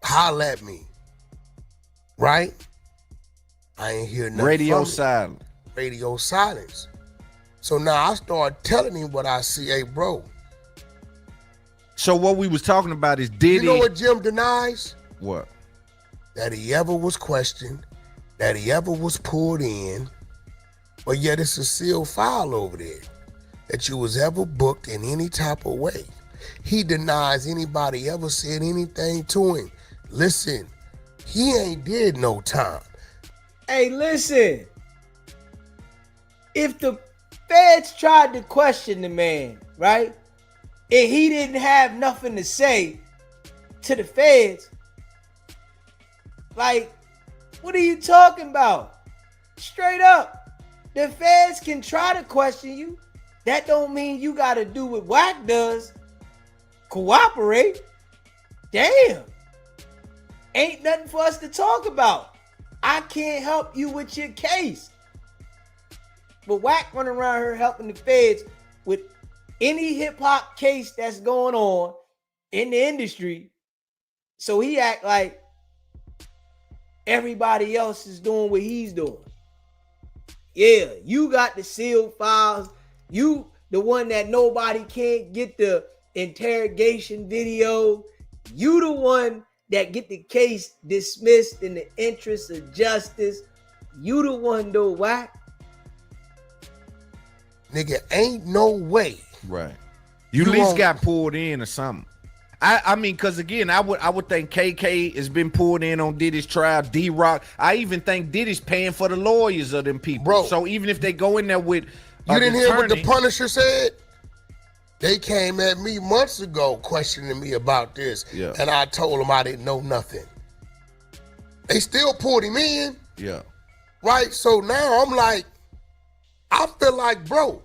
E: Holla at me." Right? I ain't hear nothing.
D: Radio
E: from him.
D: silent.
E: Radio silence. So now I start telling him what I see. Hey, bro.
D: So what we was talking about is Diddy.
E: You know what Jim denies?
D: What?
E: That he ever was questioned, that he ever was pulled in, but yet it's a sealed file over there, that you was ever booked in any type of way. He denies anybody ever said anything to him. Listen, he ain't did no time.
A: Hey, listen. If the feds tried to question the man, right, and he didn't have nothing to say to the feds, like, what are you talking about? Straight up. The feds can try to question you. That don't mean you got to do what Wack does. Cooperate. Damn. Ain't nothing for us to talk about. I can't help you with your case. But Wack running around here helping the feds with any hip-hop case that's going on in the industry. So he act like everybody else is doing what he's doing. Yeah, you got the sealed files. You the one that nobody can't get the interrogation video. You the one that get the case dismissed in the interest of justice. You the one though, Wack.
E: nigga, ain't no way.
D: Right. You at least got pulled in or something. I mean, because again, I would think KK has been pulled in on Diddy's trial, D-Rock. I even think Diddy's paying for the lawyers of them people.
E: Bro,
D: so even if they go in there with
E: you didn't hear what the Punisher said? They came at me months ago questioning me about this.
D: Yeah.
E: And I told them I didn't know nothing. They still pulled him in.
D: Yeah.
E: Right? So now I'm like, I feel like, bro,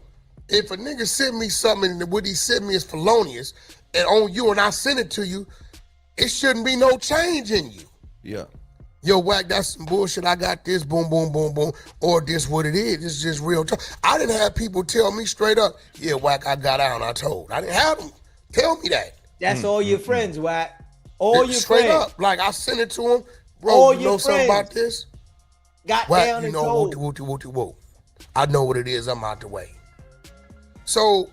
E: if a nigga send me something and what he sent me is felonious and on you and I send it to you, it shouldn't be no change in you.
D: Yeah.
E: Yo, Wack, that's some bullshit. I got this, boom, boom, boom, boom. Or this what it is. It's just real talk. I didn't have people tell me straight up, yeah, Wack, I got out and I told. I didn't have them tell me that.
A: That's all your friends, Wack. All your
E: straight
A: friends.
E: up. Like I sent it to them. Bro,
A: All
E: you
A: your
E: know something
A: friends
E: about this?
A: Got
E: Wack,
A: down
E: you
A: and
E: know,
A: told.
E: whoop. I know what it is. I'm out the way. So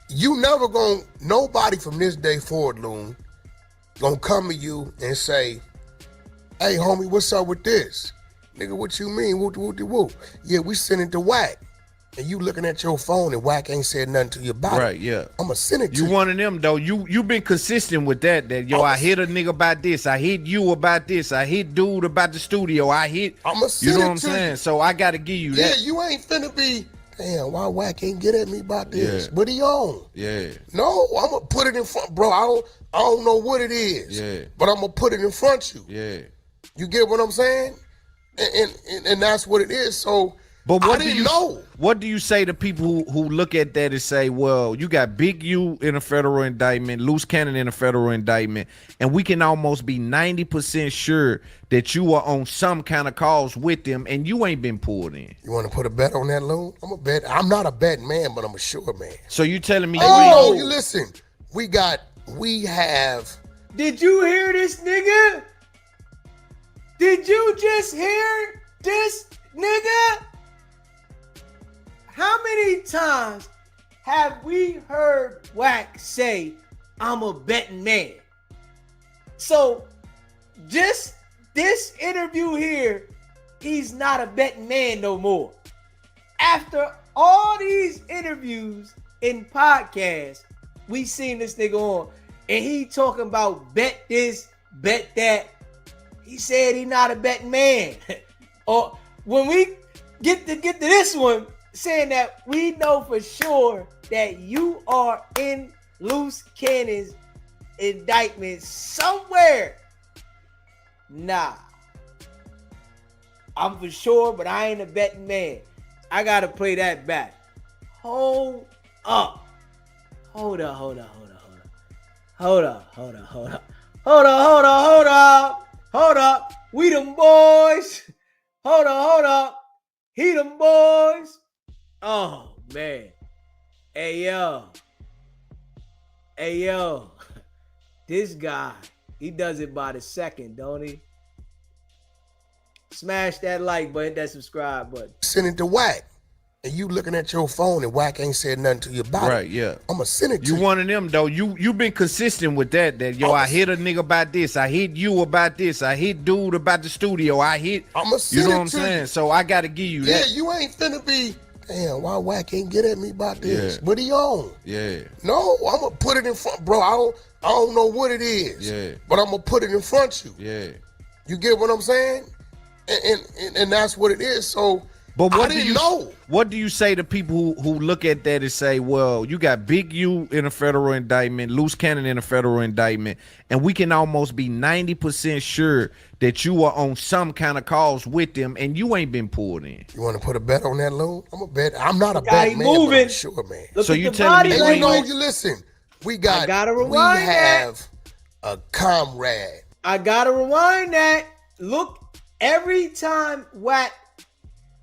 E: you never gonna, nobody from this day forward, Loon, gonna come to you and say, hey, homie, what's up with this? Nigga, what you mean? Whoop. Yeah, we sent it to Wack. And you looking at your phone and Wack ain't said nothing to you about it.
D: Right, yeah.
E: I'm going to send it to
D: you.
E: you.
D: One of them, though. You been consistent with that, I hit a nigga about this. I hit you about this. I hit dude about the studio. I hit,
E: I'm going to send it to you.
D: know what I'm saying? So I got to give you that.
E: Yeah, you ain't finna be, damn, why Wack ain't get at me about this?
D: Yeah.
E: What he on?
D: Yeah.
E: No, I'm going to put it in front. Bro, I don't know what it is.
D: Yeah.
E: But I'm going to put it in front of you.
D: Yeah.
E: You get what I'm saying? And that's what it is. So,
D: but
E: I didn't know.
D: What do you say to people who look at that and say, well, you got Big U in a federal indictment, Loose Cannon in a federal indictment, and we can almost be 90% sure that you are on some kind of cause with them and you ain't been pulled in?
E: You want to put a bet on that, Loon? I'm a bet. I'm not a bet man, but I'm a sure man.
D: So you telling me
E: you listen, we have.
A: Did you hear this, nigga? Did you just hear this, nigga? How many times have we heard Wack say, I'm a betting man? So just this interview here, he's not a betting man no more. After all these interviews and podcasts, we seen this nigga on, and he talking about bet this, bet that. He said he not a betting man. Or when we get to this one, saying that we know for sure that you are in Loose Cannon's indictment somewhere. Nah. I'm for sure, but I ain't a betting man. I gotta play that back. Hold up. Hold up. We them boys. Hold up. He them boys. Oh, man. Hey, yo. This guy, he does it by the second, don't he? Smash that like button, that subscribe button.
E: Send it to Wack. And you looking at your phone and Wack ain't said nothing to you about it.
D: Right, yeah.
E: I'm going to send it to you.
D: You one of them, though. You been consistent with that, I hit a nigga about this. I hit you about this. I hit dude about the studio. I hit,
E: I'm going to send it to you.
D: know what I'm saying? So I got to give you that.
E: Yeah, you ain't finna be, damn, why Wack ain't get at me about this?
D: Yeah.
E: What he on?
D: Yeah.
E: No, I'm going to put it in front. Bro, I don't know what it is.
D: Yeah.
E: But I'm going to put it in front of you.
D: Yeah.
E: You get what I'm saying? And that's what it is. So,
D: but
E: I didn't know.
D: What do you say to people who look at that and say, well, you got Big U in a federal indictment, Loose Cannon in a federal indictment, and we can almost be 90% sure that you are on some kind of cause with them and you ain't been pulled in?
E: You want to put a bet on that, Loon? I'm a bet. I'm not a
A: Guy
E: bet man,
A: moving.
E: but I'm sure man.
A: Look
D: So
A: at
D: you
A: the
D: telling me
A: body
E: And you know,
A: language.
E: you listen, we
A: I gotta
E: we
A: rewind
E: have a comrade.
A: I gotta rewind that. Look, every time Wack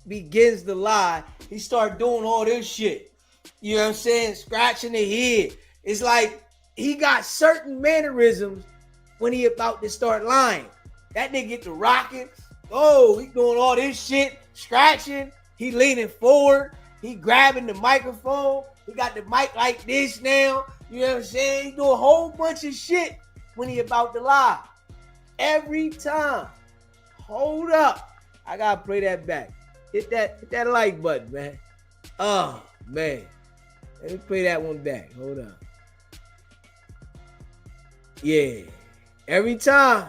A: begins to lie, he start doing all this shit. You know what I'm saying? Scratching the head. It's like he got certain mannerisms when he about to start lying. That nigga get the rocking. Oh, he doing all this shit, scratching. He leaning forward. He grabbing the microphone. He got the mic like this now. You know what I'm saying? He do a whole bunch of shit when he about to lie. Every time. Hold up. I gotta play that back. Hit that like button, man. Oh man, let me play that one back. Hold on. Yeah, every time.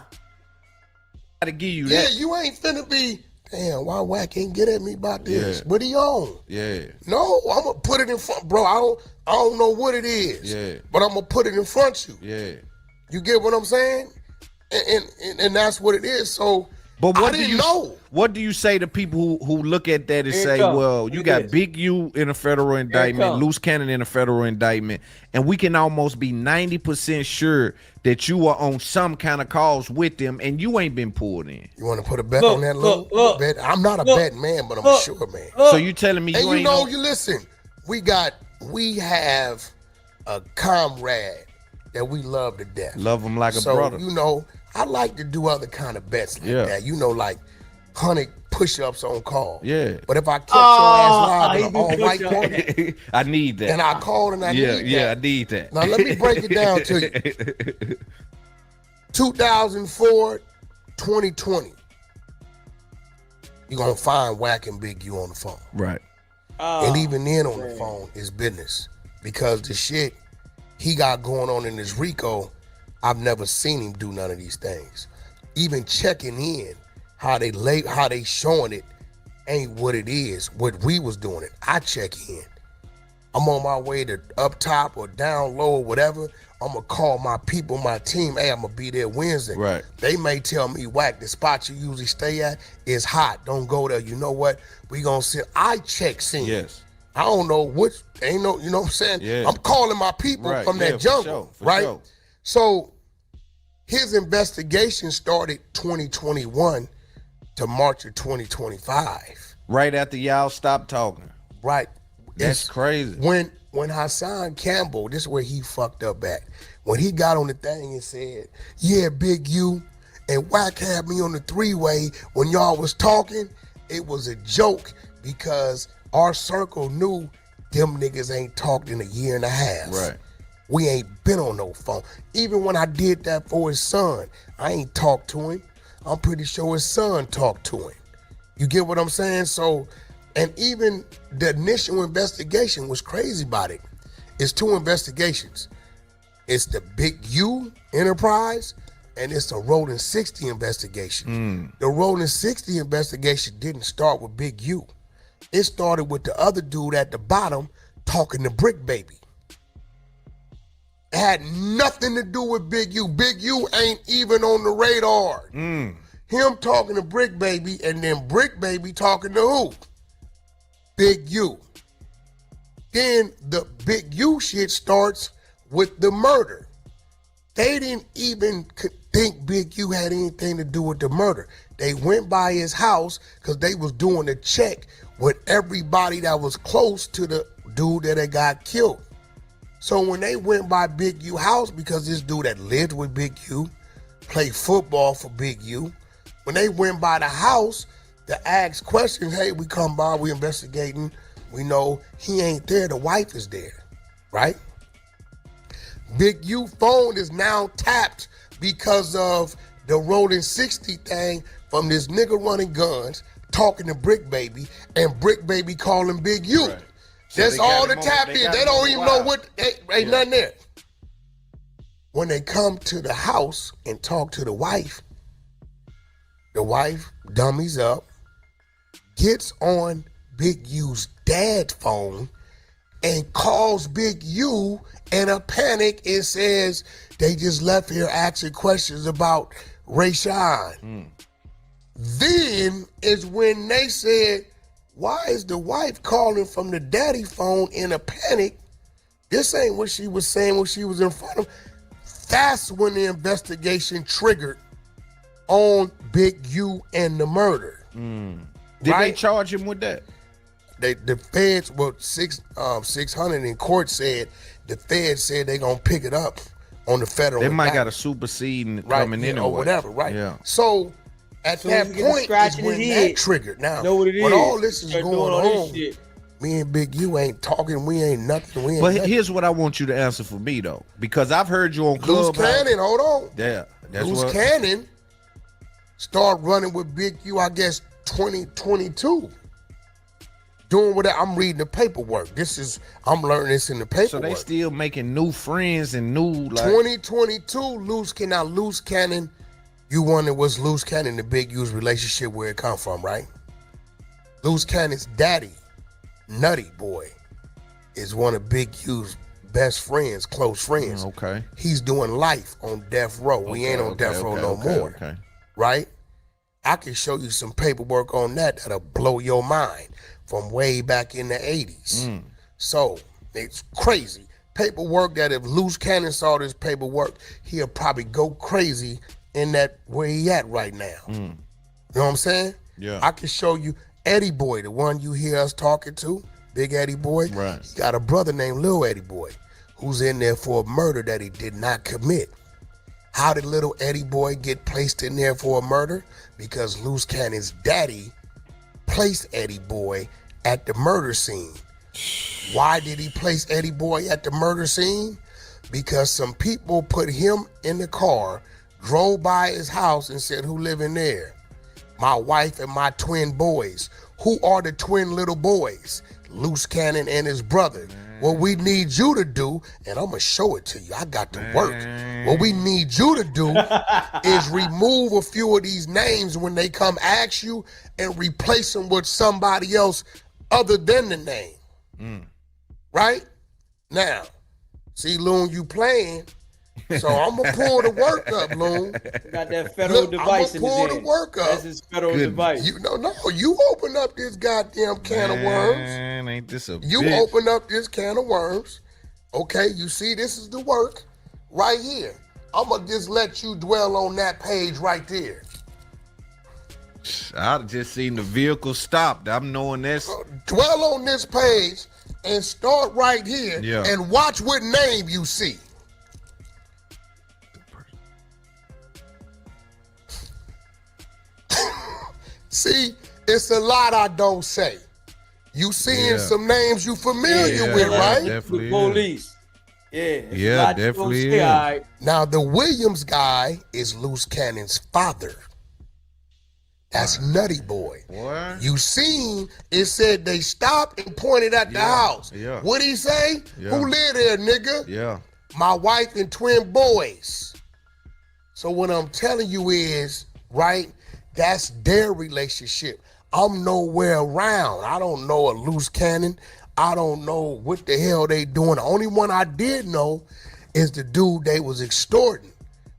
D: Gotta give you
E: Yeah,
D: that.
E: you ain't finna be, damn, why Wack ain't get at me about this?
D: Yeah.
E: What he on?
D: Yeah.
E: No, I'm gonna put it in front, bro. I don't know what it is.
D: Yeah.
E: But I'm gonna put it in front of you.
D: Yeah.
E: You get what I'm saying? And that's what it is. So
D: But
E: I didn't know.
D: What do you say to people who look at that and
A: Here it
D: say,
A: come.
D: well,
A: Look
D: you
A: at
D: got
A: this.
D: Big U in a federal indictment,
A: come.
D: Loose Cannon in a federal indictment, and we can almost be 90% sure that you are on some kind of calls with them and you ain't been pulled in.
E: You want to put a bet
A: Look,
E: on that,
A: look,
E: Lou?
A: look.
E: Bet. I'm not a
A: Look.
E: betting man, but I'm
A: Look.
E: a sure man.
D: So you telling me
E: And
D: you
E: you
D: ain't
E: know,
D: no-
E: you listen, we have a comrade that we love to death.
D: Love him like a
E: So,
D: brother.
E: you know, I like to do other kind of bets like
D: Yeah.
E: that. You know, like 100 push-ups on call.
D: Yeah.
E: But if I catch your ass live
A: he
E: in an
A: do
E: all-white
A: push-ups.
E: corner,
D: I need that.
E: and I called and I
D: yeah,
E: need
D: yeah,
E: that.
D: I need that.
E: Now, let me break it down to you. 2004, 2020. You're going to find Wack and Big U on the phone.
D: Right.
E: And even then on the phone is business. Because the shit he got going on in this RICO, I've never seen him do none of these things. Even checking in, how they showing it ain't what it is, what we was doing it. I check in. I'm on my way to up top or down low or whatever. I'm gonna call my people, my team. Hey, I'm gonna be there Wednesday.
D: Right.
E: They may tell me, Wack, the spot you usually stay at is hot. Don't go there. You know what? We gonna sit. I check scene.
D: Yes.
E: I don't know which, ain't no, you know what I'm saying?
D: Yeah.
E: I'm calling my people
D: Right.
E: from
D: Yeah,
E: that
D: for
E: jungle,
D: sure, for
E: right?
D: sure.
E: So his investigation started 2021 to March of 2025,
D: Right after y'all stopped talking.
E: right?
D: That's crazy.
E: When Hassan Campbell, this is where he fucked up at. When he got on the thing and said, yeah, Big U and Wack had me on the three-way when y'all was talking, it was a joke because our circle knew them niggas ain't talked in a year and a half.
D: Right.
E: We ain't been on no phone. Even when I did that for his son, I ain't talked to him. I'm pretty sure his son talked to him. You get what I'm saying? So, and even the initial investigation was crazy about it. It's two investigations. It's the Big U enterprise and it's the Rolling 60 investigation. The Rolling 60 investigation didn't start with Big U. It started with the other dude at the bottom talking to Brick Baby. It had nothing to do with Big U. Big U ain't even on the radar. Him talking to Brick Baby and then Brick Baby talking to who? Big U. Then the Big U shit starts with the murder. They didn't even think Big U had anything to do with the murder. They went by his house because they was doing a check with everybody that was close to the dude that had got killed. So when they went by Big U house, because this dude that lived with Big U, played football for Big U, when they went by the house to ask questions, hey, we come by, we investigating, we know he ain't there, the wife is there, right? Big U phone is now tapped because of the Rolling 60 thing from this nigga running guns, talking to Brick Baby, and Brick Baby calling Big U.
D: Right. So
E: That's
D: they got
E: all the
D: him on-
E: tap
D: they
E: is.
D: got
E: They
D: him
E: don't
D: on
E: even
D: wild.
E: know what, ain't nothing there. When they come to the house and talk to the wife dummies up, gets on Big U's dad's phone and calls Big U in a panic and says they just left here asking questions about Rayshawn. Then is when they said, why is the wife calling from the daddy phone in a panic? This ain't what she was saying when she was in front of. That's when the investigation triggered on Big U and the murder.
D: Did they
E: Right?
D: charge him with that?
E: The feds, well, 600 in court said, the feds said they gonna pick it up on the federal.
D: They might got a
E: indictment.
D: supersede and
E: right,
D: coming
E: yeah,
D: in
E: or whatever, right?
D: Yeah.
E: So at
A: Soon
E: that
A: as you get a
E: point
A: scratch
E: is
A: in
E: when
A: his
E: that
A: head,
E: triggered. Now,
A: know what it
E: when
A: is.
E: all this is
A: Start
E: going
A: doing all this
E: on,
A: shit.
E: me and Big U ain't talking. We ain't nothing. We ain't
D: But
E: nothing.
D: here's what I want you to answer for me though, because I've heard you on
E: Loose
D: Clubhouse.
E: Cannon, hold on.
D: Yeah, that's
E: Loose
D: what.
E: Cannon start running with Big U, I guess, 2022. doing what I'm reading the paperwork. I'm learning this in the paperwork.
D: So they still making new friends and new like
E: 2022 Loose Cannon. You wonder what's Loose Cannon, the Big U's relationship, where it come from, right? Loose Cannon's daddy, Nutty Boy, is one of Big U's best friends, close friends.
D: Okay.
E: He's doing life on death row. We ain't on death row no more.
D: Okay.
E: Right? I can show you some paperwork on that'll blow your mind from way back in the 80s. So it's crazy. Paperwork that if Loose Cannon saw this paperwork, he'll probably go crazy in that where he at right now. You know what I'm saying?
D: Yeah.
E: I can show you Eddie Boy, the one you hear us talking to, Big Eddie Boy.
D: Right.
E: He got a brother named Lil Eddie Boy who's in there for a murder that he did not commit. How did little Eddie Boy get placed in there for a murder? Because Loose Cannon's daddy placed Eddie Boy at the murder scene. Why did he place Eddie Boy at the murder scene? Because some people put him in the car, drove by his house and said, who live in there? My wife and my twin boys. Who are the twin little boys? Loose Cannon and his brother. What we need you to do, and I'm going to show it to you. I got to work. What we need you to do is remove a few of these names when they come ask you and replace them with somebody else other than the name. Right? Now, see, Loon, you playing. So I'm going to pull the work up, Loon.
A: Got that federal device in his hand.
E: I'm going to pull the work up.
A: That's his federal device.
E: You open up this goddamn can of worms.
D: Man, ain't this a
E: You
D: bitch.
E: open up this can of worms. Okay, you see this is the work right here. I'm going to just let you dwell on that page right there.
D: I just seen the vehicle stopped. I'm knowing this.
E: Dwell on this page and start right here and watch what name you see. See, it's a lot I don't say. You seeing some names you familiar with, right?
D: Definitely
A: police.
D: Yeah, definitely is.
A: Right.
E: Now, the Williams guy is Loose Cannon's father. That's Nutty Boy.
D: What?
E: You seen, it said they stopped and pointed at the house.
D: Yeah.
E: What'd he say?
D: Yeah.
E: Who live there, nigga?
D: Yeah.
E: My wife and twin boys. So what I'm telling you is, right, that's their relationship. I'm nowhere around. I don't know a Loose Cannon. I don't know what the hell they doing. The only one I did know is the dude they was extorting.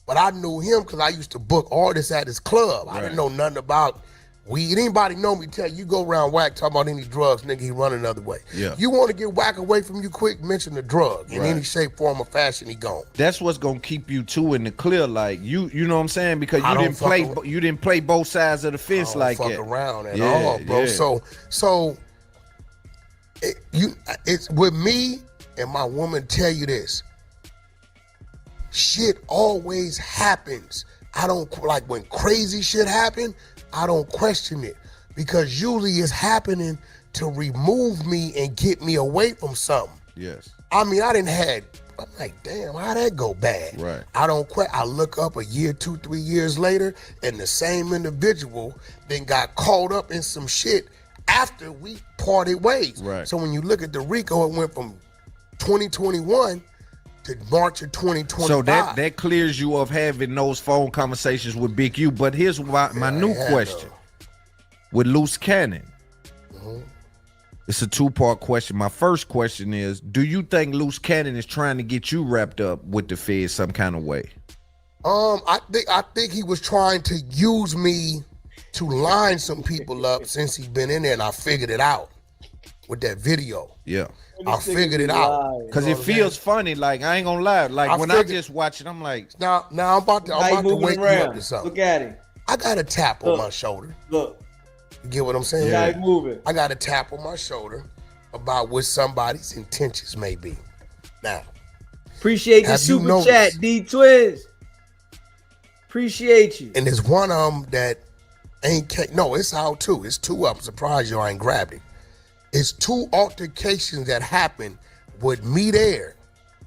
E: But I knew him because I used to book artists at his club. I didn't know nothing about weed. Anybody know me tell you go around Wack talking about any drugs, nigga, he run another way.
D: Yeah.
E: You want to get Wack away from you quick, mention the drug. In any shape, form, or fashion, he gone.
D: That's what's gonna keep you two in the clear, like you know what I'm saying? Because you didn't play both sides of the fence like that.
E: I don't fuck around at all, bro.
D: Yeah.
E: So it's with me and my woman tell you this. Shit always happens. I don't like when crazy shit happen, I don't question it because usually it's happening to remove me and get me away from something.
D: Yes.
E: I mean, I'm like, damn, how'd that go bad?
D: Right.
E: I look up a year, 2-3 years later, and the same individual then got caught up in some shit after we parted ways.
D: Right.
E: So when you look at the RICO, it went from 2021 to March of 2025.
D: So that clears you of having those phone conversations with Big U. But here's my new question. With Loose Cannon. It's a two-part question. My first question is, do you think Loose Cannon is trying to get you wrapped up with the feds some kind of way?
E: I think he was trying to use me to line some people up since he's been in there, and I figured it out with that video.
D: Yeah.
E: I figured it out.
D: Because it feels funny. Like, I ain't gonna lie. Like, I just watch it, I'm like...
E: Now I'm about to wake you up to something.
A: Look at him.
E: I got a tap on my shoulder.
A: Look.
E: You get what I'm saying?
A: Yeah. Moving.
E: I got a tap on my shoulder about what somebody's intentions may be. Now,
A: appreciate the super chat, D Twins. Appreciate you.
E: And there's one of them that ain't. No, it's out too. It's two up. I'm surprised you ain't grabbed it. It's two altercations that happened with me there,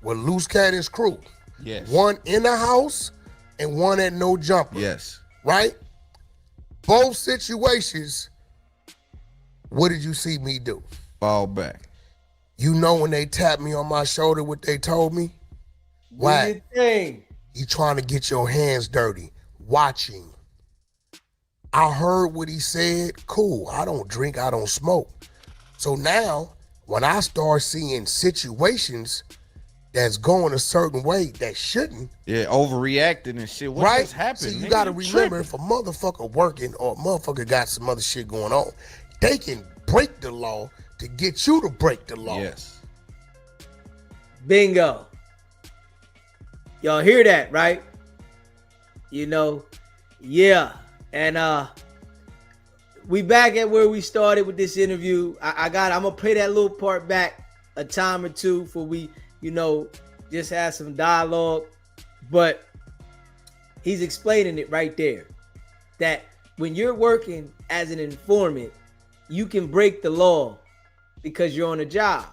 E: with Loose Cannon's crew.
D: Yes.
E: One in the house and one at No Jumper.
D: Yes.
E: Right? Both situations What did you see me do?
D: Fall back.
E: You know when they tapped me on my shoulder what they told me?
A: Do your thing.
E: You trying to get your hands dirty. Watching. I heard what he said. Cool. I don't drink. I don't smoke. So now, when I start seeing situations that's going a certain way that shouldn't.
D: Yeah, overreacting and shit. What
E: right?
D: just happened?
E: So you
D: nigga?
E: got to
D: You
E: remember,
D: tripping.
E: if a motherfucker working or a motherfucker got some other shit going on, they can break the law to get you to break the law.
D: Yes.
A: Bingo. Y'all hear that, right? You know, yeah. And we back at where we started with this interview. I'm gonna play that little part back a time or two for we, you know, just have some dialogue. But he's explaining it right there. That when you're working as an informant, you can break the law because you're on a job.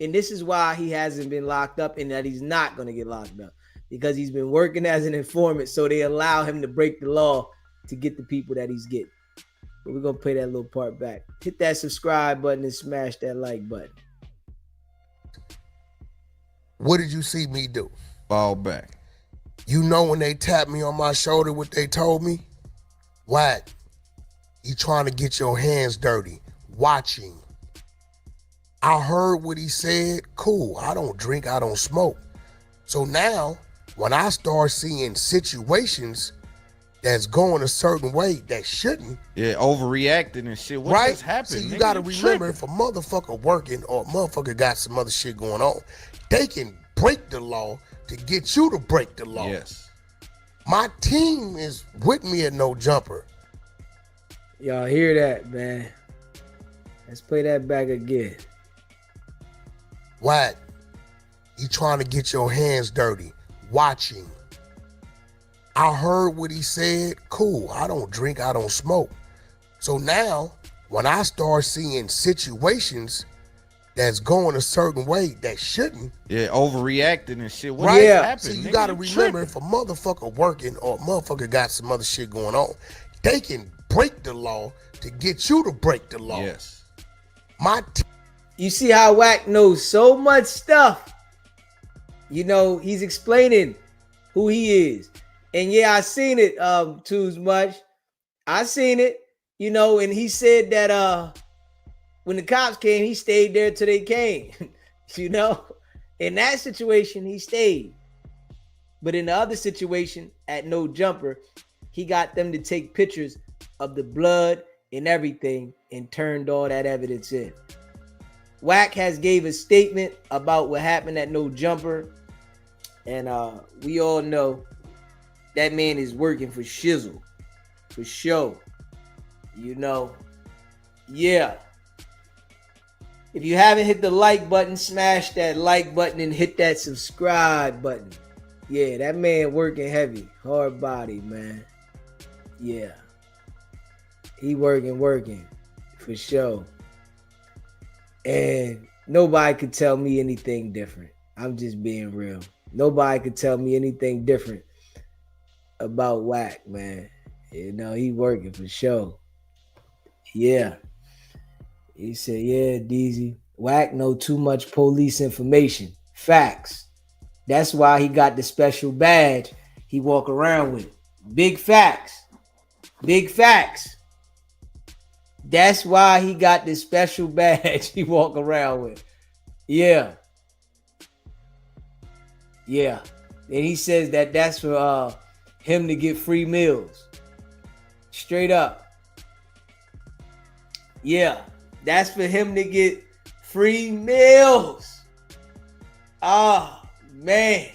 A: And this is why he hasn't been locked up, and that he's not going to get locked up, because he's been working as an informant. So they allow him to break the law to get the people that he's getting. But we're going to play that little part back. Hit that subscribe button and smash that like button.
E: What did you see me do?
D: Fall back.
E: You know when they tapped me on my shoulder what they told me? Wack, you trying to get your hands dirty. Watching. I heard what he said. Cool. I don't drink. I don't smoke. So now, when I start seeing situations that's going a certain way that shouldn't.
D: Yeah, overreacting and shit. What just happened?
E: So you
D: nigga?
E: got to
D: You
E: remember,
D: tripping.
E: if a motherfucker working or a motherfucker got some other shit going on, they can break the law to get you to break the law.
D: Yes.
E: My team is with me at No Jumper.
A: Y'all hear that, man? Let's play that back again.
E: Wack, you trying to get your hands dirty. Watching. I heard what he said. Cool. I don't drink. I don't smoke. So now, when I start seeing situations that's going a certain way that shouldn't.
D: Yeah, overreacting and shit. What
E: Right?
D: just happened?
E: So you
D: nigga?
E: got to
D: You
E: remember,
D: tripping.
E: if a motherfucker working or a motherfucker got some other shit going on, they can break the law to get you to break the law.
D: Yes.
E: My
A: You see how Wack knows so much stuff. You know, he's explaining who he is. And yeah, I seen it too much. I seen it, you know, and he said that when the cops came, he stayed there till they came. You know, in that situation, he stayed. But in the other situation at No Jumper, he got them to take pictures of the blood and everything and turned all that evidence in. Wack has gave a statement about what happened at No Jumper. And we all know that man is working for shizzle, for show. You know, yeah. If you haven't hit the like button, smash that like button and hit that subscribe button. Yeah, that man working heavy, hard body, man. Yeah. He working for sure. And nobody could tell me anything different. I'm just being real. Nobody could tell me anything different about Wack, man. You know, he working for sure. Yeah. He said, yeah, DZ, Wack know too much police information. Facts. That's why he got the special badge he walk around with. Big facts. Big facts. That's why he got this special badge he walk around with. Yeah. Yeah. And he says that that's for him to get free meals. Straight up. Yeah. That's for him to get free meals. Oh, man.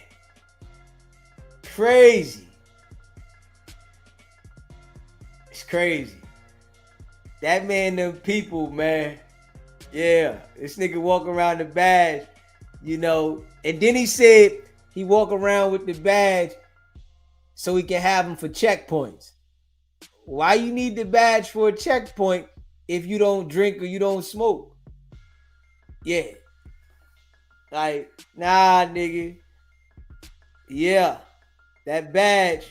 A: Crazy. It's crazy. That man, them people, man. Yeah. This nigga walk around the badge, you know. And then he said he walk around with the badge so he can have them for checkpoints. Why you need the badge for a checkpoint if you don't drink or you don't smoke? Yeah. Like, nah, nigga. Yeah. That badge,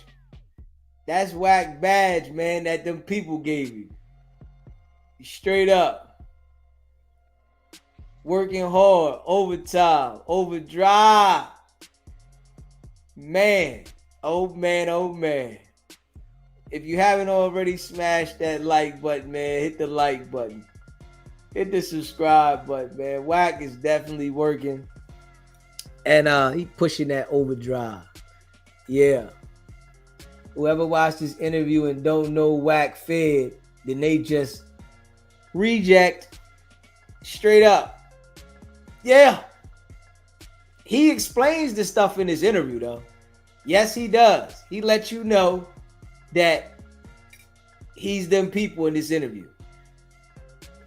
A: that's Wack badge, man, that them people gave you. Straight up. working hard, overtime, overdrive. Man, oh man, oh man. If you haven't already smashed that like button, man, hit the like button. Hit the subscribe button, man. Wack is definitely working. And he pushing that overdrive. Yeah. Whoever watched this interview and don't know Wack Fed, then they just reject straight up. Yeah. He explains the stuff in this interview, though. Yes, he does. He lets you know that he's them people in this interview.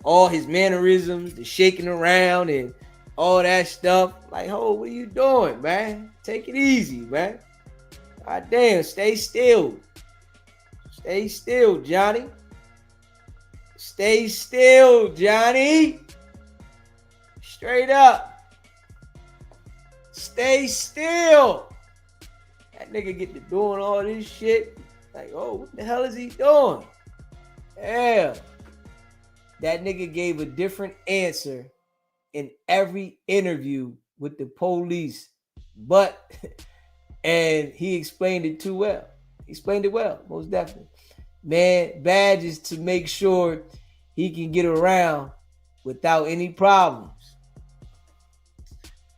A: All his mannerisms, the shaking around and all that stuff. Like, oh, what are you doing, man? Take it easy, man. God damn, stay still. Stay still, Johnny. Stay still, Johnny. Straight up. Stay still. That nigga get to doing all this shit. Like, oh, what the hell is he doing? Yeah. That nigga gave a different answer in every interview with the police. But, and he explained it too well. He explained it well, most definitely. Man, badge is to make sure he can get around without any problems.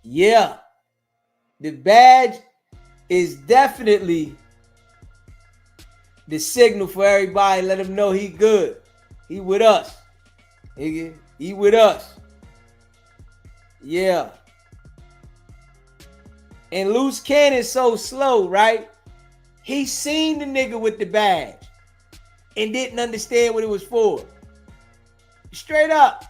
A: Yeah. The badge is definitely the signal for everybody. Let him know he good. He with us. He with us. Yeah. And Loose Cannon's so slow, right? He seen the nigga with the badge and didn't understand what it was for. Straight up.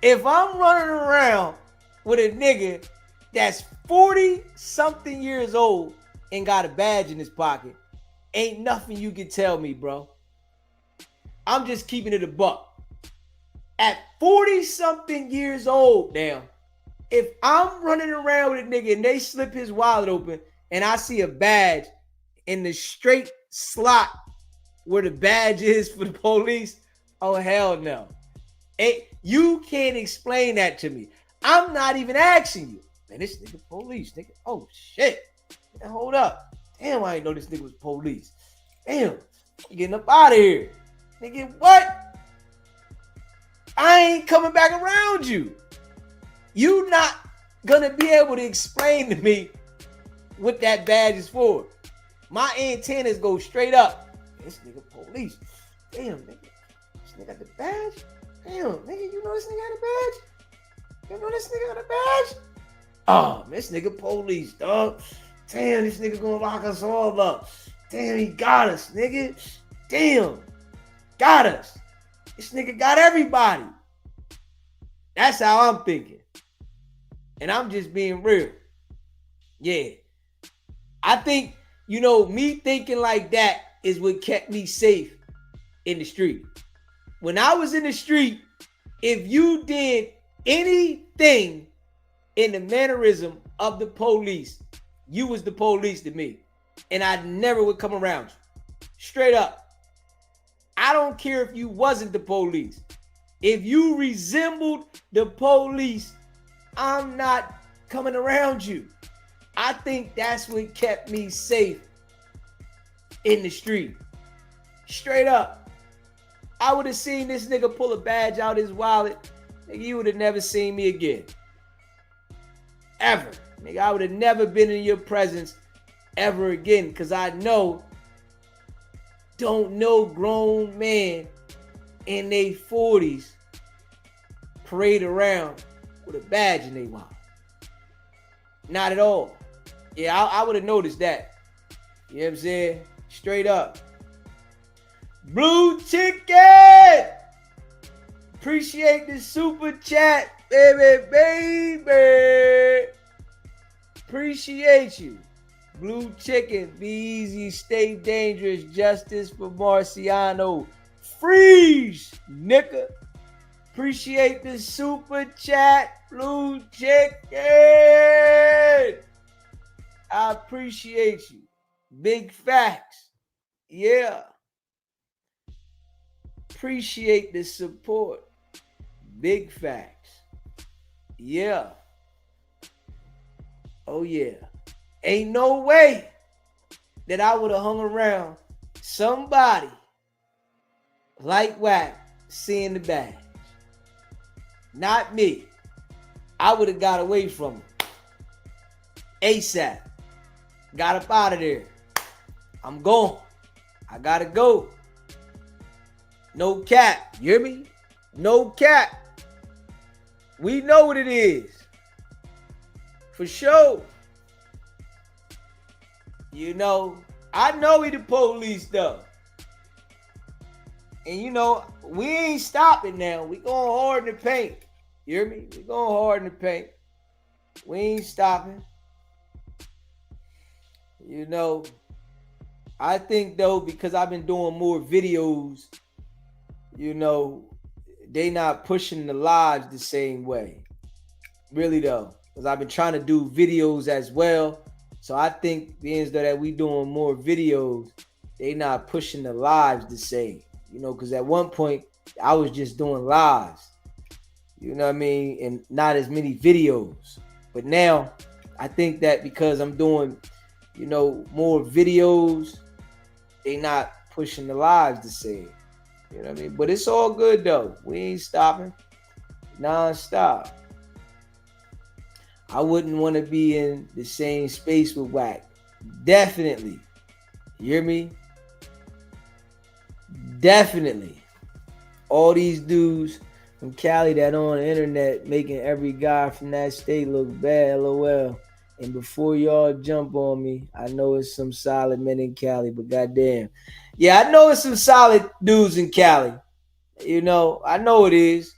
A: If I'm running around with a nigga that's 40-something years old and got a badge in his pocket, ain't nothing you can tell me, bro. I'm just keeping it a buck. At 40-something years old now, if I'm running around with a nigga and they slip his wallet open and I see a badge in the straight slot where the badge is for the police, oh, hell no. You can't explain that to me. I'm not even asking you. Man, this nigga police, nigga. Oh, shit. Man, hold up. Damn, I ain't know this nigga was police. Damn, I'm getting up out of here. Nigga, what? I ain't coming back around you. You not gonna be able to explain to me what that badge is for. My antennas go straight up. This nigga police. Damn, nigga. This nigga got the badge? Damn, nigga, you know this nigga got a badge? You know this nigga got a badge? Oh, man, this nigga police, dog. Damn, this nigga gonna lock us all up. Damn, he got us, nigga. Damn. Got us. This nigga got everybody. That's how I'm thinking. And I'm just being real. Yeah. I think, me thinking like that is what kept me safe in the street. When I was in the street, if you did anything in the mannerism of the police, you was the police to me. And I never would come around you. Straight up. I don't care if you wasn't the police. If you resembled the police, I'm not coming around you. I think that's what kept me safe in the street. Straight up. I would have seen this nigga pull a badge out his wallet. Nigga, you would have never seen me again. Ever. Nigga, I would have never been in your presence ever again. Because I don't know grown man in their 40s parade around with a badge in their wallet. Not at all. Yeah, I would have noticed that. You know what I'm saying? Straight up. Blue Chicken! Appreciate the super chat, baby. Appreciate you. Blue Chicken, be easy, stay dangerous. Justice for Marciano. Freeze, nigga. Appreciate the super chat, Blue Chicken. I appreciate you. Big facts. Yeah. Appreciate the support. Big facts. Yeah. Oh yeah. Ain't no way that I would have hung around somebody like Wack seeing the badge. Not me. I would have got away from him. ASAP. Got up out of there. I'm gone. I gotta go. No cap. You hear me? No cap. We know what it is. For sure. You know, I know he the police though. And you know, we ain't stopping now. We going hard in the paint. You hear me? We going hard in the paint. We ain't stopping. You know, I think though, because I've been doing more videos, you know, they not pushing the lives the same way. Really though. Because I've been trying to do videos as well. So I think being that we doing more videos, they not pushing the lives the same. You know, because at one point I was just doing lives. You know what I mean? And not as many videos. But now I think that because I'm doing, you know, more videos, they not pushing the lives the same. You know what I mean? But it's all good though. We ain't stopping. Non-stop. I wouldn't want to be in the same space with Wack. Definitely. You hear me? Definitely. All these dudes from Cali that on the internet making every guy from that state look bad, LOL. And before y'all jump on me, I know it's some solid men in Cali, but goddamn. Yeah, I know it's some solid dudes in Cali. You know, I know it is.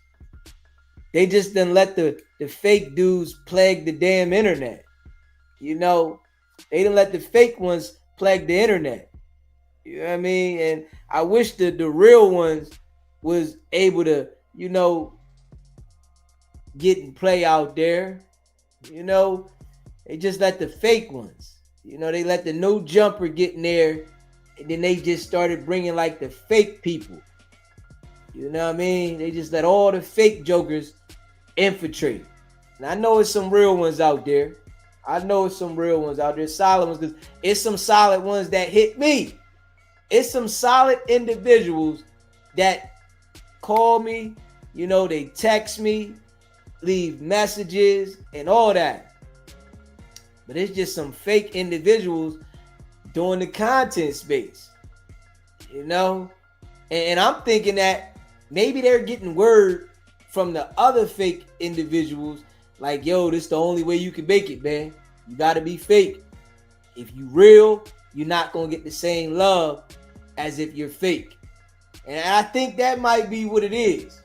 A: They just done let the fake dudes plague the damn internet. You know, they done let the fake ones plague the internet. You know what I mean? And I wish the real ones was able to, you know, get and play out there. You know, they just let the fake ones. You know, they let the no jumper get in there, and then they just started bringing like the fake people. You know what I mean? They just let all the fake jokers infiltrate. And I know it's some real ones out there. I know it's some real ones out there, solid ones, because it's some solid ones that hit me. It's some solid individuals that call me, you know, they text me, leave messages and all that. But it's just some fake individuals doing the content space, you know? And I'm thinking that maybe they're getting word from the other fake individuals like, yo, this the only way you can make it, man. You got to be fake. If you real, you're not going to get the same love as if you're fake. And I think that might be what it is.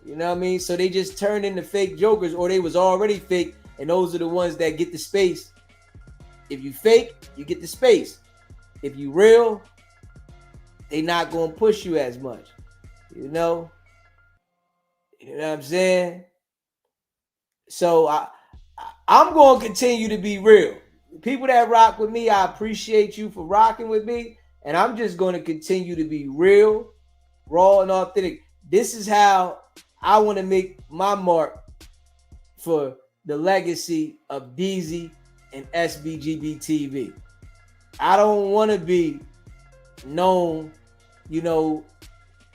A: You know what I mean? So they just turned into fake jokers, or they was already fake, and those are the ones that get the space. If you fake, you get the space. If you real, they not going to push you as much. You know? You know what I'm saying? So I'm going to continue to be real. People that rock with me, I appreciate you for rocking with me. And I'm just going to continue to be real, raw, and authentic. This is how I want to make my mark for the legacy of DZ and SBGB TV. I don't want to be known, you know,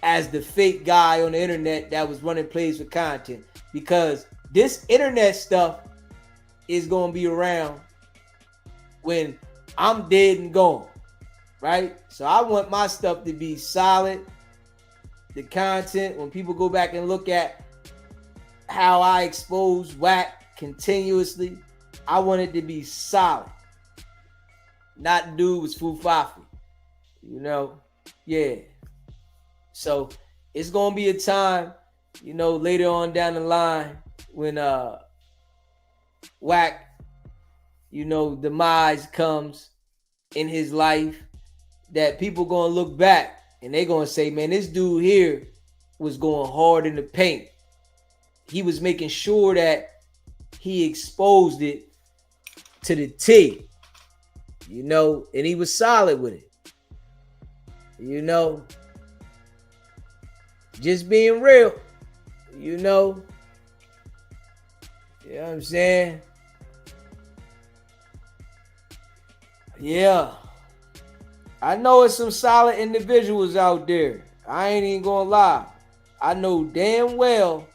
A: as the fake guy on the internet that was running plays for content, because this internet stuff is going to be around when I'm dead and gone, right? So I want my stuff to be solid. The content, when people go back and look at how I expose Wack continuously, I want it to be solid. Not dude was foo-fafi, you know? Yeah. So it's gonna be a time, you know, later on down the line when Wack, you know, demise comes in his life, that people gonna look back and they gonna say, man, this dude here was going hard in the paint. He was making sure that he exposed it to the T, you know, and he was solid with it. You know, just being real, you know. You know what I'm saying? Yeah. I know it's some solid individuals out there. I ain't even gonna lie. I know damn well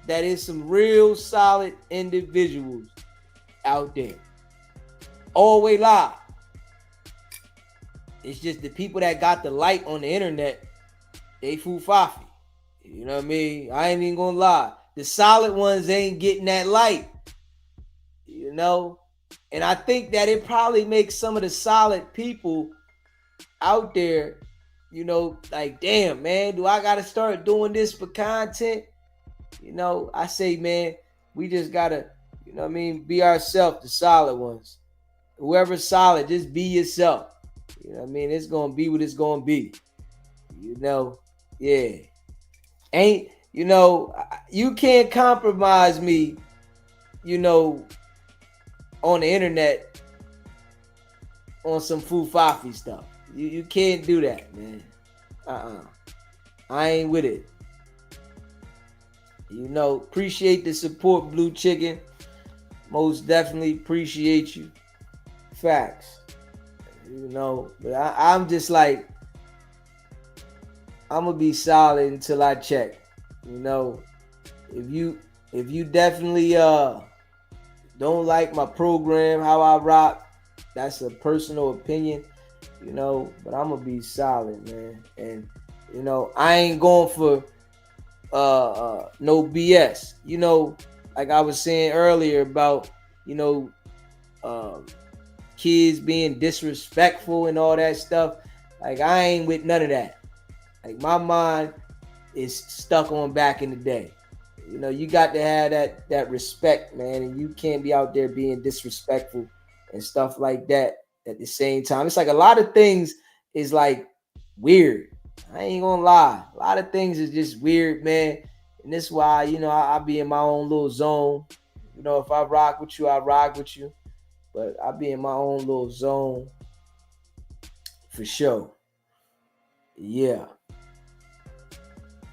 A: that it's some real solid individuals out there. Always lie. It's just the people that got the light on the internet, they foo-faffy. You know what I mean? I ain't even gonna lie. The solid ones ain't getting that light. You know? And I think that it probably makes some of the solid people out there, you know, like, damn, man, do I gotta start doing this for content? You know, I say, man, we just gotta, you know what I mean, be ourselves, the solid ones. Whoever's solid, just be yourself. You know what I mean? It's gonna be what it's gonna be. You know, yeah. Ain't, you know, you can't compromise me, you know, on the internet on some foo-faffy stuff. You can't do that, man. I ain't with it. You know, appreciate the support, Blue Chicken. Most definitely appreciate you. Facts. You know, but I'm just like, I'm gonna be solid until I check. You know, if you definitely don't like my program, how I rock, that's a personal opinion. You know, but I'm gonna be solid, man. And you know, I ain't going for no BS. You know, like I was saying earlier about, you know, kids being disrespectful and all that stuff. Like, I ain't with none of that. Like, my mind is stuck on back in the day. You know, you got to have that respect, man, and you can't be out there being disrespectful and stuff like that at the same time. It's like a lot of things is like weird. I ain't gonna lie. A lot of things is just weird, man. And that's why, you know, I be in my own little zone. You know, if I rock with you, I rock with you. But I be in my own little zone for sure. Yeah.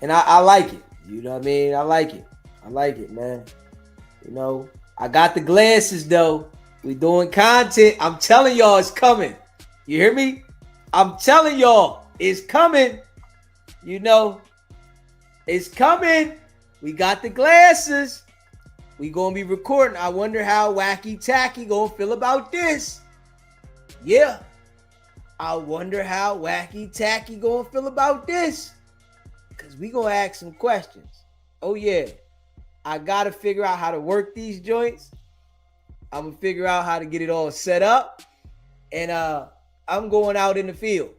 A: And I like it. You know what I mean? I like it. I like it, man. You know, I got the glasses though. We doing content. I'm telling y'all it's coming. You hear me? I'm telling y'all it's coming. You know, it's coming. We got the glasses. We gonna be recording. I wonder how Wacky Tacky gonna feel about this. Yeah. I wonder how Wacky Tacky gonna feel about this. Cause we gonna ask some questions. Oh yeah. I gotta figure out how to work these joints. I'm gonna figure out how to get it all set up. And I'm going out in the field.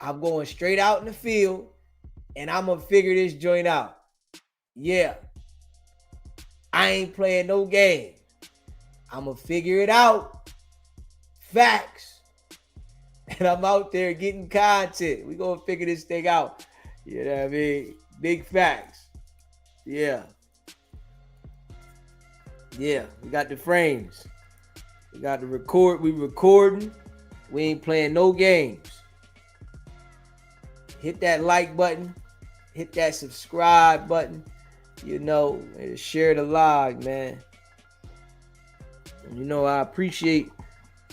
A: I'm going straight out in the field. And I'm gonna figure this joint out. Yeah. I ain't playing no game. I'm gonna figure it out. Facts. And I'm out there getting content. We gonna figure this thing out. You know what I mean? Big facts. Yeah. Yeah, we got the frames. We got the record. We recording. We ain't playing no games. Hit that like button. Hit that subscribe button. You know, and share the log, man. And you know, I appreciate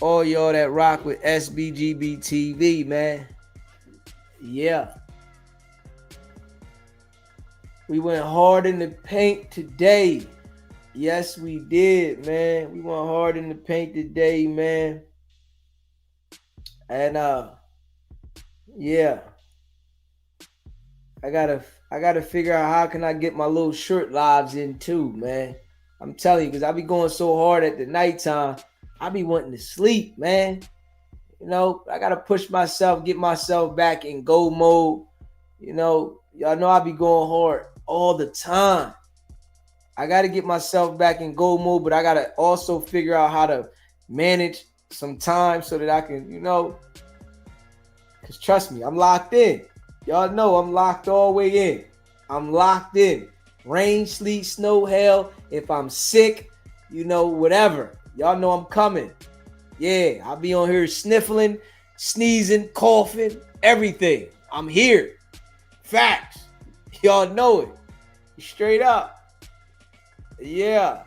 A: all y'all that rock with SBGB TV, man. Yeah. We went hard in the paint today. Yes, we did, man. We went hard in the paint today, man. And yeah. I gotta figure out how can I get my little short lives in too, man. I'm telling you, because I be going so hard at the nighttime, I be wanting to sleep, man. You know, I gotta push myself, get myself back in go mode. You know, y'all know I be going hard all the time. I gotta get myself back in go mode, but I gotta also figure out how to manage some time so that I can, you know, because trust me, I'm locked in. Y'all know I'm locked all the way in. I'm locked in. Rain, sleet, snow, hail. If I'm sick, you know, whatever. Y'all know I'm coming. Yeah, I'll be on here sniffling, sneezing, coughing, everything. I'm here. Facts. Y'all know it. Straight up. Yeah.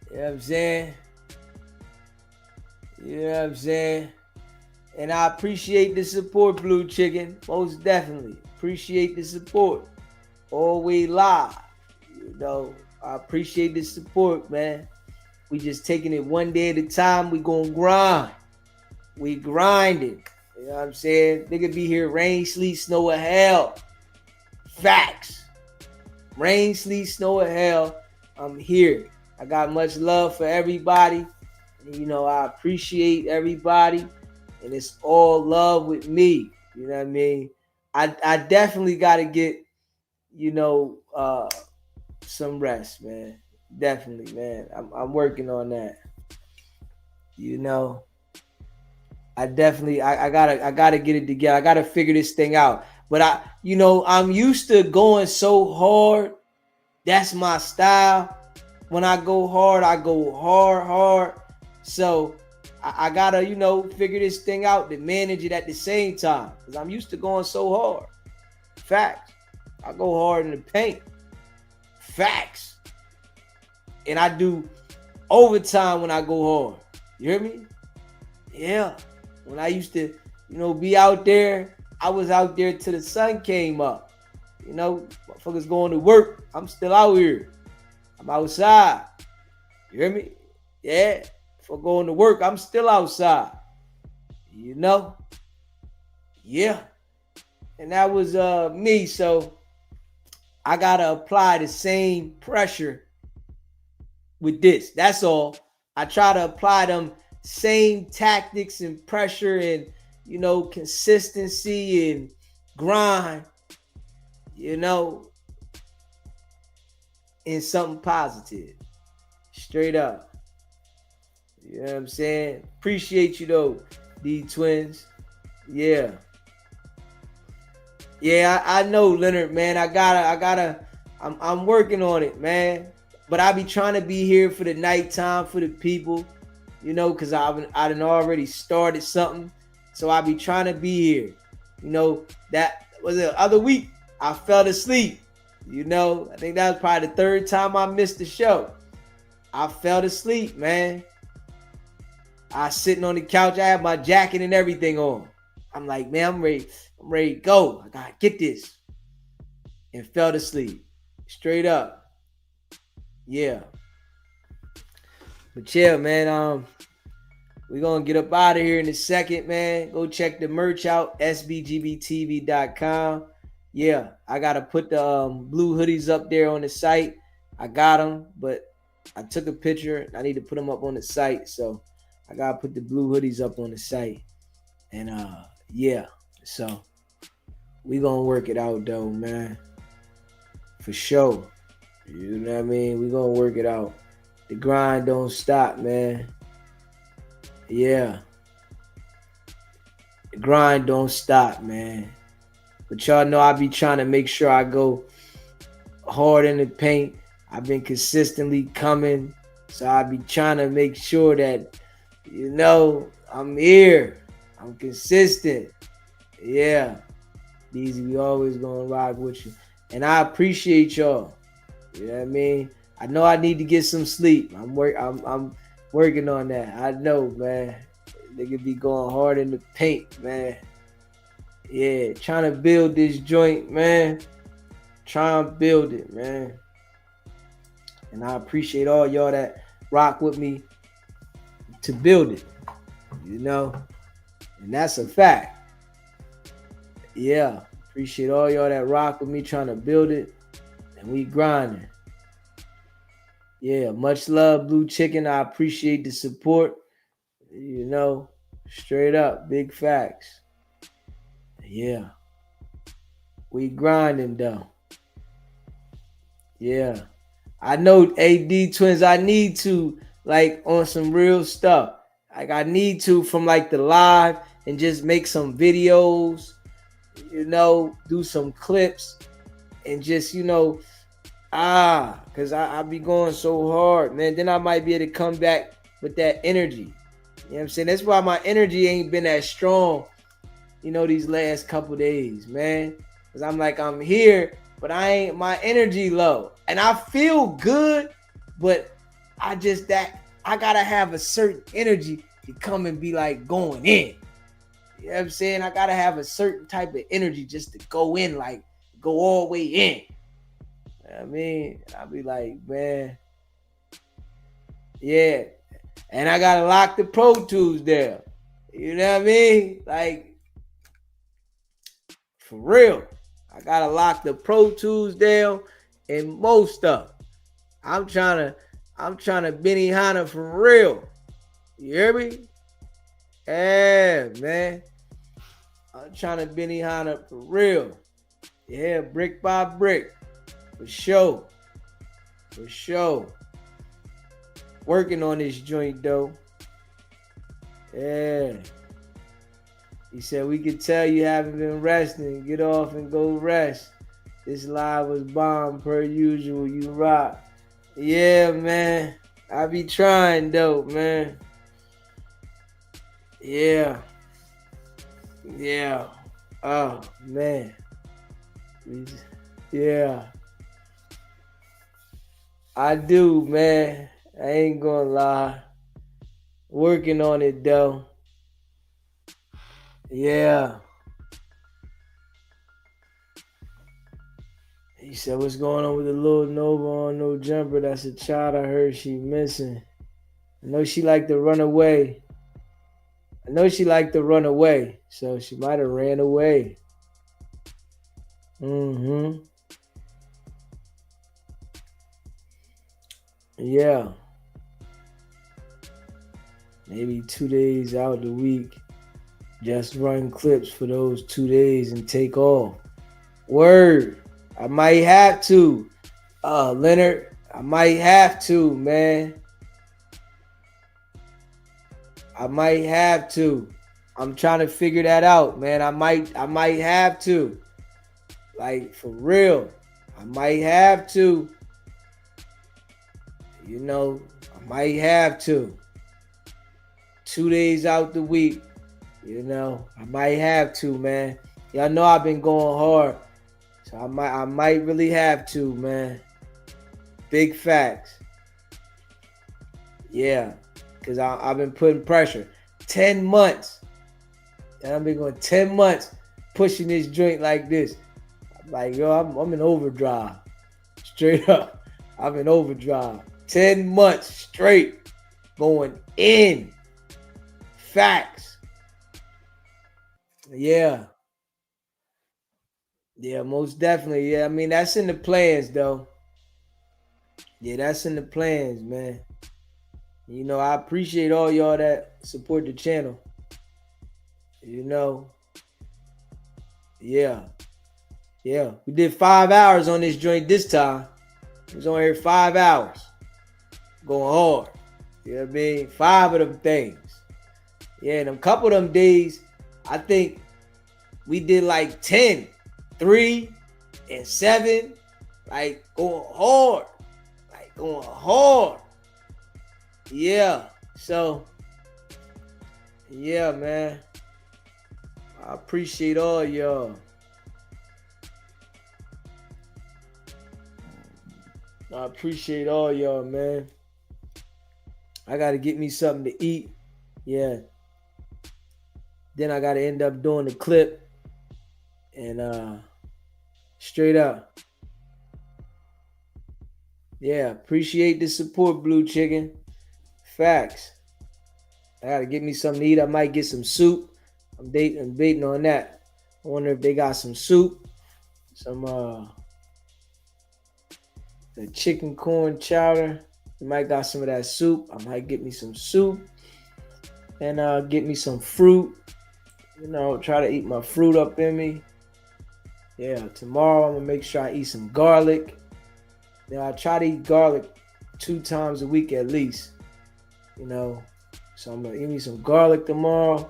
A: You know what I'm saying? You know what I'm saying? And I appreciate the support, Blue Chicken. Most definitely. Appreciate the support. Always live. You know, I appreciate the support, man. We just taking it one day at a time. We gonna grind. We grinding. You know what I'm saying? Nigga be here rain, sleet, snow, or hell. Facts. Rain, sleet, snow, or hell. I'm here. I got much love for everybody. And, you know, I appreciate everybody. And it's all love with me. You know what I mean? I definitely got to get, you know, some rest, man. Definitely, man. I'm working on that. You know, I gotta get it together. I gotta figure this thing out. But I'm used to going so hard. That's my style. When I go hard, I go hard. So I gotta, figure this thing out to manage it at the same time. Because I'm used to going so hard. Facts. I go hard in the paint. Facts. And I do overtime when I go hard. You hear me? Yeah. When I used to, be out there, I was out there till the sun came up. Motherfuckers going to work. I'm still out here. I'm outside. You hear me? Yeah. For going to work, I'm still outside. Yeah. And that was me. So I gotta apply the same pressure with this. That's all. I try to apply them same tactics and pressure and consistency and grind, in something positive. Straight up. You know what I'm saying? Appreciate you though, D Twins. Yeah. Yeah, I know, Leonard, man. I'm working on it, man. But I be trying to be here for the nighttime for the people, because I done already started something. So I be trying to be here. That was the other week. I fell asleep. I think that was probably the third time I missed the show. I fell asleep, man. I was sitting on the couch. I had my jacket and everything on. I'm like, man, I'm ready to go. I gotta get this. And fell asleep. Straight up. Yeah. But chill, man. We're gonna get up out of here in a second, man. Go check the merch out, sbgbtv.com. Yeah, I gotta put the blue hoodies up there on the site. I got them, but I took a picture. I need to put them up on the site, so I gotta put the blue hoodies up on the site. And yeah, so we gonna work it out though, man. For sure. You know what I mean? We gonna work it out. The grind don't stop, man. Yeah. The grind don't stop, man. But y'all know I be trying to make sure I go hard in the paint. I've been consistently coming. So I be trying to make sure that, I'm here. I'm consistent. Yeah. Easy, we always gonna rock with you. And I appreciate y'all. You know what I mean? I know I need to get some sleep. I'm working on that. I know, man. They could be going hard in the paint, man. Yeah, trying to build this joint, man. Trying to build it, man. And I appreciate all y'all that rock with me to build it. And that's a fact. Yeah, appreciate all y'all that rock with me trying to build it. And we grinding. Yeah, much love, Blue Chicken. I appreciate the support. Straight up, big facts. Yeah. We grinding though. Yeah. I know AD Twins, I need to on some real stuff. I need to from the live and just make some videos, do some clips and just, because I be going so hard, man. Then I might be able to come back with that energy. You know what I'm saying? That's why my energy ain't been as strong, these last couple days, man. Because I'm here, but my energy low. And I feel good, but I gotta have a certain energy to come and be like going in. You know what I'm saying? I gotta have a certain type of energy just to go in, like go all the way in. You know what I mean, I'll be like, man, yeah. And I gotta lock the Pro Tools down. You know what I mean? Like, for real. I gotta lock the Pro Tools down and most stuff. I'm trying to Benny Hanna for real. You hear me? Yeah, man. I'm trying to Benny Hanna for real. Yeah, brick by brick. For sure. For sure. Working on this joint though. Yeah. He said, we could tell you haven't been resting. Get off and go rest. This live was bomb per usual. You rock. Yeah, man. I be trying though, man. Yeah. Yeah. Oh, man. Yeah. I do, man. I ain't gonna lie. Working on it though. Yeah. He said, what's going on with the little Nova on no jumper? That's a child I heard she missing. I know she like to run away. So she might have ran away. Mm-hmm. Yeah. Maybe 2 days out the week. Just run clips for those 2 days and take off. Word. I might have to. Leonard. I might have to, man. I might have to. I'm trying to figure that out, man. I might have to. Like, for real. I might have to. You know, I might have to. 2 days out the week. You know, I might have to, man. Y'all know I've been going hard. So I might really have to, man. Big facts. Yeah. Because I've been putting pressure. 10 months. And I've been going 10 months pushing this joint like this. I'm like, yo, I'm in overdrive. Straight up. I'm in overdrive. 10 months straight. Going in. Facts. Yeah. Yeah, most definitely. Yeah, I mean, that's in the plans, though. Yeah, that's in the plans, man. You know, I appreciate all y'all that support the channel. You know. Yeah. Yeah. We did 5 hours on this joint this time. It was on here 5 hours. Going hard. You know what I mean? 5 of them things. Yeah, and a couple of them days, I think we did like 10, 3, and 7. Like going hard. Like going hard. Yeah. So, yeah, man. I appreciate all y'all. I appreciate all y'all, man. I got to get me something to eat. Yeah. Then I got to end up doing the clip. And straight up. Yeah, appreciate the support, Blue Chicken. Facts. I got to get me something to eat. I might get some soup. I'm debating on that. I wonder if they got some soup. Some the chicken corn chowder. You might got some of that soup. I might get me some soup. And get me some fruit. You know, try to eat my fruit up in me. Yeah, tomorrow I'm going to make sure I eat some garlic. Now, I try to eat garlic 2 times a week at least. You know, so I'm going to eat me some garlic tomorrow.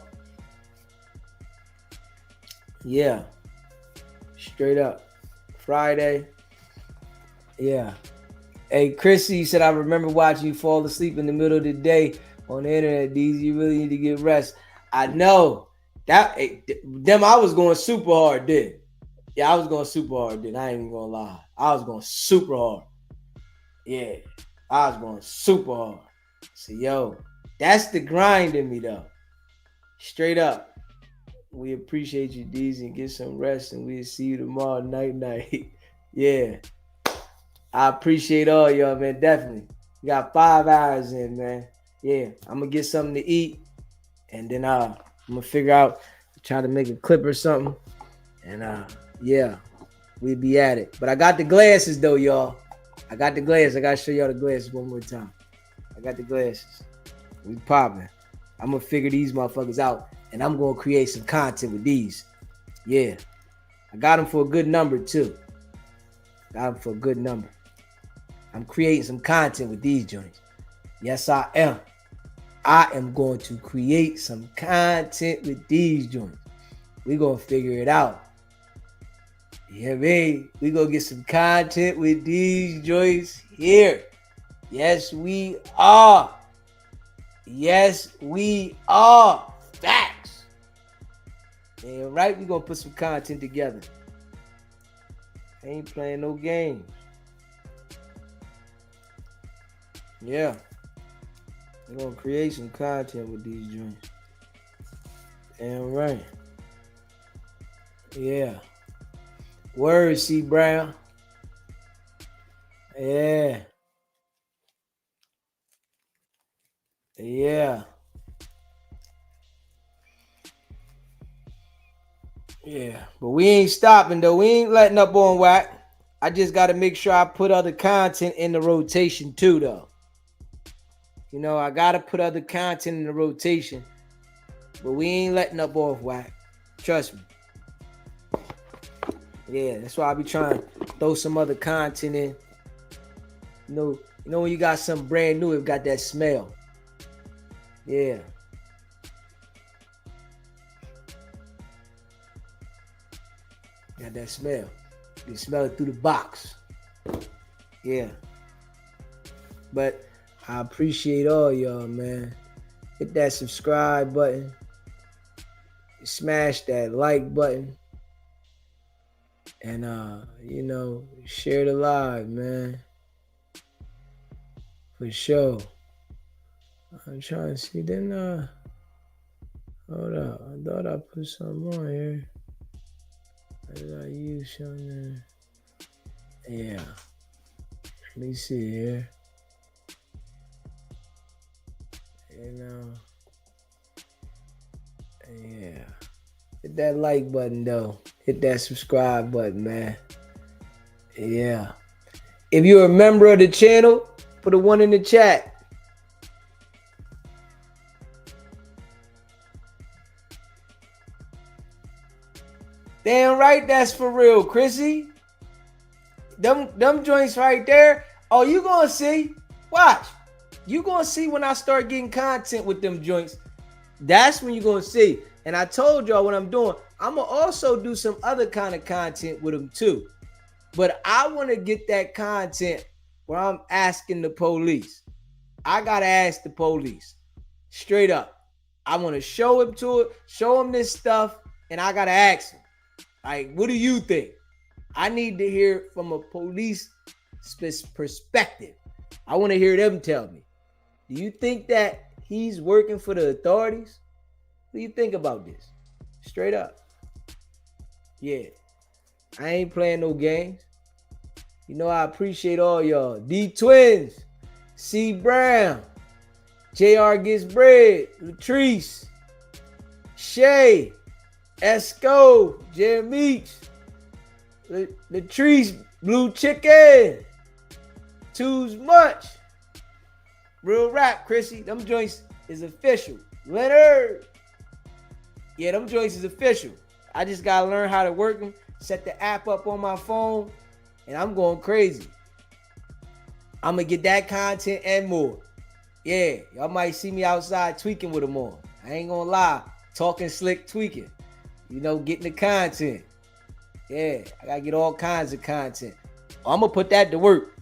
A: Yeah. Straight up. Friday. Yeah. Hey, Chrissy said, I remember watching you fall asleep in the middle of the day on the internet. These, you really need to get rest. I know. I was going super hard then. Yeah, I was going super hard then. I ain't even gonna lie. I was going super hard. Yeah. I was going super hard. So, yo, that's the grind in me, though. Straight up. We appreciate you, D's, and get some rest, and we'll see you tomorrow night. Yeah. I appreciate all y'all, man. Definitely. We got 5 hours in, man. Yeah. I'm going to get something to eat, and then I'm going to figure out, try to make a clip or something. And, yeah, we'll be at it. But I got the glasses, though, y'all. I got the glasses. I got to show y'all the glasses one more time. I got the glasses. We popping. I'm going to figure these motherfuckers out, and I'm going to create some content with these. Yeah. I got them for a good number, too. Got them for a good number. I'm creating some content with these joints. Yes, I am. I am going to create some content with these joints. We're going to figure it out. You hear me? We're going to get some content with these joints here. Yes, we are. Yes, we are. Facts. And right, we're going to put some content together. I ain't playing no games. Yeah. We're going to create some content with these joints. Damn right. Yeah. Word, C. Brown. Yeah. Yeah. Yeah. But we ain't stopping, though. We ain't letting up on Wack. I just got to make sure I put other content in the rotation, too, though. You know, I got to put other content in the rotation. But we ain't letting up off Wack. Trust me. Yeah, that's why I be trying to throw some other content in. You know when you got something brand new, it got that smell. Yeah. Got that smell. You smell it through the box. Yeah. But I appreciate all y'all, man. Hit that subscribe button. Smash that like button. And, share the live, man. For sure. I'm trying to see. Hold up. I thought I put something on here. Did I use something there? Yeah. Let me see here. Yeah. Hit that like button, though. Hit that subscribe button, man. Yeah. If you're a member of the channel, put a 1 in the chat. Damn right, that's for real, Chrissy. Them joints right there. Oh, you gonna see. Watch. You gonna see when I start getting content with them joints. That's when you gonna see. And I told y'all what I'm doing. I'm gonna also do some other kind of content with them too. But I want to get that content where I'm asking the police. I gotta ask the police. Straight up. I want to show them this stuff, and I gotta ask them. Like, what do you think? I need to hear from a police perspective. I want to hear them tell me. Do you think that he's working for the authorities? What do you think about this? Straight up. Yeah. I ain't playing no games. You know, I appreciate all y'all. D Twins, C Brown, JR Gets Bread, Latrice, Shay, Esco, Jam Meats, Latrice, Blue Chicken, Too's Much, Real Rap, Chrissy. Them joints is official. Leonard. Yeah, them joints is official. I just got to learn how to work them, set the app up on my phone, and I'm going crazy. I'm going to get that content and more. Yeah, y'all might see me outside tweaking with them on. I ain't going to lie. Talking slick, tweaking. You know, getting the content. Yeah, I got to get all kinds of content. I'm going to put that to work.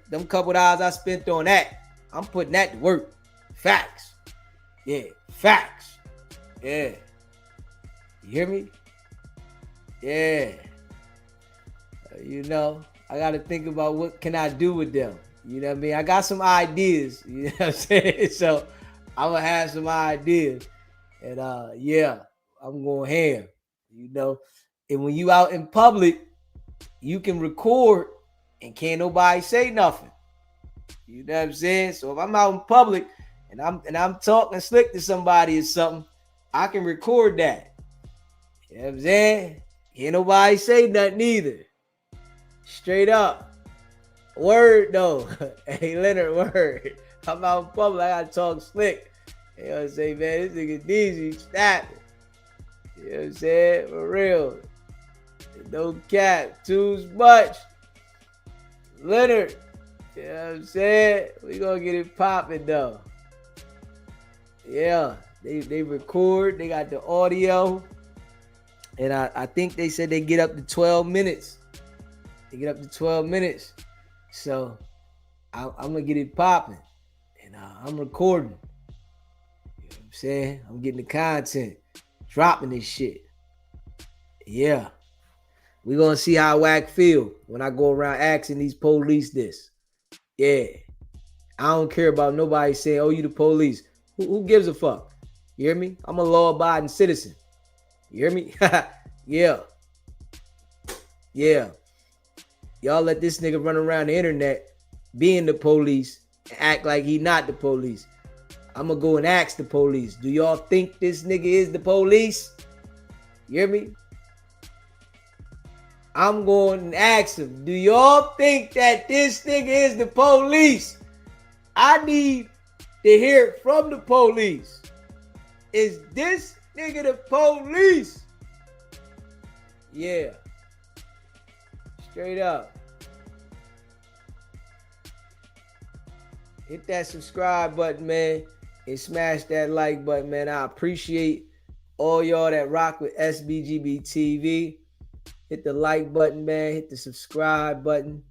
A: Them couple hours I spent on that, I'm putting that to work. Facts. Yeah, facts. Yeah. You hear me? Yeah. I got to think about what can I do with them. You know what I mean? I got some ideas. You know what I'm saying? So I'm gonna have some ideas. And yeah, I'm going ham. You know, and when you out in public, you can record and can't nobody say nothing. You know what I'm saying? So if I'm out in public and I'm talking slick to somebody or something, I can record that. You know what I'm saying? Can't nobody say nothing either. Straight up. Word though. Hey Leonard, word. I'm out in public, I gotta talk slick. You know what I'm saying, man? This nigga Deezy snapping. You know what I'm saying? For real. No cap. Too much. Leonard. You know what I'm saying? We gonna get it popping though. Yeah. They record. They got the audio. And I think they said they get up to 12 minutes. They get up to 12 minutes. So I'm gonna get it popping. And I'm recording. You know what I'm saying? I'm getting the content. Dropping this shit. Yeah. We gonna see how Wack feel when I go around asking these police this. Yeah. I don't care about nobody saying, oh, you the police. Who gives a fuck? You hear me? I'm a law-abiding citizen. You hear me? Yeah. Yeah. Y'all let this nigga run around the internet being the police and act like he not the police. I'm gonna go and ask the police. Do y'all think this nigga is the police? You hear me? I'm going and ask him, do y'all think that this nigga is the police? I need to hear it from the police. Is this nigga the police? Yeah. Straight up. Hit that subscribe button, man, and smash that like button, man. I appreciate all y'all that rock with SBGB TV. Hit the like button, man. Hit the subscribe button,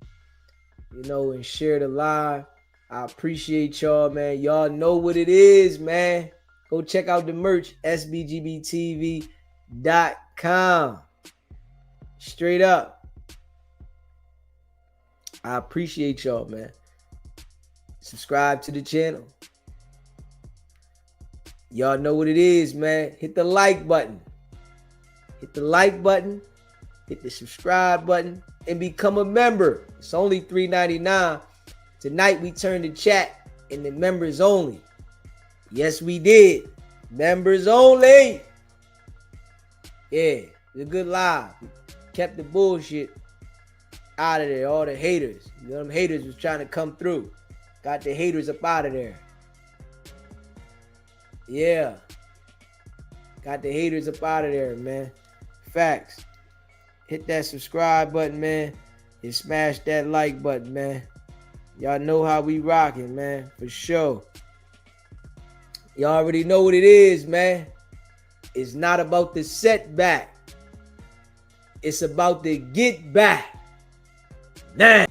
A: you know, and share the live. I appreciate y'all, man. Y'all know what it is, man. Go check out the merch, sbgbtv.com. Straight up. I appreciate y'all, man. Subscribe to the channel. Y'all know what it is, man. Hit the like button. Hit the like button. Hit the subscribe button and become a member. It's only $3.99. Tonight we turned the chat into members only. Yes, we did. Members only. Yeah, it's a good live. We kept the bullshit out of there. All the haters. You know, them haters was trying to come through. Got the haters up out of there. Yeah. Got the haters up out of there, man. Facts. Hit that subscribe button, man. And smash that like button, man. Y'all know how we rocking, man. For sure. Y'all already know what it is, man. It's not about the setback. It's about the get back. Now.